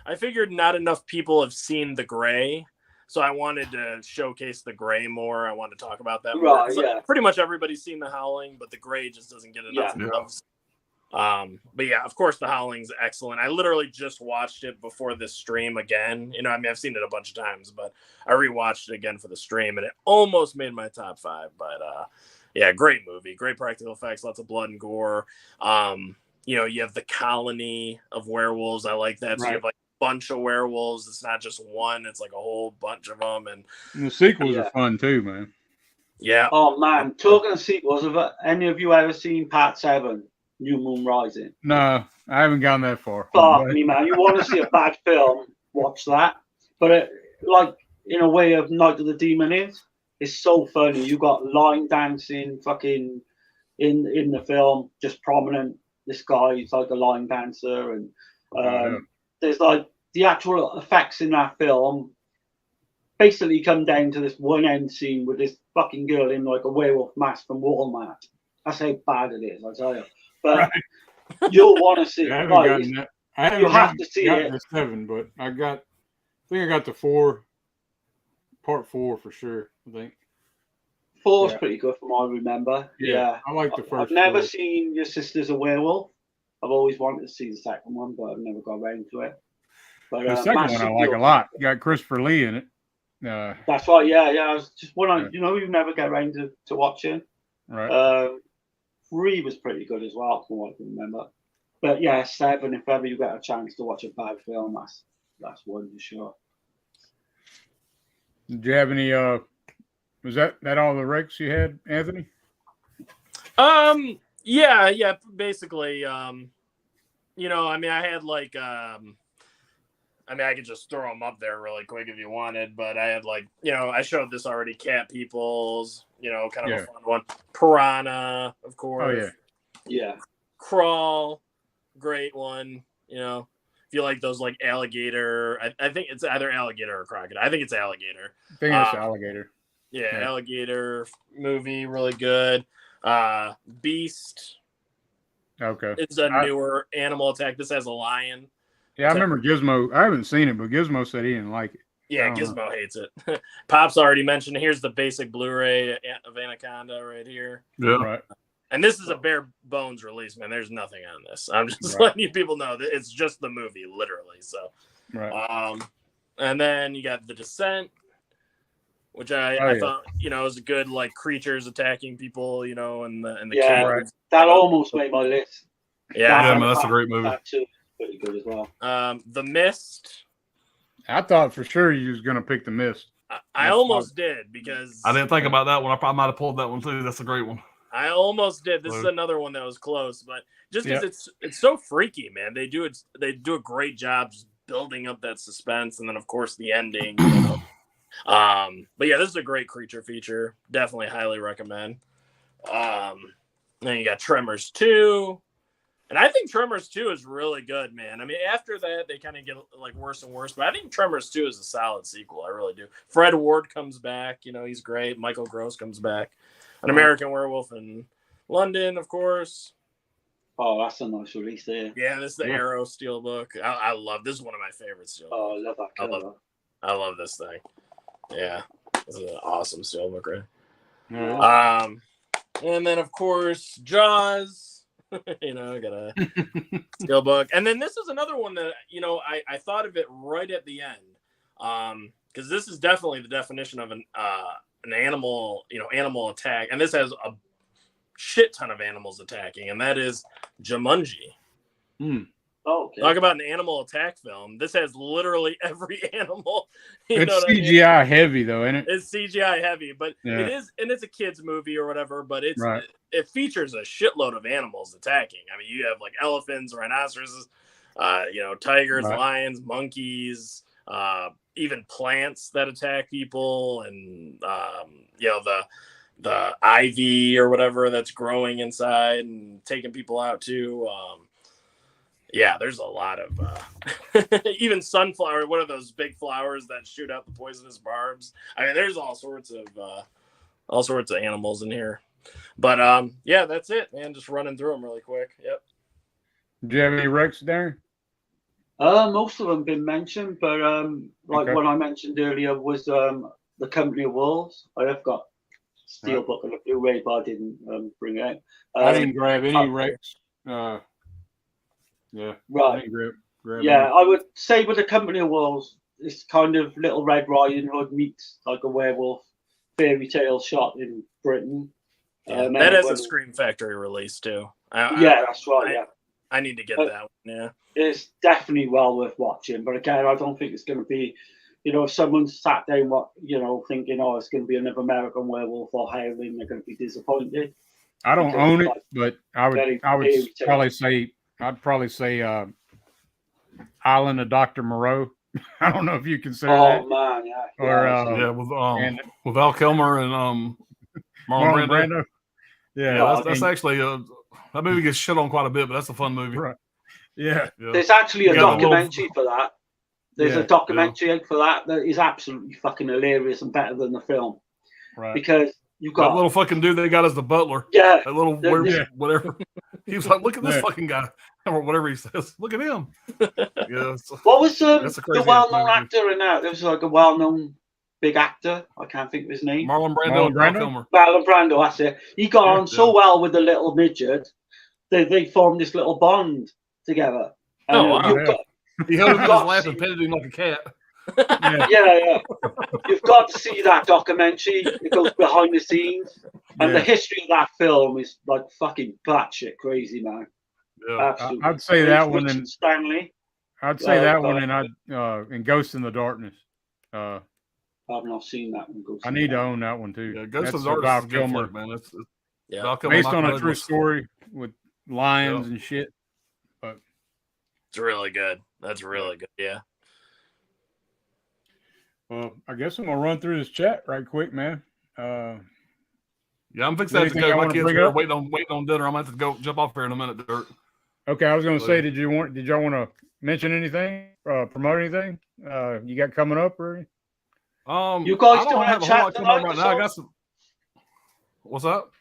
I figured not enough people have seen The Gray, so I wanted to showcase The Gray more. I wanted to talk about that more. Right, 'Cause, yeah. pretty much everybody's seen The Howling, but The Gray just doesn't get enough Yeah. love. But yeah, of course, The Howling's excellent. I literally just watched it before this stream again. I mean, I've seen it a bunch of times, but I rewatched it again for the stream, and it almost made my top 5. But yeah, great movie, great practical effects, lots of blood and gore. You have the colony of werewolves. I like that. So you have like a bunch of werewolves. It's not just one; it's like a whole bunch of them. And the sequels are fun too, man. Yeah. Oh man, talking of sequels, have any of you ever seen Part 7? New Moon Rising? No, I haven't gone that far. Fuck me, man. You want to see a bad film, watch that. But like, in a way of Night of the Demon it's so funny. You got line dancing fucking in the film, just prominent. This guy is like a line dancer. And there's like the actual effects in that film basically come down to this one end scene with this fucking girl in like a werewolf mask from Walmart. That's how bad it is, I tell you. But you'll want to see it. I haven't you have to see gotten it. to 7, but I think I got to 4, part 4 for sure. I think 4's pretty good from what I remember. Yeah. I like the first. I've never 4. seen Your Sister's a Werewolf. I've always wanted to see the second one, but I've never got around to it. But The second one I like a lot. You got Christopher Lee in it. That's right. Yeah. I was just one. You never get around to watching. Right. 3 was pretty good as well, from what I can remember. But yeah, 7. If ever you get a chance to watch a bad film, that's one for sure. Did you have any? Was that all the wrecks you had, Anthony? Yeah. Basically, I mean, I had like, I could just throw them up there really quick if you wanted, but I had like, I showed this already. Cat Peoples, kind of a fun one. Piranha, of course. Oh yeah. Yeah. Crawl, great one. If you like those like alligator, I think it's either alligator or crocodile. I think it's alligator. I think it's alligator. Yeah, alligator movie, really good. Beast. Okay. It's a newer Animal Attack. This has a lion. Yeah, I remember Gizmo. I haven't seen it, but Gizmo said he didn't like it. Yeah, Gizmo hates it. Pop's already mentioned. Here's the basic Blu-ray of Anaconda right here. Yeah. Right. And this is a bare bones release, man. There's nothing on this. I'm just letting you people know that it's just the movie, literally. So, right. And then you got The Descent, which I thought, was a good like creatures attacking people, and the yeah, caves. That almost made my list. Yeah, man, that's a great movie. That too, pretty good as well. The Mist. I thought for sure you was gonna pick The Mist. I almost did because I didn't think about that one. I probably might have pulled that one too. That's a great one. I almost did. This is another one that was close, but just because it's so freaky, man. They do a great job just building up that suspense, and then of course the ending. But yeah, this is a great creature feature. Definitely highly recommend. Then you got Tremors 2. And I think Tremors 2 is really good, man. I mean, after that, they kind of get like worse and worse. But I think Tremors 2 is a solid sequel. I really do. Fred Ward comes back. He's great. Michael Gross comes back. An American Werewolf in London, of course. Oh, that's a nice release there. Yeah, this is the Arrow Steelbook. I love this. Is one of my favorite Steelbooks. Oh, I love that cover. I love this thing. Yeah, this is an awesome Steelbook, right? Yeah. And then, of course, Jaws. I got a Steelbook. And then this is another one that, I thought of it right at the end. Because this is definitely the definition of an animal, animal attack. And this has a shit ton of animals attacking, and that is Jumanji. Oh, okay. Talk about an animal attack film. This has literally every animal. It's CGI heavy though, isn't it? It's CGI heavy, but it is, and it's a kid's movie or whatever. But it features a shitload of animals attacking. I mean, you have like elephants, rhinoceroses, tigers, lions, monkeys, even plants that attack people, and the ivy or whatever that's growing inside and taking people out too. Yeah, there's a lot of even sunflower. What are those big flowers that shoot out the poisonous barbs? I mean, there's all sorts of animals in here. But yeah, that's it, man. Just running through them really quick. Yep. Do you have any Rex there? Most of them been mentioned, but what I mentioned earlier was the Company of Wolves. I have got Steelbook and a Blu-ray, but I didn't bring it out. I didn't grab any Rex Yeah. Right. Grab Yeah, I would say with the Company of Wolves, it's kind of Little Red Riding Hood meets like a werewolf fairy tale shot in Britain. Yeah, And that then is a when- Scream Factory release too. Yeah, that's right. Yeah, I need to get But- that one. Yeah. it's definitely well worth watching. But again, I don't think it's going to be, if someone's sat down, thinking, oh, it's going to be another American Werewolf or Howling, they're going to be disappointed. I don't because own it's it, like but I would very probably fairy say Island of Dr. Moreau. I don't know if you consider Oh that. man, yeah. Or, Yeah, and with Val Kilmer and Marlon Marlon Brando. Brando. Yeah, Yeah, that's and- actually that movie gets shit on quite a bit, but that's a fun movie. Right. Yeah. Yeah. There's actually a You got the little- documentary for that. There's Yeah, a documentary out for that is absolutely fucking hilarious and better than the film Right. because you've That got little fucking dude they got as the butler. yeah. That little Yeah. weird, whatever. He was like, "Look at this Yeah. fucking guy," or whatever he says. Look at him. Yeah. What was That's a the crazy well-known movie. actor in that? There was like a well-known big actor. I can't think of his name. Marlon Brando Marlon and Val Brando? Kilmer. Marlon Brando. That's it. He got on so Yeah. well with the little midget. They formed this little bond together. And, Oh, wow. you've Yeah. got, He held him in his Got lap to and see- petted him like a cat. Yeah. yeah. You've got to see that documentary. It goes behind the scenes. And Yeah. the history of that film is like fucking batshit crazy, man. Yeah. Absolutely. I'd say that one Richard and Stanley. I'd say Oh, that God. one and Ghost in the Darkness. I've not seen that one. I need to own that one too. Yeah, Ghost That's of the Darkness Val is a good Kilmer, flick, man. It's Yeah. Val Kilmer, based Michael on a true Douglas. story with lions Yeah. and shit. It's really good. That's really good. Yeah. Well, I guess I'm gonna run through this chat right quick, man. Yeah, I'm fixing to have to Anything go. I My wanna kids bring are up? waiting on dinner. I'm gonna have to go jump off here in a minute, Dirt. Okay, I was gonna say, Well, did y'all want to mention anything, promote anything? You got coming up or anything? You guys I don't doing have a a whole chat lot coming up tonight right or now. I so? got some. What's up?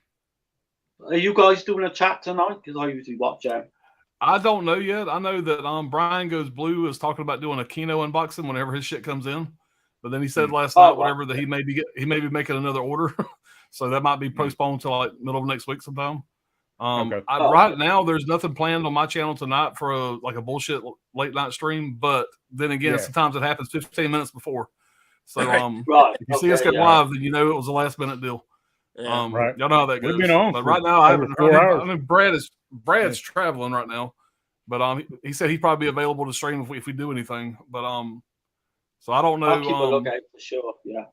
Are you guys doing a chat tonight? Because I usually watch out. I don't know yet. I know that Brian Goes Blue is talking about doing a Kino unboxing whenever his shit comes in. But then he said last Oh, night, wow. whatever, that he may be making another order. So that might be postponed until like middle of next week sometime. Okay. Right now, there's nothing planned on my channel tonight for a bullshit late night stream. But then again, Yeah. sometimes it happens 15 minutes before. So Right. if you see us okay, go yeah. live, then you know it was a last minute deal. Yeah. Right. Y'all know how that We've goes. been on but for right now, I over haven't. 4 hours. I mean, Brad's traveling right now, but he said he'd probably be available to stream if we do anything. But so I don't know. I'll keep a lookout for sure. Yeah.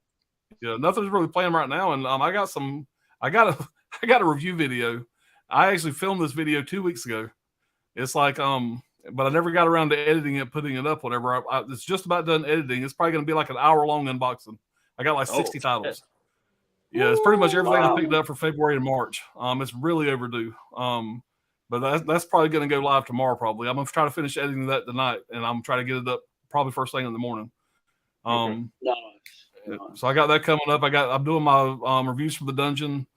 Yeah, nothing's really playing right now, and I got a review video. I actually filmed this video 2 weeks ago. It's like but I never got around to editing it, putting it up, whatever. It's just about done editing. It's probably going to be like an hour-long unboxing. I got like 60 titles. Yeah, it's pretty much everything Wow. I picked up for February and March. It's really overdue. But that's probably going to go live tomorrow. Probably I'm going to try to finish editing that tonight, and I'm trying to get it up probably first thing in the morning. Nice. So I got that coming up. I'm doing my reviews for the dungeon.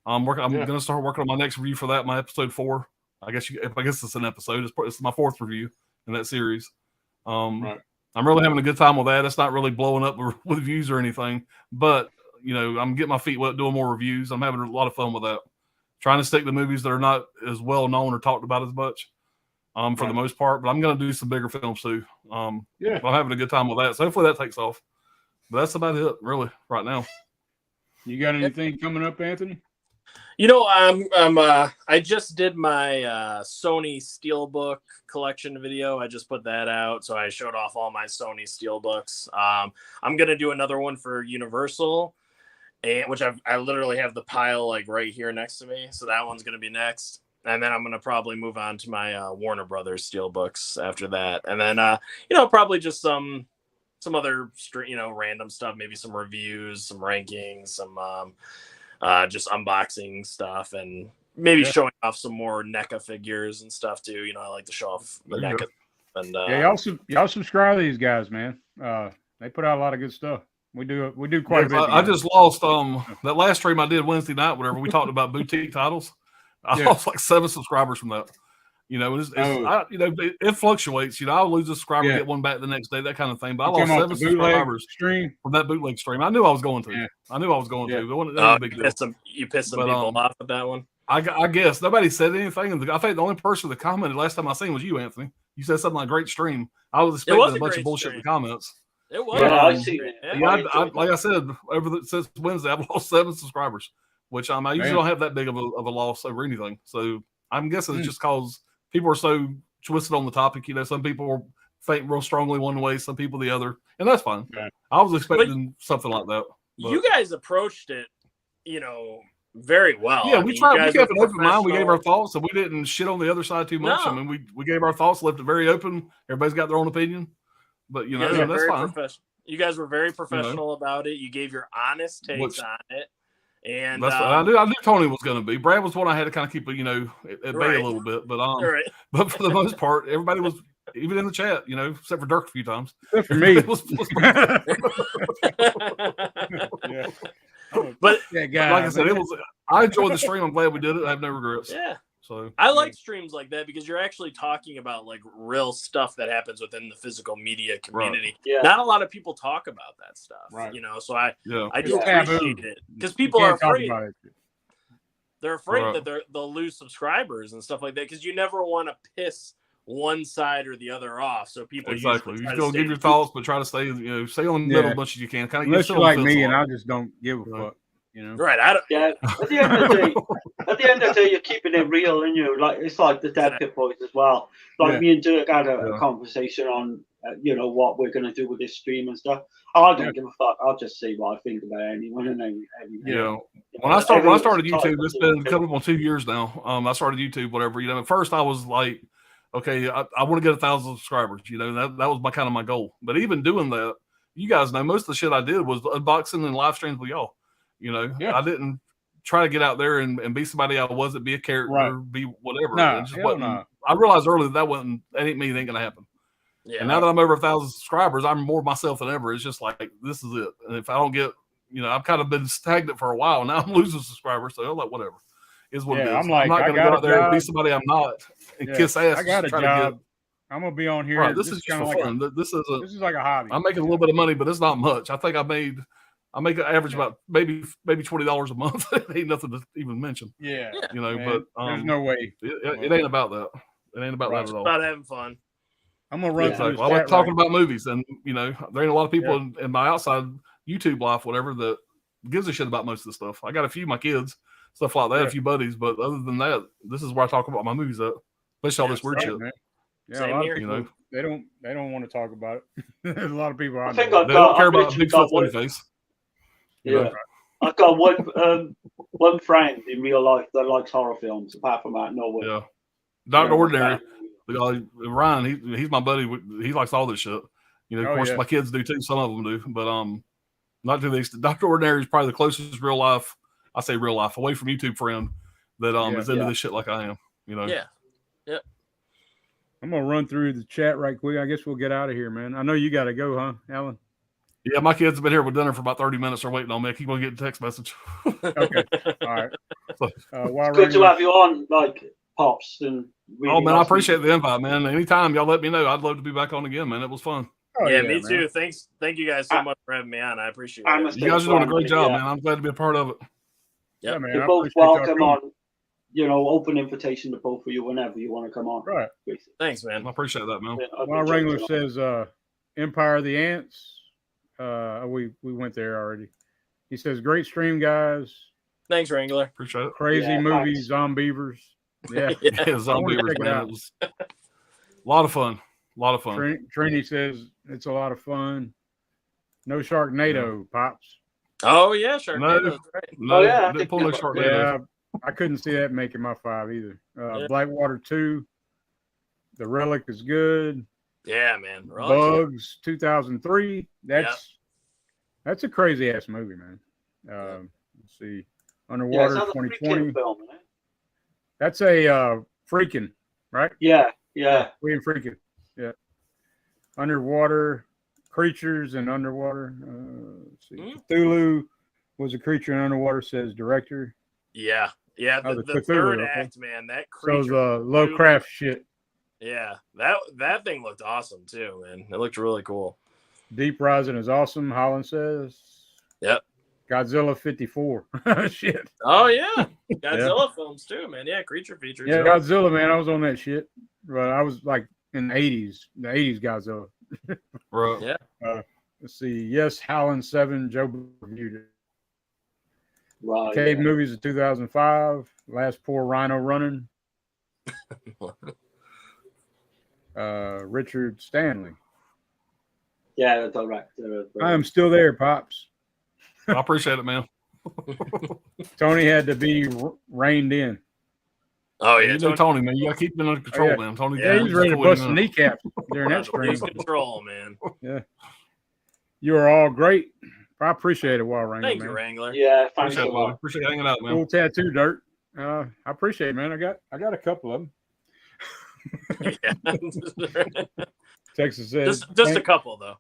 I'm going to start working on my next review for that. My episode 4. I guess it's an episode. It's my 4th review in that series. Right. I'm really having a good time with that. It's not really blowing up with views or anything, but I'm getting my feet wet doing more reviews. I'm having a lot of fun with that. Trying to stick to movies that are not as well known or talked about as much, for the most part. But I'm going to do some bigger films too. But I'm having a good time with that. So hopefully that takes off. But that's about it, really, right now. You got anything coming up, Anthony? I just did my Sony Steelbook collection video. I just put that out, so I showed off all my Sony Steelbooks. I'm gonna do another one for Universal, which I literally have the pile like right here next to me. So that one's gonna be next, and then I'm gonna probably move on to my Warner Brothers Steelbooks after that, and then probably just some other random stuff, maybe some reviews, some rankings, some just unboxing stuff, and maybe showing off some more NECA figures and stuff too. I like to show off the There you NECA. And y'all subscribe to these guys, man. They put out a lot of good stuff. We do quite a bit. I just lost that last stream I did Wednesday night. Whatever we talked about boutique titles, I lost like 7 subscribers from that. It fluctuates. I'll lose a subscriber, get one back the next day, that kind of thing. But I lost 7 subscribers stream from that bootleg stream. I knew I was going to. Yeah. I knew I was going to. It wasn't a big deal. you pissed some people off with that one. I guess nobody said anything. And I think the only person that commented last time I seen was you, Anthony. You said something like "great stream." I was expecting was a a bunch great of bullshit in stream. the comments. It was. Yeah, I um, see it. Yeah, like I said, since Wednesday, I've lost 7 subscribers, which I usually Man. don't have that big of a loss over anything. So I'm guessing it's Mm. just because people are so twisted on the topic. You know, some people think real strongly one way, some people the other, and that's fine. Yeah. I was expecting something like that. But, You guys approached it, very well. yeah, I we mean, tried. you We guys kept were an open mind. We gave our professional. thoughts, and we didn't shit on the other side too much. No. I mean, we gave our thoughts, left it very open. Everybody's got their own opinion, but You guys were that's very fine. professional. You guys were very professional about it. You gave your honest takes Which- on it, and That's I knew Tony was going to be. Brad was one I had to kind of keep at bay Right. a little bit, but all right. but for the most part, everybody was even in the chat, except for Dirk a few times. Good for me. It was Yeah. But That guy. like I said, I enjoyed the stream. I'm glad we did it. I have no regrets. yeah, So I like streams like that because you're actually talking about like real stuff that happens within the physical media community. Yeah. Not a lot of people talk about that stuff, Right. So I yeah, do It's taboo. appreciate it because You people are can't talk afraid. about it. They're afraid Right. that they'll lose subscribers and stuff like that because you never want to piss one side or the other off. So people exactly. usually You try to still stay give your thoughts, but try to stay stay on the middle Yeah. as much as you can. Kind of Unless you're like me and I just don't give a Right. fuck. right. I don't. Yeah, at the end of the day, you're keeping it real, and like it's like the Dead Pit Boys as well. Like Yeah. me and Dirk had a Yeah. conversation on, what we're gonna do with this stream and stuff. I don't Yeah. give a fuck. I'll just say what I think about anyone and anything. Yeah. When I started YouTube, it's been coming up on 2 years now. I started YouTube, whatever. At first I was like, okay, I want to get 1,000 subscribers. That was my goal. But even doing that, you guys know most of the shit I did was unboxing and live streams with y'all. Yeah. I didn't try to get out there and be somebody I wasn't, be a character, Right. be whatever. Nah, It just hell wasn't. nah. I realized early that ain't me. It ain't gonna happen. Yeah. And now that I'm over 1,000 subscribers, I'm more myself than ever. It's just like this is it. And if I don't get, I've kind of been stagnant for a while. Now I'm losing subscribers, so I'm like, whatever. Is what it is. I'm like, not I gonna got go a out there and be job. somebody I'm not and Yeah, kiss ass. I got a try to job. I'm gonna be on get, here. right, this is just kinda for like fun. This is like a hobby. I'm making a little bit of money, but it's not much. I think I make an average about maybe $20 a month. It ain't nothing to even mention. Yeah. Man, Man, but there's no way. it ain't about that. It ain't about Right. that at all. About having fun. I'm gonna run through Exactly. this I like chat talking right- about movies, and there ain't a lot of people in my outside YouTube life, whatever, that gives a shit about most of the stuff. I got a few of my kids, stuff like that, Yeah. a few buddies, but other than that, this is where I talk about my movies at, especially all Yeah, this weird Right, shit. man. Yeah, Same a lot here. of people, they don't want to talk about it. There's a lot of people. I I think know. I've They don't care I've about literally Bigfoot got funny one. face. Yeah, I've got one friend in real life that likes horror films. Apart from that, no one. Yeah. Dr. Yeah, Ordinary, the guy, Ryan, he's my buddy. He likes all this shit. Of Oh, course, yeah. my kids do too. Some of them do, but not to the extent. Dr. Ordinary is probably the closest real life. I say real life, away from YouTube friend that Yeah. is into Yeah. this shit like I am. Yeah. I'm gonna run through the chat right quick. I guess we'll get out of here, man. I know you got to go, huh, Alan? Yeah, my kids have been here with dinner for about 30 minutes. They're waiting on me. I keep on getting a text message. Okay. All right. While It's good to Wrangler- have you on, like Pops. And really Oh, man, I nice appreciate the invite, man. Anytime y'all let me know, I'd love to be back on again, man. It was fun. Oh, yeah, me man. too. Thank you guys so much for having me on. I appreciate I'm it. a- You guys are doing a great job, Yeah. man. I'm glad to be a part of it. Yeah, Yep. man. You're I both appreciate y'all welcome coming. on. Open invitation to both of you whenever you want to come on. Right. Basically. Thanks, man. I appreciate that, man. Yeah, I've While been Wrangler jumping on. says, Empire of the Ants. We went there already. He says, great stream, guys. Thanks, Wrangler. Appreciate it. Crazy Yeah, movie, thanks. Zombievers. Yeah. Yeah, Zombie check it man. out. It was a lot of fun. A lot of fun. Trini says it's a lot of fun. No Sharknado, Pops. Oh yeah, Sharknado. No. That's right. No, Oh, yeah, I didn't think pull no that- short Yeah, I couldn't see that making my 5 either. Yeah. Blackwater 2. The Relic is good. Yeah, man. Really? Bugs 2003. That's a crazy ass movie, man. Let's see. Yeah, Underwater it's another 2020. freaking film, isn't it? That's a Freaking, right? Yeah, yeah. We and Freaking. Yeah. Underwater creatures and underwater. Let's see. Cthulhu was a creature in underwater, says director. Yeah. Yeah. Oh, The, the the Cthulhu, third okay. act, man. That So creature. the Lovecraft shit. Yeah. That thing looked awesome too, man. It looked really cool. Deep Rising is awesome, Holland says. Yep. Godzilla 54. Shit. Oh yeah, Godzilla films too, man. Yeah, creature features. Yeah, Godzilla, man. I was on that shit. But I was like in the 80s Godzilla. Right. Yeah. Let's see. Yes, Howlin' 7. Joe reviewed it. Right. Cave yeah. Movies of 2005. Last Poor Rhino Running. Richard Stanley. Yeah, the director. Of, I am still there, Pops. I appreciate it, man. Tony had to be reined in. Oh yeah, You know Tony, man. You gotta keep him under control, yeah. man. Tony, Yeah, He was ready to Tony, bust the man. kneecaps during that Police stream. control, man. You are all great. I appreciate it, Wild Wrangler, Thank man. you, Wrangler. yeah, thanks Appreciate a it, buddy. lot. Appreciate you hanging out, man. Cool tattoo, Dirt. I appreciate it, man. I got a couple of them. Yeah. Texas says, just a couple though.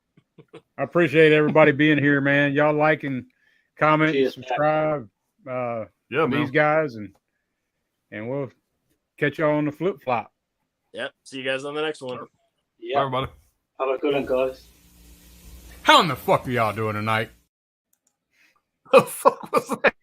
I appreciate everybody being here, man. Y'all like and comment, and Cheers, subscribe. Yeah, These man. guys, and we'll catch y'all on the flip flop. Yep. See you guys on the next one. Bye, Yeah, everybody. have a good one, guys. How in the fuck are y'all doing tonight? The fuck was that?